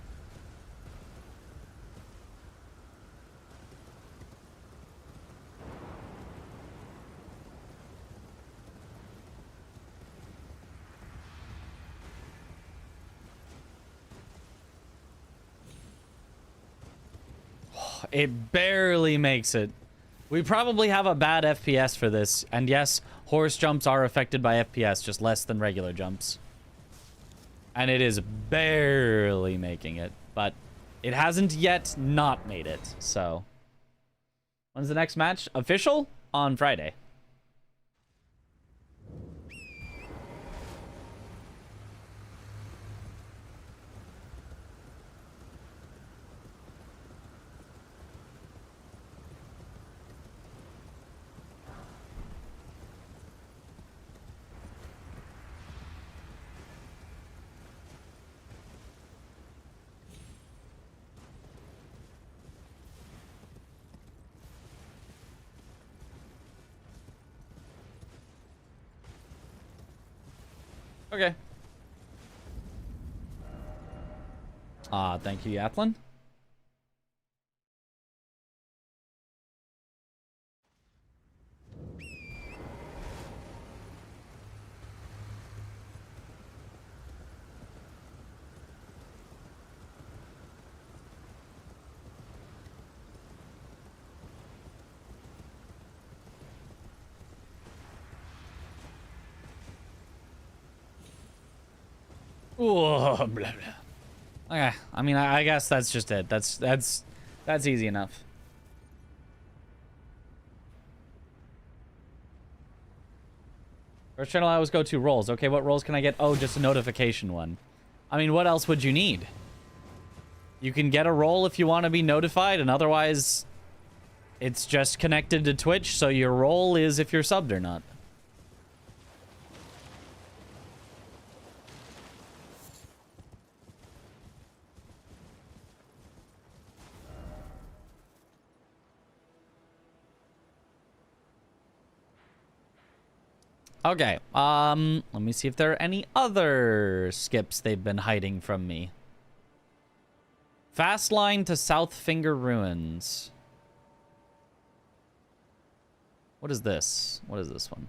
It barely makes it. We probably have a bad FPS for this. And yes, horse jumps are affected by FPS, just less than regular jumps. And it is barely making it. But it hasn't yet not made it. So, when's the next match? Official? On Friday. Okay. Thank you, Yatlin. Ooh, blah, blah. Okay, I mean, I guess that's just it. That's easy enough. First channel I always go to roles. Okay, what roles can I get? Oh, just a notification one. I mean, what else would you need? You can get a role if you want to be notified, and otherwise, it's just connected to Twitch, so your role is if you're subbed or not. Okay, let me see if there are any other skips they've been hiding from me. Fast line to South Finger Ruins. What is this? What is this one?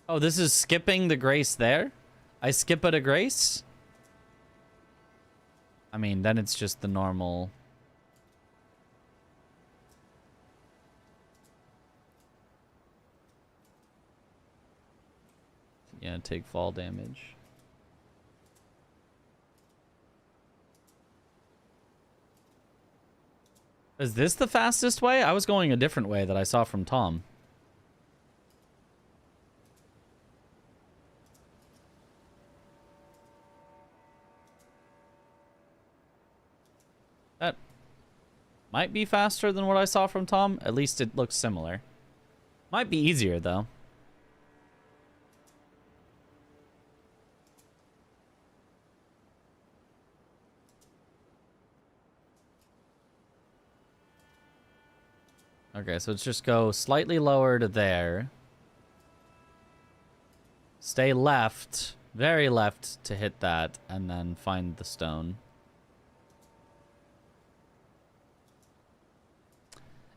Oh, this is skipping the grace there? I skip at a grace? I mean, then it's just the normal. Yeah, take fall damage. Is this the fastest way? I was going a different way that I saw from Tom. That might be faster than what I saw from Tom. At least it looks similar. Might be easier, though. Okay, so let's just go slightly lower to there. Stay left, very left to hit that, and then find the stone.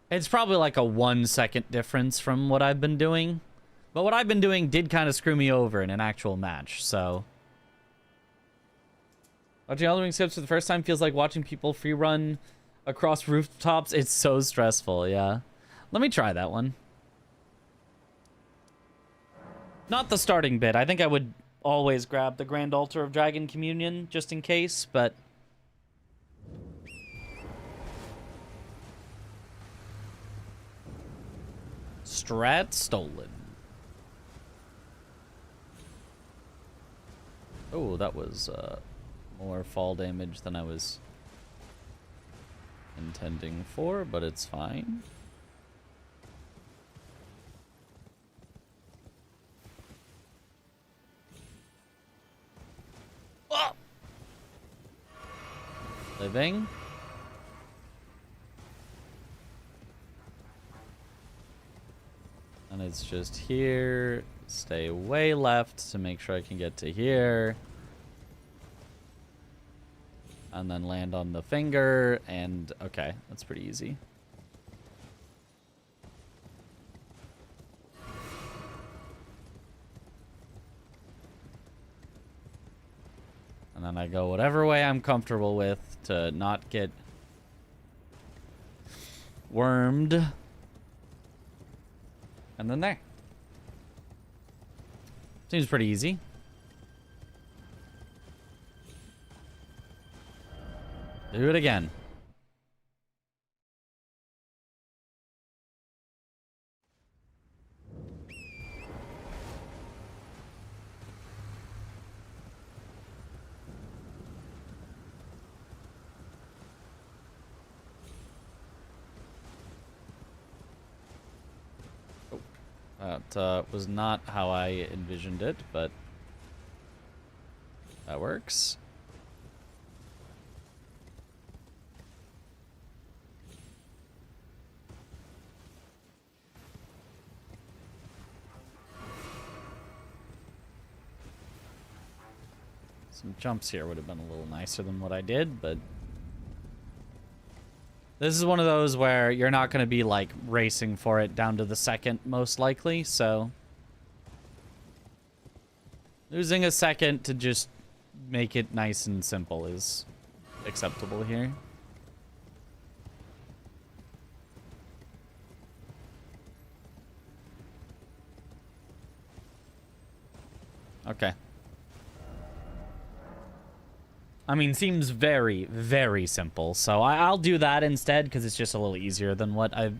It's probably like a 1 second difference from what I've been doing. But what I've been doing did kind of screw me over in an actual match, so... Watching Elden Ring skips for the first time feels like watching people free run across rooftops. It's so stressful, yeah. Let me try that one. Not the starting bit. I think I would always grab the Grand Altar of Dragon Communion, just in case, but... Strat stolen. Oh, that was more fall damage than I was intending for, but it's fine. Oh! Living. And it's just here. Stay way left to make sure I can get to here. And then land on the finger. And okay, that's pretty easy. And then I go whatever way I'm comfortable with to not get wormed. And then there. Seems pretty easy. Do it again. That was not how I envisioned it, but that works. Some jumps here would have been a little nicer than what I did, but this is one of those where you're not going to be, like, racing for it down to the second, most likely, so... Losing a second to just make it nice and simple is acceptable here. Okay. I mean, seems very, very simple. So I'll do that instead because it's just a little easier than what I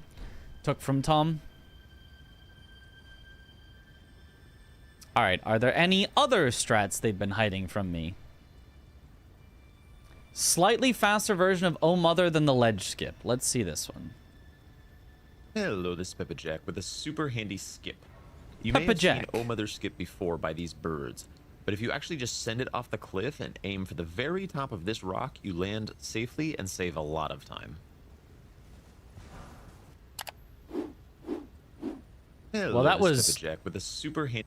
took from Tom. All right, are there any other strats they've been hiding from me? Slightly faster version of Oh Mother than the ledge skip. Let's see this one. Hello, this is Peppa Jack with a super handy skip. You may have seen Oh Mother skip before by these birds. But if you actually just send it off the cliff and aim for the very top of this rock, you land safely and save a lot of time. Hello, well, that was Peppa Jack with a super hand.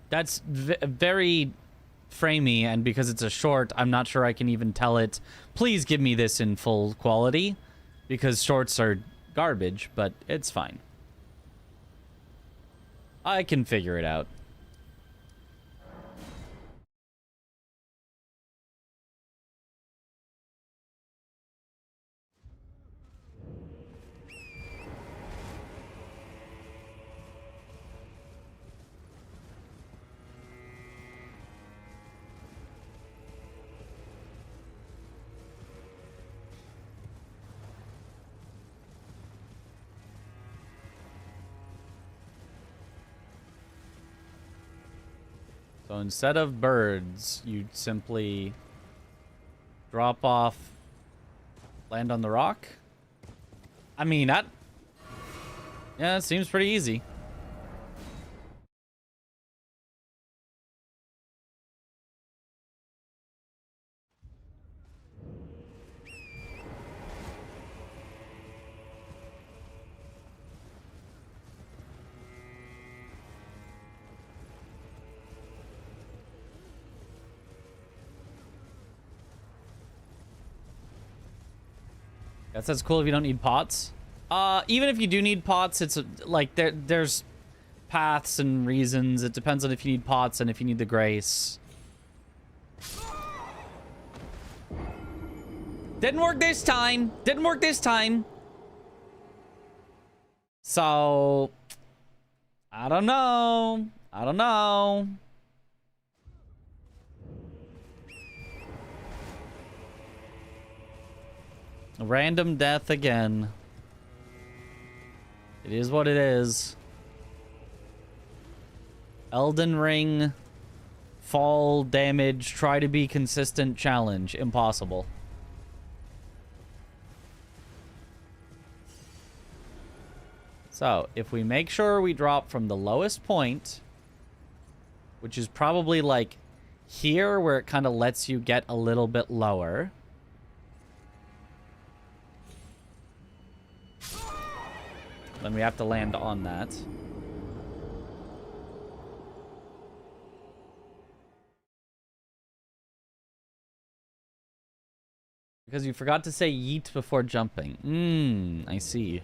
That's very framey, and because it's a short, I'm not sure I can even tell it. Please give me this in full quality, because shorts are garbage, but it's fine. I can figure it out. So instead of birds, you simply drop off, land on the rock. I mean, that... Yeah, it seems pretty easy. Guess that's cool if you don't need pots. Even if you do need pots, it's like there's paths and reasons. It depends on if you need pots and if you need the grace. Didn't work this time. Didn't work this time. So, I don't know. I don't know. A random death again. It is what it is. Elden Ring, fall damage, try to be consistent challenge. Impossible. So, if we make sure we drop from the lowest point, which is probably like here where it kind of lets you get a little bit lower. Then we have to land on that. Because you forgot to say yeet before jumping. I see.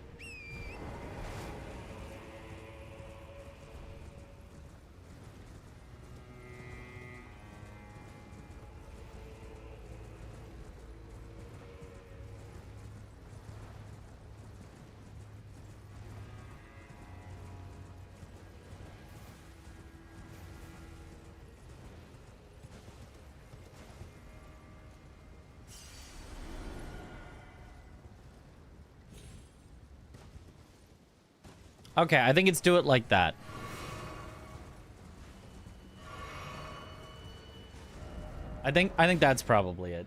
Okay, I think it's do it like that. I think that's probably it.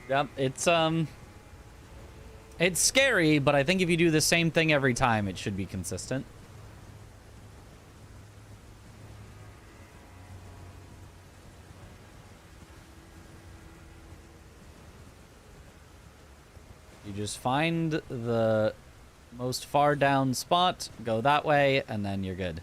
Yep, it's scary, but I think if you do the same thing every time, it should be consistent. You just find the most far down spot, go that way, and then you're good.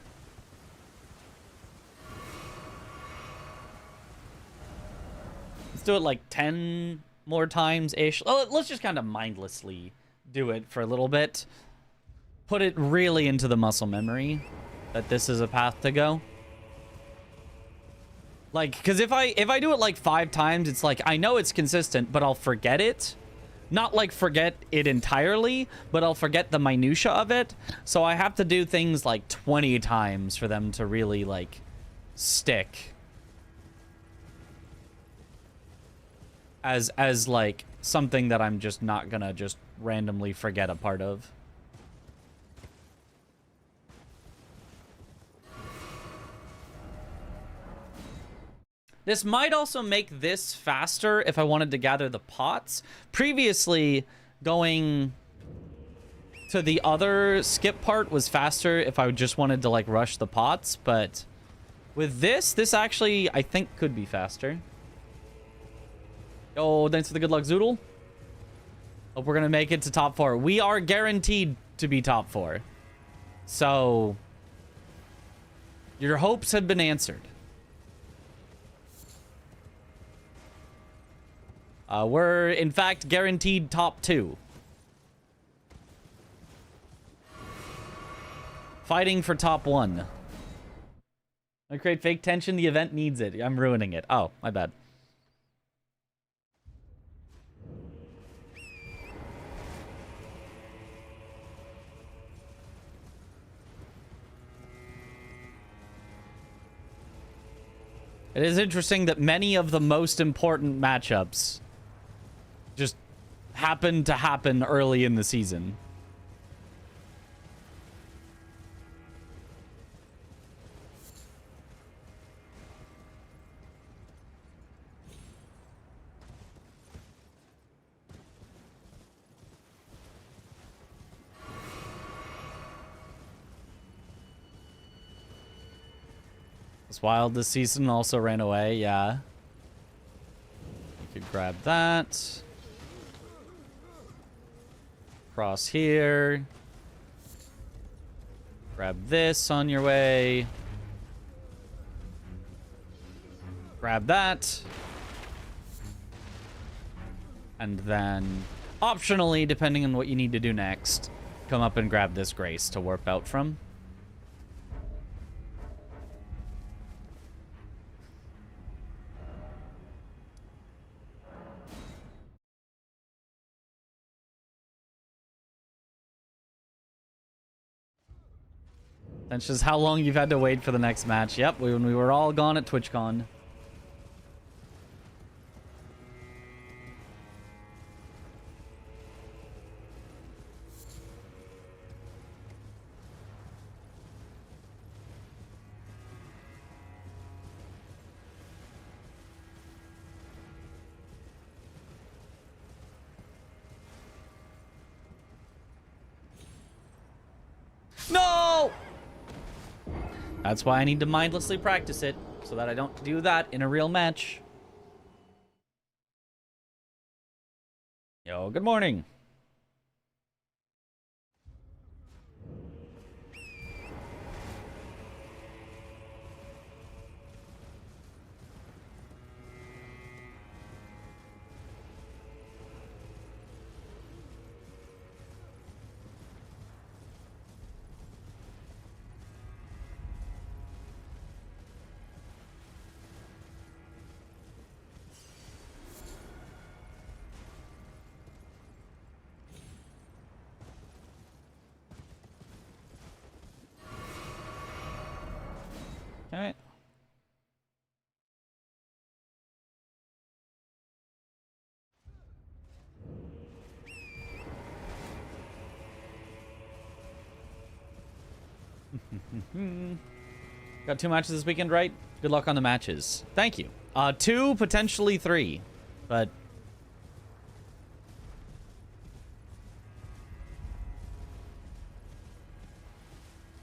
Let's do it like 10 more times-ish. Oh, let's just kind of mindlessly do it for a little bit. Put it really into the muscle memory that this is a path to go. Like, because if I do it like 5 times, it's like, I know it's consistent, but I'll forget it. Not like forget it entirely, but I'll forget the minutia of it. So I have to do things like 20 times for them to really like stick. As like something that I'm just not gonna just randomly forget a part of. This might also make this faster if I wanted to gather the pots. Previously, going to the other skip part was faster if I just wanted to like rush the pots, but with this actually I think could be faster. Oh, thanks for the good luck, Zoodle. Hope we're gonna make it to top 4. We are guaranteed to be top 4. So your hopes have been answered. We're, in fact, guaranteed top 2. Fighting for top 1. I create fake tension. The event needs it. I'm ruining it. Oh, my bad. It is interesting that many of the most important matchups just happened to happen early in the season. It's wild this season also ran away, yeah. You could grab that. Cross here. Grab this on your way. grab that. And then, optionally, depending on what you need to do next, come up and grab this Grace to warp out from. That's just how long you've had to wait for the next match. Yep, when we were all gone at TwitchCon. No! That's why I need to mindlessly practice it, so that I don't do that in a real match. Yo, good morning. All right. Got 2 matches this weekend, right? Good luck on the matches. Thank you. 2, potentially 3, but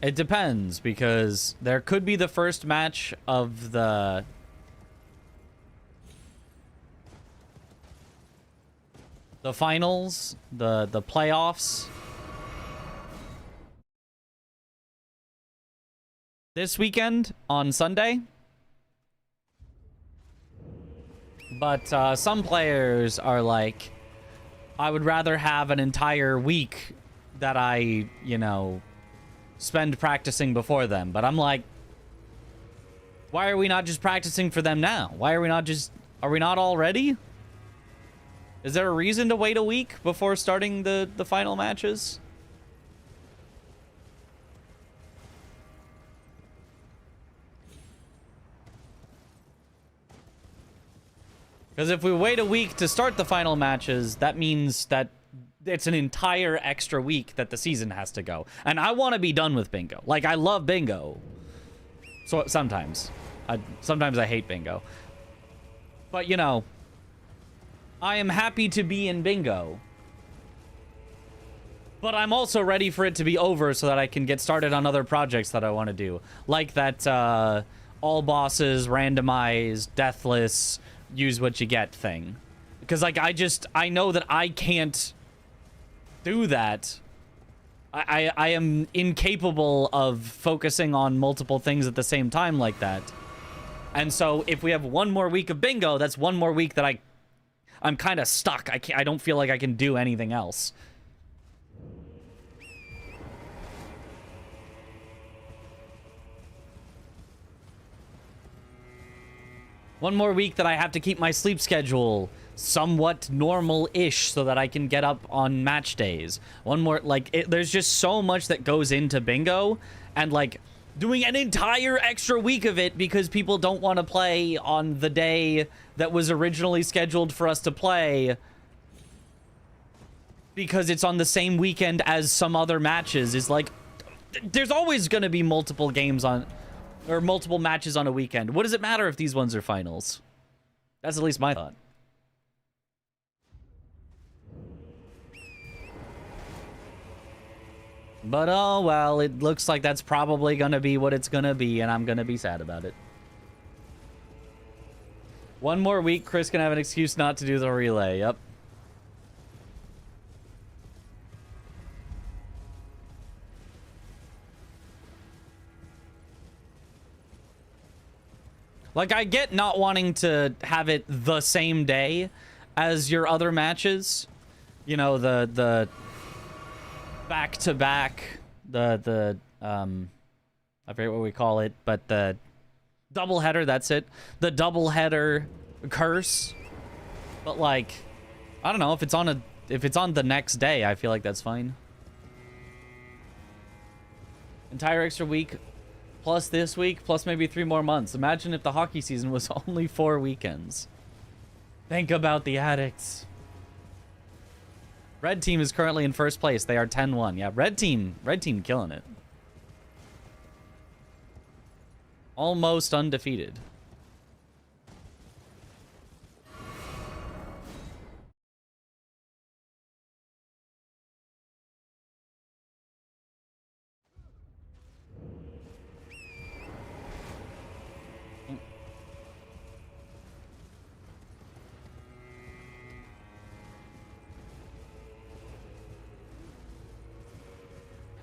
it depends, because there could be the first match of the finals, the playoffs. This weekend on Sunday. But some players are like, I would rather have an entire week that I, you know, spend practicing before them. But I'm like, why are we not just practicing for them now? Why are we not just, are we not all ready? Is there a reason to wait a week before starting the final matches? Because if we wait a week to start the final matches, that means that it's an entire extra week that the season has to go. And I want to be done with bingo. Like, I love bingo. So sometimes. Sometimes I hate bingo. But, you know, I am happy to be in bingo. But I'm also ready for it to be over so that I can get started on other projects that I want to do. Like that all bosses, randomized, deathless, use what you get thing. Because, like, I know that I can't do that. I am incapable of focusing on multiple things at the same time like that. And so if we have one more week of bingo, that's one more week that I'm kind of stuck. I don't feel like I can do anything else. One more week that I have to keep my sleep schedule somewhat normal-ish so that I can get up on match days. One more, like, there's just so much that goes into bingo, and, like, doing an entire extra week of it because people don't want to play on the day that was originally scheduled for us to play because it's on the same weekend as some other matches is like, there's always going to be multiple games on, or multiple matches on a weekend. What does it matter if these ones are finals? That's at least my thought. But oh well, it looks like that's probably gonna be what it's gonna be, and I'm gonna be sad about it. One more week, Chris can have an excuse not to do the relay. Yep. Like, I get not wanting to have it the same day as your other matches. You know, the back-to-back, I forget what we call it, but the double header, that's it. The double header curse. But like, I don't know, if it's on the next day, I feel like that's fine. Entire extra week plus this week plus maybe 3 more months. Imagine if the hockey season was only 4 weekends. Think about the addicts. Red team is currently in first place. They are 10-1. Yeah, red team killing it. Almost undefeated.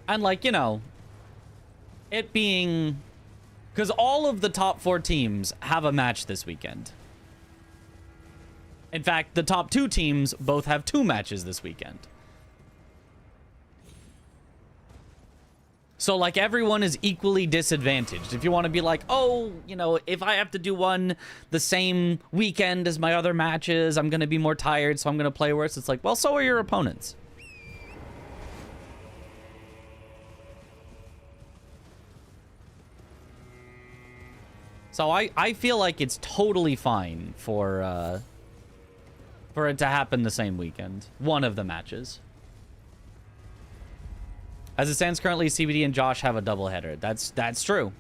And like, you know, it being... Because all of the top 4 teams have a match this weekend. In fact, the top 2 teams both have 2 matches this weekend. So, like, everyone is equally disadvantaged. If you want to be like, oh, you know, if I have to do one the same weekend as my other matches, I'm going to be more tired, so I'm going to play worse. It's like, well, so are your opponents. So I feel like it's totally fine for it to happen the same weekend. One of the matches. As it stands currently, CBD and Josh have a doubleheader. That's true.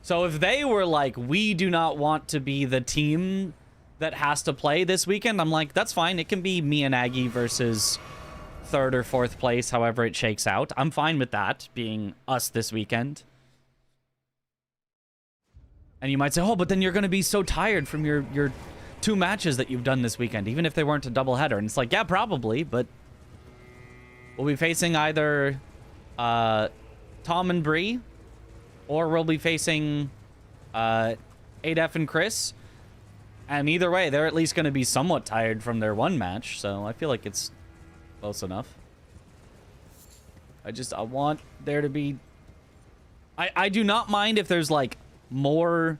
So if they were like, we do not want to be the team that has to play this weekend, I'm like, that's fine. It can be me and Aggie versus 3rd or 4th place, however it shakes out. I'm fine with that being us this weekend. And you might say, oh, but then you're going to be so tired from your 2 matches that you've done this weekend, even if they weren't a doubleheader. And it's like, yeah, probably, but we'll be facing either Tom and Bree, or we'll be facing Adef and Chris. And either way, they're at least going to be somewhat tired from their 1 match, so I feel like it's close enough. I want there to be... I do not mind if there's, like, more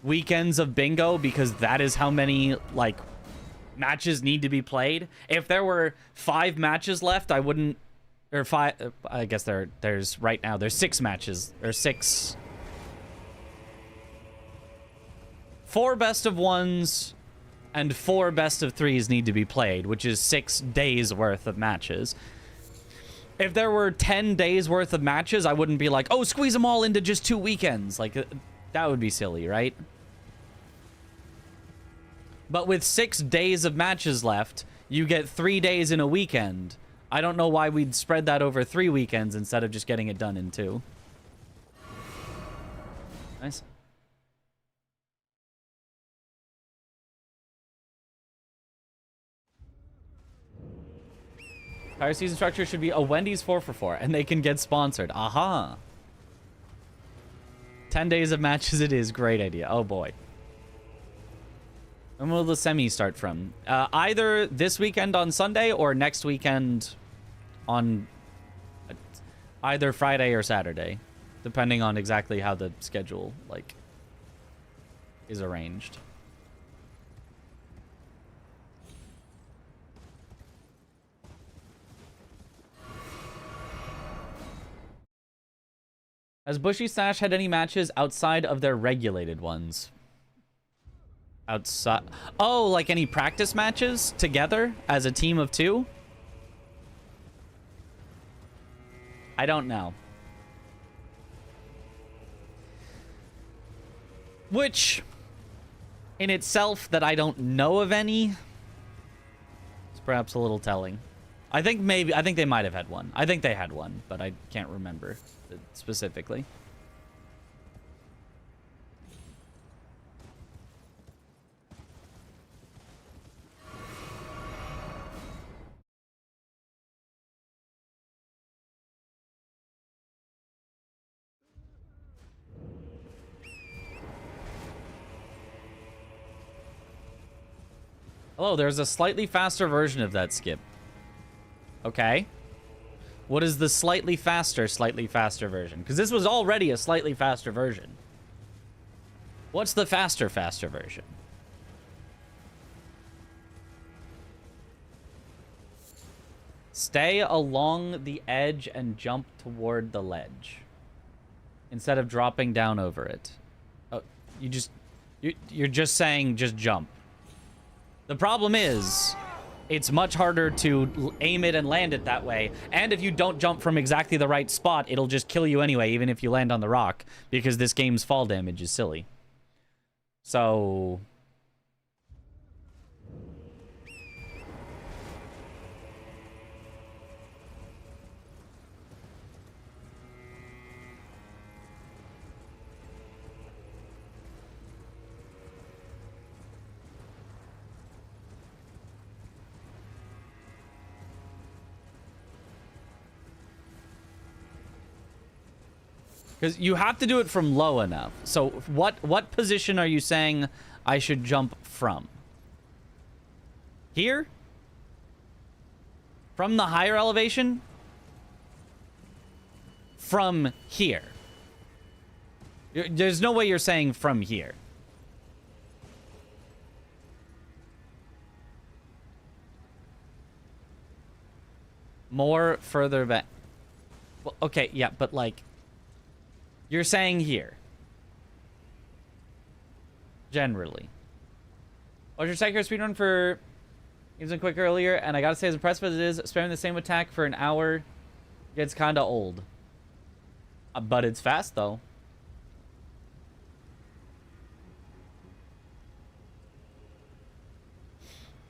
weekends of bingo, because that is how many like matches need to be played. If there were 5 matches left, I wouldn't, or 5, I guess there's right now there's 6 matches, or 6, 4 best of 1s and 4 best of 3s need to be played, which is 6 days worth of matches. If there were 10 days worth of matches, I wouldn't be like, oh, squeeze them all into just 2 weekends. Like, that would be silly, right? But with 6 days of matches left, you get 3 days in a weekend. I don't know why we'd spread that over 3 weekends instead of just getting it done in 2. Nice. Entire season structure should be a Wendy's 4-for-4, and they can get sponsored. Aha. 10 days of matches it is. Great idea. Oh, boy. When will the semis start from? Either this weekend on Sunday or next weekend on either Friday or Saturday, depending on exactly how the schedule, like, is arranged. Has Bushy Stash had any matches outside of their regulated ones? Outside... Oh, like any practice matches together as a team of 2? I don't know. Which, in itself, that I don't know of any, is perhaps a little telling. I think they might have had one. I think they had one, but I can't remember specifically. Hello, there's a slightly faster version of that skip. Okay. What is the slightly faster version? Because this was already a slightly faster version. What's the faster version? Stay along the edge and jump toward the ledge. Instead of dropping down over it. Oh, you're just saying just jump. The problem is, it's much harder to aim it and land it that way. And if you don't jump from exactly the right spot, it'll just kill you anyway, even if you land on the rock. Because this game's fall damage is silly. So... Because you have to do it from low enough. So what position are you saying I should jump from? Here? From the higher elevation? From here. There's no way you're saying from here. More further back. Well, okay, yeah, but like... You're saying here. Generally. Was your Sekiro speedrun for even quick earlier, and I gotta say as impressive as it is, spamming the same attack for an hour gets kinda old. But it's fast though.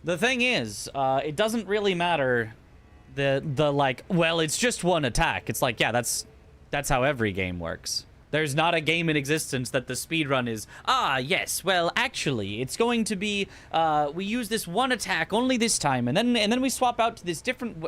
The thing is, it doesn't really matter the like, well, it's just one attack. It's like, yeah, that's how every game works. There's not a game in existence that the speedrun is, yes, well, actually, it's going to be, we use this one attack only this time, and then we swap out to this different,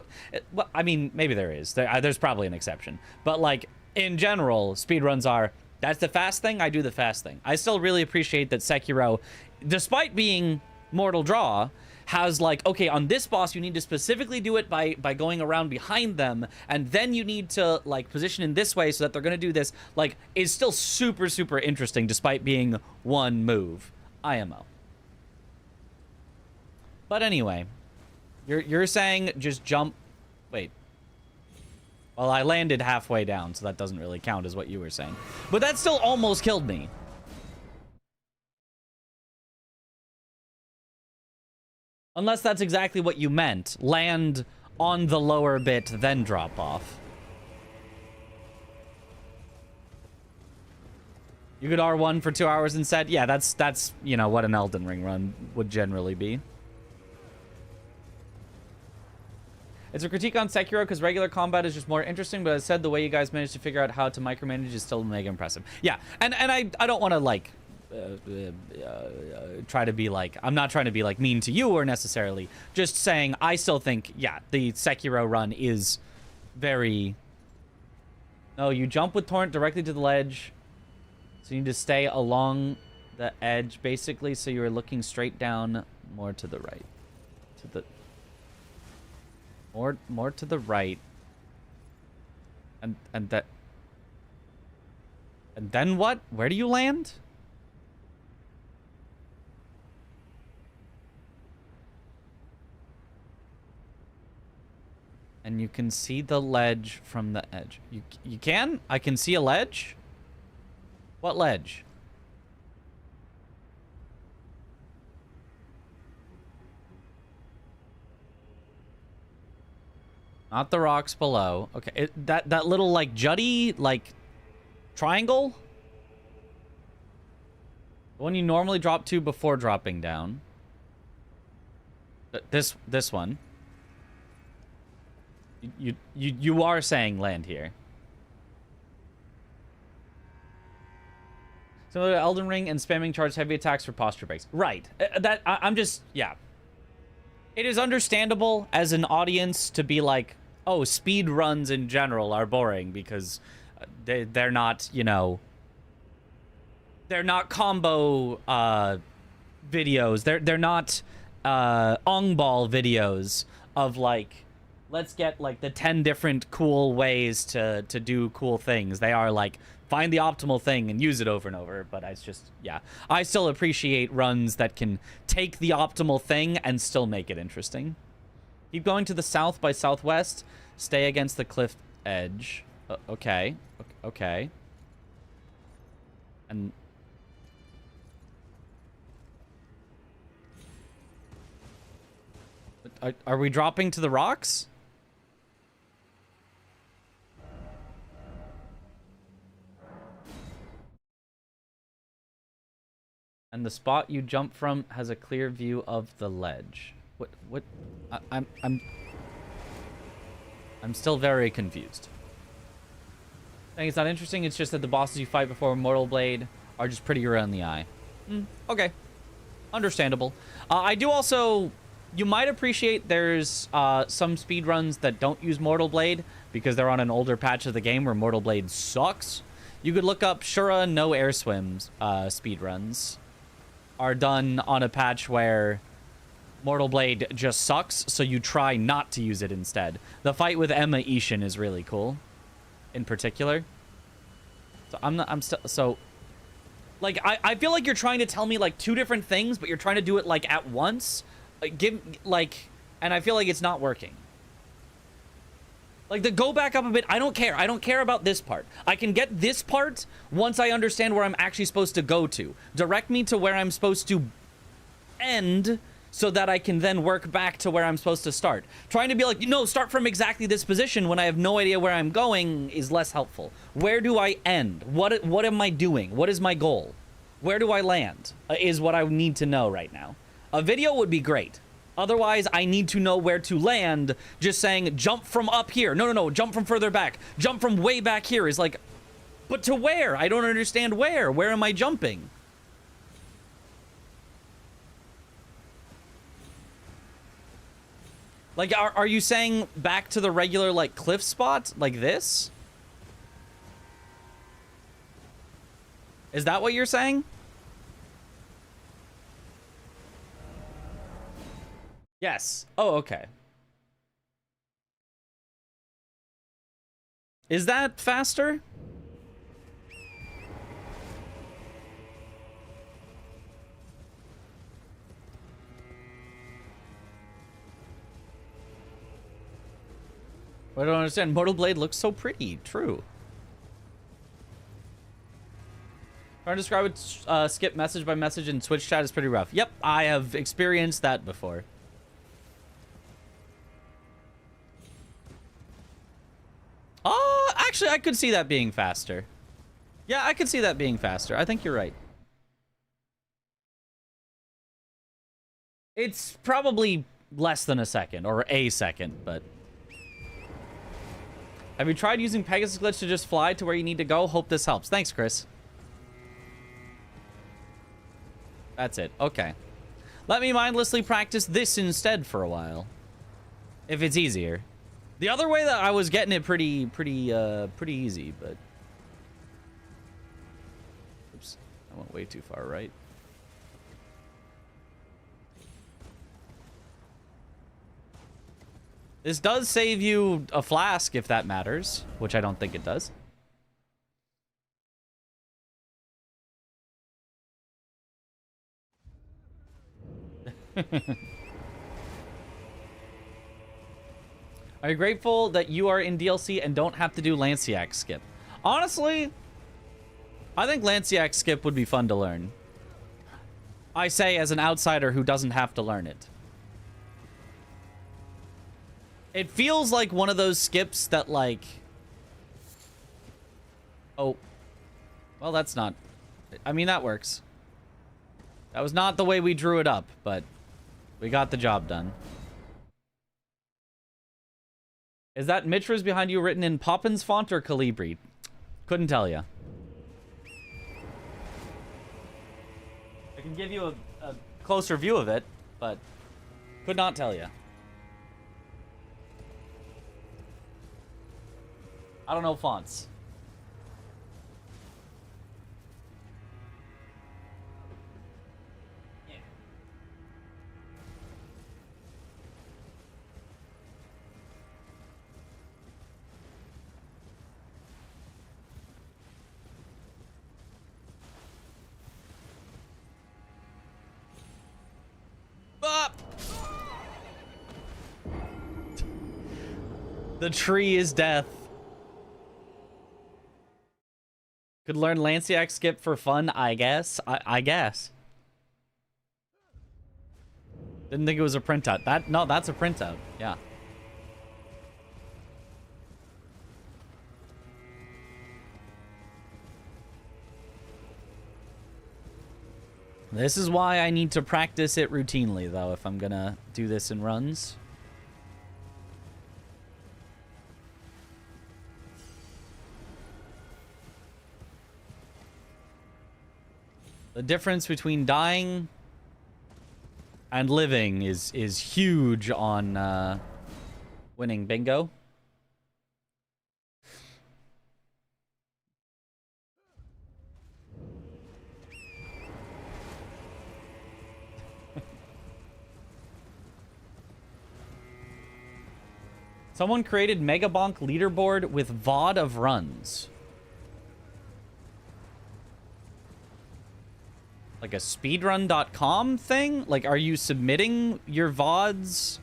well, I mean, maybe there is. There's probably an exception. But, like, in general, speedruns are, that's the fast thing, I do the fast thing. I still really appreciate that Sekiro, despite being Mortal Draw, has like, okay, on this boss you need to specifically do it by going around behind them, and then you need to like position in this way so that they're gonna do this, like, is still super, super interesting despite being one move. IMO. But anyway, you're saying just jump. Wait. Well, I landed halfway down, so that doesn't really count as what you were saying. But that still almost killed me. Unless that's exactly what you meant. Land on the lower bit, then drop off. You could R1 for 2 hours instead? Yeah, that's you know, what an Elden Ring run would generally be. It's a critique on Sekiro because regular combat is just more interesting, but as said, the way you guys managed to figure out how to micromanage is still mega impressive. Yeah, and I don't want to, like... try to be like, I'm not trying to be like mean to you or necessarily, just saying I still think, yeah, the Sekiro run is very... No, you jump with Torrent directly to the ledge, so you need to stay along the edge basically, so you're looking straight down, more to the right, to the more to the right, and then what? Where do you land? And you can see the ledge from the edge. You can? I can see a ledge? What ledge? Not the rocks below. Okay, that little, like, jutty, like, triangle? The one you normally drop to before dropping down. This one. You are saying land here. Similar to Elden Ring and spamming charge heavy attacks for posture breaks. Right. I'm just, yeah. It is understandable as an audience to be like, oh, speed runs in general are boring because they're not, you know, they're not combo videos. They're not Ong Ball videos of like, let's get like the 10 different cool ways to do cool things. They are like, find the optimal thing and use it over and over. But it's just, yeah. I still appreciate runs that can take the optimal thing and still make it interesting. Keep going to the south by southwest. Stay against the cliff edge. Okay. Okay. And... Are we dropping to the rocks? And the spot you jump from has a clear view of the ledge. What? I'm still very confused. I think it's not interesting. It's just that the bosses you fight before Mortal Blade are just prettier around the eye. Okay. Understandable. I do also... You might appreciate there's some speedruns that don't use Mortal Blade because they're on an older patch of the game where Mortal Blade sucks. You could look up Shura no air swims speedruns are done on a patch where Mortal Blade just sucks, so you try not to use it instead. The fight with Emma Ishin is really cool, in particular. So I'm still, so... Like, I feel like you're trying to tell me, like, two different things, but you're trying to do it, like, at once. And I feel like it's not working. Like, the go back up a bit, I don't care. I don't care about this part. I can get this part once I understand where I'm actually supposed to go to. Direct me to where I'm supposed to end so that I can then work back to where I'm supposed to start. Trying to be like, no, start from exactly this position when I have no idea where I'm going is less helpful. Where do I end? What am I doing? What is my goal? Where do I land? Is what I need to know right now. A video would be great. Otherwise, I need to know where to land. Just saying, jump from up here. No, jump from further back. Jump from way back here is like, but to where? I don't understand where. Where am I jumping? Like, are you saying back to the regular, like, cliff spot? Like this? Is that what you're saying? Yes. Oh, okay. Is that faster? I don't understand. Mortal Blade looks so pretty. True. Trying to describe it, skip message by message in Twitch chat is pretty rough. Yep, I have experienced that before. Actually, I could see that being faster. Yeah, I could see that being faster. I think you're right. It's probably less than a second, or a second, but... Have you tried using Pegasus Glitch to just fly to where you need to go? Hope this helps. Thanks, Chris. That's it. Okay. Let me mindlessly practice this instead for a while. If it's easier. The other way that I was getting it pretty easy, but... Oops. I went way too far right. This does save you a flask if that matters, which I don't think it does. Are you grateful that you are in DLC and don't have to do Lanciac skip? Honestly, I think Lanciac skip would be fun to learn. I say as an outsider who doesn't have to learn it. It feels like one of those skips that, like... Oh. Well, that's not... I mean, that works. That was not the way we drew it up, but we got the job done. Is that Mitra's behind you written in Poppins font or Calibri? Couldn't tell you. I can give you a closer view of it, but could not tell you. I don't know fonts. The tree is death. Could learn Lanciac skip for fun, I guess. I guess. Didn't think it was a printout. No, that's a printout. Yeah. This is why I need to practice it routinely, though, if I'm gonna do this in runs. The difference between dying and living is huge on winning bingo. Someone created Megabonk leaderboard with VOD of runs. Like a speedrun.com thing? Like, are you submitting your VODs?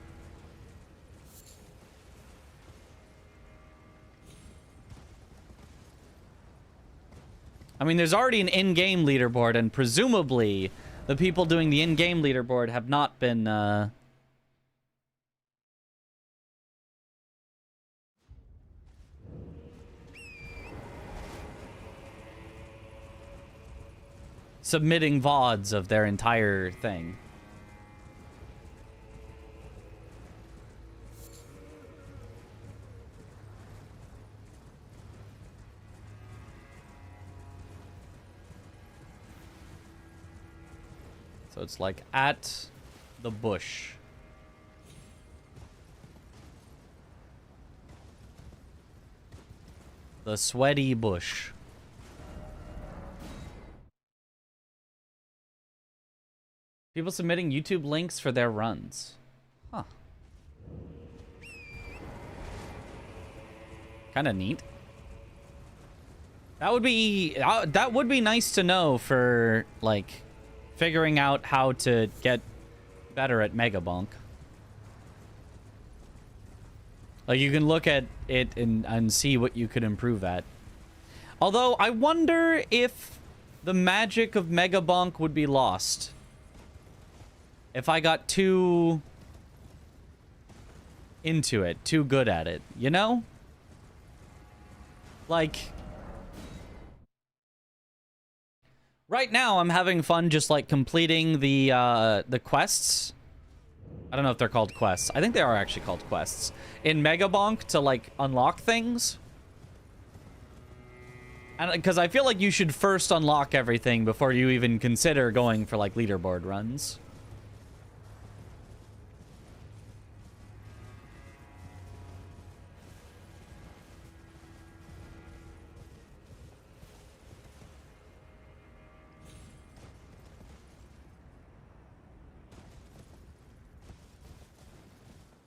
I mean, there's already an in-game leaderboard, and presumably the people doing the in-game leaderboard have not been, submitting VODs of their entire thing. So it's like at the bush. The sweaty bush. People submitting YouTube links for their runs. Huh. Kind of neat. That would be nice to know for, like, figuring out how to get better at Megabonk. Like, you can look at it and see what you could improve at. Although, I wonder if the magic of Megabonk would be lost if I got too into it, too good at it, you know? Like, right now I'm having fun just like completing the quests. I don't know if they're called quests. I think they are actually called quests in Megabonk to like unlock things. And because I feel like you should first unlock everything before you even consider going for like leaderboard runs.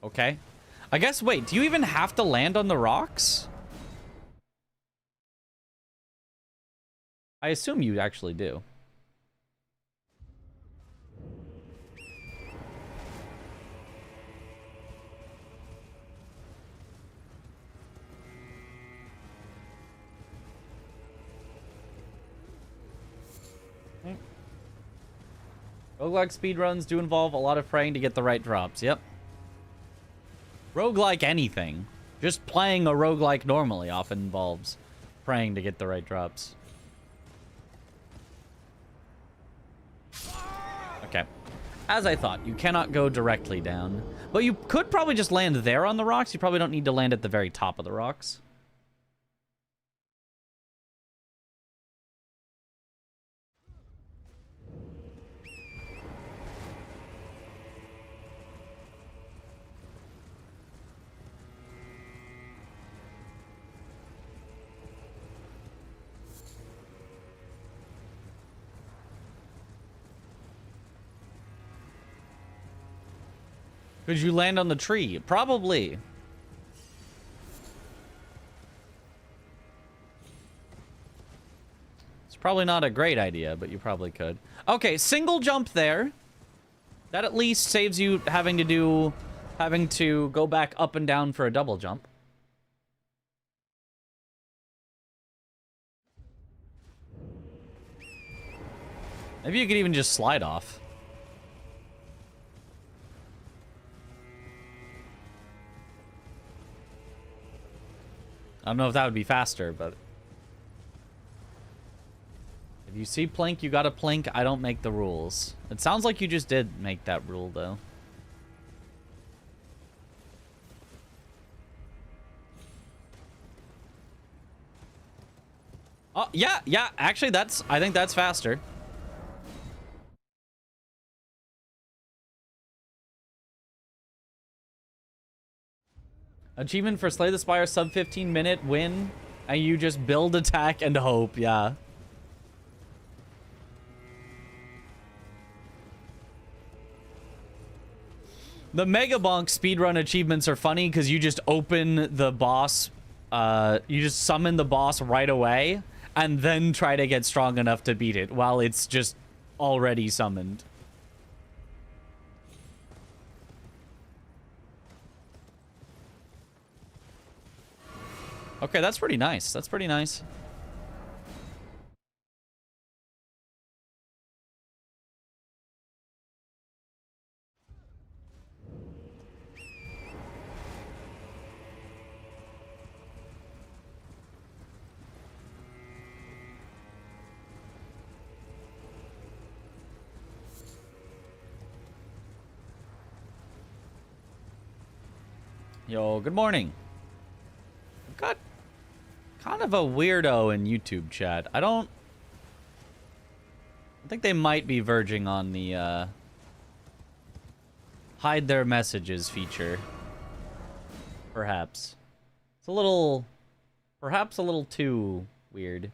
Okay. I guess, wait, do you even have to land on the rocks? I assume you actually do. Roguelike speedruns do involve a lot of praying to get the right drops. Yep. Roguelike anything. Just playing a roguelike normally often involves praying to get the right drops. Okay. As I thought, you cannot go directly down. But you could probably just land there on the rocks. You probably don't need to land at the very top of the rocks. Could you land on the tree? Probably. It's probably not a great idea, but you probably could. Okay, single jump there. That at least saves you having to go back up and down for a double jump. Maybe you could even just slide off. I don't know if that would be faster, but... If you see Plink, you gotta Plink. I don't make the rules. It sounds like you just did make that rule, though. Oh, yeah, yeah. Actually, I think that's faster. Achievement for Slay the Spire sub 15-minute win, and you just build, attack, and hope. Yeah. The Mega Bonk speedrun achievements are funny because you just open the boss, you just summon the boss right away, and then try to get strong enough to beat it while it's just already summoned. Okay, that's pretty nice. That's pretty nice. Yo, good morning. I've got kind of a weirdo in YouTube chat. I think they might be verging on the hide their messages feature. Perhaps. It's a little, perhaps a little too weird.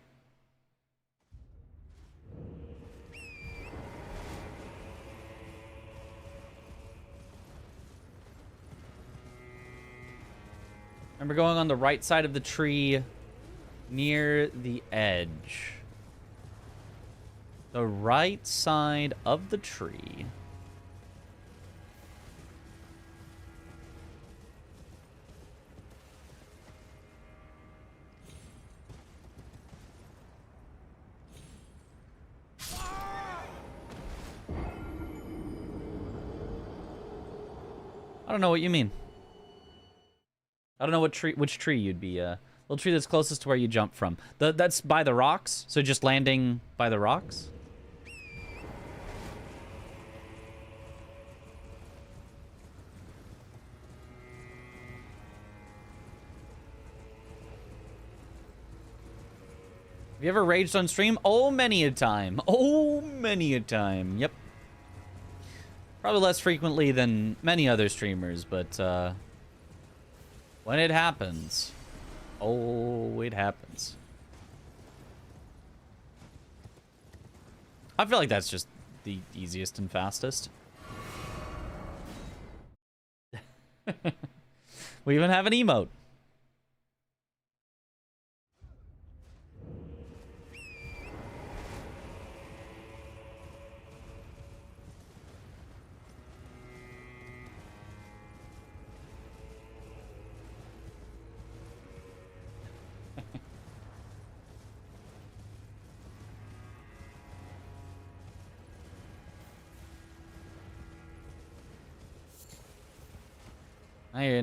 Remember going on the right side of the tree near the edge. The right side of the tree. I don't know what you mean. I don't know which tree you'd be, little tree that's closest to where you jumped from. That's by the rocks, so just landing by the rocks? Have you ever raged on stream? Oh, many a time. Oh, many a time. Yep. Probably less frequently than many other streamers, but, when it happens, oh, it happens. I feel like that's just the easiest and fastest. We even have an emote.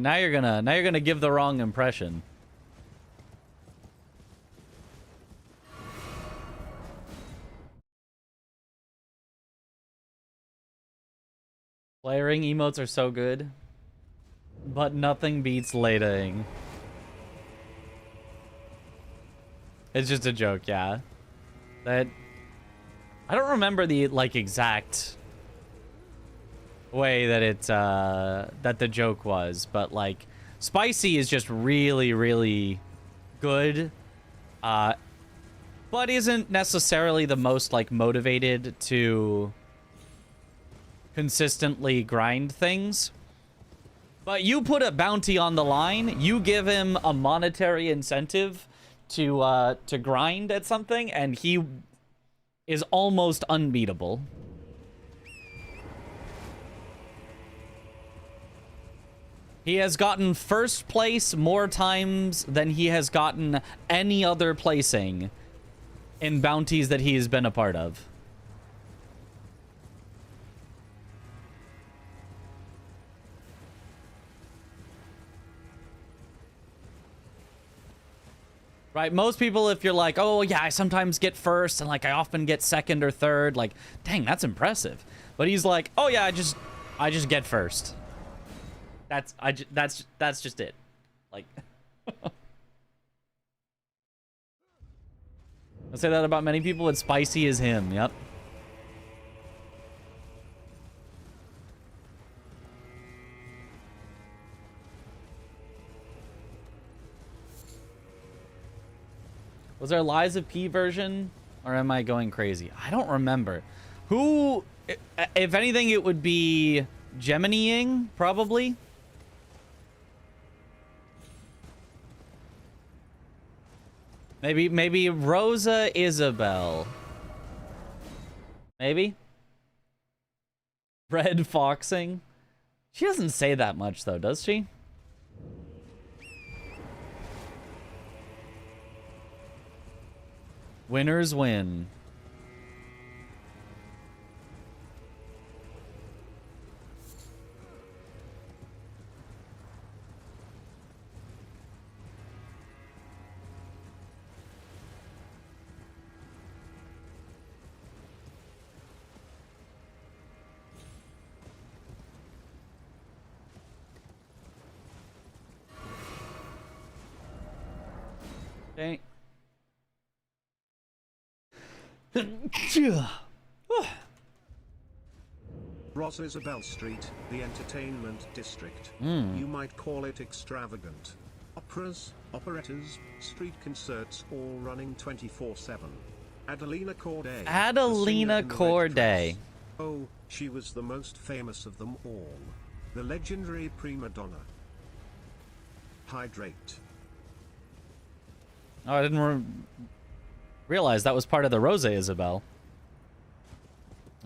Now you're gonna give the wrong impression. Layering emotes are so good, but nothing beats layering. It's just a joke, yeah. I don't remember the exact way that that the joke was, but like spicy is just really, really good, but isn't necessarily the most motivated to consistently grind things. But you put a bounty on the line, you give him a monetary incentive to grind at something, and he is almost unbeatable. He has gotten first place more times than he has gotten any other placing in bounties that he has been a part of. Right? Most people, if you're like, oh yeah, I sometimes get first and like I often get second or third, like, dang, that's impressive. But he's like, oh yeah, I just get first. That's just it. Like, I say that about many people. It's spicy as him. Yep. Was there a Liza P version? Or am I going crazy? I don't remember. Who, if anything, it would be Gemini-ing, probably. Maybe Rosa Isabel. Maybe? Red Foxing? She doesn't say that much, though, does she? Winners win. Okay. Rosa Isabel Street, the entertainment district. Mm. You might call it extravagant. Operas, operettas, street concerts all running 24/7. Adelina Corday. Adelina Corday. Oh, she was the most famous of them all. The legendary prima donna. Hydrate. Oh, I didn't realize that was part of the Rosa Isabel.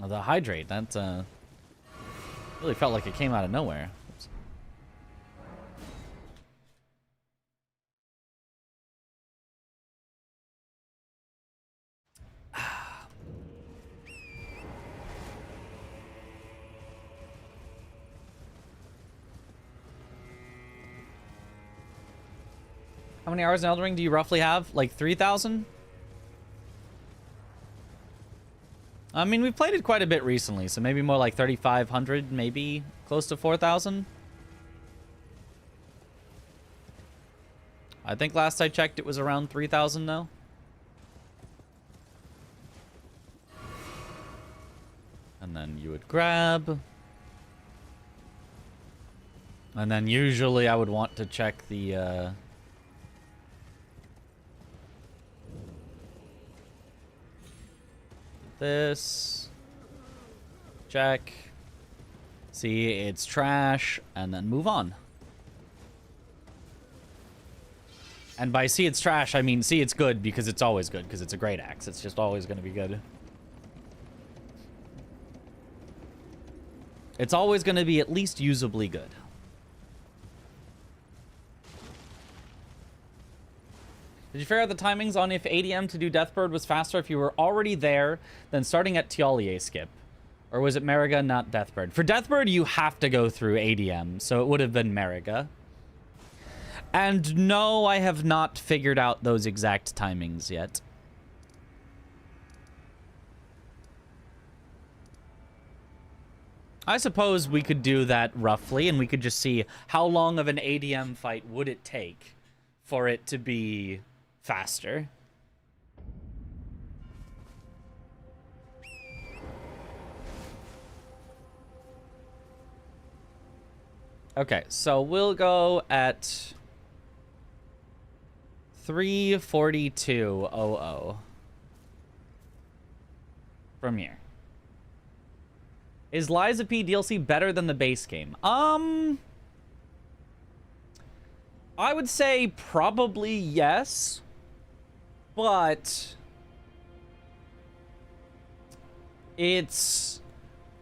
Oh, the hydrate. That really felt like it came out of nowhere. Oops. How many hours in Elden Ring do you roughly have? Like 3,000? I mean, we've played it quite a bit recently, so maybe more like 3,500, maybe close to 4,000. I think last I checked it was around 3,000 now. And then you would grab. And then usually I would want to check the this. Check. See it's trash, and then move on. And by see it's trash, I mean see it's good because it's always good, because it's a great axe. It's just always going to be good. It's always going to be at least usably good. Did you figure out the timings on if ADM to do Deathbird was faster if you were already there than starting at Tialier skip? Or was it Mariga, not Deathbird? For Deathbird, you have to go through ADM, so it would have been Mariga. And no, I have not figured out those exact timings yet. I suppose we could do that roughly, and we could just see how long of an ADM fight would it take for it to be faster. Okay, so we'll go at 3:42:00 from here. Is Liza P DLC better than the base game? I would say probably yes, but it's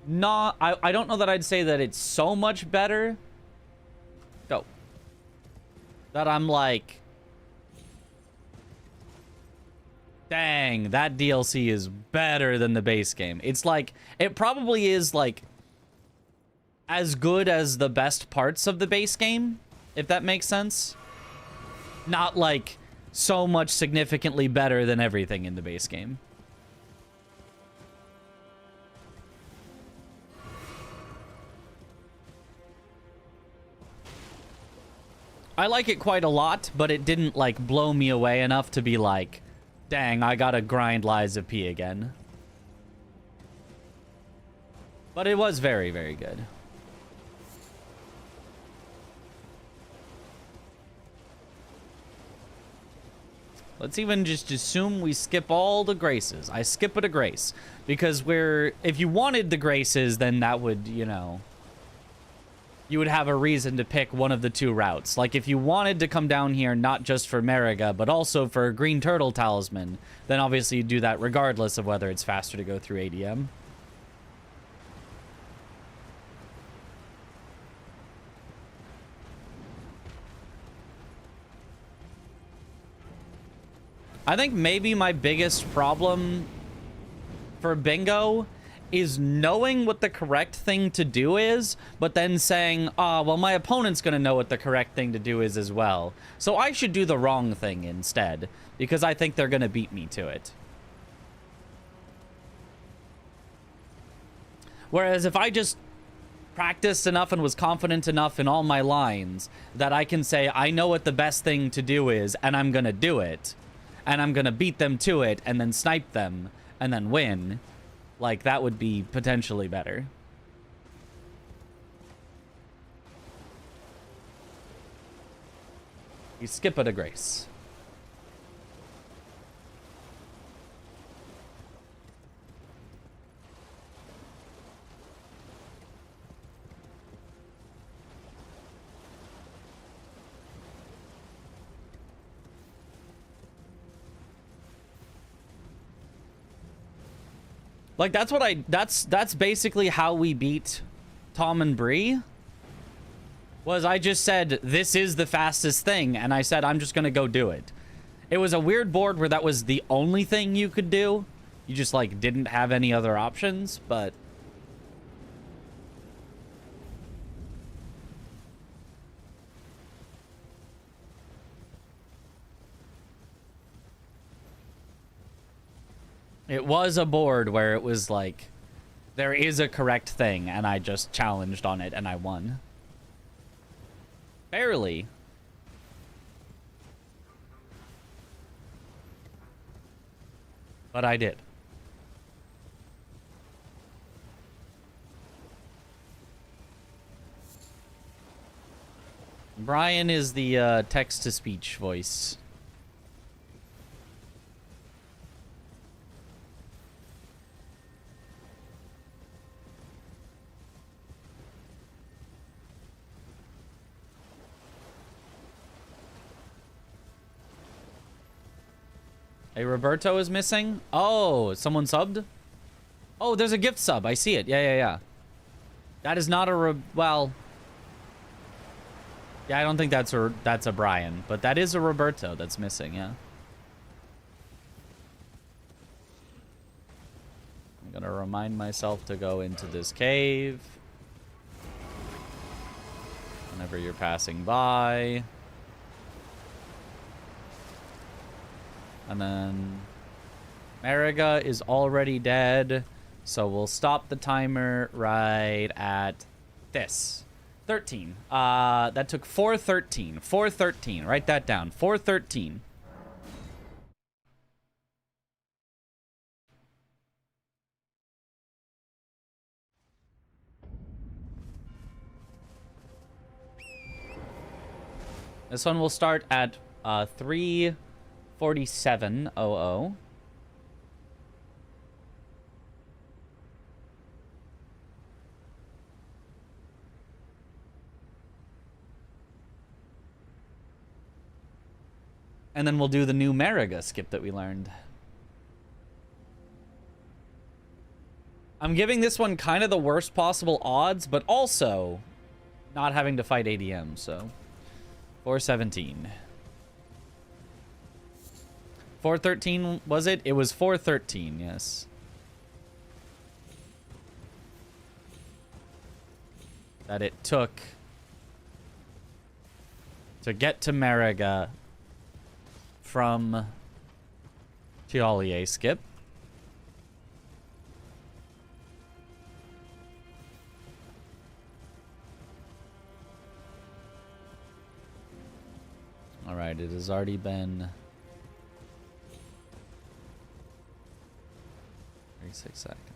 not. I don't know that I'd say that it's so much better. Go. That I'm like, dang, that DLC is better than the base game. It's like, it probably is like as good as the best parts of the base game, if that makes sense. Not like so much significantly better than everything in the base game. I like it quite a lot, but it didn't, like, blow me away enough to be like, dang, I gotta grind Lies of P again. But it was very, very good. Let's even just assume we skip all the graces. I skip it a grace. Because if you wanted the graces, then that would, you know, you would have a reason to pick one of the two routes. Like, if you wanted to come down here not just for Mariga, but also for Green Turtle Talisman, then obviously you do that regardless of whether it's faster to go through ADM. I think maybe my biggest problem for bingo is knowing what the correct thing to do is, but then saying, well, my opponent's going to know what the correct thing to do is as well. So I should do the wrong thing instead, because I think they're going to beat me to it. Whereas if I just practiced enough and was confident enough in all my lines that I can say, I know what the best thing to do is, and I'm going to do it, and I'm going to beat them to it, and then snipe them, and then win, like, that would be potentially better. You skip it a grace. Like, that's basically how we beat Tom and Bree. Was I just said, this is the fastest thing, and I said, I'm just gonna go do it. It was a weird board where that was the only thing you could do. You just, like, didn't have any other options, but... It was a board where it was like, there is a correct thing, and I just challenged on it, and I won. Barely. But I did. Brian is the text-to-speech voice. Hey, Roberto is missing. Oh, someone subbed? Oh, there's a gift sub. I see it. Yeah. That is not a well. Yeah, I don't think that's a Brian, but that is a Roberto that's missing, yeah. I'm gonna remind myself to go into this cave whenever you're passing by. And then Mariga is already dead, so we'll stop the timer right at this. 13. That took 413. 413. Write that down. 413. This one will start at 3:47:00. And then we'll do the new Mariga skip that we learned. I'm giving this one kind of the worst possible odds, but also not having to fight ADM, so 417. 413 was it? It was 413, yes. That it took to get to Mariga from Tialier skip. All right, it has already been 36 seconds.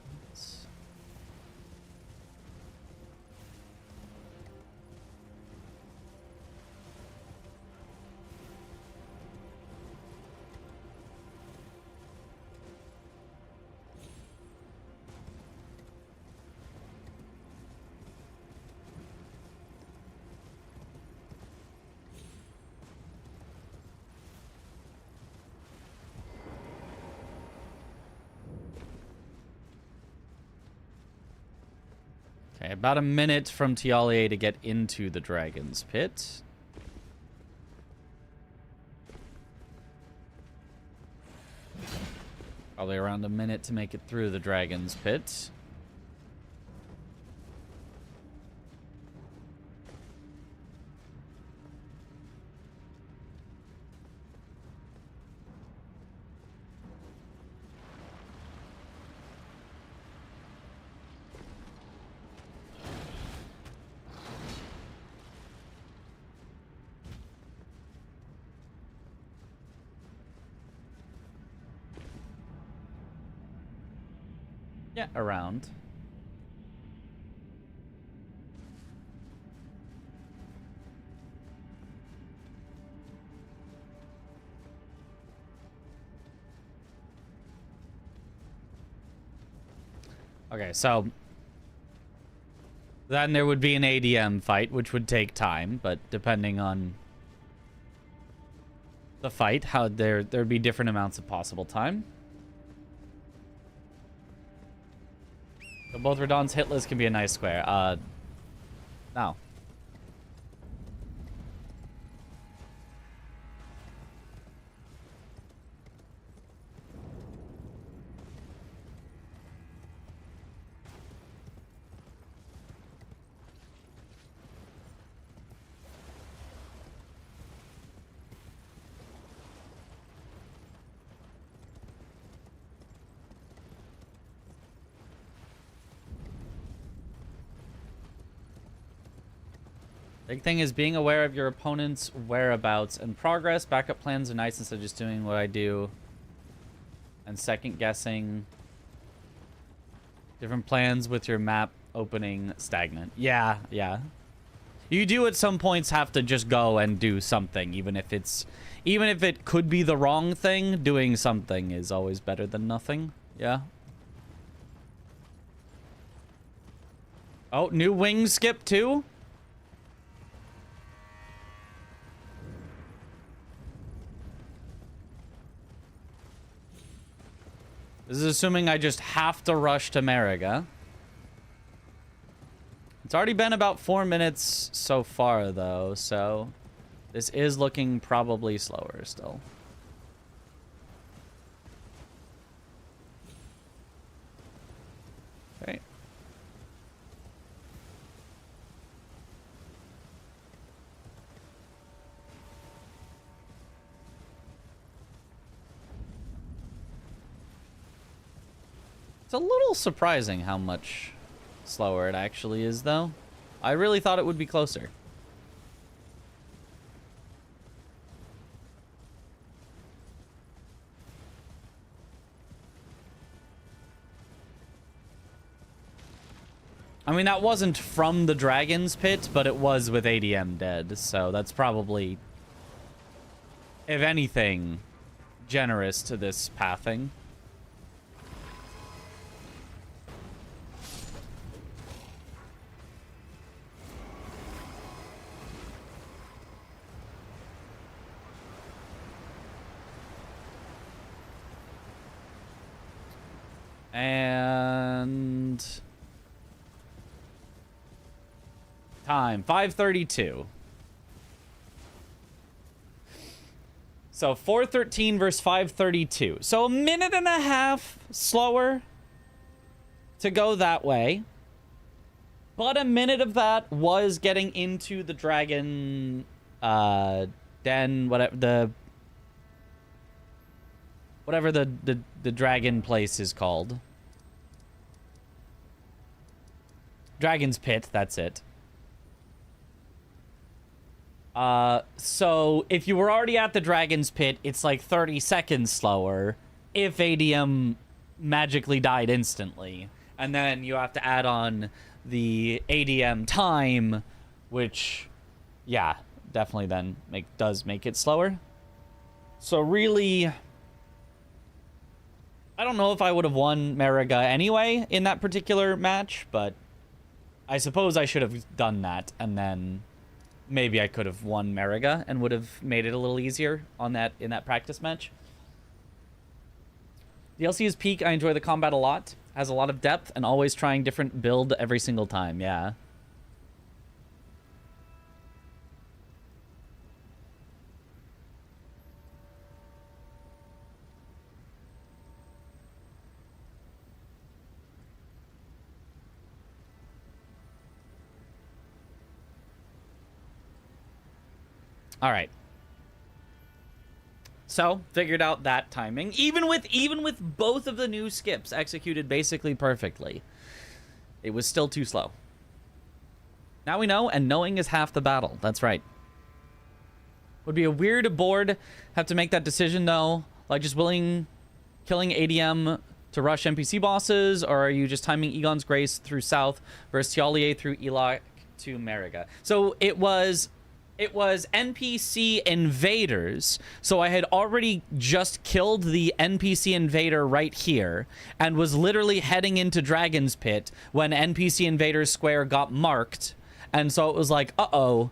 Okay, about a minute from Tialier to get into the Dragon's Pit. Probably around a minute to make it through the Dragon's Pit. Yeah, around. Okay, so then there would be an ADM fight, which would take time, but depending on the fight, how there'd be different amounts of possible time. So both Radon's hit list can be a nice square. No. Big thing is being aware of your opponent's whereabouts and progress. Backup plans are nice instead of just doing what I do. And second guessing. Different plans with your map opening stagnant. Yeah, yeah. You do at some points have to just go and do something, even if it could be the wrong thing, doing something is always better than nothing. Yeah. Oh, new wing skip too? This is assuming I just have to rush to Mariga. It's already been about 4 minutes so far, though, so this is looking probably slower still. Okay. It's a little surprising how much slower it actually is, though. I really thought it would be closer. I mean, that wasn't from the Dragon's Pit, but it was with ADM dead, so that's probably, if anything, generous to this pathing. And time 5:32. So 4:13 versus 5:32. So a minute and a half slower to go that way. But a minute of that was getting into the dragon den, whatever, whatever the dragon place is called. Dragon's Pit, that's it. So if you were already at the Dragon's Pit, it's like 30 seconds slower if ADM magically died instantly. And then you have to add on the ADM time, which, yeah, definitely then does make it slower. So really, I don't know if I would have won Mariga anyway in that particular match, but I suppose I should have done that, and then maybe I could have won Mariga and would have made it a little easier on that in that practice match. DLC is peak. I enjoy the combat a lot. Has a lot of depth and always trying different build every single time. Yeah. All right. So, figured out that timing. Even with both of the new skips executed basically perfectly, it was still too slow. Now we know, and knowing is half the battle. That's right. Would be a weird board. Have to make that decision, though. Like, just killing ADM to rush NPC bosses, or are you just timing Egon's Grace through South versus Tialier through Elak to Mariga? So, it was NPC invaders, so I had already just killed the NPC invader right here and was literally heading into Dragon's Pit when NPC Invader Square got marked, and so it was like, uh-oh,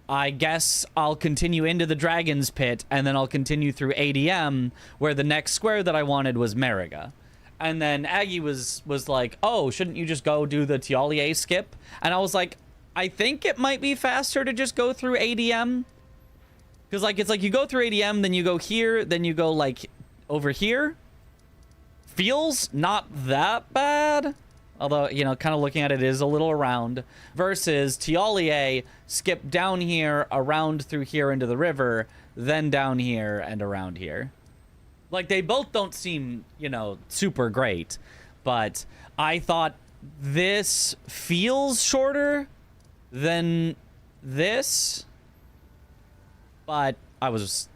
I guess I'll continue into the Dragon's Pit and then I'll continue through ADM where the next square that I wanted was Mariga. And then Aggie was like, oh, shouldn't you just go do the Tialier skip? And I was like, I think it might be faster to just go through ADM. Because, like, it's like you go through ADM, then you go here, then you go, like, over here. Feels not that bad. Although, you know, kind of looking at it is a little around. Versus Tialier, skip down here, around through here into the river, then down here and around here. Like, they both don't seem, you know, super great. But I thought this feels shorter than this, but I was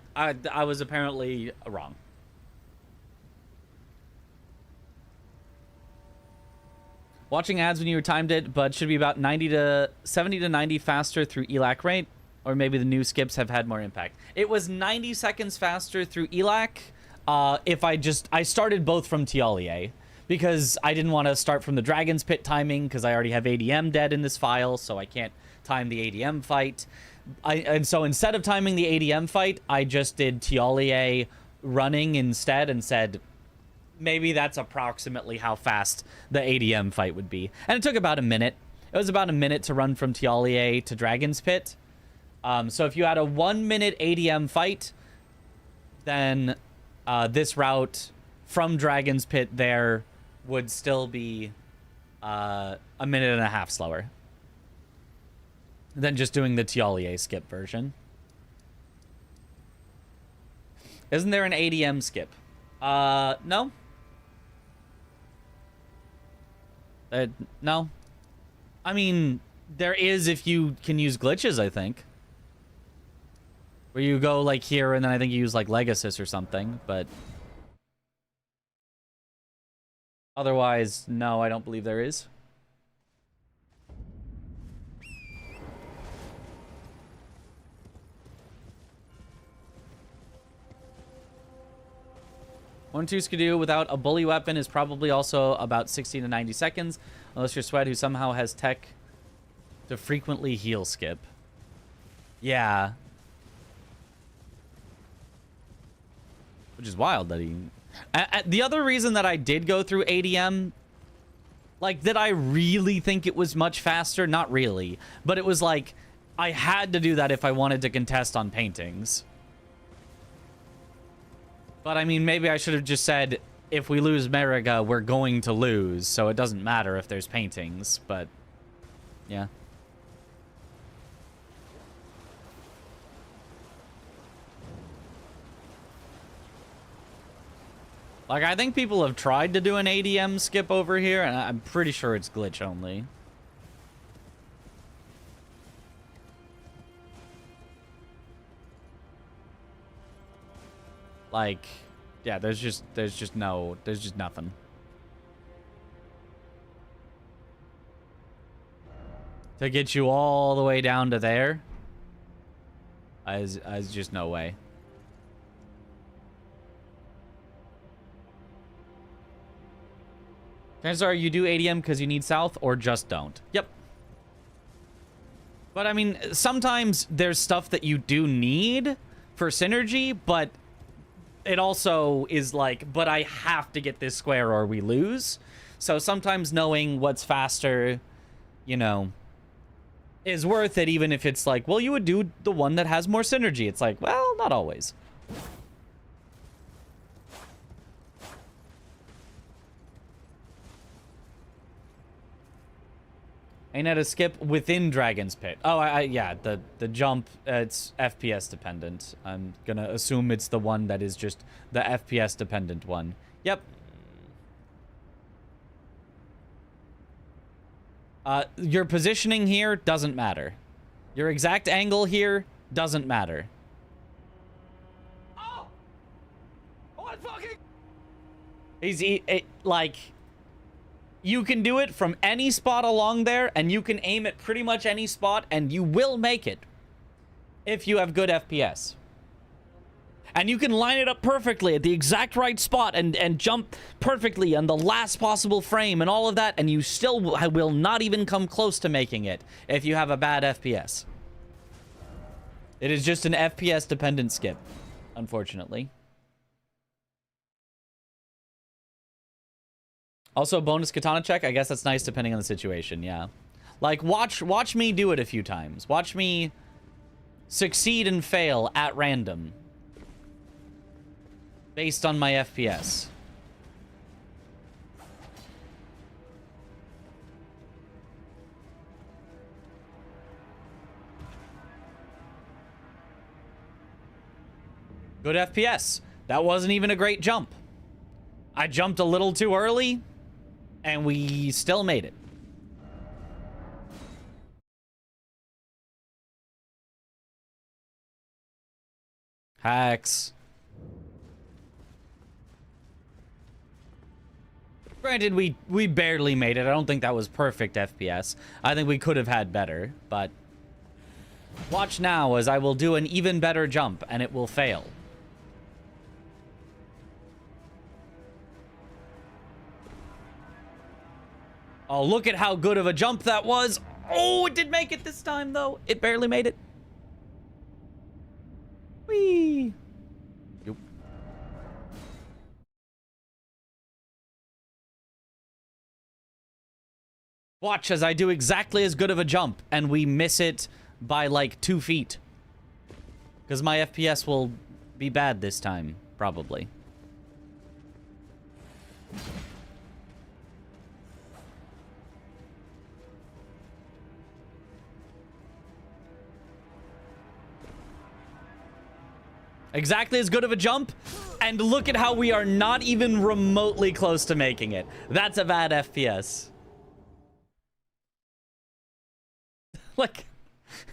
apparently wrong. Watching ads when you timed it, but should be about 70 to 90 faster through ELAC rate, or maybe the new skips have had more impact. It was 90 seconds faster through ELAC. I started both from Tialier. Because I didn't want to start from the Dragon's Pit timing, because I already have ADM dead in this file, so I can't time the ADM fight. And so instead of timing the ADM fight, I just did Tialier running instead and said, maybe that's approximately how fast the ADM fight would be. And it took about a minute. It was about a minute to run from Tialier to Dragon's Pit. So if you had a 1 minute ADM fight, then this route from Dragon's Pit there would still be a minute and a half slower than just doing the Tialier skip version. Isn't there an ADM skip? No. No. I mean, there is if you can use glitches, I think. Where you go, like, here, and then I think you use, like, Legacy or something, but... Otherwise, no, I don't believe there is. One 2 Skidoo without a bully weapon is probably also about 60 to 90 seconds, unless you're Sweat, who somehow has tech to frequently heal skip. Yeah. Which is wild that he... the other reason that I did go through ADM, like, did I really think it was much faster? Not really. But it was like, I had to do that if I wanted to contest on paintings. But, I mean, maybe I should have just said, if we lose Mariga, we're going to lose, so it doesn't matter if there's paintings, but, yeah. Like, I think people have tried to do an ADM skip over here, and I'm pretty sure it's glitch only. Like, yeah, there's just nothing. To get you all the way down to there, is just no way. Chances are you do ADM because you need south, or just don't. Yep. But I mean, sometimes there's stuff that you do need for synergy, but it also is like, but I have to get this square or we lose. So sometimes knowing what's faster, you know, is worth it, even if it's like, well, you would do the one that has more synergy. It's like, well, not always. Ain't that a skip within Dragon's Pit? Oh, yeah, the jump, it's FPS dependent. I'm gonna assume it's the one that is just the FPS dependent one. Yep. Your positioning here doesn't matter. Your exact angle here doesn't matter. Oh! What fucking... Like... You can do it from any spot along there, and you can aim at pretty much any spot, and you will make it if you have good FPS. And you can line it up perfectly at the exact right spot and jump perfectly on the last possible frame and all of that, and you still will not even come close to making it if you have a bad FPS. It is just an FPS-dependent skip, unfortunately. Also, bonus katana check. I guess that's nice depending on the situation, yeah. Like, watch me do it a few times. Watch me succeed and fail at random. Based on my FPS. Good FPS. That wasn't even a great jump. I jumped a little too early. And we still made it. Hacks. Granted, we barely made it. I don't think that was perfect FPS. I think we could have had better, but... Watch now as I will do an even better jump, and it will fail. Oh, look at how good of a jump that was. Oh, it did make it this time, though. It barely made it. Whee! Yep. Watch as I do exactly as good of a jump, and we miss it by, like, 2 feet. Because my FPS will be bad this time, probably. Exactly as good of a jump, and look at how we are not even remotely close to making it. That's a bad FPS. Like,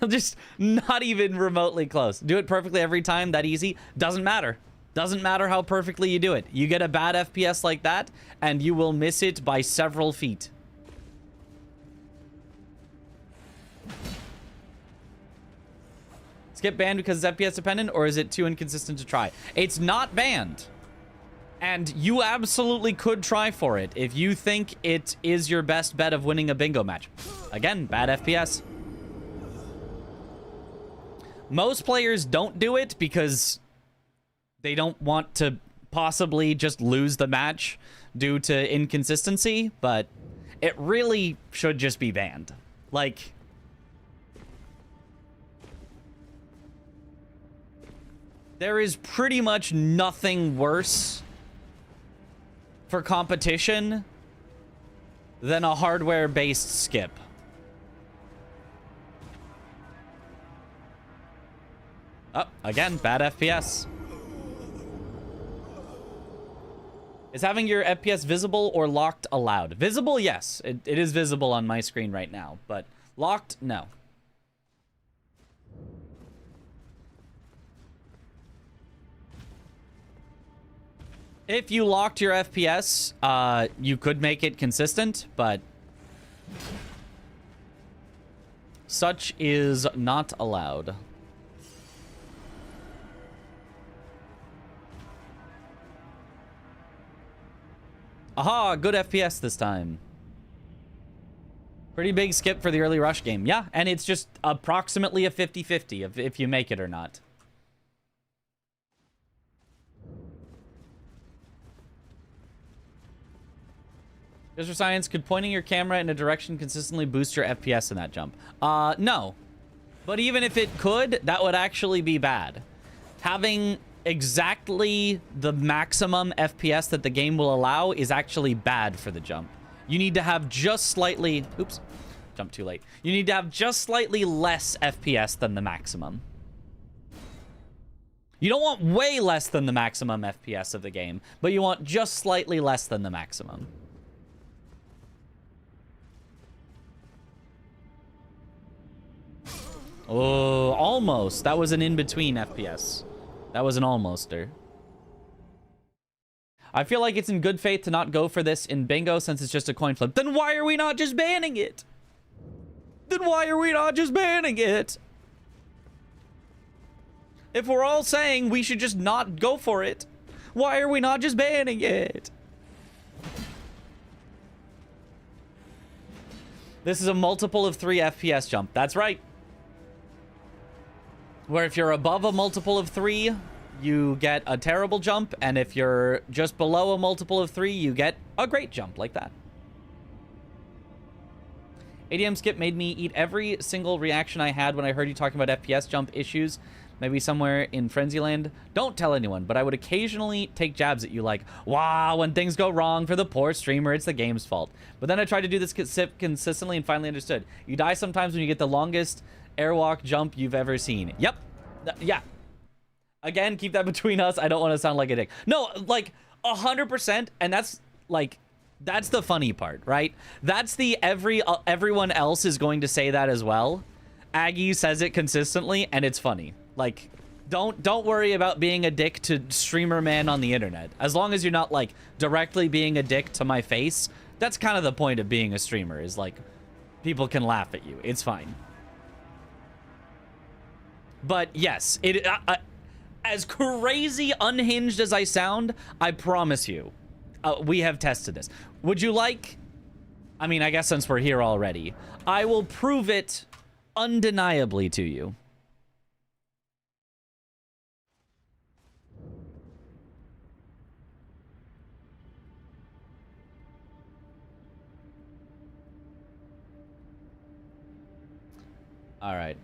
just not even remotely close. Do it perfectly every time, that easy. Doesn't matter. Doesn't matter how perfectly you do it. You get a bad FPS like that, and you will miss it by several feet. Skip banned because it's FPS dependent, or is it too inconsistent to try? It's not banned. And you absolutely could try for it if you think it is your best bet of winning a bingo match. Again, bad FPS. Most players don't do it because they don't want to possibly just lose the match due to inconsistency, but it really should just be banned. Like... There is pretty much nothing worse for competition than a hardware-based skip. Oh, again, bad FPS. Is having your FPS visible or locked allowed? Visible, yes. It is visible on my screen right now, but locked, no. If you locked your FPS, you could make it consistent, but such is not allowed. Aha, good FPS this time. Pretty big skip for the early rush game. Yeah, and it's just approximately a 50-50 if you make it or not. Just for science, could pointing your camera in a direction consistently boost your FPS in that jump? No. But even if it could, that would actually be bad. Having exactly the maximum FPS that the game will allow is actually bad for the jump. You need to have just slightly... Oops. Jumped too late. You need to have just slightly less FPS than the maximum. You don't want way less than the maximum FPS of the game, but you want just slightly less than the maximum. Oh, almost. That was an in-between FPS. That was an almoster. I feel like it's in good faith to not go for this in bingo since it's just a coin flip. Then why are we not just banning it? Then why are we not just banning it? If we're all saying we should just not go for it, why are we not just banning it? This is a multiple of 3 FPS jump. That's right. Where if you're above a multiple of 3, you get a terrible jump, and if you're just below a multiple of 3, you get a great jump like that. ADM skip made me eat every single reaction I had when I heard you talking about FPS jump issues. Maybe somewhere in Frenzyland. Don't tell anyone, but I would occasionally take jabs at you like, wow, when things go wrong for the poor streamer, it's the game's fault. But then I tried to do this consistently and finally understood. You die sometimes when you get the longest airwalk jump you've ever seen. Yep. Yeah. Again, keep that between us. I don't want to sound like a dick. No, like 100%. And that's like, that's the funny part, right? That's the everyone else is going to say that as well. Aggie says it consistently and it's funny. Like, don't worry about being a dick to streamer man on the internet. As long as you're not like directly being a dick to my face, that's kind of the point of being a streamer, is like people can laugh at you. It's fine. But yes, as crazy unhinged as I sound, I promise you, we have tested this. Would you like, I mean, I guess since we're here already, I will prove it undeniably to you. All right.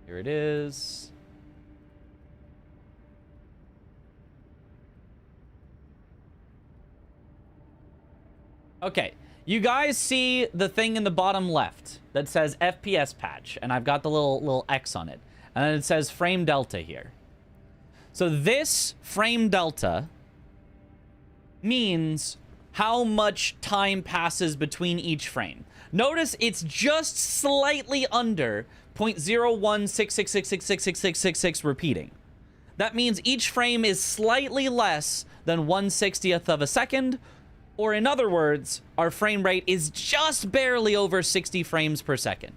Here it is. Okay. You guys see the thing in the bottom left that says FPS patch, and I've got the little X on it. And then it says frame delta here. So this frame delta means how much time passes between each frame. Notice it's just slightly under 0.0166666666 repeating. That means each frame is slightly less than 1/60th of a second, or in other words, our frame rate is just barely over 60 frames per second.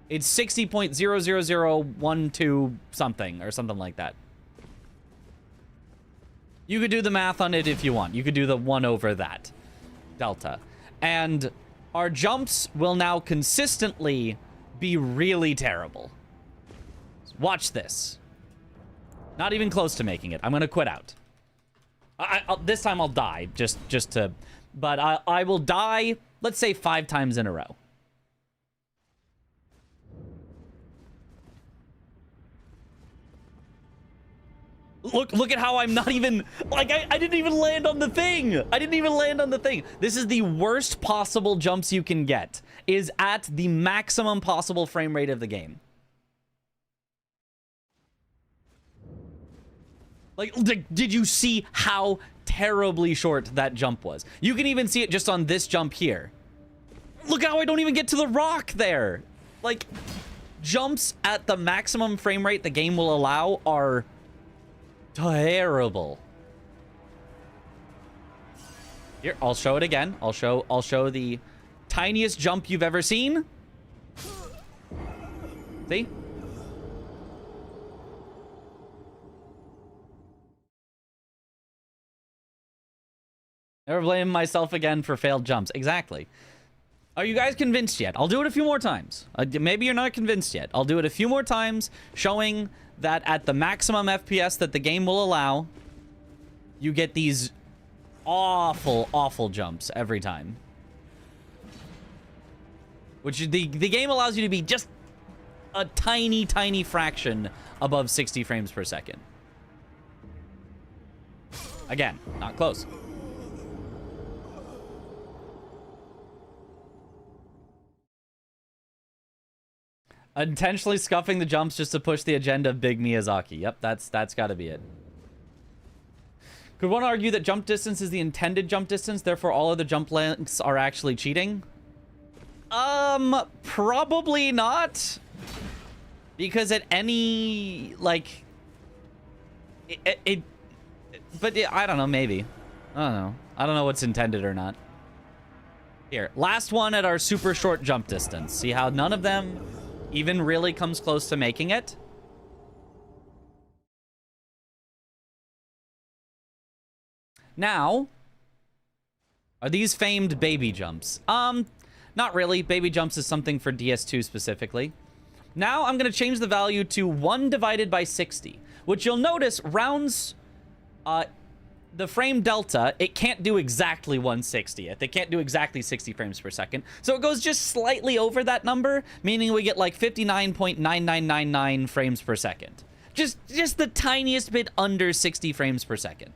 It's 60.00012 something, or something like that. You could do the math on it if you want. You could do the 1 over that delta. And our jumps will now consistently be really terrible. Watch this. Not even close to making it. I'm going to quit out. This time I'll die, just to... But I will die, let's say 5 times in a row. Look at how I'm not even, like, I didn't even land on the thing. I didn't even land on the thing. This is the worst possible jumps you can get, is at the maximum possible frame rate of the game. Like, did you see how terribly short that jump was? You can even see it just on this jump here. Look how I don't even get to the rock there. Like, jumps at the maximum frame rate the game will allow are terrible. Here, I'll show it again. I'll show the tiniest jump you've ever seen. See? Never blame myself again for failed jumps. Exactly. Are you guys convinced yet? I'll do it a few more times. Maybe you're not convinced yet. I'll do it a few more times, showing that at the maximum FPS that the game will allow, you get these awful, awful jumps every time. Which the game allows you to be just a tiny, tiny fraction above 60 frames per second. Again, not close. Intentionally scuffing the jumps just to push the agenda of Big Miyazaki. Yep, that's got to be it. Could one argue that jump distance is the intended jump distance, therefore all other jump lengths are actually cheating? Probably not. Because at any, like... I don't know, maybe. I don't know. I don't know what's intended or not. Here, last one at our super short jump distance. See how none of them even really comes close to making it? Now, are these famed baby jumps? Not really. Baby jumps is something for DS2 specifically. Now I'm going to change the value to 1 divided by 60, which you'll notice rounds the frame delta. It can't do exactly 1/60th. It can't do exactly 60 frames per second. So it goes just slightly over that number, meaning we get like 59.9999 frames per second. Just the tiniest bit under 60 frames per second.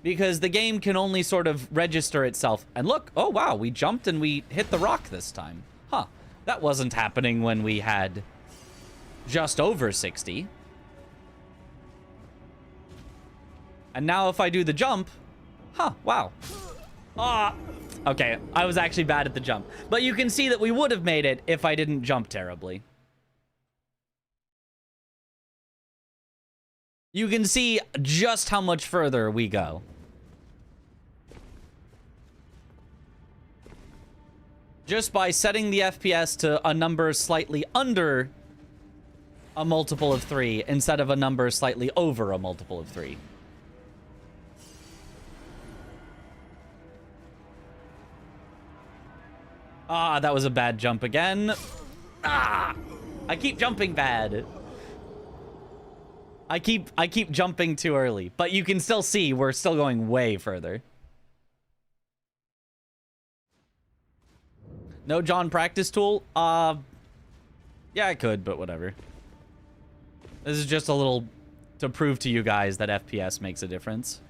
Because the game can only sort of register itself. And look, oh wow, we jumped and we hit the rock this time. Huh, that wasn't happening when we had just over 60. And now if I do the jump, huh, wow. Ah, okay, I was actually bad at the jump. But you can see that we would have made it if I didn't jump terribly. You can see just how much further we go. Just by setting the FPS to a number slightly under a multiple of 3 instead of a number slightly over a multiple of 3. Ah, that was a bad jump again. Ah! I keep jumping bad. I keep jumping too early, but you can still see we're still going way further. No John practice tool? Yeah, I could, but whatever. This is just a little to prove to you guys that FPS makes a difference.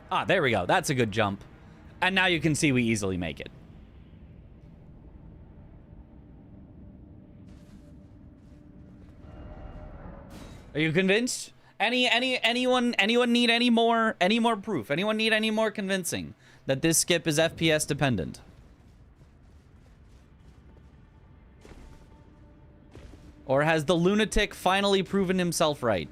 Ah, there we go. That's a good jump. And now you can see we easily make it. Are you convinced? Anyone need any more proof? Anyone need any more convincing that this skip is FPS dependent? Or has the lunatic finally proven himself right?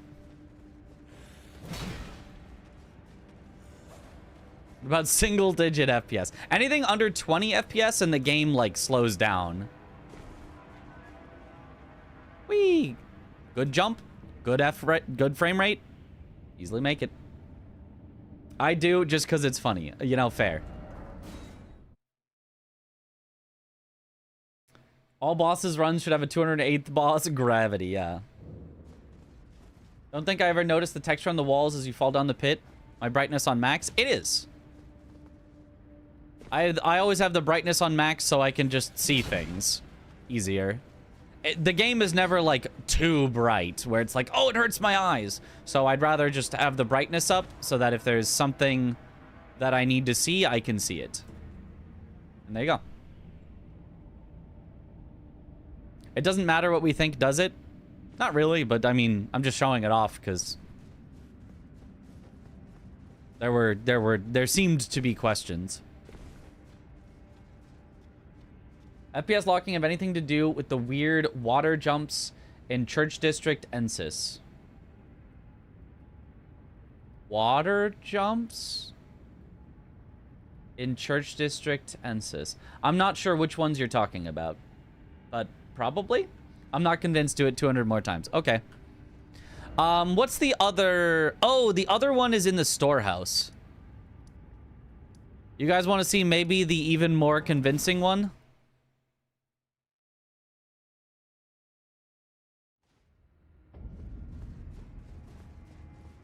About single-digit FPS. Anything under 20 FPS and the game, like, slows down. Whee! Good jump. Good frame rate. Easily make it. I do just because it's funny. You know, fair. All bosses runs should have a 208th boss. Gravity, yeah. Don't think I ever noticed the texture on the walls as you fall down the pit. My brightness on max. It is. I always have the brightness on max so I can just see things easier. The game is never like too bright where it's like, oh, it hurts my eyes. So I'd rather just have the brightness up so that if there's something that I need to see, I can see it. And there you go. It doesn't matter what we think, does it? Not really, but I mean, I'm just showing it off because there seemed to be questions. FPS locking have anything to do with the weird water jumps in Church District Ensis? Water jumps in Church District Ensis. I'm not sure which ones you're talking about, but probably. I'm not convinced. Do it 200 more times. Okay. What's the other? Oh, the other one is in the storehouse. You guys want to see maybe the even more convincing one?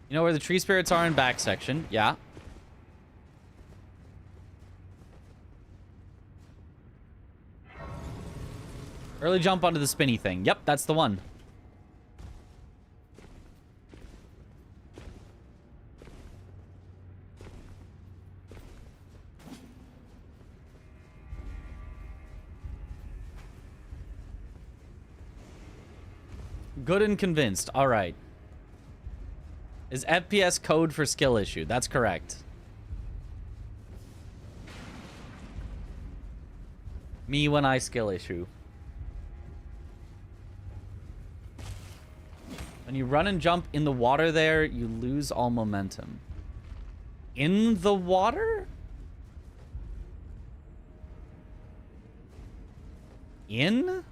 You know where the tree spirits are in back section? Yeah. Early jump onto the spinny thing. Yep, that's the one. Good and convinced. All right. Is FPS code for skill issue? That's correct. Me when I skill issue. When you run and jump in the water there, you lose all momentum. In the water? In?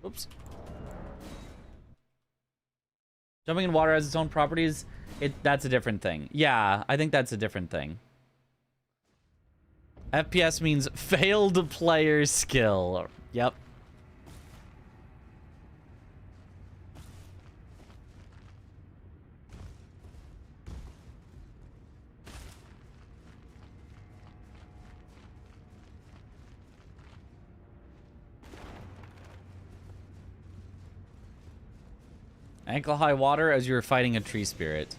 Oops. Jumping in water has its own properties. That's a different thing. Yeah, I think that's a different thing. FPS means failed player skill. Yep. Ankle high water as you're fighting a tree spirit.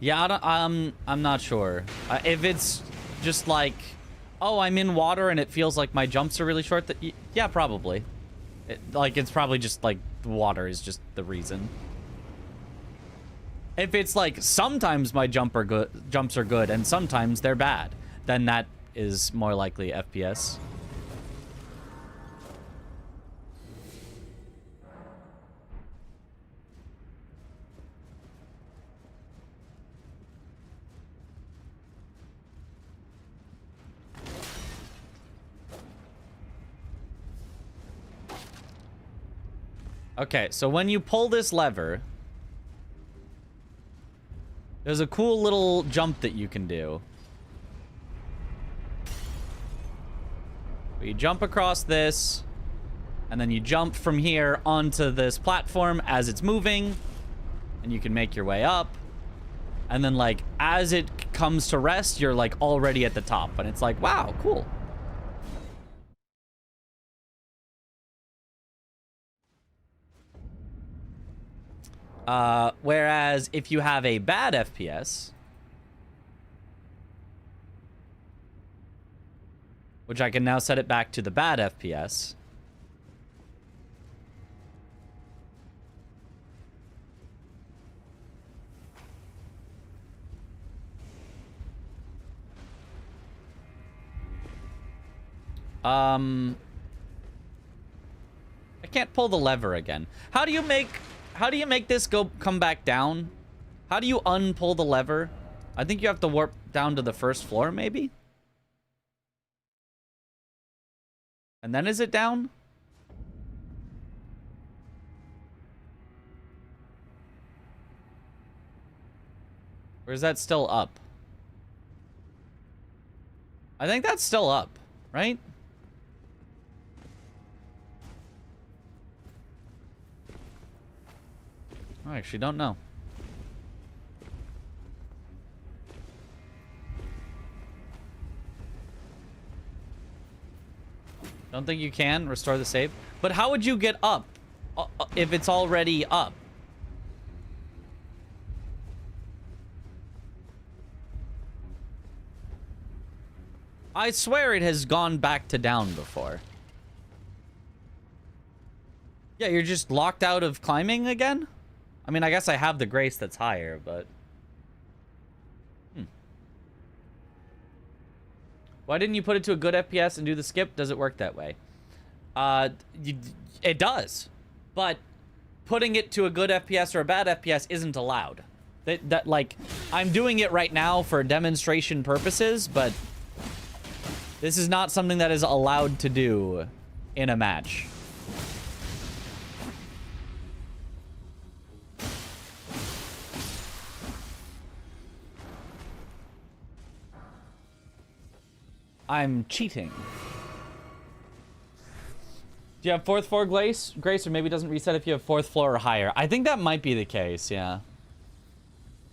Yeah, I'm not sure. If it's just like, oh, I'm in water and it feels like my jumps are really short, yeah, probably. It's probably just like water is just the reason. If it's like sometimes my jumps are good and sometimes they're bad, then that is more likely FPS. Okay, so when you pull this lever, there's a cool little jump that you can do. You jump across this, and then you jump from here onto this platform as it's moving, and you can make your way up. And then, like, as it comes to rest, you're, like, already at the top. And it's like, wow, cool. Whereas if you have a bad FPS, which I can now set it back to the bad FPS. I can't pull the lever again. How do you make this come back down? How do you unpull the lever? I think you have to warp down to the first floor, maybe? And then is it down? Or is that still up? I think that's still up, right? I actually don't know. Don't think you can restore the save. But how would you get up if it's already up? I swear it has gone back to down before. Yeah, you're just locked out of climbing again? I mean, I guess I have the grace that's higher, but... Why didn't you put it to a good FPS and do the skip? Does it work that way? It does. But putting it to a good FPS or a bad FPS isn't allowed. Like, I'm doing it right now for demonstration purposes, but this is not something that is allowed to do in a match. I'm cheating. Do you have 4th floor Grace, or maybe it doesn't reset if you have 4th floor or higher? I think that might be the case, yeah.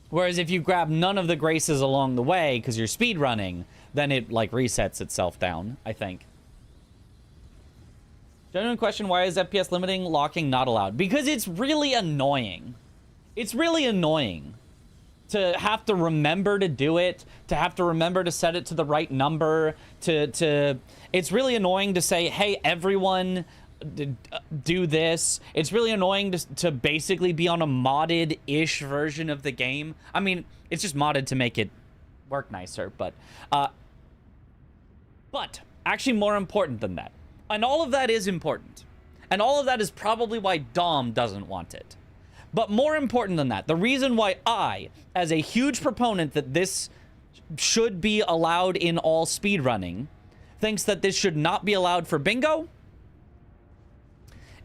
Whereas if you grab none of the Graces along the way because you're speed running, then it like resets itself down, I think. Genuine question, why is FPS limiting locking not allowed? Because it's really annoying. It's really annoying to have to remember to do it, to have to remember to set it to the right number, it's really annoying to say, hey, everyone, do this. It's really annoying to basically be on a modded-ish version of the game. I mean, it's just modded to make it work nicer, but actually more important than that. And all of that is important. And all of that is probably why Dom doesn't want it. But more important than that, the reason why I, as a huge proponent that this should be allowed in all speedrunning, thinks that this should not be allowed for bingo,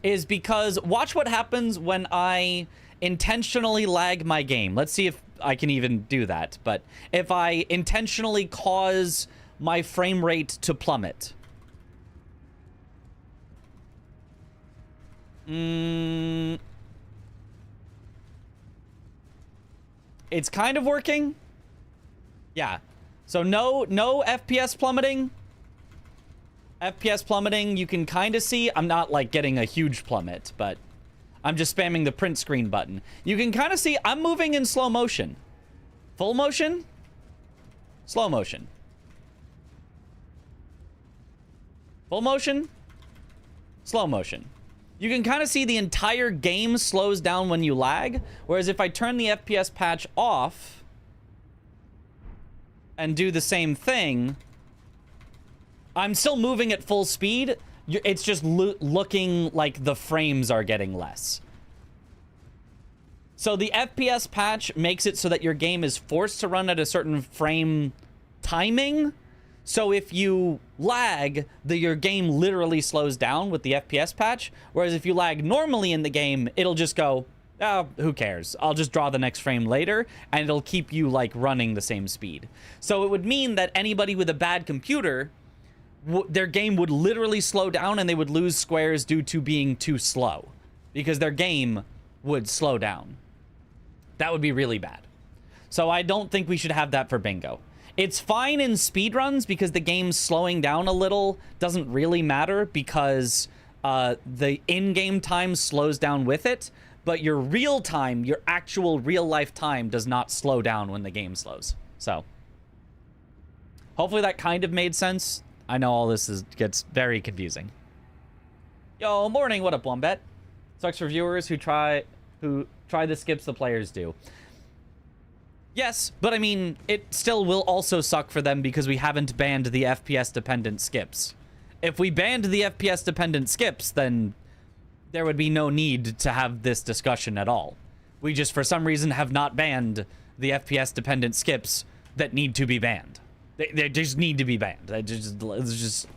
is because watch what happens when I intentionally lag my game. Let's see if I can even do that. But if I intentionally cause my frame rate to plummet. It's kind of working. Yeah. So no FPS plummeting. FPS plummeting, you can kind of see. I'm not like getting a huge plummet, but I'm just spamming the print screen button. You can kind of see I'm moving in slow motion. Full motion. Slow motion. Full motion. Slow motion. You can kind of see the entire game slows down when you lag, whereas if I turn the FPS patch off and do the same thing, I'm still moving at full speed. It's just looking like the frames are getting less. So the FPS patch makes it so that your game is forced to run at a certain frame timing. So if you lag, your game literally slows down with the FPS patch. Whereas if you lag normally in the game, it'll just go, oh, who cares? I'll just draw the next frame later, and it'll keep you like running the same speed. So it would mean that anybody with a bad computer, their game would literally slow down and they would lose squares due to being too slow. Because their game would slow down. That would be really bad. So I don't think we should have that for bingo. It's fine in speedruns because the game slowing down a little doesn't really matter because the in-game time slows down with it, but your real time, your actual real-life time does not slow down when the game slows. So, hopefully that kind of made sense. I know all this gets very confusing. Yo, morning, what up, Wombat? Sucks for viewers who try the skips the players do. Yes, but I mean, it still will also suck for them because we haven't banned the FPS-dependent skips. If we banned the FPS-dependent skips, then there would be no need to have this discussion at all. We just, for some reason, have not banned the FPS-dependent skips that need to be banned. They just need to be banned. It's just...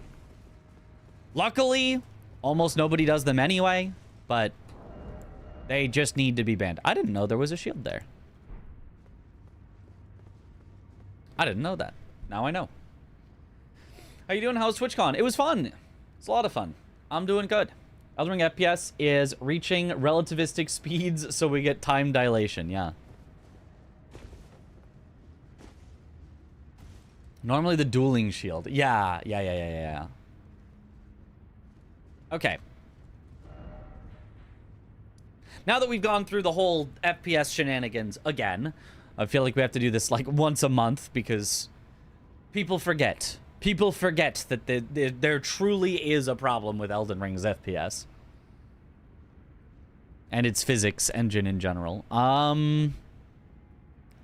Luckily, almost nobody does them anyway, but they just need to be banned. I didn't know there was a shield there. I didn't know that. Now I know. How you doing? How's TwitchCon? It was fun. It's a lot of fun. I'm doing good. Elden Ring FPS is reaching relativistic speeds, so we get time dilation. Yeah. Normally the dueling shield. Yeah. Okay. Now that we've gone through the whole FPS shenanigans again, I feel like we have to do this like once a month because people forget. People forget that there truly is a problem with Elden Ring's FPS. And its physics engine in general.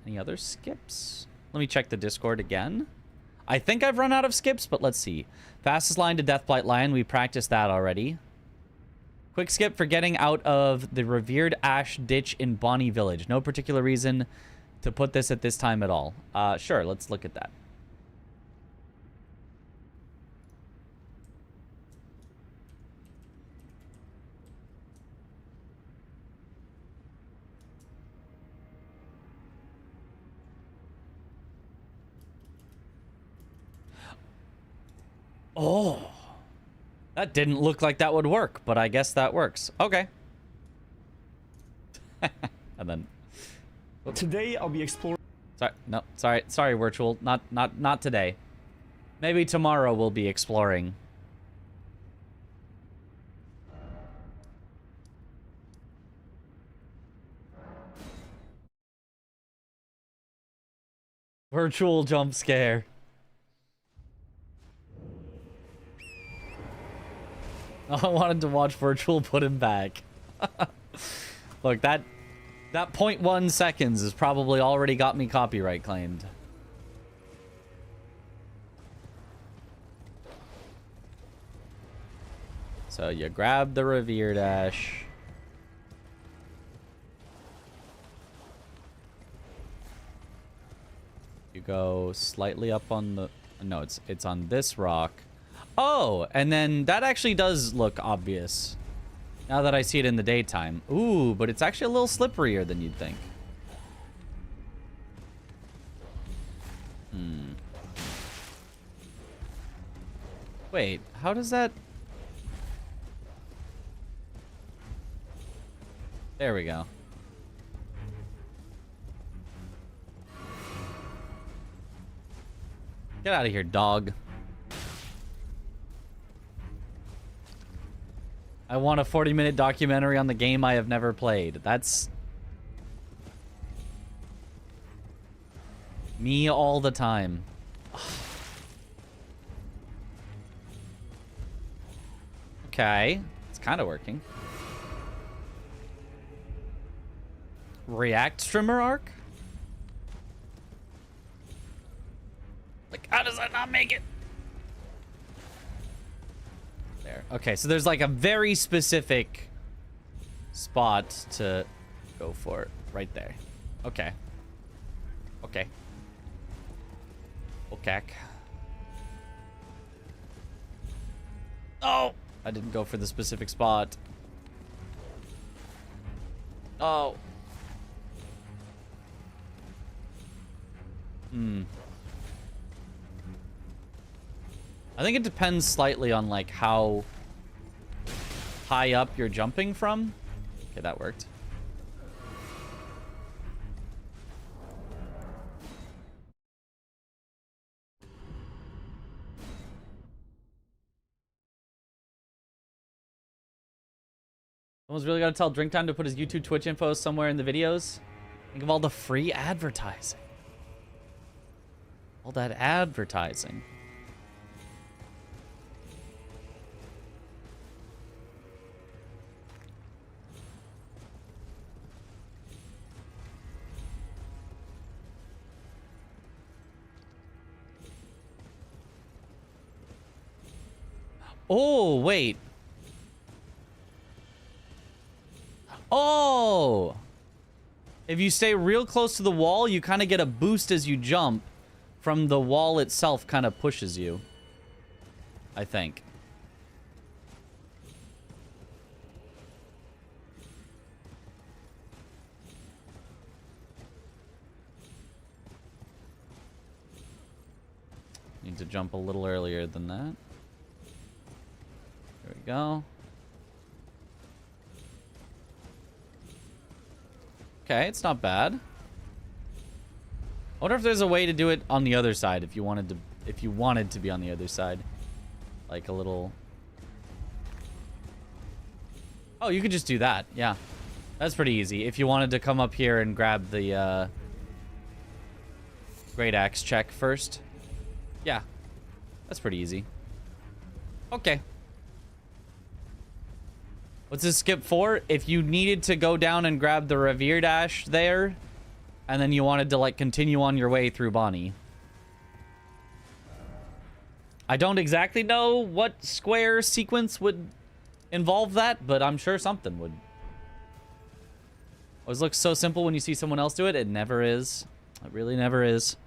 Any other skips? Let me check the Discord again. I think I've run out of skips, but let's see. Fastest line to Deathblight Lion. We practiced that already. Quick skip for getting out of the revered ash ditch in Bonnie Village. No particular reason to put this at this time at all. Sure, let's look at that. Oh, that didn't look like that would work, but I guess that works. Okay. And then today I'll be exploring. Sorry, no, sorry, virtual. Not today. Maybe tomorrow we'll be exploring. Virtual jump scare. I wanted to watch Virtual put him back. Look, that 0.1 seconds has probably already got me copyright claimed. So you grab the revered ash. You go slightly up on the... No, it's on this rock. Oh, and then that actually does look obvious. Now that I see it in the daytime. Ooh, but it's actually a little slipperier than you'd think. Wait, how does that... There we go. Get out of here, dog. I want a 40-minute documentary on the game I have never played. That's... me all the time. Okay. It's kind of working. React streamer arc? Like, how does that not make it? There. Okay, so there's like a very specific spot to go for it. Right there. Okay. Okay. Okay. Oh! I didn't go for the specific spot. Oh. I think it depends slightly on like how high up you're jumping from. Okay, that worked. Someone's really got to tell Drink Time to put his YouTube Twitch info somewhere in the videos. Think of all the free advertising. All that advertising. Oh, wait. Oh! If you stay real close to the wall, you kind of get a boost as you jump from the wall itself kind of pushes you. I think. Need to jump a little earlier than that. There we go. Okay, it's not bad. I wonder if there's a way to do it on the other side if you wanted to be on the other side. Like a little... Oh, you could just do that. Yeah. That's pretty easy. If you wanted to come up here and grab the Great Axe check first. Yeah. That's pretty easy. Okay. What's this skip for? If you needed to go down and grab the Revered Ash there, and then you wanted to, like, continue on your way through Bonnie. I don't exactly know what square sequence would involve that, but I'm sure something would. Always looks so simple when you see someone else do it. It never is. It really never is.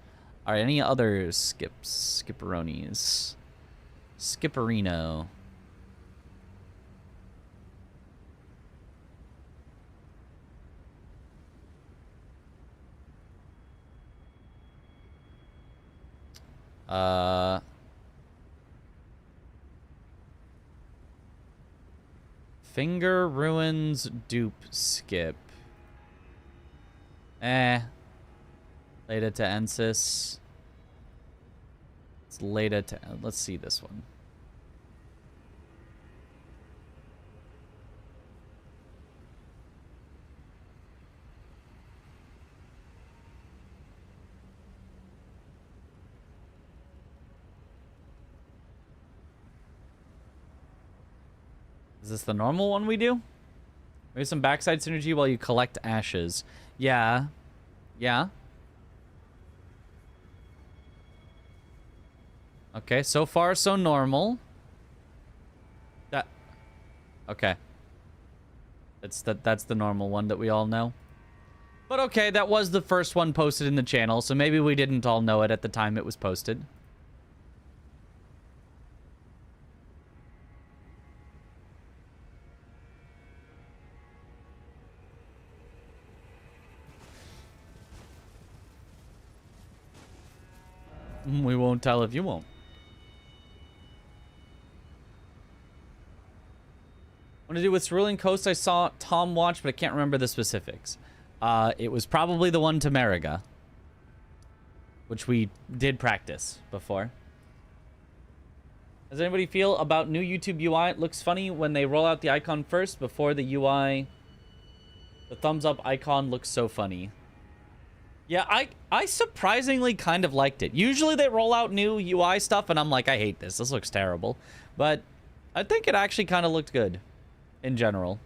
All right, any other skips? Skipperonis. Skipperino. Finger Ruins dupe skip. Leda to Ensis. It's Leda to... Let's see this one. Is this the normal one we do? Maybe some backside synergy while you collect ashes. Yeah. Yeah. Okay, so far so normal. That... Okay. That's the normal one that we all know. But okay, that was the first one posted in the channel, so maybe we didn't all know it at the time it was posted. We won't tell if you won't. What to do with Cerulean Coast? I saw Tom watch, but I can't remember the specifics. It was probably the one to Mariga, which we did practice before. Does anybody feel about new YouTube UI? It looks funny when they roll out the icon first before the UI. The thumbs up icon looks so funny. Yeah, I surprisingly kind of liked it. Usually they roll out new UI stuff and I'm like, I hate this. This looks terrible. But I think it actually kind of looked good in general.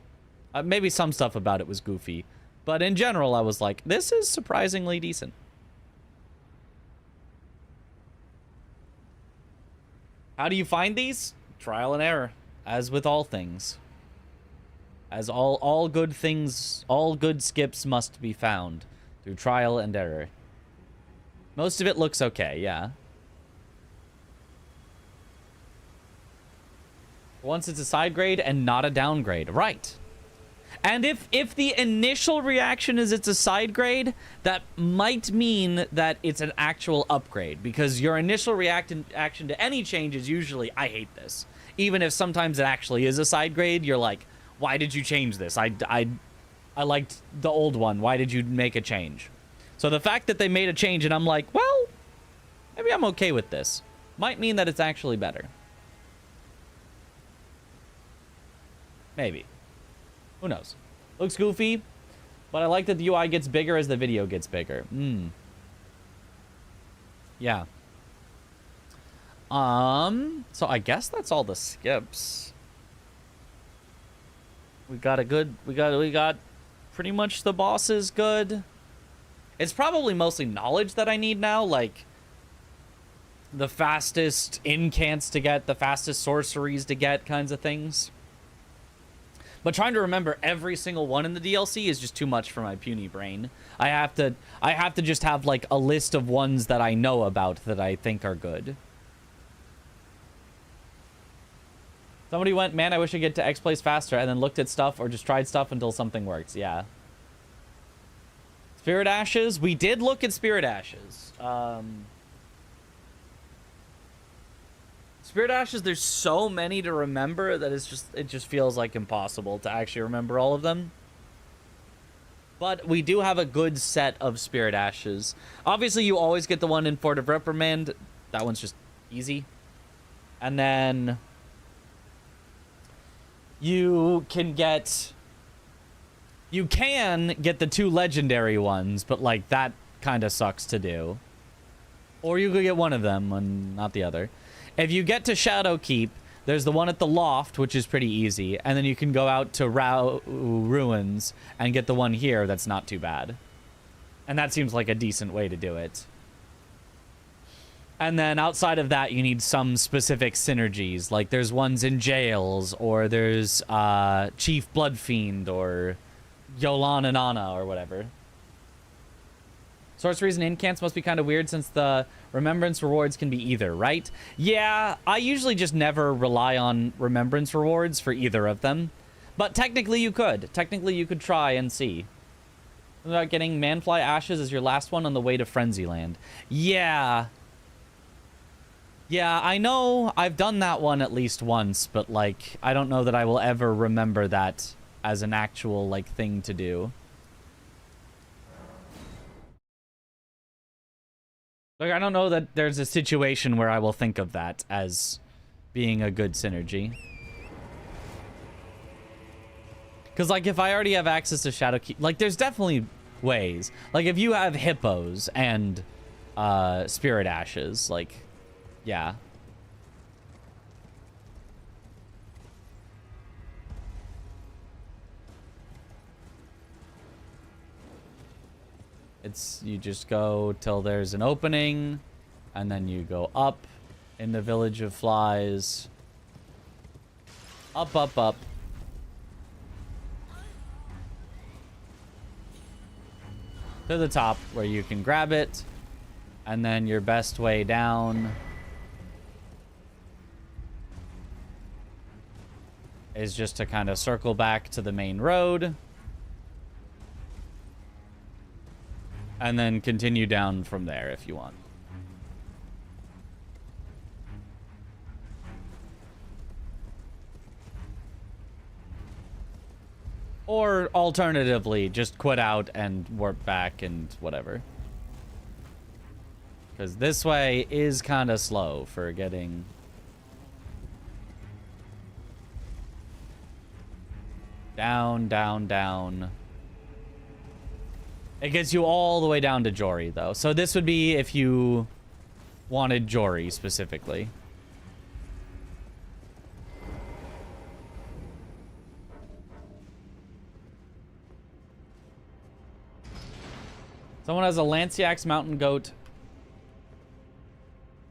Maybe some stuff about it was goofy. But in general, I was like, this is surprisingly decent. How do you find these? Trial and error, as with all things. As all good things, all good skips must be found. Through trial and error. Most of it looks okay, yeah. Once it's a side grade and not a downgrade. Right. And if the initial reaction is it's a side grade, that might mean that it's an actual upgrade. Because your initial reaction to any change is usually, I hate this. Even if sometimes it actually is a side grade, you're like, why did you change this? I liked the old one. Why did you make a change? So the fact that they made a change and I'm like, well, maybe I'm okay with this, might mean that it's actually better. Maybe. Who knows? Looks goofy, but I like that the UI gets bigger as the video gets bigger. Yeah. So I guess that's all the skips. We got pretty much the boss is good. It's probably mostly knowledge that I need now, like the fastest incants to get, the fastest sorceries to get kinds of things. But trying to remember every single one in the DLC is just too much for my puny brain. I have to just have like a list of ones that I know about that I think are good. Somebody went, man, I wish I could get to X place faster, and then looked at stuff or just tried stuff until something works. Yeah. Spirit Ashes. We did look at Spirit Ashes. Spirit Ashes, there's so many to remember that it just feels like impossible to actually remember all of them. But we do have a good set of Spirit Ashes. Obviously, you always get the one in Fort of Reprimand. That one's just easy. And then you can get the 2 legendary ones, but like that kind of sucks to do. Or you could get one of them and not the other. if you get to Shadow Keep, there's the one at the loft, which is pretty easy, and then you can go out to Ruins and get the one here that's not too bad. And that seems like a decent way to do it. And then outside of that, you need some specific synergies. Like there's ones in jails, or there's Chief Bloodfiend, or Yolan and Anna, or whatever. Sorceries and incants must be kind of weird since the remembrance rewards can be either, right? Yeah, I usually just never rely on remembrance rewards for either of them. But technically you could. Technically you could try and see. About getting Manfly Ashes as your last one on the way to Frenzyland. Yeah. Yeah, I know I've done that one at least once, but like, I don't know that I will ever remember that as an actual like thing to do. Like, I don't know that there's a situation where I will think of that as being a good synergy. Because, like, if I already have access to Shadow Keep... Like, there's definitely ways. Like, if you have Hippos and Spirit Ashes, like, yeah. It's, you just go till there's an opening, and then you go up in the Village of Flies. Up, up, up. To the top where you can grab it, and then your best way down is just to kind of circle back to the main road. And then continue down from there if you want. Or alternatively, just quit out and warp back and whatever. Because this way is kind of slow for getting... Down, down, down. It gets you all the way down to Jory, though. So this would be if you wanted Jory specifically. Someone has a Lanciax Mountain Goat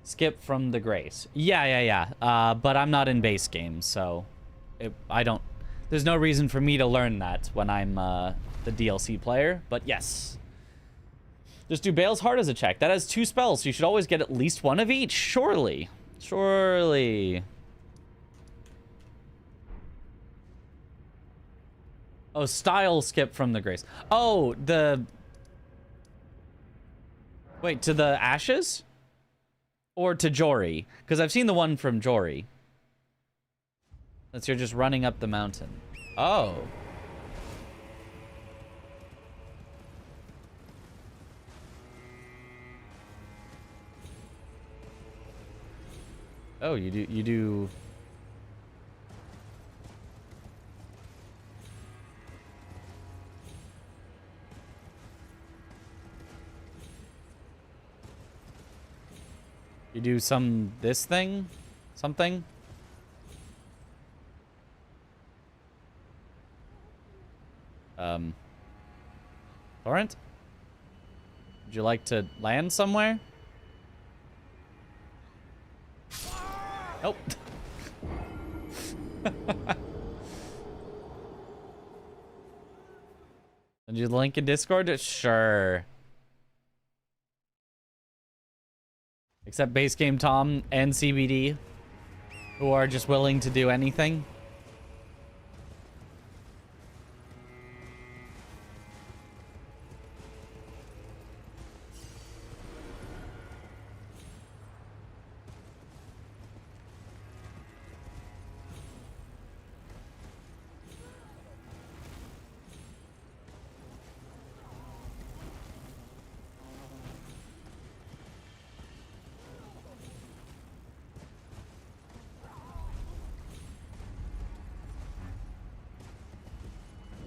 skip from the Grace. Yeah. But I'm not in base game, so I don't... There's no reason for me to learn that when I'm the DLC player, but yes. Just do Bale's Heart as a check. That has 2 spells, so you should always get at least 1 of each. Surely. Surely. Oh, style skip from the Grace. Oh, the... Wait, to the Ashes? Or to Jory? Because I've seen the one from Jory. That's you're just running up the mountain. Oh. Oh, you do... You do this thing? Something? Torrent? Would you like to land somewhere? Nope. Send you the link in Discord? Sure. Except Base Game Tom and CBD, who are just willing to do anything.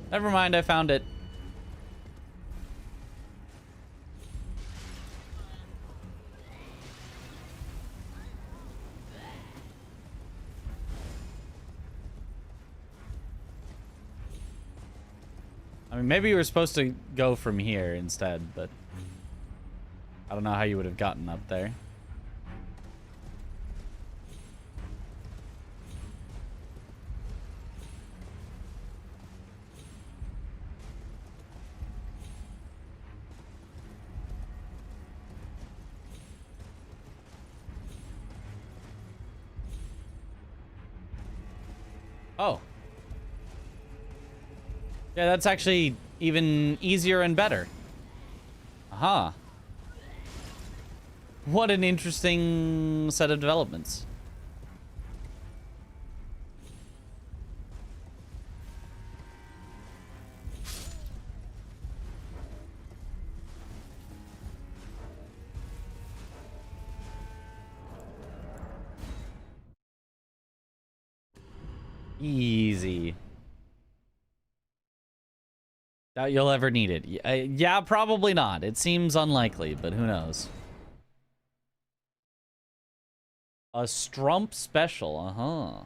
Never mind, I found it. I mean, maybe you were supposed to go from here instead, but I don't know how you would have gotten up there. Oh. Yeah, that's actually even easier and better. Aha. What an interesting set of developments. Easy. Doubt you'll ever need it. Yeah, probably not. It seems unlikely, but who knows. A Strump special, uh-huh.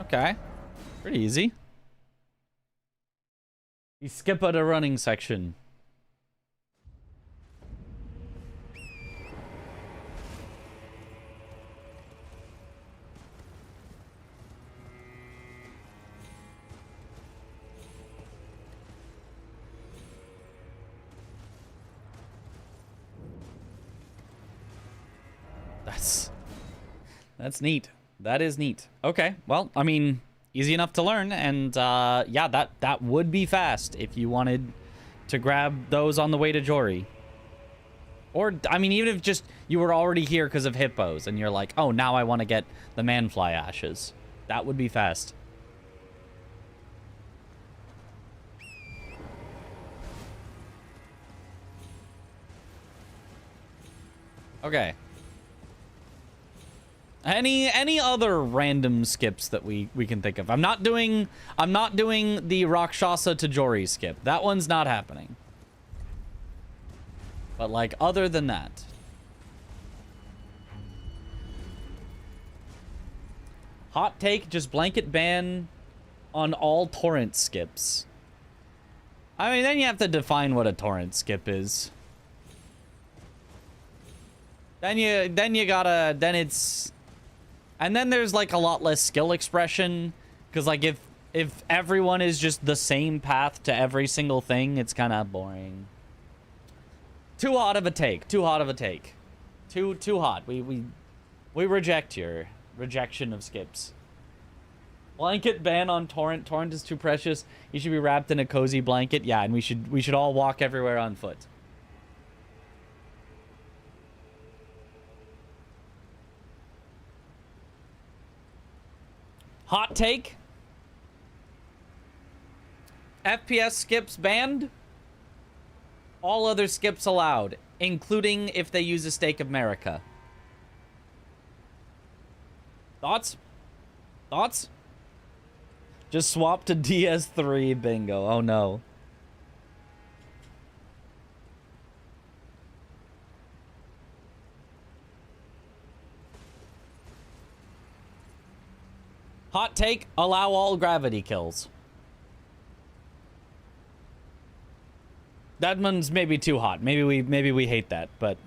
Okay. Pretty easy. You skip out a running section. That's neat. That is neat. Okay, well, I mean, easy enough to learn, and yeah, that would be fast if you wanted to grab those on the way to Jory. Or, I mean, even if just you were already here because of hippos, and you're like, oh, now I want to get the manfly ashes. That would be fast. Okay. Any other random skips that we can think of? I'm not doing the Rakshasa to Jory skip. That one's not happening. But like other than that. Hot take, just blanket ban on all torrent skips. I mean, then you have to define what a torrent skip is. Then it's... And then there's like a lot less skill expression, because like if everyone is just the same path to every single thing, it's kind of boring. Too hot of a take. Too hot of a take. Too hot. We reject your rejection of skips. Blanket ban on torrent. Torrent is too precious. You should be wrapped in a cozy blanket. Yeah, and we should all walk everywhere on foot. Hot take. FPS skips banned. All other skips allowed, including if they use a Stake of America. Thoughts? Thoughts? Just swap to DS3, bingo. Oh no. Hot take, allow all gravity kills. That one's maybe too hot. Maybe we hate that, but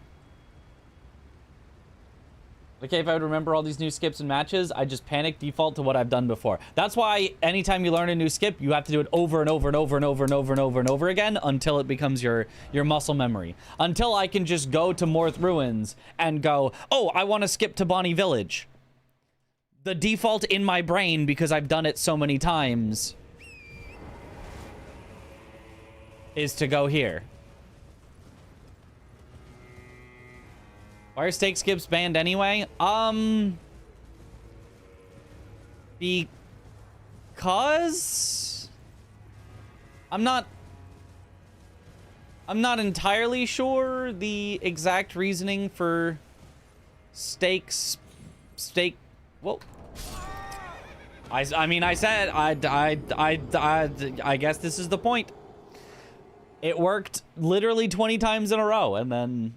okay, if I would remember all these new skips and matches, I just panic default to what I've done before. That's why anytime you learn a new skip, you have to do it over and over and over and over and over and over and over again until it becomes your muscle memory. Until I can just go to Morth Ruins and go, oh, I want to skip to Bonnie Village. The default in my brain, because I've done it so many times, is to go here. Why are stake skips banned anyway? Because I'm not entirely sure the exact reasoning for whoa. I mean, I said, I guess this is the point. It worked literally 20 times in a row, and then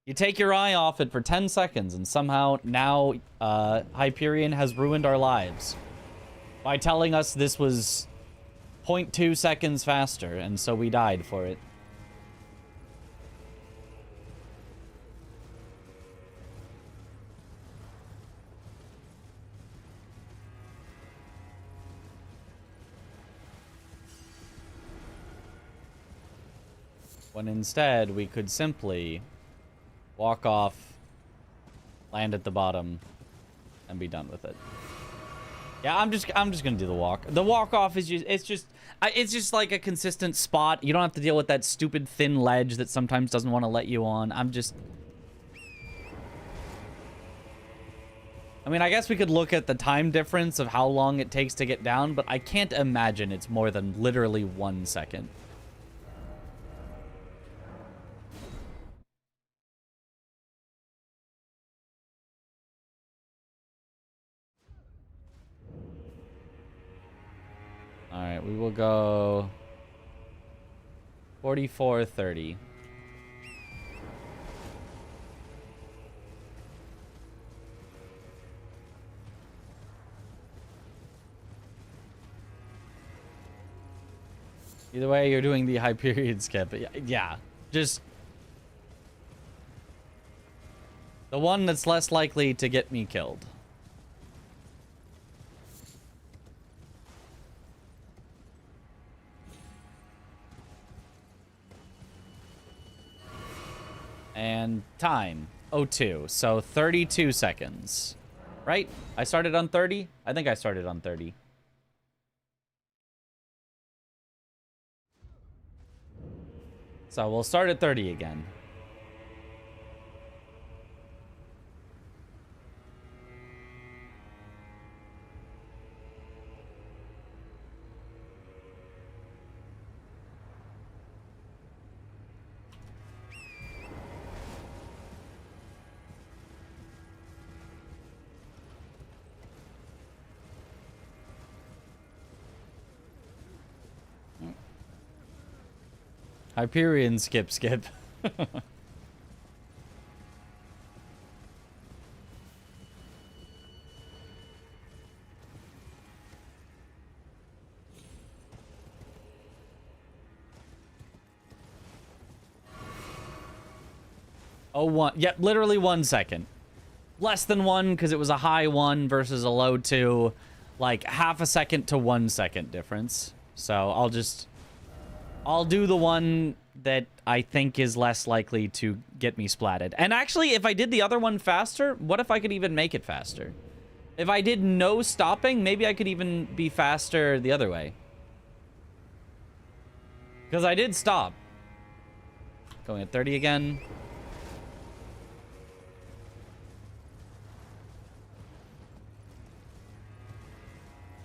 you take your eye off it for 10 seconds, and somehow now Hyperion has ruined our lives by telling us this was 0.2 seconds faster, and so we died for it. When instead we could simply walk off, land at the bottom, and be done with it. Yeah, I'm just gonna do the walk. The walk off is it's just like a consistent spot. You don't have to deal with that stupid thin ledge that sometimes doesn't want to let you on. I mean, I guess we could look at the time difference of how long it takes to get down, but I can't imagine it's more than literally 1 second. Alright, we will go 44:30. Either way, you're doing the Hyperion skip. Yeah, just the one that's less likely to get me killed. And time, 02, so 32 seconds, right? I started on 30? I think I started on 30. So we'll start at 30 again. Hyperion skip. Oh, one. Yep, literally 1 second. Less than one because it was a high 1 versus a low 2. Like half a second to 1 second difference. So I'll do the one that I think is less likely to get me splatted. And actually, if I did the other one faster, what if I could even make it faster? If I did no stopping, maybe I could even be faster the other way. Because I did stop. Going at 30 again.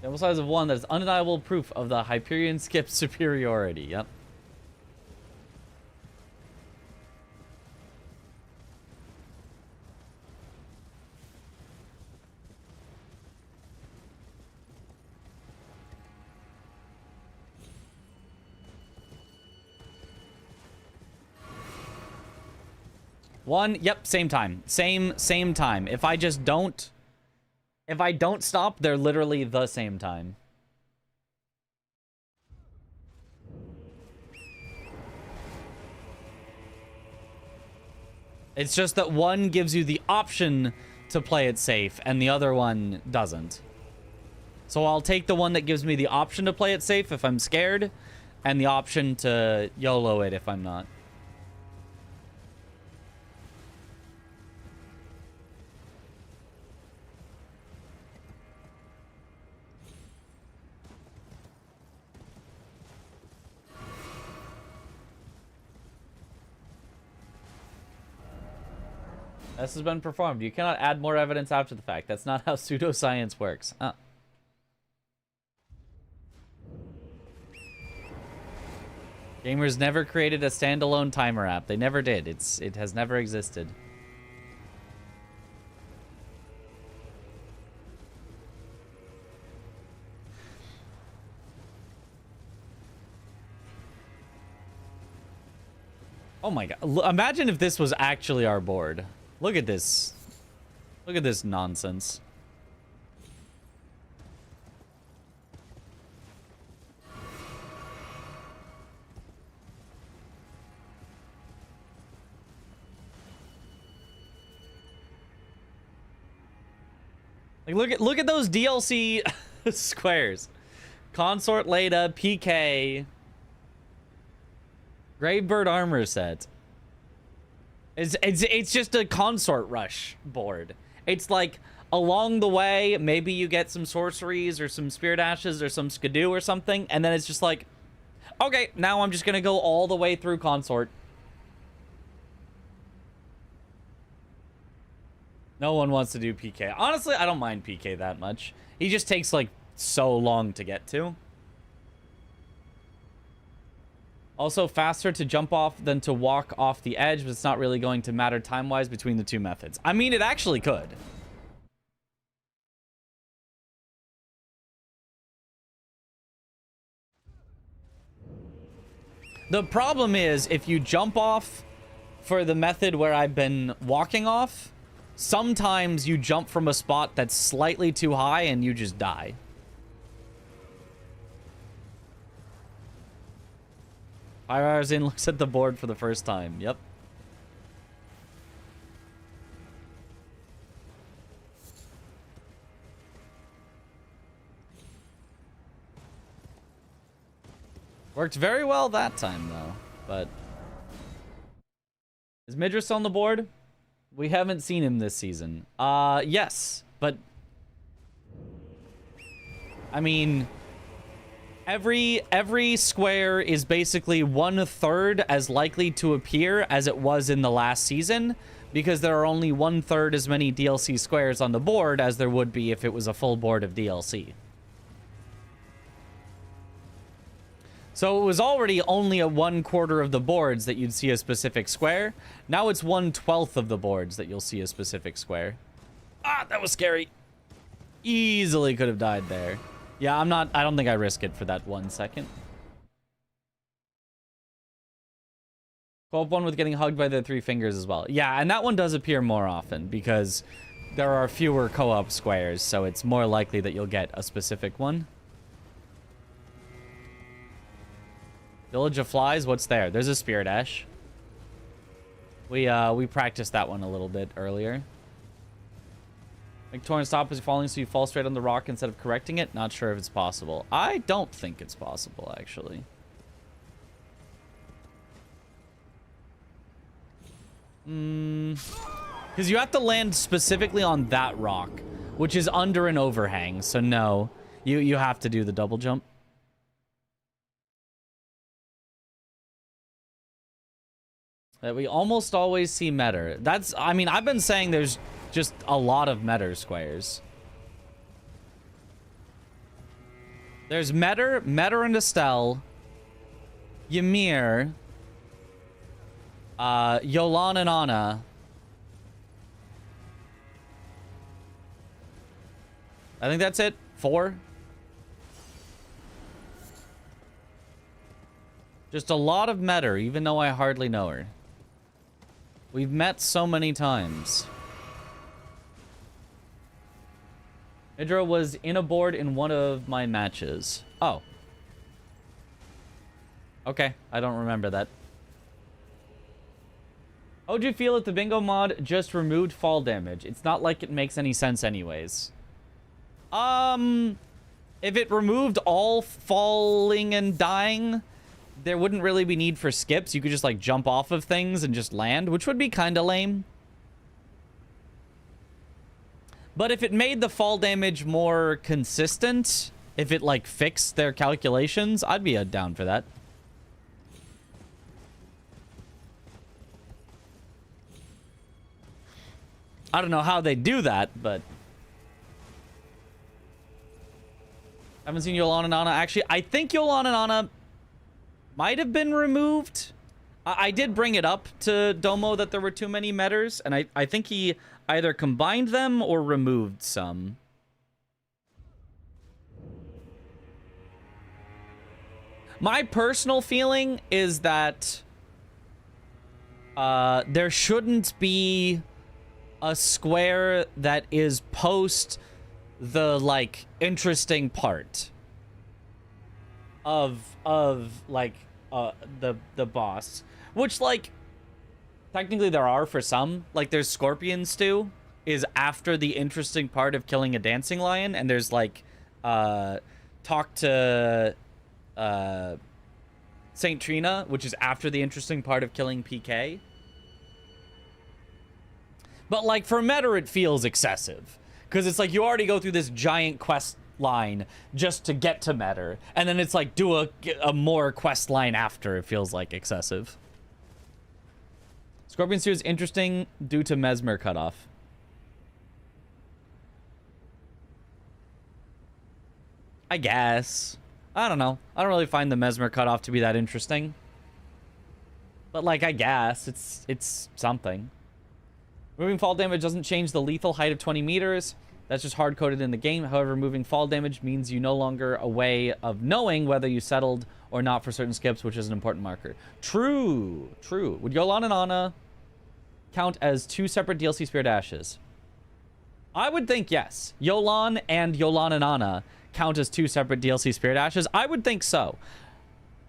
Sample size of 1, that is undeniable proof of the Hyperion skip superiority. Yep. One, yep, same time. Same time. If I don't stop, they're literally the same time. It's just that one gives you the option to play it safe, and the other one doesn't. So I'll take the one that gives me the option to play it safe if I'm scared, and the option to YOLO it if I'm not. This has been performed. You cannot add more evidence after the fact. That's not how pseudoscience works. Gamers never created a standalone timer app. They never did. It has never existed. Oh my god. Imagine if this was actually our board. Look at this. Look at this nonsense. Like look at those DLC squares. Consort Leda, PK, Gravebird armor set. It's just a consort rush board. It's like along the way, maybe you get some sorceries or some spirit ashes or some skidoo or something, and then it's just like, okay, now I'm just gonna go all the way through consort. No one wants to do PK. Honestly, I don't mind PK that much. He just takes like so long to get to. Also faster to jump off than to walk off the edge, but it's not really going to matter time-wise between the two methods. I mean, it actually could. The problem is, if you jump off for the method where I've been walking off, sometimes you jump from a spot that's slightly too high and you just die. Pyrarzin looks at the board for the first time. Yep. Worked very well that time, though. But is Midris on the board? We haven't seen him this season. Yes, but I mean, every square is basically 1/3 as likely to appear as it was in the last season, because there are only 1/3 as many DLC squares on the board as there would be if it was a full board of DLC. So it was already only at 1/4 of the boards that you'd see a specific square. Now it's 1/12 of the boards that you'll see a specific square. Ah, that was scary. Easily could have died there. Yeah, I don't think I risk it for that 1 second. Co-op one with getting hugged by the 3 fingers as well. Yeah, and that one does appear more often because there are fewer co-op squares, so it's more likely that you'll get a specific one. Village of Flies, what's there? There's a Spirit Ash. We practiced that one a little bit earlier. Victorian stop is falling, so you fall straight on the rock instead of correcting it. Not sure if it's possible. I don't think it's possible, actually. Because you have to land specifically on that rock, which is under an overhang. So no, you have to do the double jump. That we almost always see Metter. That's, I mean, I've been saying there's just a lot of Metter squares. There's Metter and Estelle, Ymir, Yolan and Anna. I think that's it. 4. Just a lot of Metter, even though I hardly know her. We've met so many times. Idra was in a board in one of my matches. Oh. Okay, I don't remember that. How'd you feel if the bingo mod just removed fall damage? It's not like it makes any sense anyways. If it removed all falling and dying, there wouldn't really be need for skips. You could just like jump off of things and just land, which would be kind of lame. But if it made the fall damage more consistent, if it like fixed their calculations, I'd be down for that. I don't know how they do that, but I haven't seen Yolan and Anna. Actually, I think Yolan and Anna might have been removed. I did bring it up to Domo that there were too many Metters, and I think he either combined them or removed some. My personal feeling is that there shouldn't be a square that is post the like interesting part of like the boss, which like technically there are for some. Like there's Scorpion Stew is after the interesting part of killing a dancing lion, and there's like talk to Saint Trina, which is after the interesting part of killing PK. But like for meta it feels excessive, because it's like you already go through this giant quest line just to get to meta, and then it's like do a more quest line after. It feels like excessive. Scorpion Stew is interesting due to Mesmer cutoff. I guess. I don't know. I don't really find the Mesmer cutoff to be that interesting. But like, I guess it's something. Moving fall damage doesn't change the lethal height of 20 meters. That's just hard-coded in the game. However, moving fall damage means you no longer a way of knowing whether you settled or not for certain skips, which is an important marker. True. True. Would Yolan and Ana count as 2 separate DLC Spirit Ashes? I would think yes. Yolan and Ana count as 2 separate DLC Spirit Ashes. I would think so.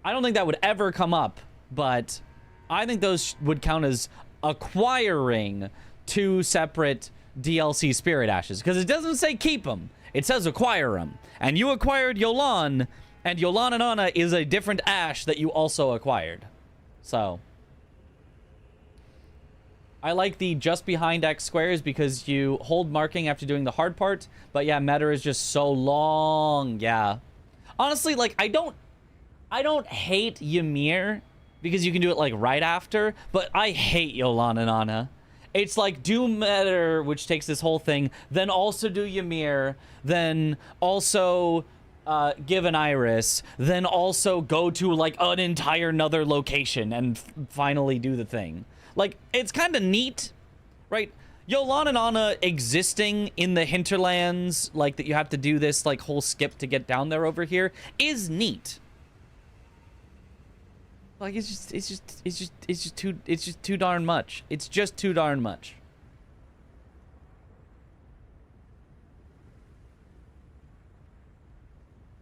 I don't think that would ever come up, but I think those would count as acquiring 2 separate DLC Spirit Ashes, because it doesn't say keep them, it says acquire them, and you acquired Yolan, and Yolan and Ana is a different Ash that you also acquired. So I like the just behind X squares because you hold marking after doing the hard part, but yeah, meta is just so long. Yeah, honestly, like I don't hate Ymir because you can do it like right after, but I hate Yolan and Ana. It's like do meta, which takes this whole thing, then also do Ymir, then also give an Iris, then also go to like an entire another location and finally do the thing. Like, it's kind of neat, right? Yolan and Ana existing in the hinterlands, like that you have to do this like whole skip to get down there over here, is neat. Like it's just too darn much. It's just too darn much.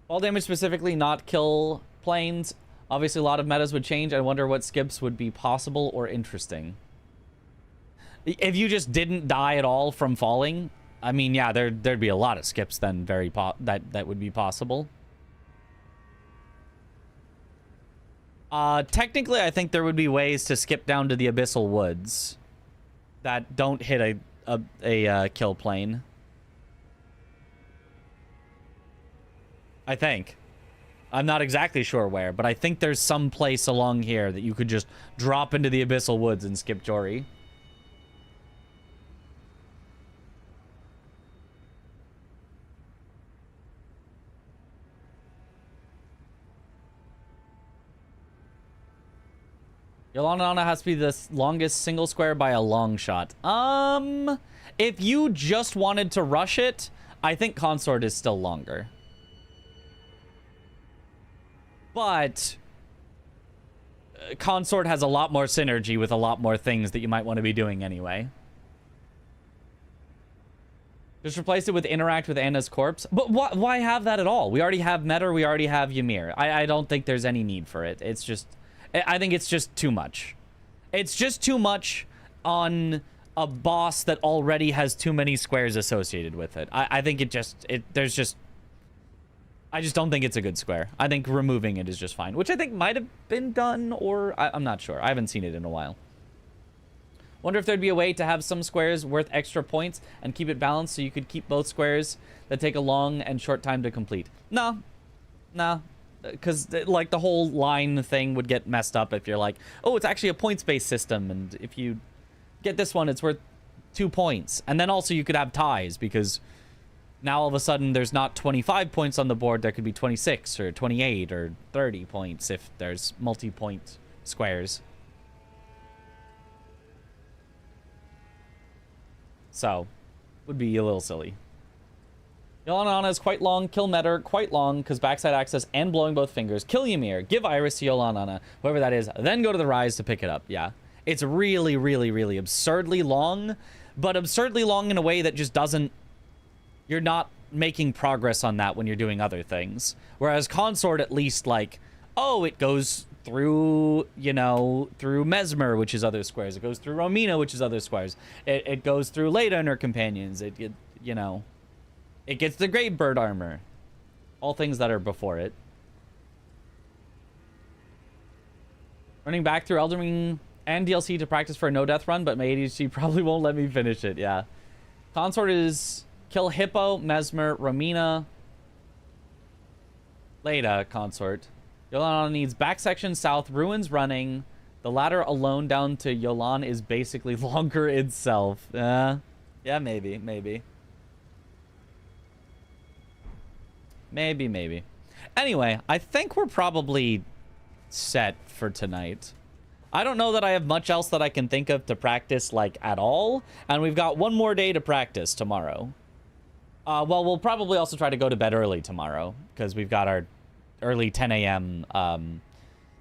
Fall damage specifically, not kill planes. Obviously, a lot of metas would change. I wonder what skips would be possible or interesting. If you just didn't die at all from falling, I mean, yeah, there'd be a lot of skips then. That would be possible. Technically, I think there would be ways to skip down to the Abyssal Woods that don't hit a kill plane. I think. I'm not exactly sure where, but I think there's some place along here that you could just drop into the Abyssal Woods and skip Jory. Yolan and Ana has to be the longest single square by a long shot. If you just wanted to rush it, I think Consort is still longer. But Consort has a lot more synergy with a lot more things that you might want to be doing anyway. Just replace it with interact with Anna's corpse. But why have that at all? We already have Meta, we already have Ymir. I don't think there's any need for it. It's just... I think it's just too much. It's just too much on a boss that already has too many squares associated with it. I think I just don't think it's a good square. I think removing it is just fine, which I think might have been done, or I'm not sure. I haven't seen it in a while. Wonder if there'd be a way to have some squares worth extra points and keep it balanced so you could keep both squares that take a long and short time to complete. No. Because like the whole line thing would get messed up if you're like, oh, it's actually a points-based system, and if you get this one, it's worth 2 points. And then also you could have ties, because now all of a sudden there's not 25 points on the board, there could be 26 or 28 or 30 points if there's multi-point squares. So, would be a little silly. Yolan and Ana is quite long. Kill Metter, quite long, because backside access and blowing both fingers. Kill Ymir. Give Iris to Yolan and Ana, whoever that is. Then go to the Rise to pick it up. Yeah. It's really, really, really absurdly long, but absurdly long in a way that just doesn't... You're not making progress on that when you're doing other things. Whereas Consort, at least, like, oh, it goes through, you know, through Mesmer, which is other squares. It goes through Romina, which is other squares. It goes through Leda and her companions. It you know, it gets the Great Bird armor. All things that are before it. Running back through Elden Ring and DLC to practice for a no-death run, but my ADHD probably won't let me finish it, yeah. Consort is kill Hippo, Mesmer, Romina, Leda, Consort. Yolan needs back section south, ruins running. The ladder alone down to Yolan is basically longer itself. Yeah, maybe. Maybe. Anyway, I think we're probably set for tonight. I don't know that I have much else that I can think of to practice, like, at all. And we've got one more day to practice tomorrow. Well, we'll probably also try to go to bed early tomorrow, because we've got our early 10 a.m.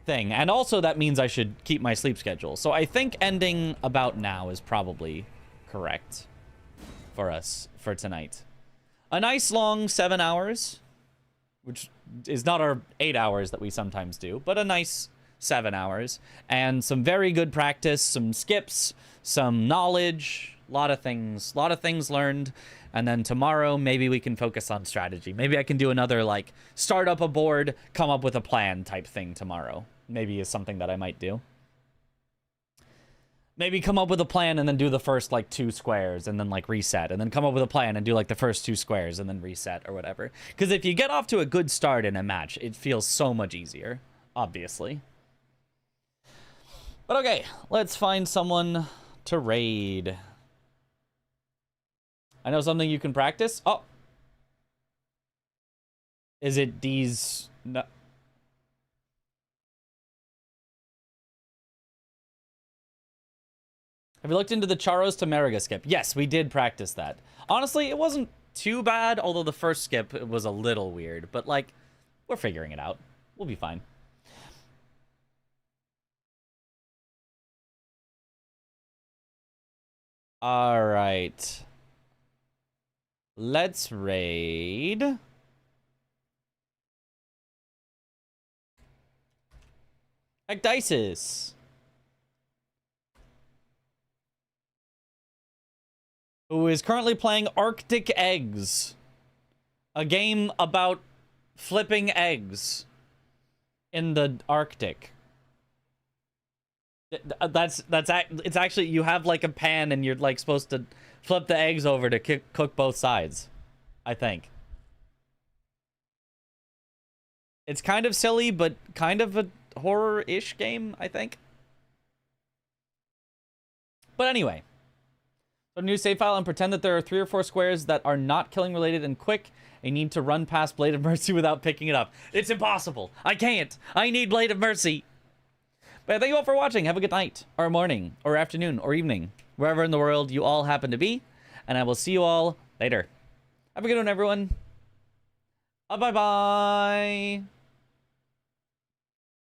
Thing. And also that means I should keep my sleep schedule. So I think ending about now is probably correct for us for tonight. A nice long 7 hours, which is not our 8 hours that we sometimes do, but a nice 7 hours. And some very good practice, some skips, some knowledge, a lot of things learned. And then tomorrow, maybe we can focus on strategy. Maybe I can do another, like, start up a board, come up with a plan type thing tomorrow. Maybe is something that I might do. Maybe come up with a plan and then do the first, like, 2 squares and then, like, reset. And then come up with a plan and do, like, the first 2 squares and then reset or whatever. Because if you get off to a good start in a match, it feels so much easier, obviously. But okay, let's find someone to raid. I know something you can practice. Oh. Is it these... No. Have you looked into the Charos to Mariga skip? Yes, we did practice that. Honestly, it wasn't too bad, although the first skip was a little weird. But, like, we're figuring it out. We'll be fine. All right. Let's raid. Ecdysis. Who is currently playing Arctic Eggs. A game about flipping eggs in the Arctic. It's actually, you have like a pan and you're like supposed to flip the eggs over to cook both sides, I think. It's kind of silly, but kind of a horror-ish game, I think. But anyway. So new save file and pretend that there are 3 or 4 squares that are not killing related and quick. I need to run past Blade of Mercy without picking it up. It's impossible. I can't. I need Blade of Mercy. But thank you all for watching. Have a good night, or morning, or afternoon, or evening, wherever in the world you all happen to be. And I will see you all later. Have a good one, everyone. Bye-bye.